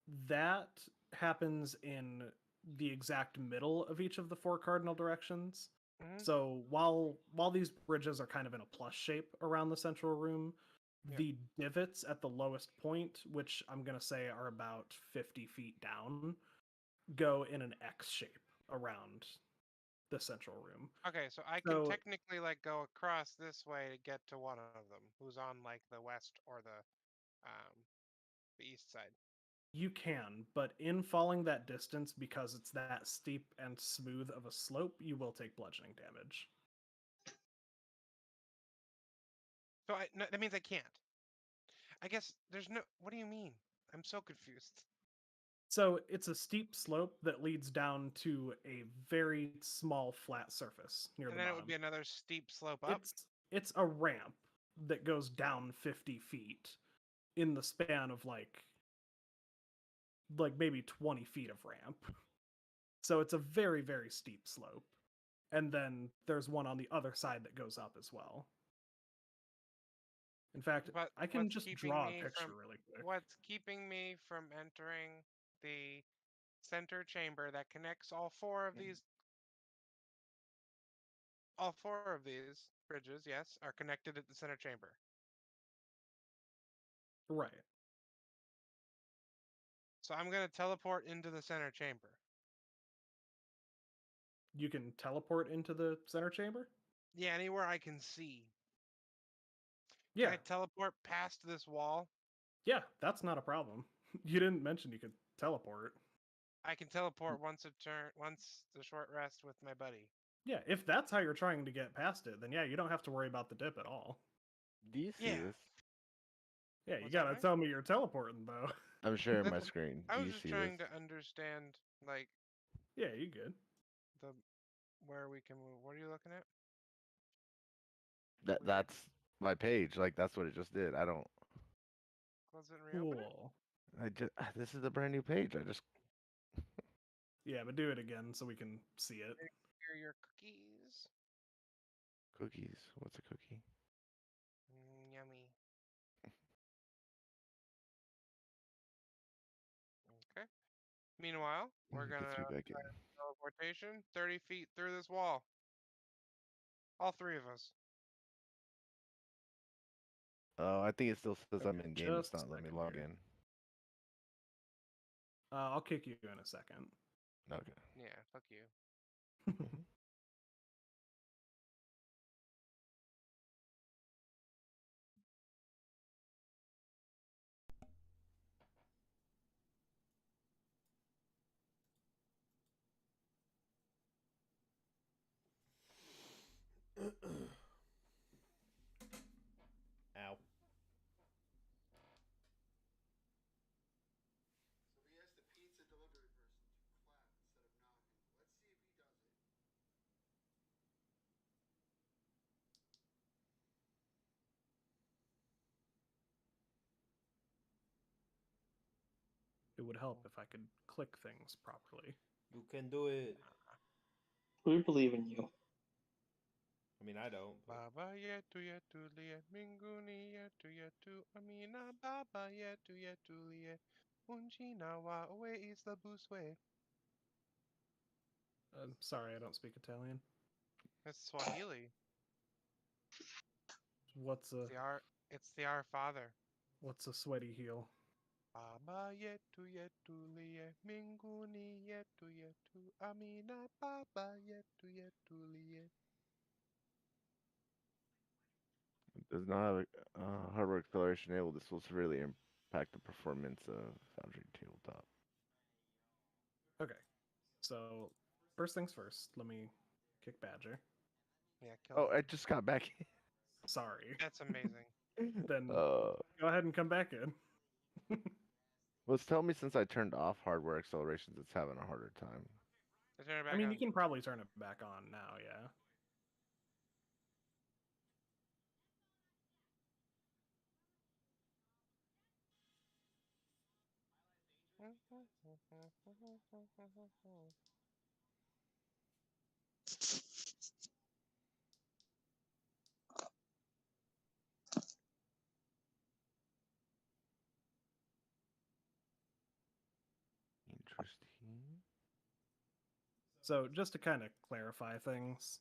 [SPEAKER 5] That happens in the exact middle of each of the 4 cardinal directions.
[SPEAKER 6] Mhm.
[SPEAKER 5] So while these bridges are kind of in a plus shape around the central room,
[SPEAKER 6] Yeah.
[SPEAKER 5] the divots at the lowest point, which I'm going to say are about 50 feet down, go in an X shape around the central room.
[SPEAKER 6] Okay, so I
[SPEAKER 5] So-
[SPEAKER 6] can technically like go across this way to get to one of them who's on like the west or the east side.
[SPEAKER 5] You can, but in falling that distance, because it's that steep and smooth of a slope, you will take bludgeoning damage.
[SPEAKER 6] So no, that means I can't. I guess there's no. What do you mean? I'm so confused.
[SPEAKER 5] So it's a steep slope that leads down to a very small flat surface near
[SPEAKER 6] And
[SPEAKER 5] the
[SPEAKER 6] then it
[SPEAKER 5] bottom.
[SPEAKER 6] would be another steep slope up.
[SPEAKER 5] It's a ramp that goes down 50 feet in the span of like maybe 20 feet of ramp. So it's a very, very steep slope. And then there's one on the other side that goes up as well. In fact,
[SPEAKER 6] But
[SPEAKER 5] I can
[SPEAKER 6] what's
[SPEAKER 5] just
[SPEAKER 6] keeping
[SPEAKER 5] draw a
[SPEAKER 6] me
[SPEAKER 5] picture
[SPEAKER 6] from-
[SPEAKER 5] really quick.
[SPEAKER 6] What's keeping me from entering the center chamber that connects all 4 of these? All 4 of these bridges, yes, are connected at the center chamber.
[SPEAKER 5] Right.
[SPEAKER 6] So I'm gonna teleport into the center chamber.
[SPEAKER 5] You can teleport into the center chamber?
[SPEAKER 6] Yeah, anywhere I can see.
[SPEAKER 5] Yeah.
[SPEAKER 6] Can I teleport past this wall?
[SPEAKER 5] Yeah, that's not a problem. You didn't mention you could teleport.
[SPEAKER 6] I can teleport once the short rest with my buddy.
[SPEAKER 5] Yeah, if that's how you're trying to get past it, then yeah, you don't have to worry about the dip at all.
[SPEAKER 4] Do you see
[SPEAKER 6] Yeah.
[SPEAKER 4] this?
[SPEAKER 5] Yeah, you
[SPEAKER 6] What's that,
[SPEAKER 5] gotta
[SPEAKER 6] Mike?
[SPEAKER 5] tell me you're teleporting though.
[SPEAKER 4] I'm sharing my
[SPEAKER 6] That's-
[SPEAKER 4] screen.
[SPEAKER 6] I
[SPEAKER 4] Do
[SPEAKER 6] was
[SPEAKER 4] you
[SPEAKER 6] just
[SPEAKER 4] see
[SPEAKER 6] trying
[SPEAKER 4] this?
[SPEAKER 6] to understand, like,
[SPEAKER 5] Yeah, you good.
[SPEAKER 6] where we can move. What are you looking at?
[SPEAKER 4] That's my page. Like that's what it just did. I don't.
[SPEAKER 6] Close it and reopen it?
[SPEAKER 5] Cool.
[SPEAKER 4] I just. This is a brand new page. I just.
[SPEAKER 5] Yeah, but do it again so we can see it.
[SPEAKER 6] Here are your cookies.
[SPEAKER 4] Cookies. What's a cookie?
[SPEAKER 6] Yummy. Okay. Meanwhile, we're
[SPEAKER 4] Get
[SPEAKER 6] gonna
[SPEAKER 4] through back in.
[SPEAKER 6] teleportation 30 feet through this wall. All 3 of us.
[SPEAKER 4] Oh, I think it still says I'm
[SPEAKER 5] Okay,
[SPEAKER 4] in game. It's
[SPEAKER 5] just a
[SPEAKER 4] not letting me
[SPEAKER 5] second
[SPEAKER 4] log
[SPEAKER 5] here.
[SPEAKER 4] in.
[SPEAKER 5] I'll kick you in a second.
[SPEAKER 4] Okay.
[SPEAKER 6] Yeah, fuck you.
[SPEAKER 2] Ow.
[SPEAKER 9] So we asked the pizza delivery person to clap instead of knocking. Let's see if he does it.
[SPEAKER 5] It would help if I could click things properly.
[SPEAKER 2] You can do it.
[SPEAKER 3] We believe in you.
[SPEAKER 2] I mean, I don't. But
[SPEAKER 6] Baba yetu yetulie mbinguni yetu yetu amina baba yetu yetulie unjina wa owe isla buswe.
[SPEAKER 5] Sorry, I don't speak Italian.
[SPEAKER 6] It's Swahili.
[SPEAKER 5] What's a
[SPEAKER 6] It's the Our Father.
[SPEAKER 5] what's a sweaty heel?
[SPEAKER 6] Baba yetu yetulie mbinguni yetu yetu amina baba yetu yetulie.
[SPEAKER 4] Does not have hardware acceleration enabled. This will severely impact the performance of Foundry Tabletop.
[SPEAKER 5] Okay, so first things first. Let me kick Badger.
[SPEAKER 6] Yeah, kill
[SPEAKER 4] Oh,
[SPEAKER 6] him.
[SPEAKER 4] I just got back.
[SPEAKER 5] Sorry.
[SPEAKER 6] That's amazing.
[SPEAKER 5] Then
[SPEAKER 4] uh,
[SPEAKER 5] go ahead and come back in.
[SPEAKER 4] well, it's telling me since I turned off hardware accelerations, it's having a harder time.
[SPEAKER 6] Let's turn it back
[SPEAKER 5] I mean,
[SPEAKER 6] on.
[SPEAKER 5] you can probably turn it back on now. Yeah.
[SPEAKER 4] Interesting.
[SPEAKER 5] So just to kind of clarify things,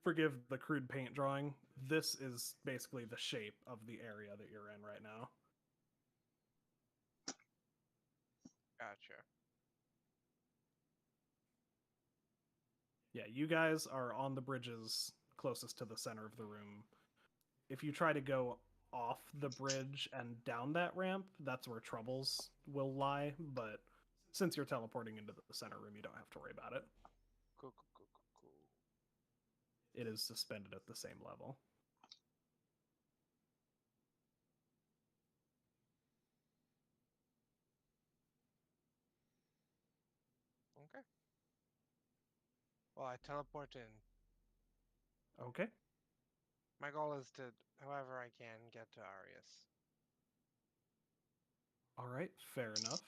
[SPEAKER 5] forgive the crude paint drawing. This is basically the shape of the area that you're in right now.
[SPEAKER 6] Gotcha.
[SPEAKER 5] Yeah, you guys are on the bridges closest to the center of the room. If you try to go off the bridge and down that ramp, that's where troubles will lie. But since you're teleporting into the center room, you don't have to worry about it.
[SPEAKER 6] Cool.
[SPEAKER 5] It is suspended at the same level.
[SPEAKER 6] Okay. Well, I teleport in.
[SPEAKER 5] Okay.
[SPEAKER 6] My goal is to, however I can, get to Arius.
[SPEAKER 5] All right, fair enough.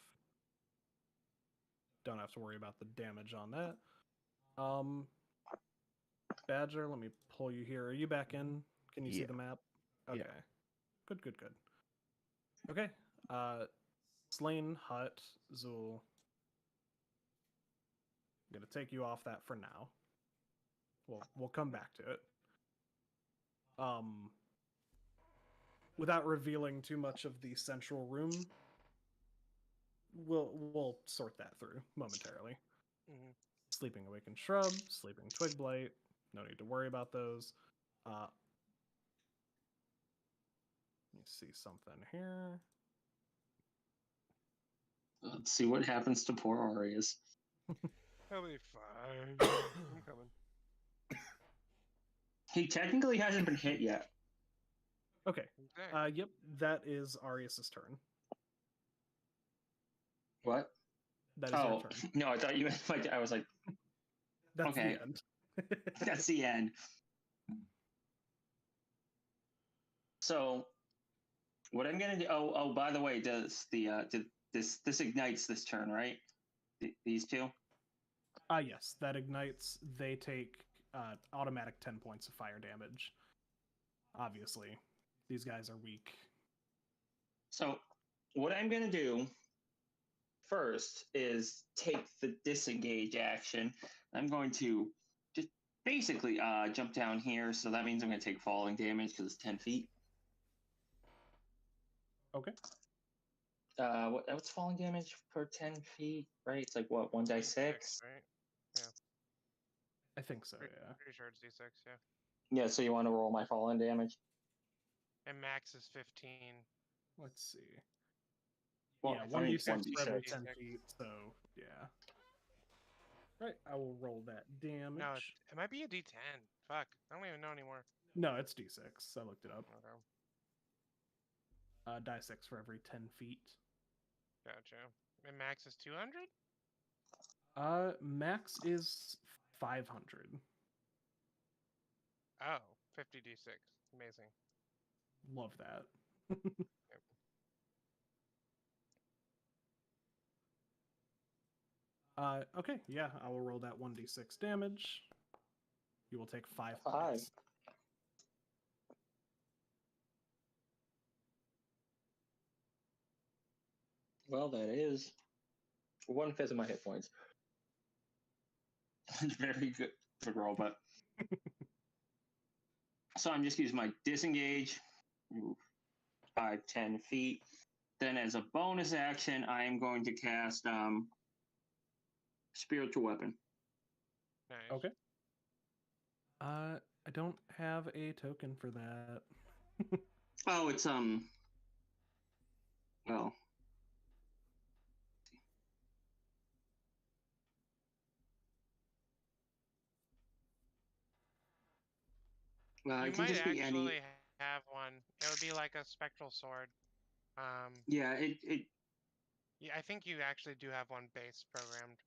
[SPEAKER 5] Don't have to worry about the damage on that. Badger, let me pull you here. Are you back in? Can you see the map? Okay.
[SPEAKER 4] Yeah.
[SPEAKER 5] Good. Okay. Slain, Hut, Zool. I'm gonna take you off that for now. We'll come back to it. Without revealing too much of the central room, we'll sort that through momentarily.
[SPEAKER 6] Mm-hmm.
[SPEAKER 5] Sleeping Awakened Shrub, Sleeping Twig Blight. No need to worry about those. Let me see something here.
[SPEAKER 3] Let's see what happens to poor Arias.
[SPEAKER 6] He'll be fine. I'm coming.
[SPEAKER 3] He technically hasn't been hit yet.
[SPEAKER 5] Okay.
[SPEAKER 6] Okay.
[SPEAKER 5] Yep, that is Arius's turn.
[SPEAKER 3] What?
[SPEAKER 5] That is your turn.
[SPEAKER 3] No, I thought you meant like, I was like,
[SPEAKER 5] That's
[SPEAKER 3] okay.
[SPEAKER 5] the end.
[SPEAKER 3] That's the end. So, what I'm gonna do? Oh, by the way, does this ignites this turn, right? These two.
[SPEAKER 5] Yes, that ignites. They take automatic 10 points of fire damage. Obviously, these guys are weak.
[SPEAKER 3] So, what I'm gonna do first is take the disengage action. I'm going to just basically jump down here. So that means I'm going to take falling damage because it's 10 feet.
[SPEAKER 5] Okay.
[SPEAKER 3] What's falling damage per 10 feet, right? It's like, what, 1d6?
[SPEAKER 6] Right?
[SPEAKER 5] I think so, yeah.
[SPEAKER 6] Pretty sure it's D6, yeah.
[SPEAKER 3] Yeah, so you want to roll my falling damage?
[SPEAKER 6] And max is 15.
[SPEAKER 5] Let's see.
[SPEAKER 3] Well,
[SPEAKER 5] Yeah,
[SPEAKER 3] I think
[SPEAKER 5] 1d6 for every
[SPEAKER 6] 1d6.
[SPEAKER 5] 10 feet, so yeah. Right, I will roll that damage.
[SPEAKER 6] No, it might be a D10. Fuck, I don't even know anymore.
[SPEAKER 5] No, it's d6. I looked it up.
[SPEAKER 6] Okay.
[SPEAKER 5] Die 6 for every 10 feet.
[SPEAKER 6] Gotcha. And max is 200?
[SPEAKER 5] Max is 500.
[SPEAKER 6] Oh, 50 D6. Amazing.
[SPEAKER 5] Love that. Okay, yeah, I will roll that 1d6 damage. You will take 5
[SPEAKER 3] 5.
[SPEAKER 5] points.
[SPEAKER 3] Well, that is 1/5 of my hit points. Very good roll, but so I'm just using my disengage, move 5, 10 feet. Then, as a bonus action, I am going to cast spiritual weapon.
[SPEAKER 6] Nice.
[SPEAKER 5] Okay. I don't have a token for that.
[SPEAKER 3] Oh, it's well.
[SPEAKER 6] You
[SPEAKER 3] It can
[SPEAKER 6] might
[SPEAKER 3] just be
[SPEAKER 6] actually
[SPEAKER 3] any.
[SPEAKER 6] have one. It would be like a spectral sword.
[SPEAKER 3] Yeah, it.
[SPEAKER 6] Yeah, I think you actually do have one base programmed.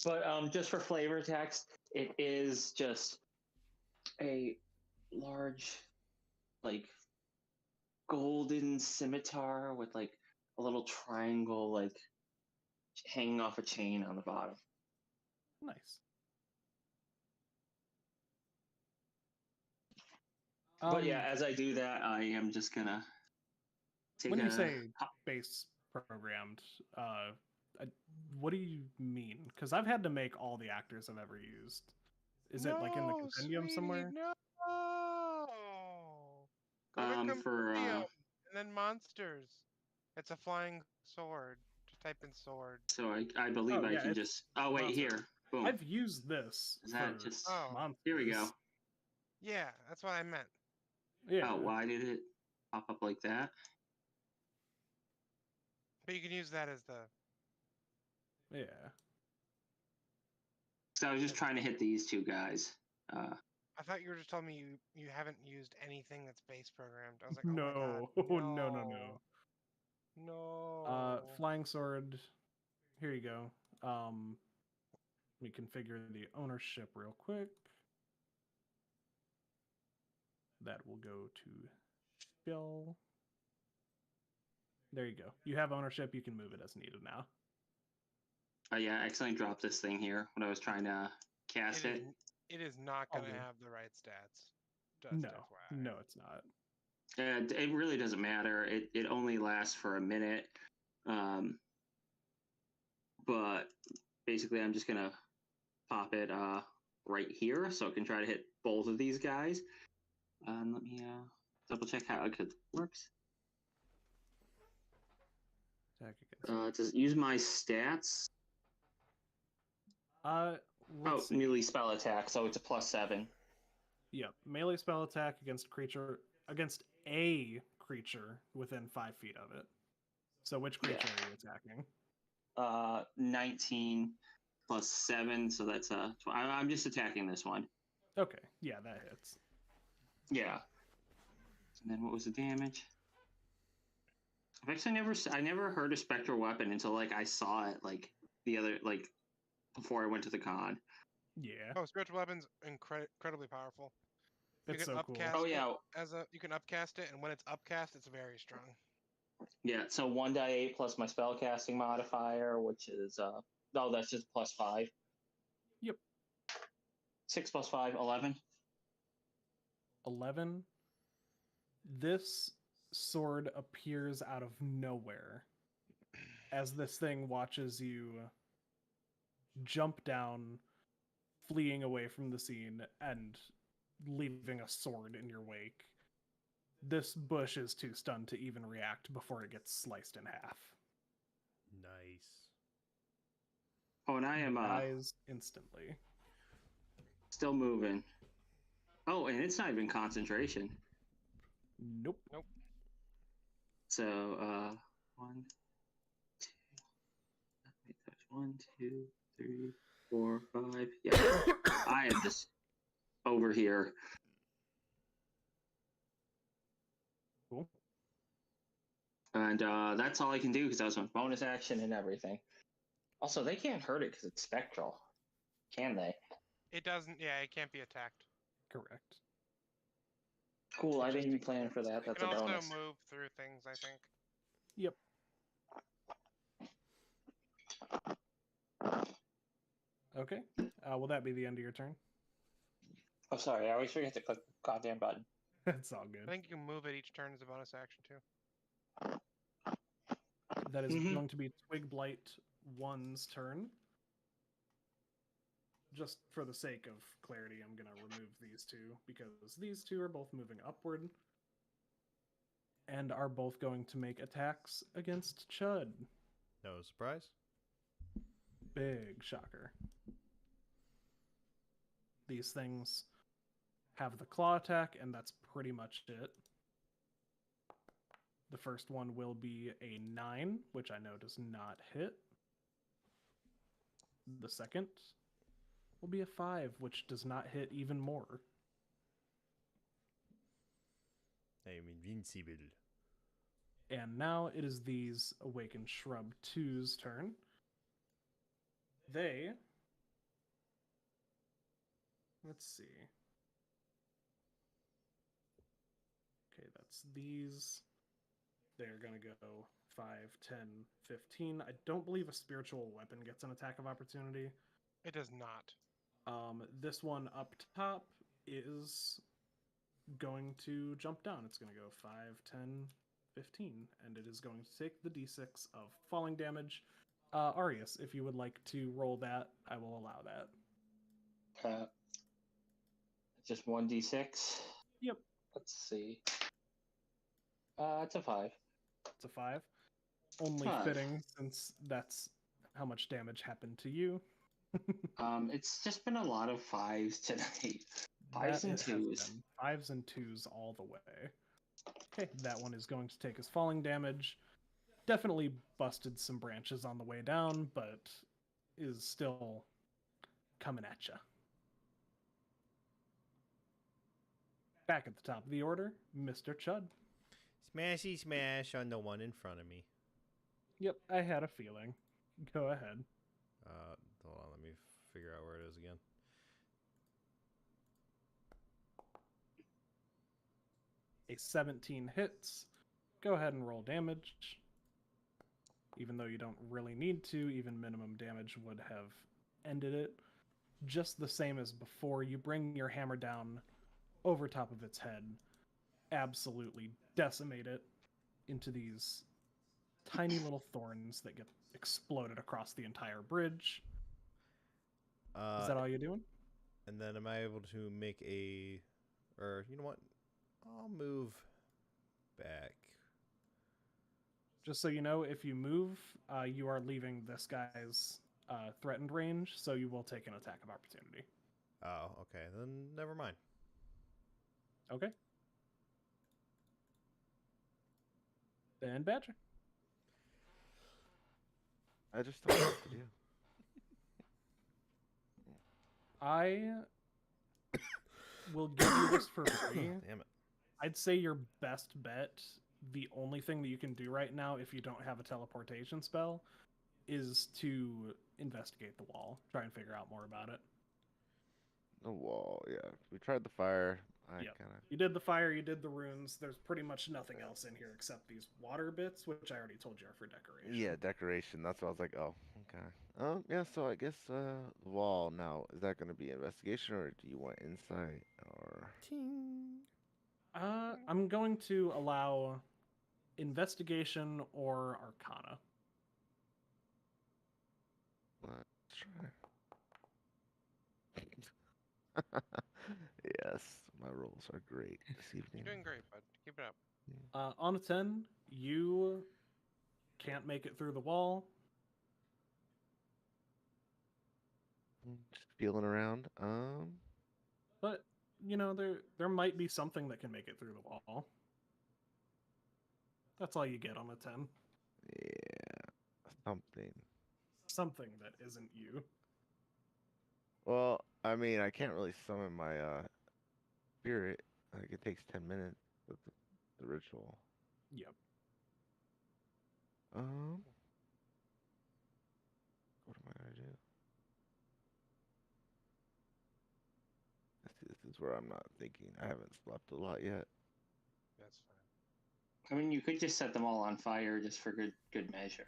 [SPEAKER 3] But just for flavor text, it is just a large, like, golden scimitar with like a little triangle, like hanging off a chain on the bottom.
[SPEAKER 5] Nice.
[SPEAKER 3] But yeah, as I do that, I am just gonna take
[SPEAKER 5] when
[SPEAKER 3] a.
[SPEAKER 5] you say base programmed, what do you mean? Because I've had to make all the actors I've ever used. Is it like in the compendium
[SPEAKER 6] sweetie,
[SPEAKER 5] somewhere?
[SPEAKER 6] No. Go to compendium
[SPEAKER 3] for
[SPEAKER 6] and then monsters. It's a flying sword. Just type in sword.
[SPEAKER 3] So I believe
[SPEAKER 5] Oh,
[SPEAKER 3] I
[SPEAKER 5] yeah,
[SPEAKER 3] can
[SPEAKER 5] it's
[SPEAKER 3] just. Oh wait,
[SPEAKER 5] monster.
[SPEAKER 3] here. Boom.
[SPEAKER 5] I've used this
[SPEAKER 3] Is that
[SPEAKER 5] for
[SPEAKER 3] just?
[SPEAKER 6] Oh,
[SPEAKER 5] monsters.
[SPEAKER 3] Here we go.
[SPEAKER 6] yeah, that's what I meant.
[SPEAKER 5] Yeah.
[SPEAKER 3] Oh, why did it pop up like that?
[SPEAKER 6] But you can use that as the.
[SPEAKER 5] Yeah.
[SPEAKER 3] So I was just trying to hit these two guys.
[SPEAKER 6] I thought you were just telling me you haven't used anything that's base programmed. I was like,
[SPEAKER 5] No.
[SPEAKER 6] oh my god,
[SPEAKER 5] No.
[SPEAKER 6] no.
[SPEAKER 5] Flying sword. Here you go. Let me configure the ownership real quick. That will go to Bill. There you go. You have ownership. You can move it as needed now.
[SPEAKER 3] Oh yeah, I accidentally dropped this thing here when I was trying to cast it.
[SPEAKER 6] It is not
[SPEAKER 5] All
[SPEAKER 6] going to
[SPEAKER 5] good.
[SPEAKER 6] have the right stats. Just
[SPEAKER 5] No.
[SPEAKER 6] FYI.
[SPEAKER 5] No, it's not.
[SPEAKER 3] And it really doesn't matter. It only lasts for a minute. But basically, I'm just gonna pop it right here so I can try to hit both of these guys. Let me double check how it works.
[SPEAKER 5] Attack against.
[SPEAKER 3] Does it use my stats?
[SPEAKER 5] Let's see.
[SPEAKER 3] Melee spell attack, so it's a +7.
[SPEAKER 5] Yep. Melee spell attack against a creature within 5 feet of it. So which creature are you attacking?
[SPEAKER 3] 19 +7, so that's I'm just attacking this one.
[SPEAKER 5] Okay. Yeah, that hits.
[SPEAKER 3] Yeah. And then what was the damage? I've actually never heard of spectral weapon until like I saw it like the other like before I went to the con.
[SPEAKER 5] Yeah.
[SPEAKER 6] Oh, spiritual weapon's incredibly powerful.
[SPEAKER 5] It's so cool.
[SPEAKER 3] Oh yeah.
[SPEAKER 6] You can upcast it, and when it's upcast, it's very strong.
[SPEAKER 3] Yeah, so 1d8 plus my spellcasting modifier, which is that's just +5.
[SPEAKER 5] Yep.
[SPEAKER 3] 6 + 5, 11.
[SPEAKER 5] 11. This sword appears out of nowhere as this thing watches you jump down, fleeing away from the scene and leaving a sword in your wake. This bush is too stunned to even react before it gets sliced in half.
[SPEAKER 2] Nice.
[SPEAKER 3] Oh, and I am
[SPEAKER 5] dies instantly.
[SPEAKER 3] Still moving. Oh, and it's not even concentration.
[SPEAKER 5] Nope.
[SPEAKER 3] So, 1, 2, 3, 4, 5. Yeah, I am just over here.
[SPEAKER 5] Cool.
[SPEAKER 3] And that's all I can do because that was my bonus action and everything. Also, they can't hurt it because it's spectral, can they?
[SPEAKER 6] It doesn't. Yeah, it can't be attacked.
[SPEAKER 5] Correct.
[SPEAKER 3] Cool. I didn't even plan for that. That's
[SPEAKER 6] It
[SPEAKER 3] a
[SPEAKER 6] can also
[SPEAKER 3] bonus.
[SPEAKER 6] move through things, I think.
[SPEAKER 5] Yep. Okay. Will that be the end of your turn?
[SPEAKER 3] Oh, sorry. I always forget to click the goddamn button.
[SPEAKER 5] That's all
[SPEAKER 6] I
[SPEAKER 5] good.
[SPEAKER 6] think you can move it each turn as a bonus action too.
[SPEAKER 5] That is
[SPEAKER 3] Mhm.
[SPEAKER 5] going to be Twig Blight 1's turn. Just for the sake of clarity, I'm going to remove these two because these two are both moving upward and are both going to make attacks against Chud.
[SPEAKER 2] No surprise.
[SPEAKER 5] Big shocker. These things have the claw attack, and that's pretty much it. The first one will be a 9, which I know does not hit. The second will be a 5, which does not hit even more.
[SPEAKER 2] I am invincible.
[SPEAKER 5] And now it is these Awakened Shrub 2's turn. They... Let's see. Okay, that's these. They're going to go 5, 10, 15. I don't believe a spiritual weapon gets an attack of opportunity.
[SPEAKER 6] It does not.
[SPEAKER 5] This one up top is going to jump down. It's going to go 5, 10, 15, and it is going to take the d6 of falling damage. Arius, if you would like to roll that, I will allow that.
[SPEAKER 3] Just 1d6.
[SPEAKER 5] Yep.
[SPEAKER 3] Let's see. It's a 5.
[SPEAKER 5] It's a 5. Only
[SPEAKER 3] 5.
[SPEAKER 5] fitting since that's how much damage happened to you.
[SPEAKER 3] It's just been a lot of 5s tonight. 5s and
[SPEAKER 5] That it has
[SPEAKER 3] 2s.
[SPEAKER 5] been. 5s and 2s all the way. Okay, that one is going to take his falling damage. Definitely busted some branches on the way down, but is still coming at you. Back at the top of the order, Mr. Chud.
[SPEAKER 2] Smashy smash on the one in front of me.
[SPEAKER 5] Yep, I had a feeling. Go ahead.
[SPEAKER 2] Hold on, let me figure out where it is again.
[SPEAKER 5] A 17 hits. Go ahead and roll damage. Even though you don't really need to, even minimum damage would have ended it. Just the same as before, you bring your hammer down over top of its head, absolutely decimate it into these tiny little thorns that get exploded across the entire bridge. Is that all you're doing?
[SPEAKER 2] And then am I able to make a... Or, you know what? I'll move back.
[SPEAKER 5] Just so you know, if you move, you are leaving this guy's threatened range, so you will take an attack of opportunity.
[SPEAKER 2] Oh, okay. Then never mind.
[SPEAKER 5] Okay. Then Badger.
[SPEAKER 4] I just don't know what to do.
[SPEAKER 5] I will give you this for free.
[SPEAKER 2] Damn it.
[SPEAKER 5] I'd say your best bet, the only thing that you can do right now if you don't have a teleportation spell, is to investigate the wall. Try and figure out more about it.
[SPEAKER 4] The wall, yeah. We tried the fire. I
[SPEAKER 5] Yep.
[SPEAKER 4] kind of.
[SPEAKER 5] You did the fire, you did the runes. There's pretty much nothing else in here except these water bits, which I already told you are for decoration.
[SPEAKER 4] Yeah, decoration. That's what I was like. Oh, okay. Yeah. So I guess the wall now, is that going to be investigation, or do you want insight, or?
[SPEAKER 2] Ting.
[SPEAKER 5] I'm going to allow investigation or arcana.
[SPEAKER 4] Let's try. Yes, my rolls are great this evening.
[SPEAKER 6] You're doing great, bud. Keep it up.
[SPEAKER 5] On a 10, you can't make it through the wall.
[SPEAKER 4] Just feeling around.
[SPEAKER 5] But you know, there might be something that can make it through the wall. That's all you get on a 10.
[SPEAKER 4] Yeah, something.
[SPEAKER 5] Something that isn't you.
[SPEAKER 4] Well, I mean, I can't really summon my spirit. Like it takes 10 minutes with the ritual.
[SPEAKER 5] Yep.
[SPEAKER 4] What am I gonna do? This is where I'm not thinking. I haven't slept a lot yet.
[SPEAKER 6] That's fine.
[SPEAKER 3] I mean, you could just set them all on fire just for good measure.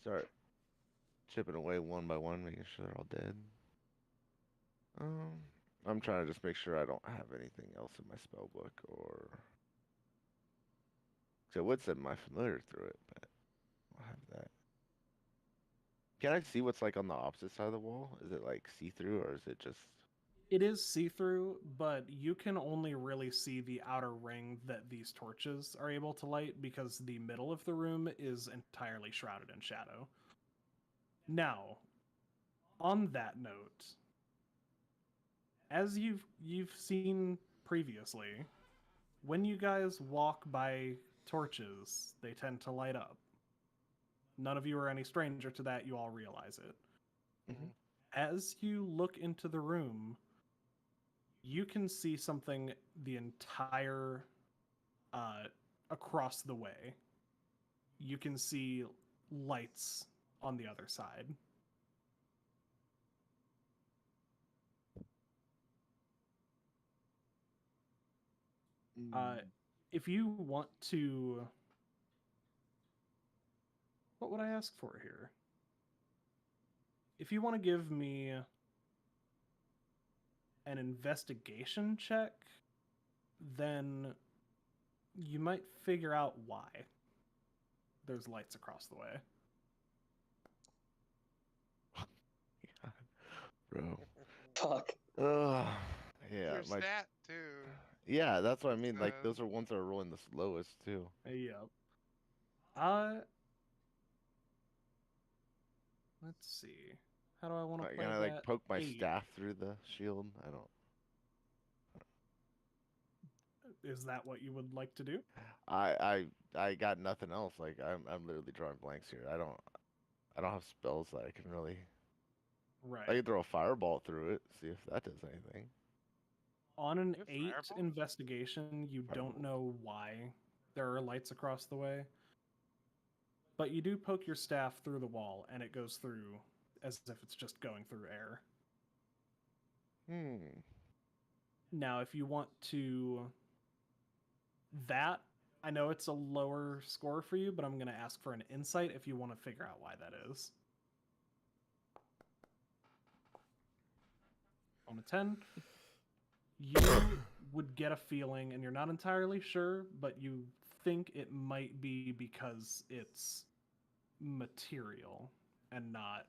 [SPEAKER 4] Start chipping away one by one, making sure they're all dead. I'm trying to just make sure I don't have anything else in my spell book or. So it would send my familiar through it, but I'll have that. Can I see what's like on the opposite side of the wall? Is it like see through or is it just?
[SPEAKER 5] It is see-through, but you can only really see the outer ring that these torches are able to light because the middle of the room is entirely shrouded in shadow. Now, on that note, as you've seen previously, when you guys walk by torches, they tend to light up. None of you are any stranger to that, you all realize it.
[SPEAKER 4] Mhm.
[SPEAKER 5] As you look into the room, you can see something the entire across the way. You can see lights on the other side. If you want to, what would I ask for here? If you want to give me an investigation check, then you might figure out why there's lights across the way.
[SPEAKER 4] Bro.
[SPEAKER 3] Fuck.
[SPEAKER 4] Ugh. Yeah,
[SPEAKER 6] There's that too.
[SPEAKER 4] yeah, that's what I mean. Like
[SPEAKER 6] Uh,
[SPEAKER 4] those are ones that are rolling the slowest too.
[SPEAKER 5] Yep. Let's see. How do I want to
[SPEAKER 4] Like,
[SPEAKER 5] play
[SPEAKER 4] can I
[SPEAKER 5] that?
[SPEAKER 4] like poke my
[SPEAKER 5] 8.
[SPEAKER 4] staff through the shield? I don't.
[SPEAKER 5] Is that what you would like to do?
[SPEAKER 4] I got nothing else. Like I'm literally drawing blanks here. I don't have spells that I can really.
[SPEAKER 5] Right.
[SPEAKER 4] I can throw a fireball through it, see if that does anything.
[SPEAKER 5] On an
[SPEAKER 6] You have
[SPEAKER 5] 8
[SPEAKER 6] fireballs?
[SPEAKER 5] investigation, you don't
[SPEAKER 4] Fireball.
[SPEAKER 5] know why there are lights across the way. But you do poke your staff through the wall, and it goes through as if it's just going through air. Now, if you want to... That, I know it's a lower score for you, but I'm going to ask for an insight if you want to figure out why that is. On a 10, you would get a feeling, and you're not entirely sure, but you think it might be because it's material and not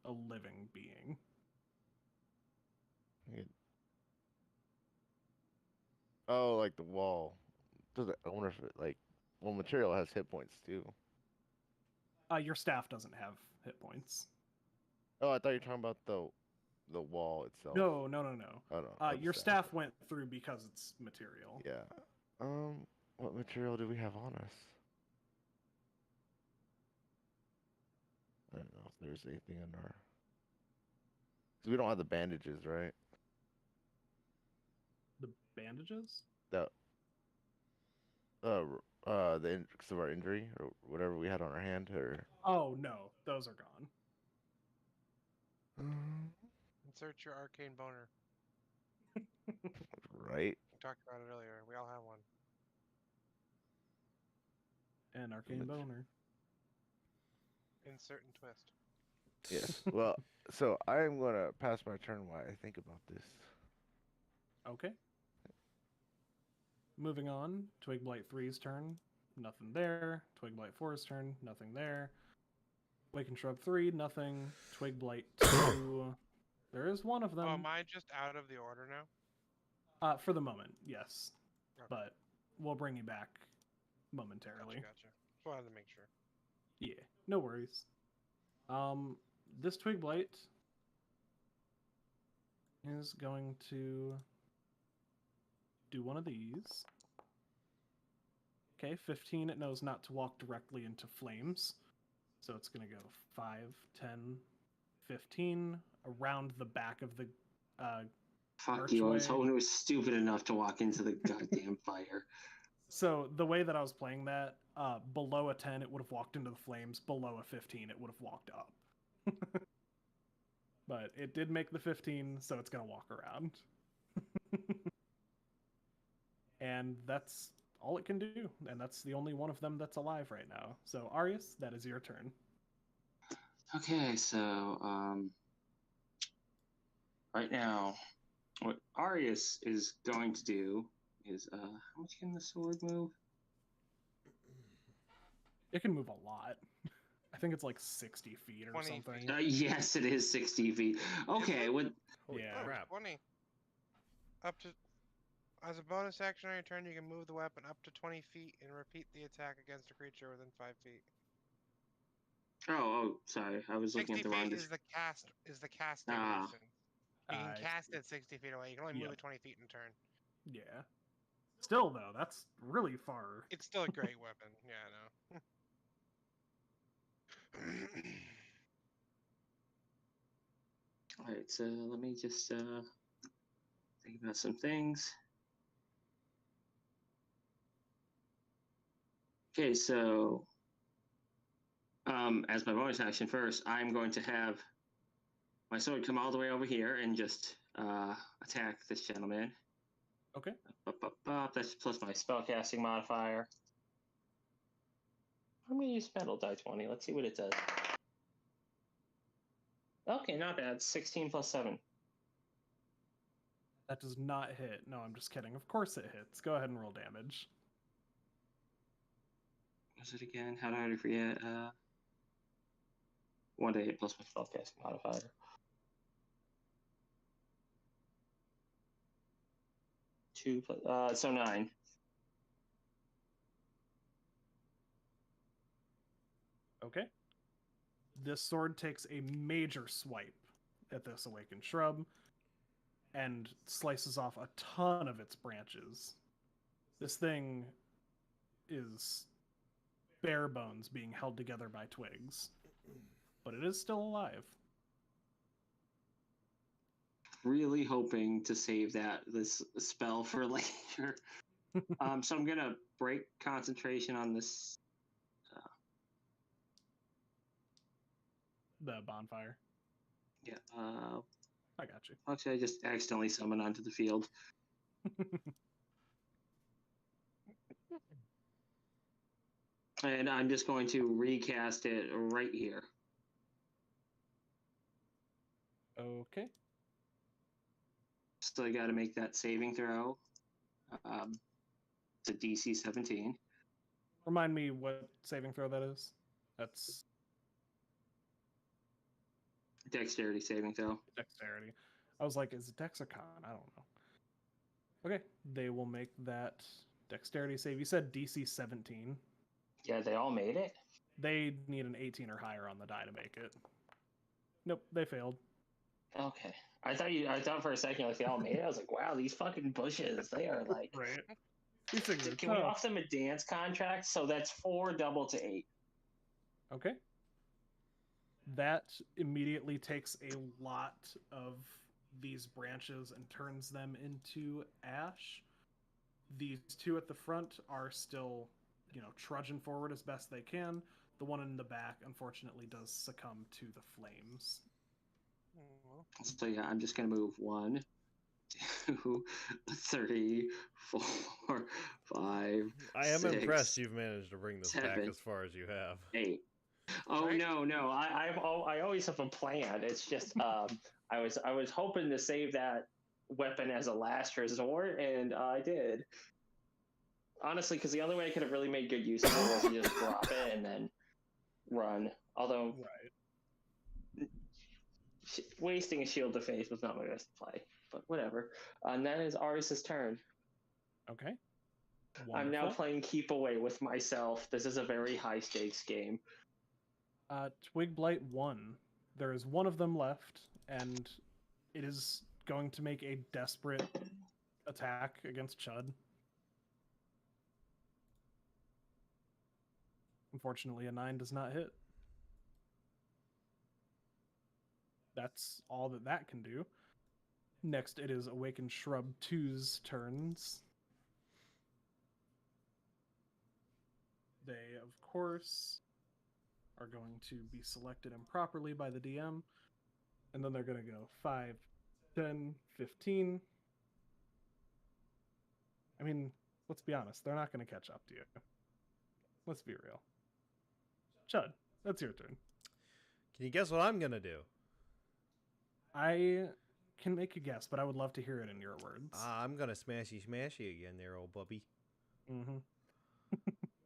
[SPEAKER 5] a living being.
[SPEAKER 4] Oh, like the wall. I wonder if it like, well, material has hit points too.
[SPEAKER 5] Your staff doesn't have hit points.
[SPEAKER 4] Oh, I thought you were talking about the wall itself.
[SPEAKER 5] No.
[SPEAKER 4] Oh no. Oh, the
[SPEAKER 5] Your staff went through because it's material.
[SPEAKER 4] Yeah. What material do we have on us? I don't know if there's anything in our. Because we don't have the bandages, right?
[SPEAKER 5] The bandages?
[SPEAKER 4] That. Because of our injury or whatever we had on our hand, or.
[SPEAKER 5] Oh no, those are gone.
[SPEAKER 6] Insert your arcane boner.
[SPEAKER 4] Right.
[SPEAKER 6] We talked about it earlier. We all have one.
[SPEAKER 5] And arcane boner.
[SPEAKER 6] Insert and twist.
[SPEAKER 4] Yes. Well, so I am gonna pass my turn while I think about this.
[SPEAKER 5] Okay. Moving on, Twigblight 3's turn. Nothing there. Twigblight 4's turn. Nothing there. Waken Shrub 3, nothing. Twigblight 2. There is one of them.
[SPEAKER 6] Oh, am I just out of the order now?
[SPEAKER 5] For the moment, yes.
[SPEAKER 6] Okay.
[SPEAKER 5] But we'll bring you back momentarily.
[SPEAKER 6] Gotcha. Just wanted to make sure.
[SPEAKER 5] Yeah, no worries. This Twigblight is going to do one of these. Okay, 15, it knows not to walk directly into flames. So it's going to go 5, 10, 15, around the back of the
[SPEAKER 8] Fuck you, I was
[SPEAKER 5] archway.
[SPEAKER 8] hoping it was stupid enough to walk into the goddamn fire.
[SPEAKER 5] So the way that I was playing that, below a 10, it would have walked into the flames. Below a 15, it would have walked up. But it did make the 15, so it's going to walk around. And that's all it can do. And that's the only one of them that's alive right now. So, Arius, that is your turn.
[SPEAKER 8] Okay, so right now, what Arius is going to do is how much can the sword move?
[SPEAKER 5] It can move a lot. I think it's like 60 feet or
[SPEAKER 6] 20 feet.
[SPEAKER 5] something.
[SPEAKER 8] Yes, it is 60 feet. Okay, what?
[SPEAKER 2] Holy
[SPEAKER 5] Yeah.
[SPEAKER 2] crap.
[SPEAKER 6] 20. Up to. As a bonus action on your turn, you can move the weapon up to 20 feet and repeat the attack against a creature within 5 feet.
[SPEAKER 8] Oh, sorry, I was looking
[SPEAKER 6] 60
[SPEAKER 8] at the wrong.
[SPEAKER 6] feet is the casting
[SPEAKER 8] Ah.
[SPEAKER 6] distance. You can
[SPEAKER 5] I
[SPEAKER 6] cast
[SPEAKER 5] see.
[SPEAKER 6] it 60 feet away. You can only move
[SPEAKER 5] Yep.
[SPEAKER 6] it 20 feet in turn.
[SPEAKER 5] Yeah. Still, though, that's really far.
[SPEAKER 6] It's still a great weapon. Yeah, I know.
[SPEAKER 8] All right, so let me just think about some things. Okay, so as my bonus action first, I'm going to have my sword come all the way over here and just attack this gentleman.
[SPEAKER 5] Okay.
[SPEAKER 8] That's plus my spellcasting modifier. I'm going to use metal die 20. Let's see what it does. Okay, not bad. 16 plus 7.
[SPEAKER 5] That does not hit. No, I'm just kidding. Of course it hits. Go ahead and roll damage.
[SPEAKER 8] What's it again? How did I forget? 1d8 plus my spellcasting modifier. Two plus, so 9.
[SPEAKER 5] Okay. This sword takes a major swipe at this awakened shrub and slices off a ton of its branches. This thing is bare bones being held together by twigs, but it is still alive.
[SPEAKER 8] Really hoping to save this spell for later. So I'm gonna break concentration on this.
[SPEAKER 5] The bonfire.
[SPEAKER 8] Yeah.
[SPEAKER 5] I got you.
[SPEAKER 8] Actually, I just accidentally summoned onto the field. And I'm just going to recast it right here.
[SPEAKER 5] Okay.
[SPEAKER 8] So I got to make that saving throw. It's a DC 17.
[SPEAKER 5] Remind me what saving throw that is. That's
[SPEAKER 8] Dexterity saving throw.
[SPEAKER 5] dexterity. I was like, is it dex or con? I don't know. Okay, they will make that dexterity save. You said DC 17.
[SPEAKER 8] Yeah, they all made it.
[SPEAKER 5] They need an 18 or higher on the die to make it. Nope, they failed.
[SPEAKER 8] Okay. I thought for a second like they all made it. I was like, wow, these fucking bushes, they are like.
[SPEAKER 5] Right. These things are
[SPEAKER 8] Can we
[SPEAKER 5] tough.
[SPEAKER 8] offer them a dance contract? So that's 4 double to 8.
[SPEAKER 5] Okay. That immediately takes a lot of these branches and turns them into ash. These two at the front are still, trudging forward as best they can. The one in the back, unfortunately, does succumb to the flames.
[SPEAKER 8] So yeah, I'm just gonna move 1, 2, 3, 4, 5.
[SPEAKER 2] I am
[SPEAKER 8] 6,
[SPEAKER 2] impressed you've managed to bring this back
[SPEAKER 8] 7,
[SPEAKER 2] as far as you have.
[SPEAKER 8] 8. Oh
[SPEAKER 6] Right?
[SPEAKER 8] no! I always have a plan. It's just I was hoping to save that weapon as a last resort, and I did. Honestly, because the only way I could have really made good use of it was to just drop it and then run. Although
[SPEAKER 5] Right.
[SPEAKER 8] wasting a shield of faith was not my best play, but whatever. And that is Aris's turn.
[SPEAKER 5] Okay.
[SPEAKER 8] I'm now
[SPEAKER 5] Wonderful.
[SPEAKER 8] playing keep away with myself. This is a very high stakes game.
[SPEAKER 5] Twig Blight 1. There is one of them left, and it is going to make a desperate attack against Chud. Unfortunately, a 9 does not hit. That's all that can do. Next, it is Awakened Shrub 2's turns. They, of course, are going to be selected improperly by the DM. And then they're going to go 5, 10, 15. I mean, let's be honest. They're not going to catch up to you. Let's be real. Chud, that's your turn.
[SPEAKER 2] Can you guess what I'm gonna do?
[SPEAKER 5] I can make a guess, but I would love to hear it in your words.
[SPEAKER 2] I'm gonna smashy smashy again there, old puppy.
[SPEAKER 5] Mm-hmm.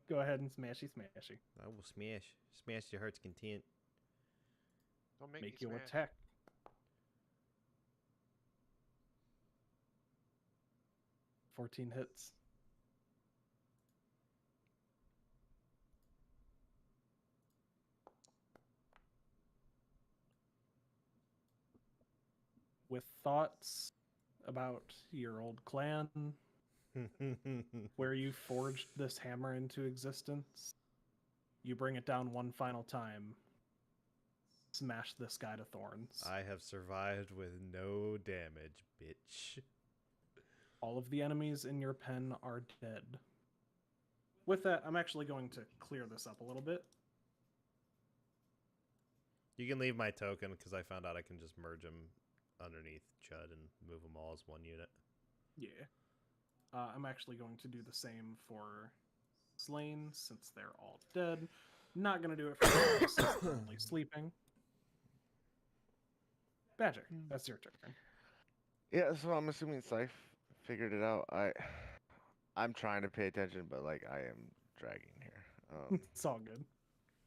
[SPEAKER 5] Go ahead and smashy smashy.
[SPEAKER 2] I will smash your heart's content.
[SPEAKER 6] Don't make,
[SPEAKER 5] Make
[SPEAKER 6] me
[SPEAKER 5] your
[SPEAKER 6] smash.
[SPEAKER 5] attack. "14 hits. With thoughts about your old clan, where you forged this hammer into existence, you bring it down one final time. Smash this guy to thorns.
[SPEAKER 2] I have survived with no damage, bitch.
[SPEAKER 5] All of the enemies in your pen are dead. With that, I'm actually going to clear this up a little bit.
[SPEAKER 2] You can leave my token because I found out I can just merge them underneath Chud and move them all as one unit.
[SPEAKER 5] Yeah. I'm actually going to do the same for Slain since they're all dead. Not going to do it for them since they're only sleeping. Badger, that's your turn.
[SPEAKER 4] Yeah, so I'm assuming Scythe figured it out. I'm trying to pay attention, but like I am dragging here.
[SPEAKER 5] It's all good.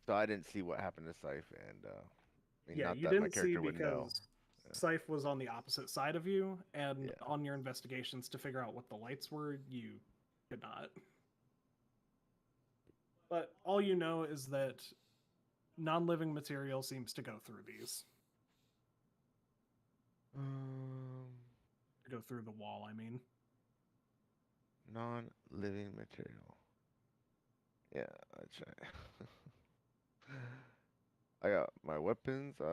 [SPEAKER 4] So I didn't see what happened to Scythe, and I mean,
[SPEAKER 5] Yeah,
[SPEAKER 4] not
[SPEAKER 5] you
[SPEAKER 4] that my
[SPEAKER 5] didn't see
[SPEAKER 4] character would know.
[SPEAKER 5] because Scythe was on the opposite side of you, and
[SPEAKER 4] Yeah.
[SPEAKER 5] on your investigations to figure out what the lights were, you could not. But all you know is that non-living material seems to go through these. Go through the wall, I mean.
[SPEAKER 4] Non-living material. Yeah, that's right. I got my weapons. Fuck,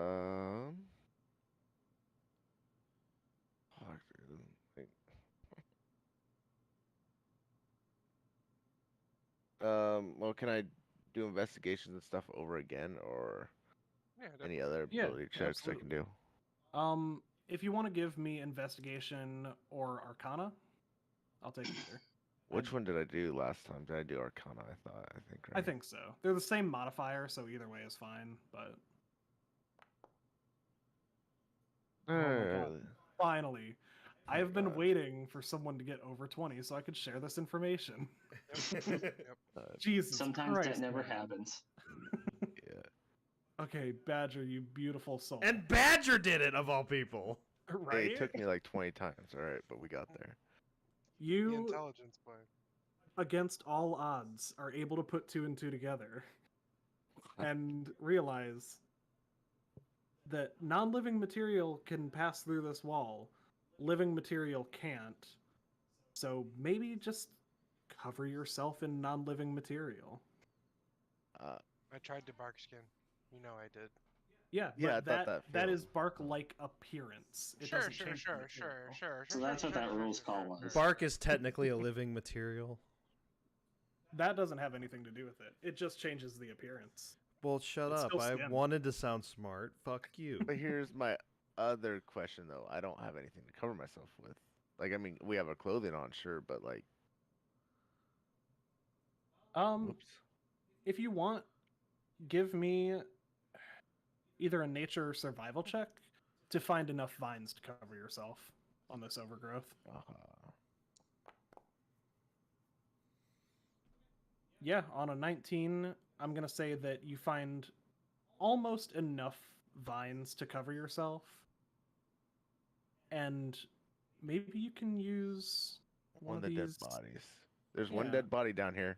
[SPEAKER 4] dude, like- Well, can I do investigations and stuff over again, or
[SPEAKER 6] Yeah,
[SPEAKER 4] any other
[SPEAKER 5] Yeah,
[SPEAKER 4] ability checks I can do?
[SPEAKER 5] If you want to give me investigation or arcana, I'll take either.
[SPEAKER 4] Which one did I do last time? Did I do Arcana? I think.
[SPEAKER 5] I
[SPEAKER 4] Right?
[SPEAKER 5] think so. They're the same modifier, so either way is fine, but oh my God. Finally. I have been
[SPEAKER 4] God.
[SPEAKER 5] waiting for someone to get over 20 so I could share this information.
[SPEAKER 6] Yep.
[SPEAKER 5] Jesus
[SPEAKER 3] Sometimes
[SPEAKER 5] Christ,
[SPEAKER 3] that never
[SPEAKER 5] man.
[SPEAKER 3] happens.
[SPEAKER 4] Yeah.
[SPEAKER 5] Okay, Badger, you beautiful soul.
[SPEAKER 2] And Badger did it, of all people.
[SPEAKER 5] right?
[SPEAKER 4] Hey, it took me like 20 times. All right, but we got there.
[SPEAKER 6] The
[SPEAKER 5] You,
[SPEAKER 6] intelligence play.
[SPEAKER 5] against all odds, are able to put two and two together and realize that non-living material can pass through this wall. Living material can't. So maybe just cover yourself in non-living material.
[SPEAKER 6] I tried to bark skin. You know I did.
[SPEAKER 5] Yeah,
[SPEAKER 4] Yeah,
[SPEAKER 5] but
[SPEAKER 4] I thought that
[SPEAKER 5] that is
[SPEAKER 4] failed.
[SPEAKER 5] bark-like appearance. It
[SPEAKER 6] Sure,
[SPEAKER 5] doesn't
[SPEAKER 6] sure,
[SPEAKER 5] change the
[SPEAKER 6] sure,
[SPEAKER 5] material.
[SPEAKER 6] sure.
[SPEAKER 3] So that's what that rules call was.
[SPEAKER 2] Bark is technically a living material.
[SPEAKER 5] That doesn't have anything to do with it. It just changes the appearance.
[SPEAKER 2] Well, shut
[SPEAKER 5] It's
[SPEAKER 2] up.
[SPEAKER 5] still
[SPEAKER 2] I
[SPEAKER 5] skin.
[SPEAKER 2] wanted to sound smart. Fuck you.
[SPEAKER 4] But here's my other question, though. I don't have anything to cover myself with. Like, I mean, we have our clothing on, sure, but like, oops.
[SPEAKER 5] If you want, give me either a nature or survival check to find enough vines to cover yourself on this overgrowth. Yeah, on a 19, I'm going to say that you find almost enough vines to cover yourself. And maybe you can use
[SPEAKER 4] One
[SPEAKER 5] one
[SPEAKER 4] of the
[SPEAKER 5] these.
[SPEAKER 4] dead bodies. There's one
[SPEAKER 5] Yeah.
[SPEAKER 4] dead body down here.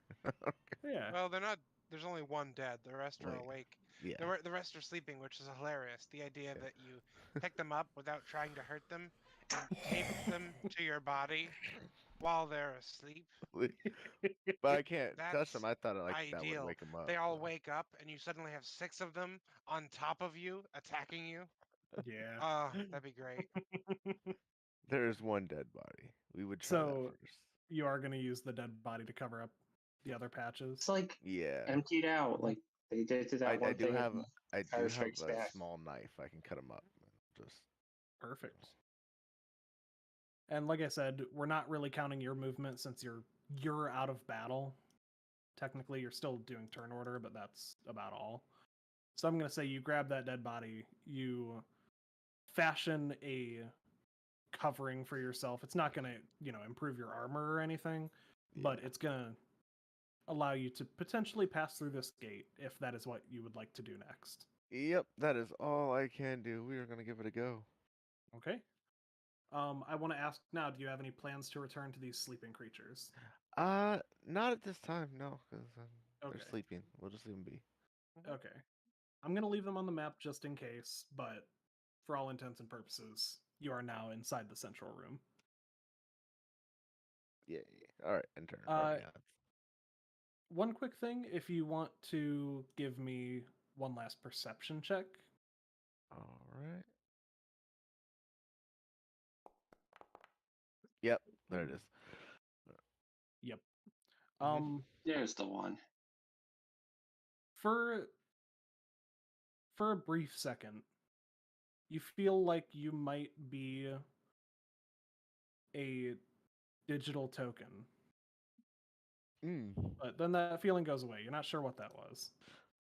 [SPEAKER 5] Yeah.
[SPEAKER 6] Well, they're not. There's only one dead. The rest are
[SPEAKER 4] Wait.
[SPEAKER 6] awake.
[SPEAKER 4] Yeah.
[SPEAKER 6] The rest are sleeping, which is hilarious. The idea that you pick them up without trying to hurt them and tape them to your body while they're asleep.
[SPEAKER 4] But I can't touch
[SPEAKER 6] That's
[SPEAKER 4] them. I thought that would
[SPEAKER 6] ideal.
[SPEAKER 4] wake them up.
[SPEAKER 6] They all
[SPEAKER 4] so.
[SPEAKER 6] wake up, and you suddenly have 6 of them on top of you, attacking you.
[SPEAKER 5] Yeah.
[SPEAKER 6] Oh, that'd be great.
[SPEAKER 4] There's one dead body. We would try
[SPEAKER 5] So-
[SPEAKER 4] that first.
[SPEAKER 5] You are going to use the dead body to cover up the other patches.
[SPEAKER 3] It's like
[SPEAKER 4] Yeah.
[SPEAKER 3] emptied out. Like they did to that
[SPEAKER 4] I
[SPEAKER 3] one
[SPEAKER 4] do
[SPEAKER 3] thing.
[SPEAKER 4] have
[SPEAKER 3] in
[SPEAKER 4] I do
[SPEAKER 3] Empire
[SPEAKER 4] have
[SPEAKER 3] Strikes
[SPEAKER 4] a
[SPEAKER 3] Back.
[SPEAKER 4] small knife. I can cut them up. Just
[SPEAKER 5] Perfect. And like I said, we're not really counting your movement since you're out of battle. Technically, you're still doing turn order, but that's about all. So I'm going to say you grab that dead body, you fashion a covering for yourself. It's not going to, improve your armor or anything, but
[SPEAKER 4] Yeah.
[SPEAKER 5] it's going to allow you to potentially pass through this gate if that is what you would like to do next.
[SPEAKER 4] Yep, that is all I can do. We are gonna give it a go.
[SPEAKER 5] Okay. I want to ask now, do you have any plans to return to these sleeping creatures?
[SPEAKER 4] Not at this time, no, because
[SPEAKER 5] Okay.
[SPEAKER 4] they're sleeping. We'll just leave them be.
[SPEAKER 5] Okay. I'm going to leave them on the map just in case, but for all intents and purposes, you are now inside the central room.
[SPEAKER 4] Yeah. All right, enter. Yeah.
[SPEAKER 5] One quick thing, if you want to give me one last perception check.
[SPEAKER 4] All right. Yep, there it is.
[SPEAKER 5] Yep.
[SPEAKER 4] Mhm.
[SPEAKER 8] There's the one.
[SPEAKER 5] For a brief second, you feel like you might be a digital token,
[SPEAKER 4] Mm.
[SPEAKER 5] but then that feeling goes away. You're not sure what that was.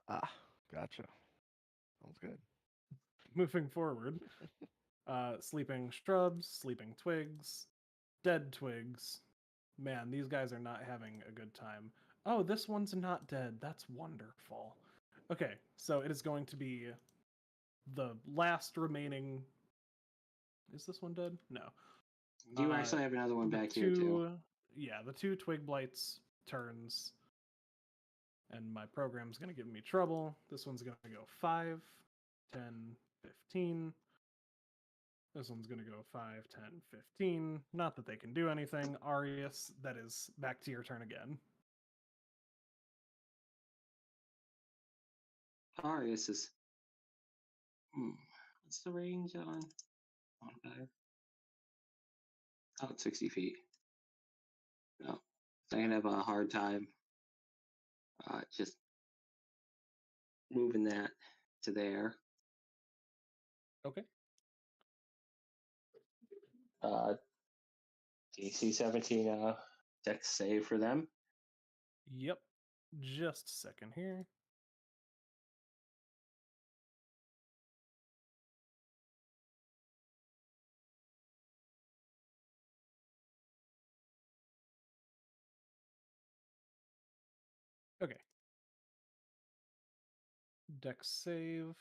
[SPEAKER 4] Ah, gotcha. Sounds good.
[SPEAKER 5] Moving forward, sleeping shrubs, sleeping twigs, dead twigs. Man, these guys are not having a good time. Oh, this one's not dead. That's wonderful. Okay, so it is going to be the last remaining. Is this one dead? No.
[SPEAKER 8] You actually have another one
[SPEAKER 5] The
[SPEAKER 8] back here too.
[SPEAKER 5] Yeah, the 2 twig blights turns. And my program's going to give me trouble. This one's going to go 5, 10, 15. This one's going to go 5, 10, 15. Not that they can do anything. Arius, that is back to your turn again.
[SPEAKER 8] Arius is. What's the range on? Bonfire? Oh, it's 60 feet. No. So I'm gonna have a hard time just moving that to there.
[SPEAKER 5] Okay.
[SPEAKER 8] DC 17 dex save for them.
[SPEAKER 5] Yep. Just a second here. Okay. Dex save.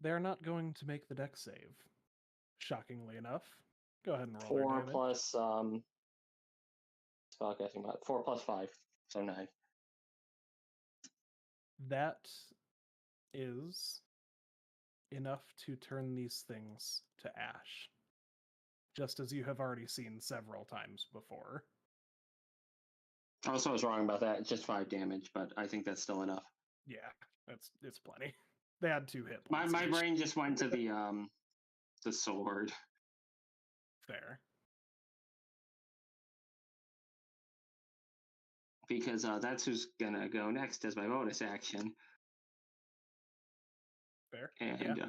[SPEAKER 5] They're not going to make the dex save. Shockingly enough. Go ahead and roll their
[SPEAKER 8] 4
[SPEAKER 5] damage.
[SPEAKER 8] plus spellcasting mod. 4 plus 5, so 9.
[SPEAKER 5] That is enough to turn these things to ash. Just as you have already seen several times before.
[SPEAKER 8] Also, I was wrong about that. It's just 5 damage, but I think that's still enough.
[SPEAKER 5] Yeah, it's plenty. They had 2 hit
[SPEAKER 8] My
[SPEAKER 5] points.
[SPEAKER 8] my
[SPEAKER 5] each.
[SPEAKER 8] brain just went to the sword.
[SPEAKER 5] Fair.
[SPEAKER 8] Because that's who's gonna go next as my bonus action.
[SPEAKER 5] Fair.
[SPEAKER 8] And
[SPEAKER 5] Yeah.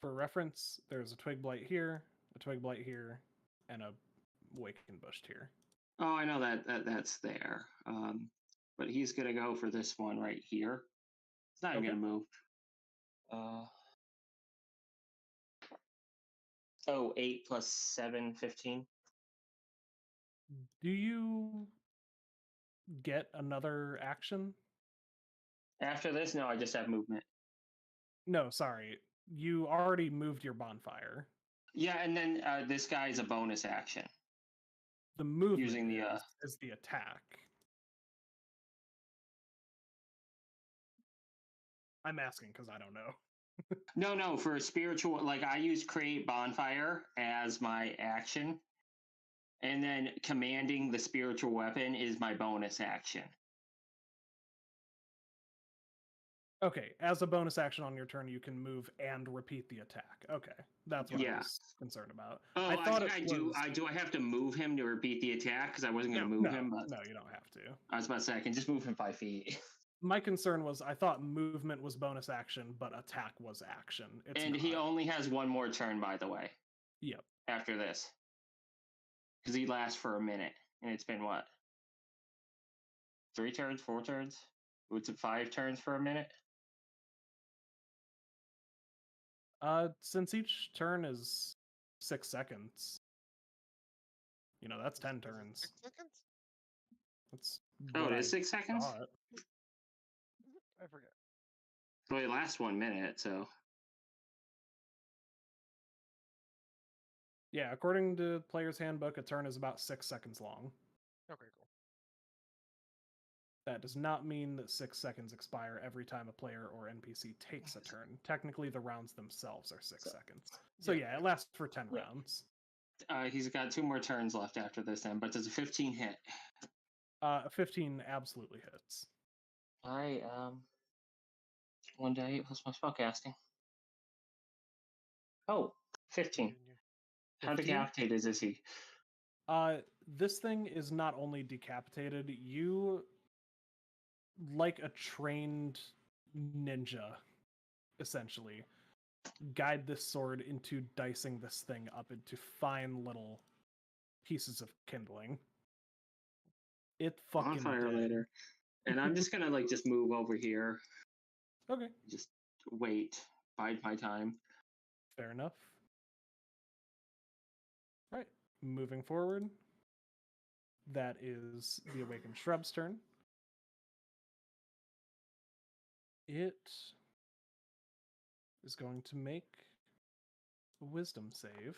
[SPEAKER 5] For reference, there's a twig blight here, a twig blight here, and a waken bush here.
[SPEAKER 8] Oh, I know that's there. But he's gonna go for this one right here. It's not even
[SPEAKER 5] Okay.
[SPEAKER 8] gonna move. 8 plus 7, 15.
[SPEAKER 5] Do you get another action?
[SPEAKER 8] After this, no, I just have movement.
[SPEAKER 5] No, sorry. You already moved your bonfire.
[SPEAKER 8] Yeah, and then this guy is a bonus action.
[SPEAKER 5] The movement
[SPEAKER 8] Using the,
[SPEAKER 5] is the attack. I'm asking because I don't know.
[SPEAKER 8] No, for spiritual, like I use create bonfire as my action, and then commanding the spiritual weapon is my bonus action.
[SPEAKER 5] Okay, as a bonus action on your turn, you can move and repeat the attack. Okay, that's what I was concerned about.
[SPEAKER 8] Oh,
[SPEAKER 5] I thought
[SPEAKER 8] I do. Do I have to move him to repeat the attack? Because I wasn't going to move him. But
[SPEAKER 5] no, you don't have to.
[SPEAKER 8] I was about to say I can just move him 5 feet.
[SPEAKER 5] My concern was I thought movement was bonus action, but attack was action.
[SPEAKER 8] And he only has one more turn, by the way.
[SPEAKER 5] Yep.
[SPEAKER 8] After this, because he lasts for a minute, and it's been what? 3 turns, 4 turns? It's 5 turns for a minute.
[SPEAKER 5] Since each turn is 6 seconds, that's 10 turns.
[SPEAKER 6] 6 seconds?
[SPEAKER 5] That's
[SPEAKER 8] Oh,
[SPEAKER 5] what
[SPEAKER 8] it is
[SPEAKER 5] I
[SPEAKER 8] 6 seconds.
[SPEAKER 5] thought.
[SPEAKER 6] I forget.
[SPEAKER 8] Well, it lasts 1 minute, so
[SPEAKER 5] Yeah, according to Player's Handbook, a turn is about 6 seconds long.
[SPEAKER 6] Okay, cool.
[SPEAKER 5] That does not mean that 6 seconds expire every time a player or NPC takes a turn. Technically, the rounds themselves are 6 seconds. So yeah, it lasts for 10 rounds.
[SPEAKER 8] he's got 2 more turns left after this then. But does a 15 hit?
[SPEAKER 5] 15 absolutely hits.
[SPEAKER 8] I 1d8 plus my spellcasting. Oh, 15. How
[SPEAKER 5] 15?
[SPEAKER 8] decapitated is he?
[SPEAKER 5] This thing is not only decapitated, you, like a trained ninja, essentially, guide this sword into dicing this thing up into fine little pieces of kindling. It fucking
[SPEAKER 8] On fire
[SPEAKER 5] did.
[SPEAKER 8] later. And I'm just gonna just move over here.
[SPEAKER 5] Okay,
[SPEAKER 8] Just wait. Bide my time.
[SPEAKER 5] fair enough. Right, moving forward. That is the Awakened Shrub's turn. It is going to make a wisdom save.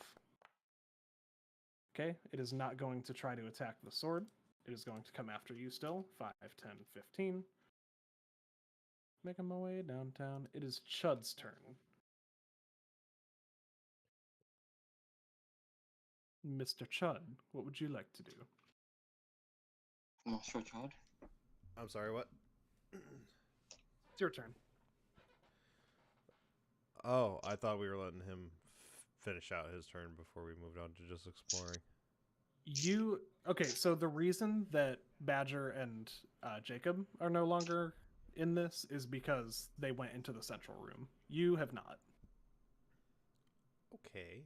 [SPEAKER 5] Okay, it is not going to try to attack the sword. It is going to come after you still. 5, 10, 15. Making my way downtown. It is Chud's turn. Mr. Chud, what would you like to do?
[SPEAKER 8] Oh, sure, Chad.
[SPEAKER 2] I'm sorry, what?
[SPEAKER 5] It's your turn.
[SPEAKER 2] Oh, I thought we were letting him finish out his turn before we moved on to just exploring.
[SPEAKER 5] Okay, so the reason that Badger and Jacob are no longer in this is because they went into the central room. You have not.
[SPEAKER 2] Okay.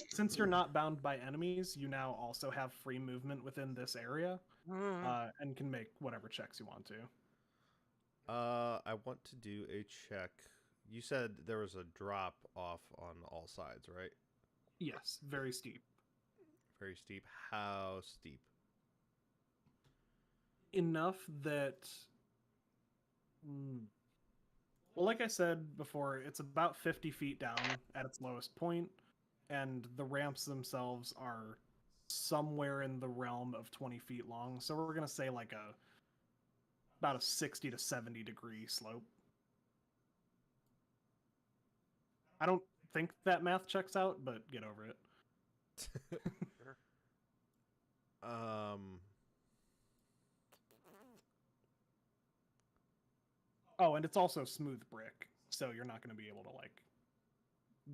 [SPEAKER 5] Since you're not bound by enemies, you now also have free movement within this area, and can make whatever checks you want to.
[SPEAKER 2] I want to do a check. You said there was a drop off on all sides, right?
[SPEAKER 5] Yes, very steep.
[SPEAKER 2] Very steep. How steep?
[SPEAKER 5] Enough that... Well, like I said before, it's about 50 feet down at its lowest point, and the ramps themselves are somewhere in the realm of 20 feet long, so we're going to say about a 60 to 70 degree slope. I don't think that math checks out, but get over it.
[SPEAKER 6] Sure.
[SPEAKER 5] Oh, and it's also smooth brick, so you're not going to be able to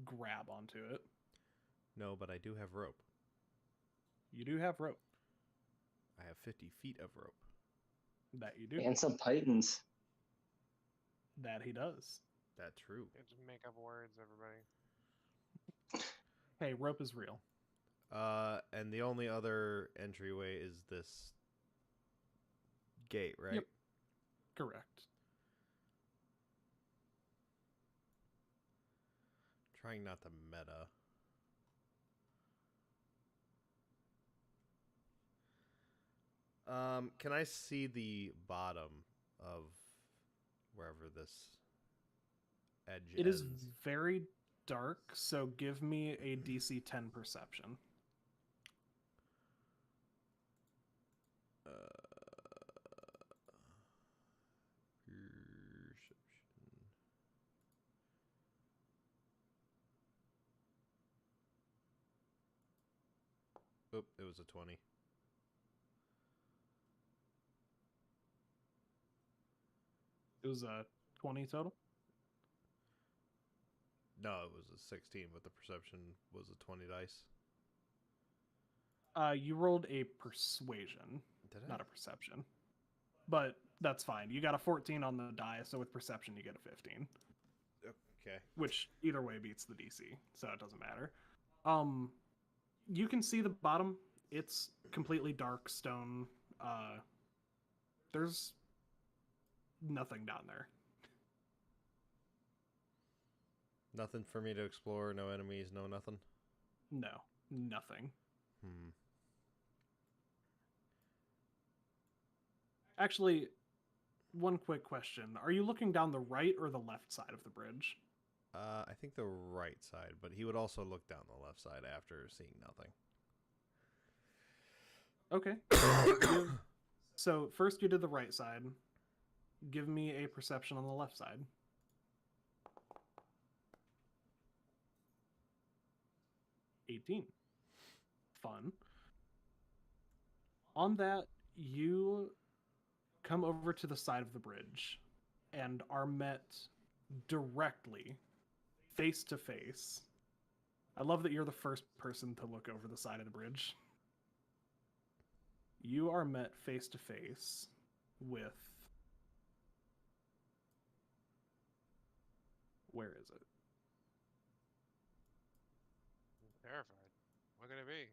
[SPEAKER 5] grab onto it.
[SPEAKER 2] No, but I do have rope.
[SPEAKER 5] You do have rope.
[SPEAKER 2] I have 50 feet of rope.
[SPEAKER 5] That you do.
[SPEAKER 8] And some Titans.
[SPEAKER 5] That he does.
[SPEAKER 2] That's true.
[SPEAKER 6] Just make up words, everybody.
[SPEAKER 5] Hey, rope is real.
[SPEAKER 2] And the only other entryway is this gate, right?
[SPEAKER 5] Yep. Correct.
[SPEAKER 2] Trying not to meta. Can I see the bottom of wherever this edge
[SPEAKER 5] It
[SPEAKER 2] ends?
[SPEAKER 5] is very dark, so give me a DC 10 perception.
[SPEAKER 2] Perception. Oop, it was a 20.
[SPEAKER 5] It was a 20 total?
[SPEAKER 2] No, it was a 16, but the perception was a 20 dice.
[SPEAKER 5] You rolled a persuasion,
[SPEAKER 2] Did I?
[SPEAKER 5] not a perception. But that's fine. You got a 14 on the die, so with perception you get a 15.
[SPEAKER 2] Okay.
[SPEAKER 5] Which either way beats the DC, so it doesn't matter. You can see the bottom. It's completely dark stone there's nothing down there.
[SPEAKER 2] Nothing for me to explore. No enemies. No nothing.
[SPEAKER 5] No, nothing. Actually, one quick question. Are you looking down the right or the left side of the bridge?
[SPEAKER 2] I think the right side, but he would also look down the left side after seeing nothing.
[SPEAKER 5] Okay. So first you did the right side. Give me a perception on the left side. 18. Fun. On that, you come over to the side of the bridge and are met directly, face to face. I love that you're the first person to look over the side of the bridge. You are met face to face with... Where is it?
[SPEAKER 6] I'm terrified. What could it be?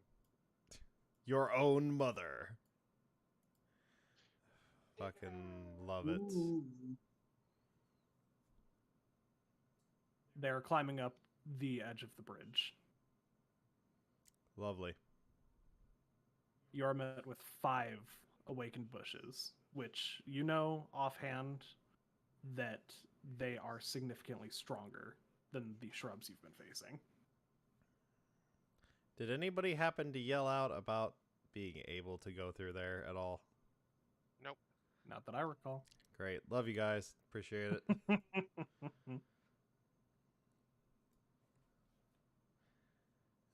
[SPEAKER 2] Your own mother. Fucking love it.
[SPEAKER 5] They're climbing up the edge of the bridge.
[SPEAKER 2] Lovely.
[SPEAKER 5] You're met with 5 awakened bushes, which you know offhand that they are significantly stronger than the shrubs you've been facing.
[SPEAKER 2] Did anybody happen to yell out about being able to go through there at all?
[SPEAKER 6] Nope.
[SPEAKER 5] Not that I recall.
[SPEAKER 2] Great. Love you guys. Appreciate it.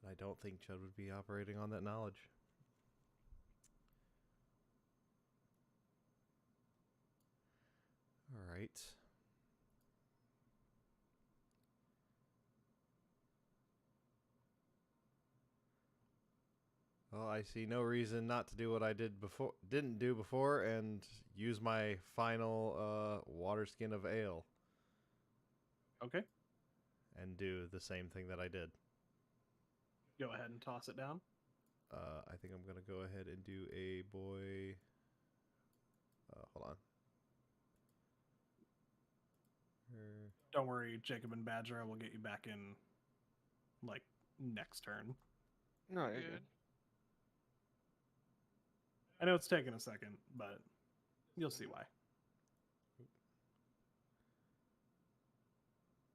[SPEAKER 2] I don't think Chud would be operating on that knowledge. All right. Well, I see no reason not to do what I didn't do before, and use my final water skin of ale.
[SPEAKER 5] Okay.
[SPEAKER 2] And do the same thing that I did.
[SPEAKER 5] Go ahead and toss it down.
[SPEAKER 2] I think I'm gonna go ahead and do a boy. Hold on.
[SPEAKER 5] Don't worry, Jacob and Badger. I will get you back in, like, next turn.
[SPEAKER 4] No, you're
[SPEAKER 6] Good.
[SPEAKER 4] good.
[SPEAKER 5] I know it's taking a second, but you'll see why.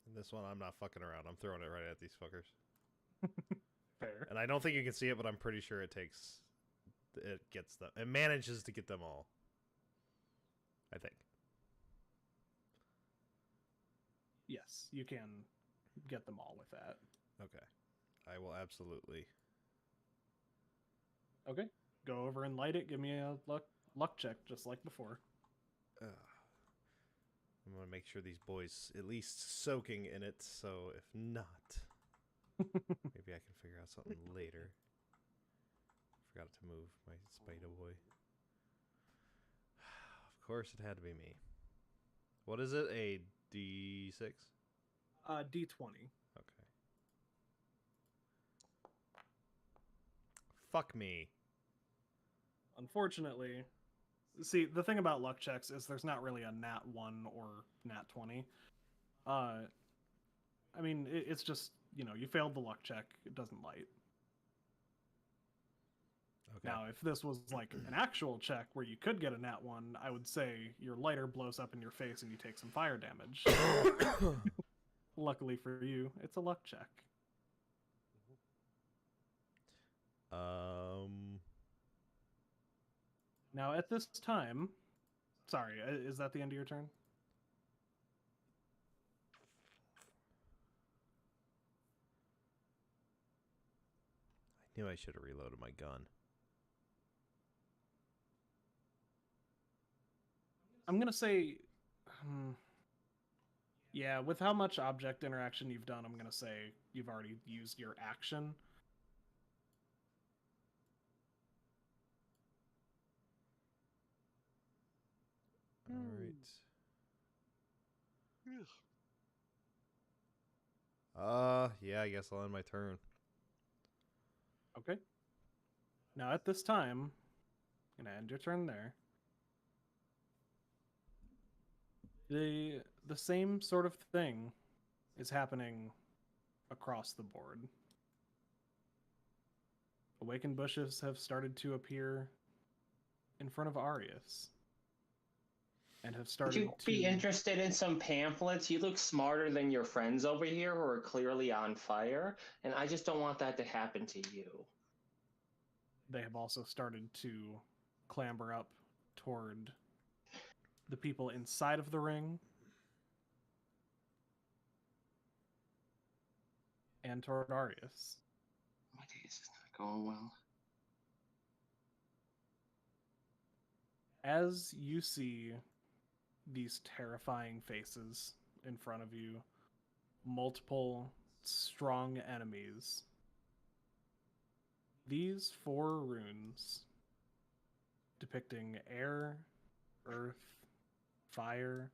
[SPEAKER 2] In this one, I'm not fucking around. I'm throwing it right at these fuckers.
[SPEAKER 5] Fair.
[SPEAKER 2] And I don't think you can see it, but I'm pretty sure it gets them. It manages to get them all. I think.
[SPEAKER 5] Yes, you can get them all with that.
[SPEAKER 2] Okay. I will absolutely.
[SPEAKER 5] Okay. Go over and light it. Give me a luck check, just like before.
[SPEAKER 2] I'm going to make sure these boys at least soaking in it, so if not, maybe I can figure out something later. Forgot to move my spider boy. Of course it had to be me. What is it? A D6?
[SPEAKER 5] D20.
[SPEAKER 2] Okay. Fuck me.
[SPEAKER 5] Unfortunately, see, the thing about luck checks is there's not really a nat 1 or nat 20. I mean, it's just, you know, you failed the luck check, it doesn't light.
[SPEAKER 2] Okay.
[SPEAKER 5] Now, if this was like an actual check where you could get a nat 1, I would say your lighter blows up in your face and you take some fire damage. Luckily for you, it's a luck check. Now, at this time... Sorry, is that the end of your turn?
[SPEAKER 2] I knew I should have reloaded my gun.
[SPEAKER 5] I'm going to say... yeah, with how much object interaction you've done, I'm going to say you've already used your action.
[SPEAKER 2] All right. Yeah, I guess I'll end my turn.
[SPEAKER 5] Okay. Now, at this time, Gonna end your turn there. The same sort of thing is happening across the board. Awakened bushes have started to appear in front of Arius and have
[SPEAKER 3] Would
[SPEAKER 5] started
[SPEAKER 3] you
[SPEAKER 5] to
[SPEAKER 3] be interested in some pamphlets? You look smarter than your friends over here who are clearly on fire, and I just don't want that to happen to you.
[SPEAKER 5] they have also started to clamber up toward the people inside of the ring and toward Arius.
[SPEAKER 3] My day is not going well.
[SPEAKER 5] As you see these terrifying faces in front of you, multiple strong enemies, these 4 runes depicting air, earth, fire,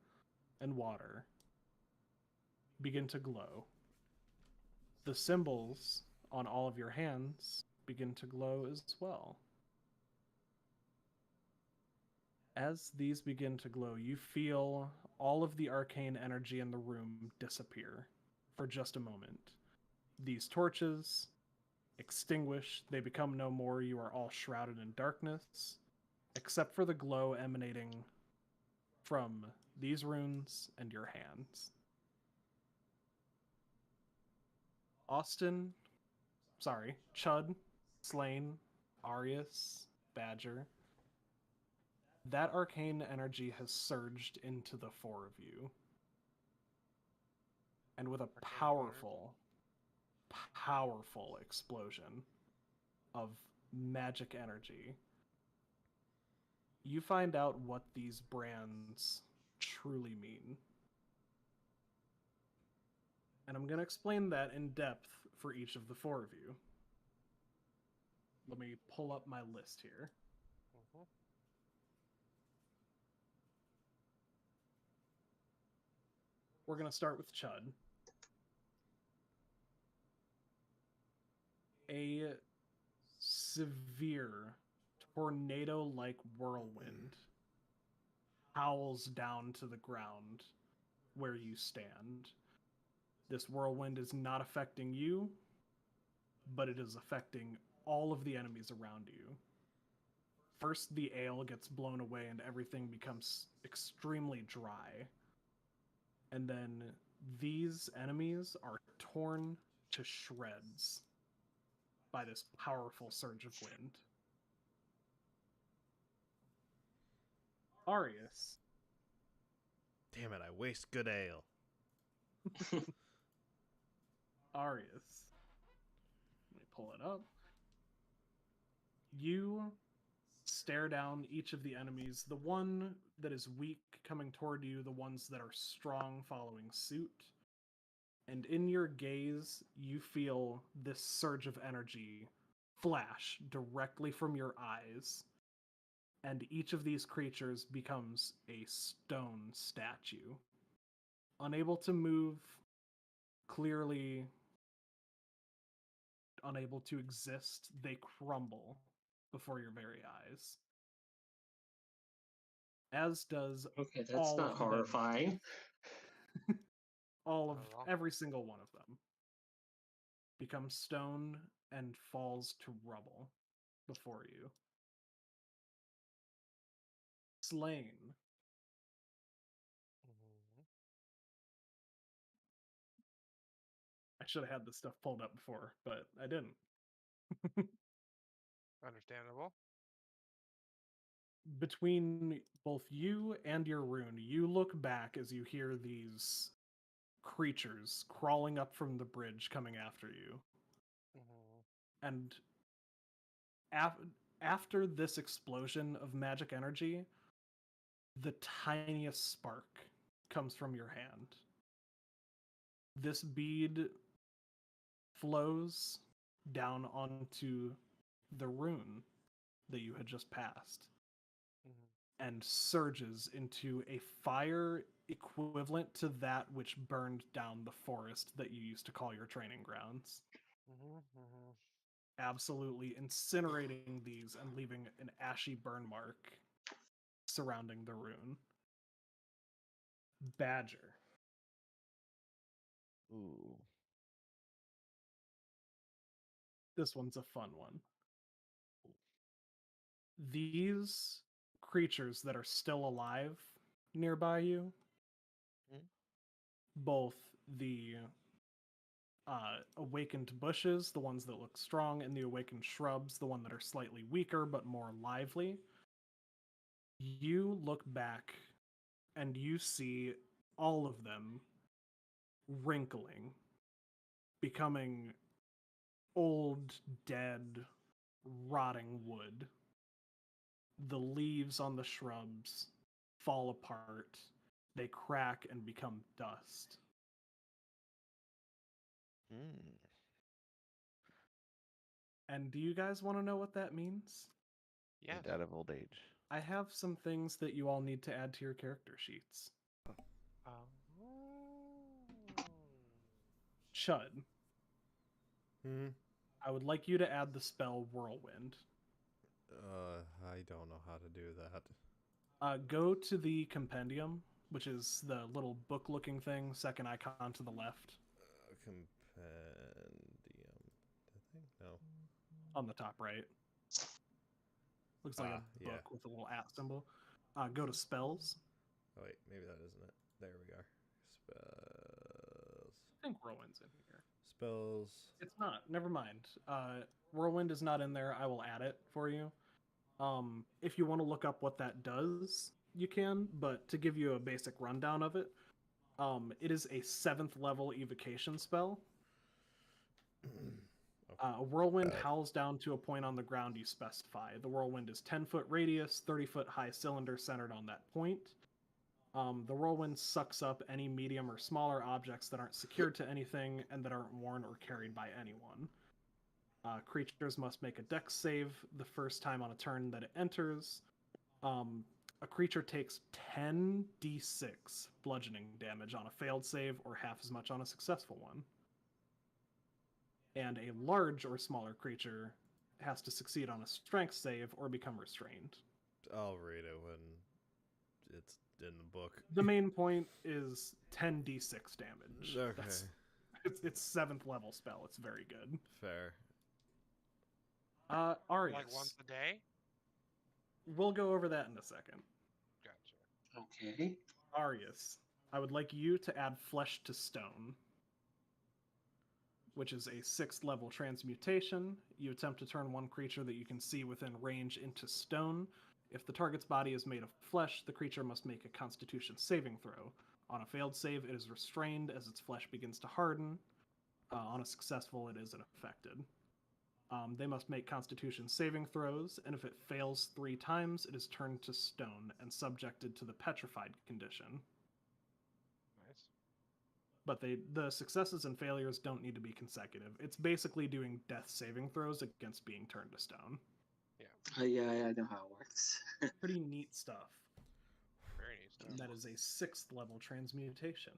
[SPEAKER 5] and water begin to glow. The symbols on all of your hands begin to glow as well. As these begin to glow, you feel all of the arcane energy in the room disappear for just a moment. These torches extinguish, they become no more, you are all shrouded in darkness, except for the glow emanating from these runes and your hands. Chud, Slain, Arius, Badger. That arcane energy has surged into the 4 of you. And with a powerful explosion of magic energy, you find out what these brands truly mean. And I'm going to explain that in depth for each of the 4 of you. Let me pull up my list here. We're going to start with Chud. A severe tornado-like whirlwind howls down to the ground where you stand. This whirlwind is not affecting you, but it is affecting all of the enemies around you. First, the ale gets blown away and everything becomes extremely dry. And then these enemies are torn to shreds by this powerful surge of wind. Arius.
[SPEAKER 2] Damn it, I waste good ale.
[SPEAKER 5] Arius. Let me pull it up. You stare down each of the enemies, the one that is weak coming toward you, the ones that are strong following suit. And in your gaze, you feel this surge of energy flash directly from your eyes. And each of these creatures becomes a stone statue. Unable to move, clearly unable to exist, they crumble before your very eyes. As does
[SPEAKER 3] Okay, that's
[SPEAKER 5] all
[SPEAKER 3] not
[SPEAKER 5] of them.
[SPEAKER 3] horrifying.
[SPEAKER 5] All of
[SPEAKER 6] Not at all.
[SPEAKER 5] every single one of them becomes stone and falls to rubble before you. Slain. I should have had this stuff pulled up before, but I didn't.
[SPEAKER 6] Understandable.
[SPEAKER 5] Between both you and your rune, you look back as you hear these creatures crawling up from the bridge coming after you. And after this explosion of magic energy, the tiniest spark comes from your hand. This bead flows down onto the rune that you had just passed and surges into a fire equivalent to that which burned down the forest that you used to call your training grounds. absolutely incinerating these and leaving an ashy burn mark surrounding the rune. Badger.
[SPEAKER 4] Ooh.
[SPEAKER 5] This one's a fun one. These creatures that are still alive nearby you,
[SPEAKER 4] Hmm?
[SPEAKER 5] both the awakened bushes, the ones that look strong, and the awakened shrubs, the one that are slightly weaker but more lively, you look back and you see all of them wrinkling, becoming old, dead, rotting wood. The leaves on the shrubs fall apart, they crack and become dust.
[SPEAKER 4] Hmm.
[SPEAKER 5] And do you guys want to know what that means?
[SPEAKER 6] Yes.
[SPEAKER 4] And out of old age.
[SPEAKER 5] I have some things that you all need to add to your character sheets. Chud,
[SPEAKER 2] Hmm.
[SPEAKER 5] I would like you to add the spell Whirlwind.
[SPEAKER 2] I don't know how to do that.
[SPEAKER 5] Go to the compendium, which is the little book-looking thing, second icon to the left
[SPEAKER 2] Compendium. That thing? No.
[SPEAKER 5] on the top right. Looks like a
[SPEAKER 2] yeah.
[SPEAKER 5] book with a little at symbol. Go to spells.
[SPEAKER 2] Oh wait, maybe that isn't it. There we are. Spells.
[SPEAKER 5] I think Whirlwind's in here.
[SPEAKER 2] Spells.
[SPEAKER 5] It's not. Never mind. Whirlwind is not in there. I will add it for you. If you want to look up what that does, you can. But to give you a basic rundown of it, it is a 7th level evocation spell. A whirlwind howls down to a point on the ground you specify. The whirlwind is 10-foot radius, 30-foot high cylinder centered on that point. The whirlwind sucks up any medium or smaller objects that aren't secured to anything and that aren't worn or carried by anyone. Creatures must make a dex save the first time on a turn that it enters. A creature takes 10d6 bludgeoning damage on a failed save or half as much on a successful one. And a large or smaller creature has to succeed on a strength save or become restrained.
[SPEAKER 2] I'll read it when it's in the book.
[SPEAKER 5] The main point is 10d6 damage.
[SPEAKER 2] Okay.
[SPEAKER 5] It's 7th level spell. It's very good.
[SPEAKER 2] Fair.
[SPEAKER 5] Arius.
[SPEAKER 6] Like once a day?
[SPEAKER 5] We'll go over that in a second.
[SPEAKER 6] Gotcha.
[SPEAKER 8] Okay.
[SPEAKER 5] Arius, I would like you to add Flesh to Stone, which is a 6th level transmutation. You attempt to turn one creature that you can see within range into stone. If the target's body is made of flesh, the creature must make a Constitution saving throw. On a failed save, it is restrained as its flesh begins to harden. On a successful, it isn't affected. They must make Constitution saving throws, and if it fails 3 times, it is turned to stone and subjected to the petrified condition.
[SPEAKER 6] Nice.
[SPEAKER 5] But the successes and failures don't need to be consecutive. It's basically doing death saving throws against being turned to stone.
[SPEAKER 8] Yeah, I know how it works.
[SPEAKER 5] Pretty neat stuff.
[SPEAKER 6] Very neat stuff.
[SPEAKER 5] That is a 6th level transmutation.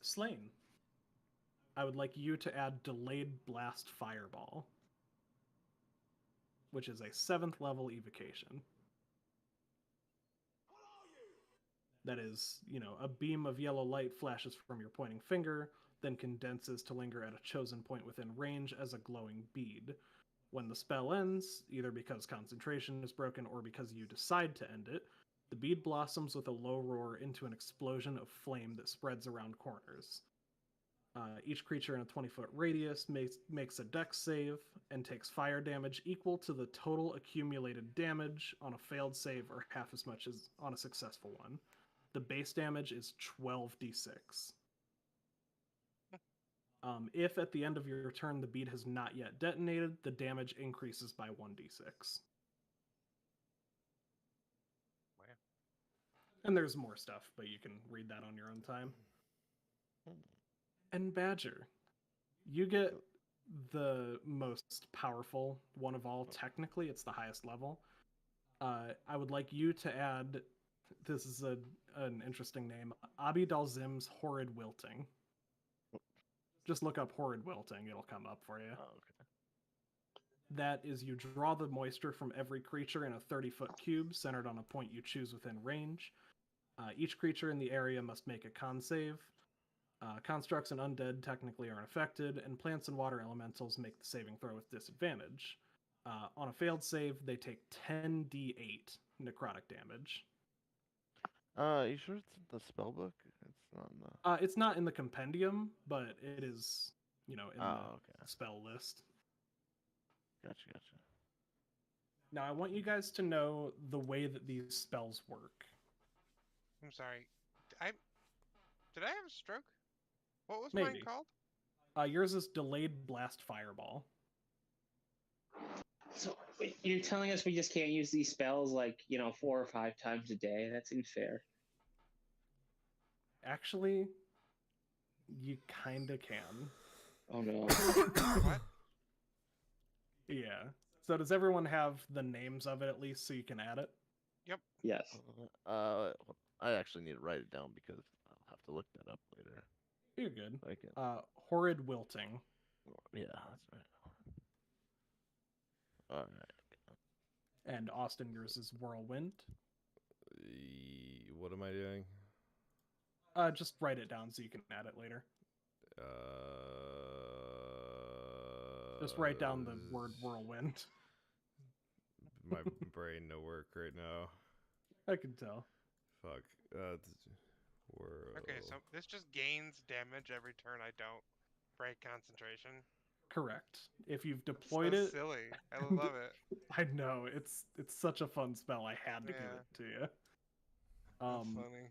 [SPEAKER 5] Slain, I would like you to add Delayed Blast Fireball, which is a 7th level evocation. That is, a beam of yellow light flashes from your pointing finger, then condenses to linger at a chosen point within range as a glowing bead. When the spell ends, either because concentration is broken or because you decide to end it, the bead blossoms with a low roar into an explosion of flame that spreads around corners. Each creature in a 20-foot radius makes a dex save and takes fire damage equal to the total accumulated damage on a failed save or half as much as on a successful one. The base damage is 12d6. If at the end of your turn the bead has not yet detonated, the damage increases by 1d6.
[SPEAKER 6] Wow.
[SPEAKER 5] And there's more stuff, but you can read that on your own time. And Badger, you get the most powerful one of all. Technically, it's the highest level. I would like you to add, this is an interesting name, Abi Dalzim's Horrid Wilting. Just look up Horrid Wilting, it'll come up for you.
[SPEAKER 4] Oh, okay.
[SPEAKER 5] that is you draw the moisture from every creature in a 30-foot cube centered on a point you choose within range. Each creature in the area must make a con save. Constructs and undead technically aren't affected, and plants and water elementals make the saving throw with disadvantage. On a failed save, they take 10d8 necrotic damage.
[SPEAKER 4] You sure it's in the spell book? It's not in the.
[SPEAKER 5] It's not in the compendium, but it is, in the
[SPEAKER 4] okay.
[SPEAKER 5] spell list.
[SPEAKER 4] Gotcha.
[SPEAKER 5] Now, I want you guys to know the way that these spells work.
[SPEAKER 6] I'm sorry. Did I have a stroke? What was mine
[SPEAKER 5] Maybe.
[SPEAKER 6] called?
[SPEAKER 5] Yours is Delayed Blast Fireball.
[SPEAKER 8] So wait, you're telling us we just can't use these spells like 4 or 5 times a day? That seems fair.
[SPEAKER 5] Actually, you kinda can.
[SPEAKER 8] Oh no.
[SPEAKER 6] What?
[SPEAKER 5] Yeah. So does everyone have the names of it at least so you can add it?
[SPEAKER 8] Yes.
[SPEAKER 4] I actually need to write it down because I'll have to look that up later.
[SPEAKER 5] You're good.
[SPEAKER 4] I can.
[SPEAKER 5] Horrid Wilting.
[SPEAKER 4] Yeah, that's right. All right.
[SPEAKER 5] And Austin, yours is Whirlwind.
[SPEAKER 2] What am I doing?
[SPEAKER 5] Just write it down so you can add it later. Just write down the word whirlwind.
[SPEAKER 2] My brain no work right now.
[SPEAKER 5] I can tell.
[SPEAKER 2] Fuck.
[SPEAKER 6] Okay, so this just gains damage every turn I don't break concentration.
[SPEAKER 5] Correct. If you've
[SPEAKER 6] So
[SPEAKER 5] deployed it,
[SPEAKER 6] silly. I love it.
[SPEAKER 5] I know it's such a fun spell. I had to give
[SPEAKER 6] Yeah.
[SPEAKER 5] it to you.
[SPEAKER 6] That's funny.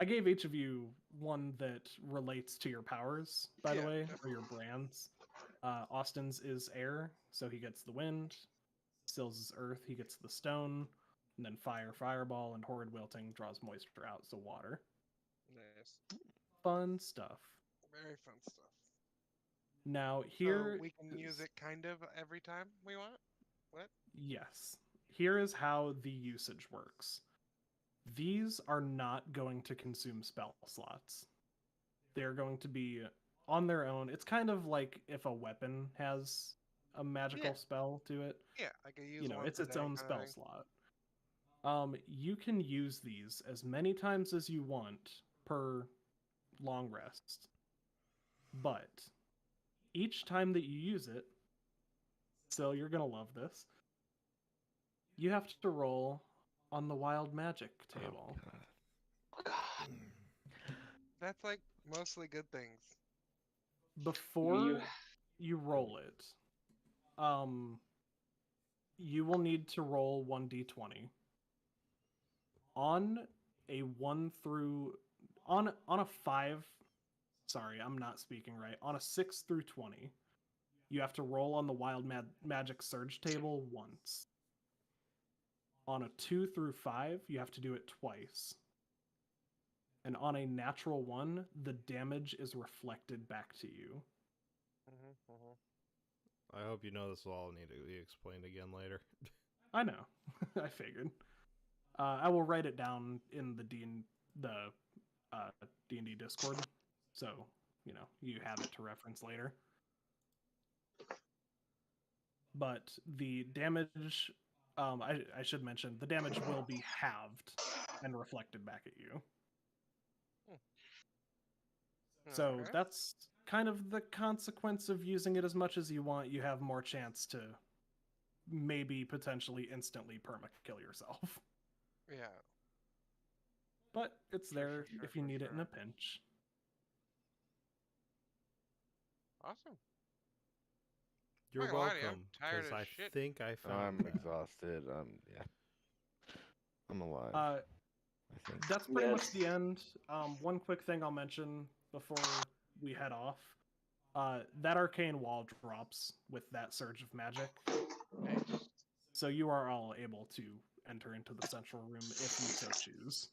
[SPEAKER 5] I gave each of you one that relates to your powers, by the
[SPEAKER 6] Yeah,
[SPEAKER 5] way, or
[SPEAKER 6] definitely.
[SPEAKER 5] your brands. Austin's is air, so he gets the wind. Stills is earth, he gets the stone. And then fire, fireball, and horrid wilting draws moisture out, so water.
[SPEAKER 6] Nice.
[SPEAKER 5] Fun stuff.
[SPEAKER 6] Very fun stuff.
[SPEAKER 5] Now here
[SPEAKER 6] So we can use
[SPEAKER 5] is-
[SPEAKER 6] it kind of every time we want? What?
[SPEAKER 5] Yes. Here is how the usage works. These are not going to consume spell slots. They're going to be on their own. It's kind of like if a weapon has a magical
[SPEAKER 6] Yeah.
[SPEAKER 5] spell to it.
[SPEAKER 6] Yeah, I could use one
[SPEAKER 5] It's
[SPEAKER 6] per
[SPEAKER 5] its
[SPEAKER 6] day
[SPEAKER 5] own
[SPEAKER 6] kinda
[SPEAKER 5] spell
[SPEAKER 6] thing.
[SPEAKER 5] slot. You can use these as many times as you want per long rest. But each time that you use it, so you're gonna love this, you have to roll on the wild magic table.
[SPEAKER 8] Oh, God.
[SPEAKER 6] That's like mostly good things.
[SPEAKER 5] Before you roll it, you will need to roll 1d20. On a 1 through on a 5, sorry, I'm not speaking right. On a 6 through 20, you have to roll on the wild magic surge table once. On a 2 through 5, you have to do it twice. And on a natural 1, the damage is reflected back to you.
[SPEAKER 2] I hope you know this will all need to be explained again later.
[SPEAKER 5] I know. I figured. I will write it down in the D&D Discord, so you have it to reference later. But the damage, I should mention, the damage will be halved and reflected back at you. So
[SPEAKER 6] Okay.
[SPEAKER 5] that's kind of the consequence of using it as much as you want. You have more chance to maybe potentially instantly perma-kill yourself.
[SPEAKER 6] Yeah.
[SPEAKER 5] But it's there
[SPEAKER 6] sure,
[SPEAKER 5] if you
[SPEAKER 6] for
[SPEAKER 5] need it in a
[SPEAKER 6] sure.
[SPEAKER 5] pinch.
[SPEAKER 6] Awesome.
[SPEAKER 2] You're
[SPEAKER 6] gonna lie to you, I'm
[SPEAKER 2] welcome.
[SPEAKER 6] tired
[SPEAKER 2] Because
[SPEAKER 6] as
[SPEAKER 2] I
[SPEAKER 6] shit.
[SPEAKER 2] think I found
[SPEAKER 4] I'm
[SPEAKER 2] that.
[SPEAKER 4] exhausted. Yeah. I'm alive.
[SPEAKER 5] Uh,
[SPEAKER 4] I think.
[SPEAKER 5] that's pretty much
[SPEAKER 8] Yes.
[SPEAKER 5] the end. One quick thing I'll mention before we head off. That arcane wall drops with that surge of magic. So you are all able to enter into the central room if you so choose.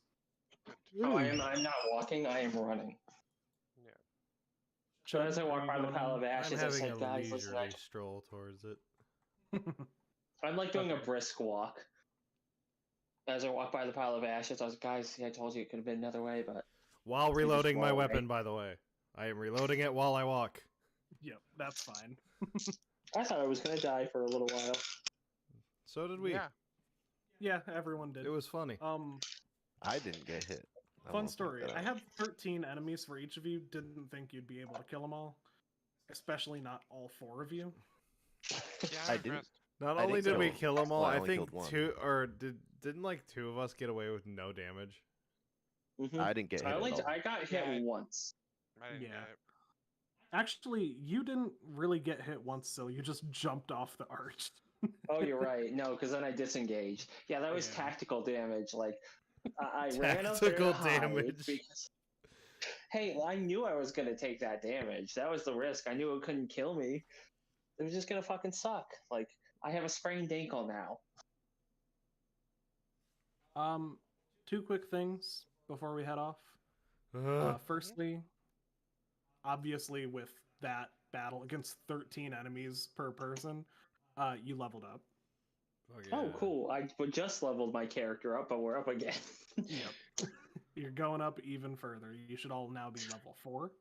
[SPEAKER 8] Oh, I'm not walking. I am running.
[SPEAKER 6] Yeah.
[SPEAKER 8] So as I
[SPEAKER 5] Are
[SPEAKER 8] walk
[SPEAKER 5] you
[SPEAKER 8] by the
[SPEAKER 5] going
[SPEAKER 8] pile of
[SPEAKER 2] I'm
[SPEAKER 8] ashes, I
[SPEAKER 2] having
[SPEAKER 8] said,
[SPEAKER 2] a
[SPEAKER 8] guys, listen,
[SPEAKER 2] leisurely stroll towards it.
[SPEAKER 8] I'm like doing a
[SPEAKER 5] Okay.
[SPEAKER 8] brisk walk. As I walk by the pile of ashes, I was, guys, see, I told you it could have been another way, but
[SPEAKER 2] While
[SPEAKER 8] just
[SPEAKER 2] reloading my
[SPEAKER 8] roll,
[SPEAKER 2] weapon,
[SPEAKER 8] right?
[SPEAKER 2] by the way. I am reloading it while I walk.
[SPEAKER 5] Yep, that's fine.
[SPEAKER 8] I thought I was gonna die for a little while.
[SPEAKER 2] So did we.
[SPEAKER 6] Yeah.
[SPEAKER 5] Yeah, everyone did.
[SPEAKER 2] It was funny.
[SPEAKER 4] I didn't get hit. I
[SPEAKER 5] Fun
[SPEAKER 4] wanna point
[SPEAKER 5] story.
[SPEAKER 4] that
[SPEAKER 5] I
[SPEAKER 4] out.
[SPEAKER 5] had 13 enemies for each of you. Didn't think you'd be able to kill them all, especially not all 4 of you.
[SPEAKER 6] Yeah,
[SPEAKER 4] I
[SPEAKER 6] I'm
[SPEAKER 4] didn't-
[SPEAKER 6] impressed.
[SPEAKER 2] Not
[SPEAKER 4] I
[SPEAKER 2] only
[SPEAKER 4] didn't
[SPEAKER 2] did we
[SPEAKER 4] kill-
[SPEAKER 2] kill them all,
[SPEAKER 4] well, I
[SPEAKER 2] I
[SPEAKER 4] only
[SPEAKER 2] think
[SPEAKER 4] killed one.
[SPEAKER 2] didn't like 2 of us get away with no damage.
[SPEAKER 8] Mhm.
[SPEAKER 4] I didn't get hit. at all.
[SPEAKER 8] I got hit
[SPEAKER 6] Yeah.
[SPEAKER 8] once.
[SPEAKER 6] I didn't
[SPEAKER 5] Yeah.
[SPEAKER 6] get it.
[SPEAKER 5] Actually, you didn't really get hit once, so you just jumped off the arch.
[SPEAKER 8] Oh, you're right. No, because then I disengaged. Yeah, that was
[SPEAKER 5] Yeah.
[SPEAKER 8] tactical damage. Like I ran up there
[SPEAKER 2] Tactical
[SPEAKER 8] to hide
[SPEAKER 2] damage.
[SPEAKER 8] because. Hey, I knew I was gonna take that damage. That was the risk. I knew it couldn't kill me. It was just gonna fucking suck. Like I have a sprained ankle now.
[SPEAKER 5] 2 quick things before we head off. Firstly, obviously, with that battle against 13 enemies per person, you leveled up.
[SPEAKER 2] Fuck
[SPEAKER 8] Oh,
[SPEAKER 2] yeah.
[SPEAKER 8] cool. I just leveled my character up, but we're up again.
[SPEAKER 5] Yep. You're going up even further. You should all now be level 4.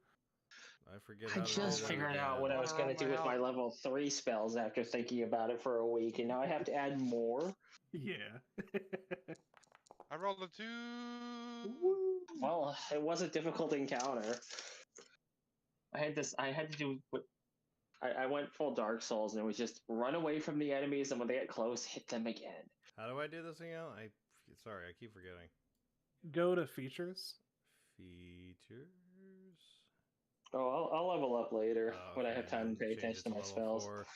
[SPEAKER 2] I forget
[SPEAKER 8] I
[SPEAKER 2] how to do
[SPEAKER 8] just
[SPEAKER 2] that
[SPEAKER 8] figured out what
[SPEAKER 2] again.
[SPEAKER 8] I was
[SPEAKER 6] Wanna
[SPEAKER 8] gonna
[SPEAKER 6] roll
[SPEAKER 8] do
[SPEAKER 6] my
[SPEAKER 8] with my
[SPEAKER 6] health?
[SPEAKER 8] level 3 spells after thinking about it for a week, and now I have to add more.
[SPEAKER 5] Yeah.
[SPEAKER 6] I rolled a 2.
[SPEAKER 8] Well, it was a difficult encounter. I had to do what I went full Dark Souls, and it was just run away from the enemies, and when they get close, hit them again.
[SPEAKER 2] How do I do this again? Sorry, I keep forgetting.
[SPEAKER 5] Go to features.
[SPEAKER 2] Features.
[SPEAKER 8] Oh, I'll level up later
[SPEAKER 2] Oh,
[SPEAKER 8] when I
[SPEAKER 2] okay,
[SPEAKER 8] have time to
[SPEAKER 2] then
[SPEAKER 8] pay
[SPEAKER 2] change
[SPEAKER 8] attention
[SPEAKER 2] it
[SPEAKER 8] to my
[SPEAKER 2] level
[SPEAKER 8] spells.
[SPEAKER 2] 4.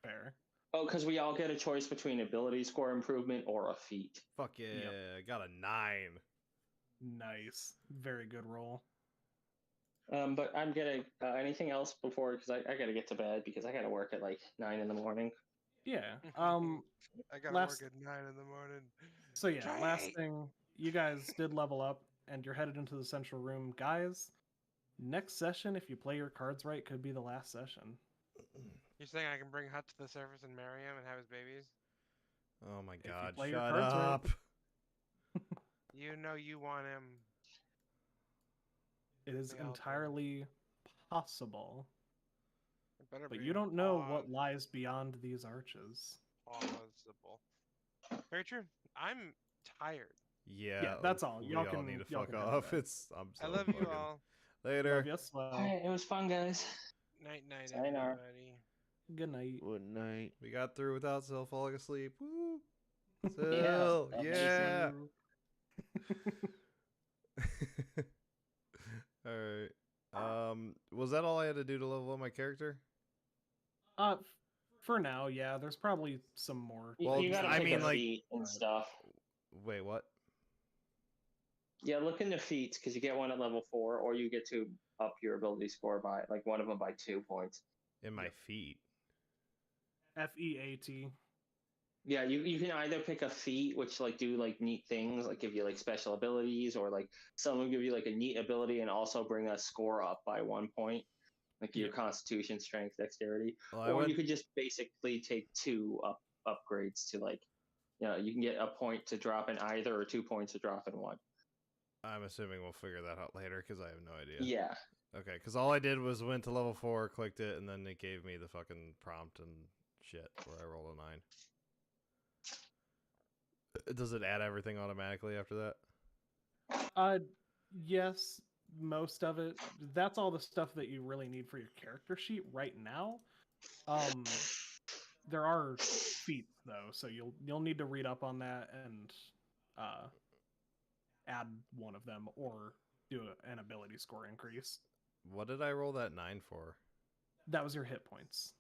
[SPEAKER 5] Fair.
[SPEAKER 8] Oh, because we all get a choice between ability score improvement or a feat.
[SPEAKER 2] Fuck yeah, I got a 9.
[SPEAKER 5] Nice. Very good roll.
[SPEAKER 8] But I'm gonna anything else before because I gotta get to bed because I gotta work at like 9 in the morning.
[SPEAKER 5] Yeah.
[SPEAKER 6] I gotta
[SPEAKER 5] last-
[SPEAKER 6] work at 9 in the morning.
[SPEAKER 5] So yeah, last
[SPEAKER 6] Trey!
[SPEAKER 5] thing, you guys did level up and you're headed into the central room. Guys, next session, if you play your cards right, could be the last session.
[SPEAKER 6] You're saying I can bring Hut to the surface and marry him and have his babies?
[SPEAKER 2] Oh my
[SPEAKER 5] you
[SPEAKER 2] god,
[SPEAKER 5] play your
[SPEAKER 2] shut
[SPEAKER 5] cards right.
[SPEAKER 2] up.
[SPEAKER 6] You know you want him.
[SPEAKER 5] It is
[SPEAKER 6] Yeah, I'll do it.
[SPEAKER 5] entirely possible,
[SPEAKER 6] It better
[SPEAKER 5] but
[SPEAKER 6] be
[SPEAKER 5] you don't know what
[SPEAKER 6] pos-
[SPEAKER 5] lies beyond these arches.
[SPEAKER 6] Possible. Very true. I'm tired.
[SPEAKER 2] Yeah,
[SPEAKER 5] that's all.
[SPEAKER 2] We
[SPEAKER 5] Y'all
[SPEAKER 2] all
[SPEAKER 5] can-
[SPEAKER 2] need to
[SPEAKER 5] y'all
[SPEAKER 2] fuck
[SPEAKER 5] can have
[SPEAKER 2] off.
[SPEAKER 5] that.
[SPEAKER 2] I'm
[SPEAKER 6] I
[SPEAKER 2] so
[SPEAKER 6] love you
[SPEAKER 2] fucking-
[SPEAKER 6] all.
[SPEAKER 2] Later.
[SPEAKER 5] Love you, Swell.
[SPEAKER 8] Alright, it was fun, guys.
[SPEAKER 6] Night, night,
[SPEAKER 8] Sayonara.
[SPEAKER 6] everybody.
[SPEAKER 5] Good night.
[SPEAKER 4] Good night.
[SPEAKER 2] We got through without Sil falling asleep. Woo!
[SPEAKER 8] Yeah,
[SPEAKER 2] Sil,
[SPEAKER 8] amazing.
[SPEAKER 2] yeah. All right. Was that all I had to do to level up my character?
[SPEAKER 5] For now, yeah. There's probably some more.
[SPEAKER 8] You-
[SPEAKER 2] Well,
[SPEAKER 8] you gotta
[SPEAKER 2] I
[SPEAKER 8] pick
[SPEAKER 2] mean,
[SPEAKER 8] a
[SPEAKER 2] like-
[SPEAKER 8] feat and stuff.
[SPEAKER 2] Wait, what?
[SPEAKER 8] Yeah, look into feats because you get one at level 4, or you get to up your ability score by like one of them by 2 points.
[SPEAKER 2] In my feet.
[SPEAKER 5] FEAT.
[SPEAKER 8] Yeah, you can either pick a feat which like do like neat things, like give you like special abilities, or like some will give you like a neat ability and also bring a score up by 1 point, like your Constitution, Strength, Dexterity.
[SPEAKER 2] Well, I
[SPEAKER 8] Or
[SPEAKER 2] went,
[SPEAKER 8] you could just basically take 2 upgrades to like, you can get a point to drop in either or 2 points to drop in one.
[SPEAKER 2] I'm assuming we'll figure that out later because I have no idea.
[SPEAKER 8] Yeah.
[SPEAKER 2] Okay, because all I did was went to level 4, clicked it, and then it gave me the fucking prompt and shit where I rolled a 9. Does it add everything automatically after that?
[SPEAKER 5] Yes, most of it. That's all the stuff that you really need for your character sheet right now. There are feats though, so you'll need to read up on that and add one of them or do an ability score increase.
[SPEAKER 2] What did I roll that 9 for?
[SPEAKER 5] That was your hit points.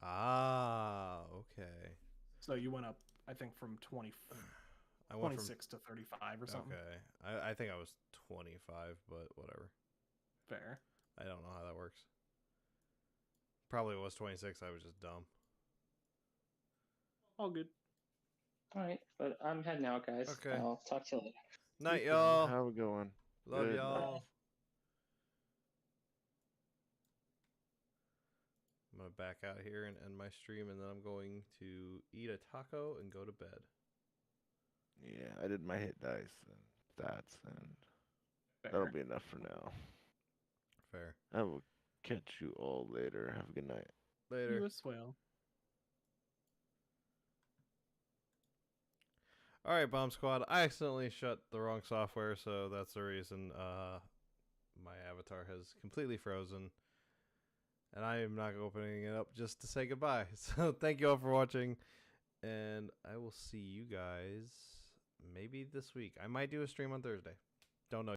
[SPEAKER 2] Ah, okay.
[SPEAKER 5] So you went up, I think, from
[SPEAKER 2] I went from
[SPEAKER 5] 26 to 35 or something.
[SPEAKER 2] Okay, I think I was 25, but whatever.
[SPEAKER 5] Fair.
[SPEAKER 2] I don't know how that works. Probably was 26. I was just dumb.
[SPEAKER 5] All good.
[SPEAKER 8] All right, but I'm heading out, guys.
[SPEAKER 2] Okay.
[SPEAKER 8] I'll talk to you later.
[SPEAKER 2] Night, y'all.
[SPEAKER 4] How we going?
[SPEAKER 2] Love
[SPEAKER 4] Good.
[SPEAKER 2] y'all. I'm gonna back out here and end my stream, and then I'm going to eat a taco and go to bed.
[SPEAKER 4] Yeah, I did my hit dice and stats, and
[SPEAKER 5] Fair.
[SPEAKER 4] that'll be enough for now.
[SPEAKER 2] Fair.
[SPEAKER 4] I will catch you all later. Have a good night.
[SPEAKER 2] Later.
[SPEAKER 5] You as well.
[SPEAKER 2] All right, Bomb Squad. I accidentally shut the wrong software, so that's the reason my avatar has completely frozen. And I am not opening it up just to say goodbye. So thank you all for watching, and I will see you guys maybe this week. I might do a stream on Thursday. Don't know.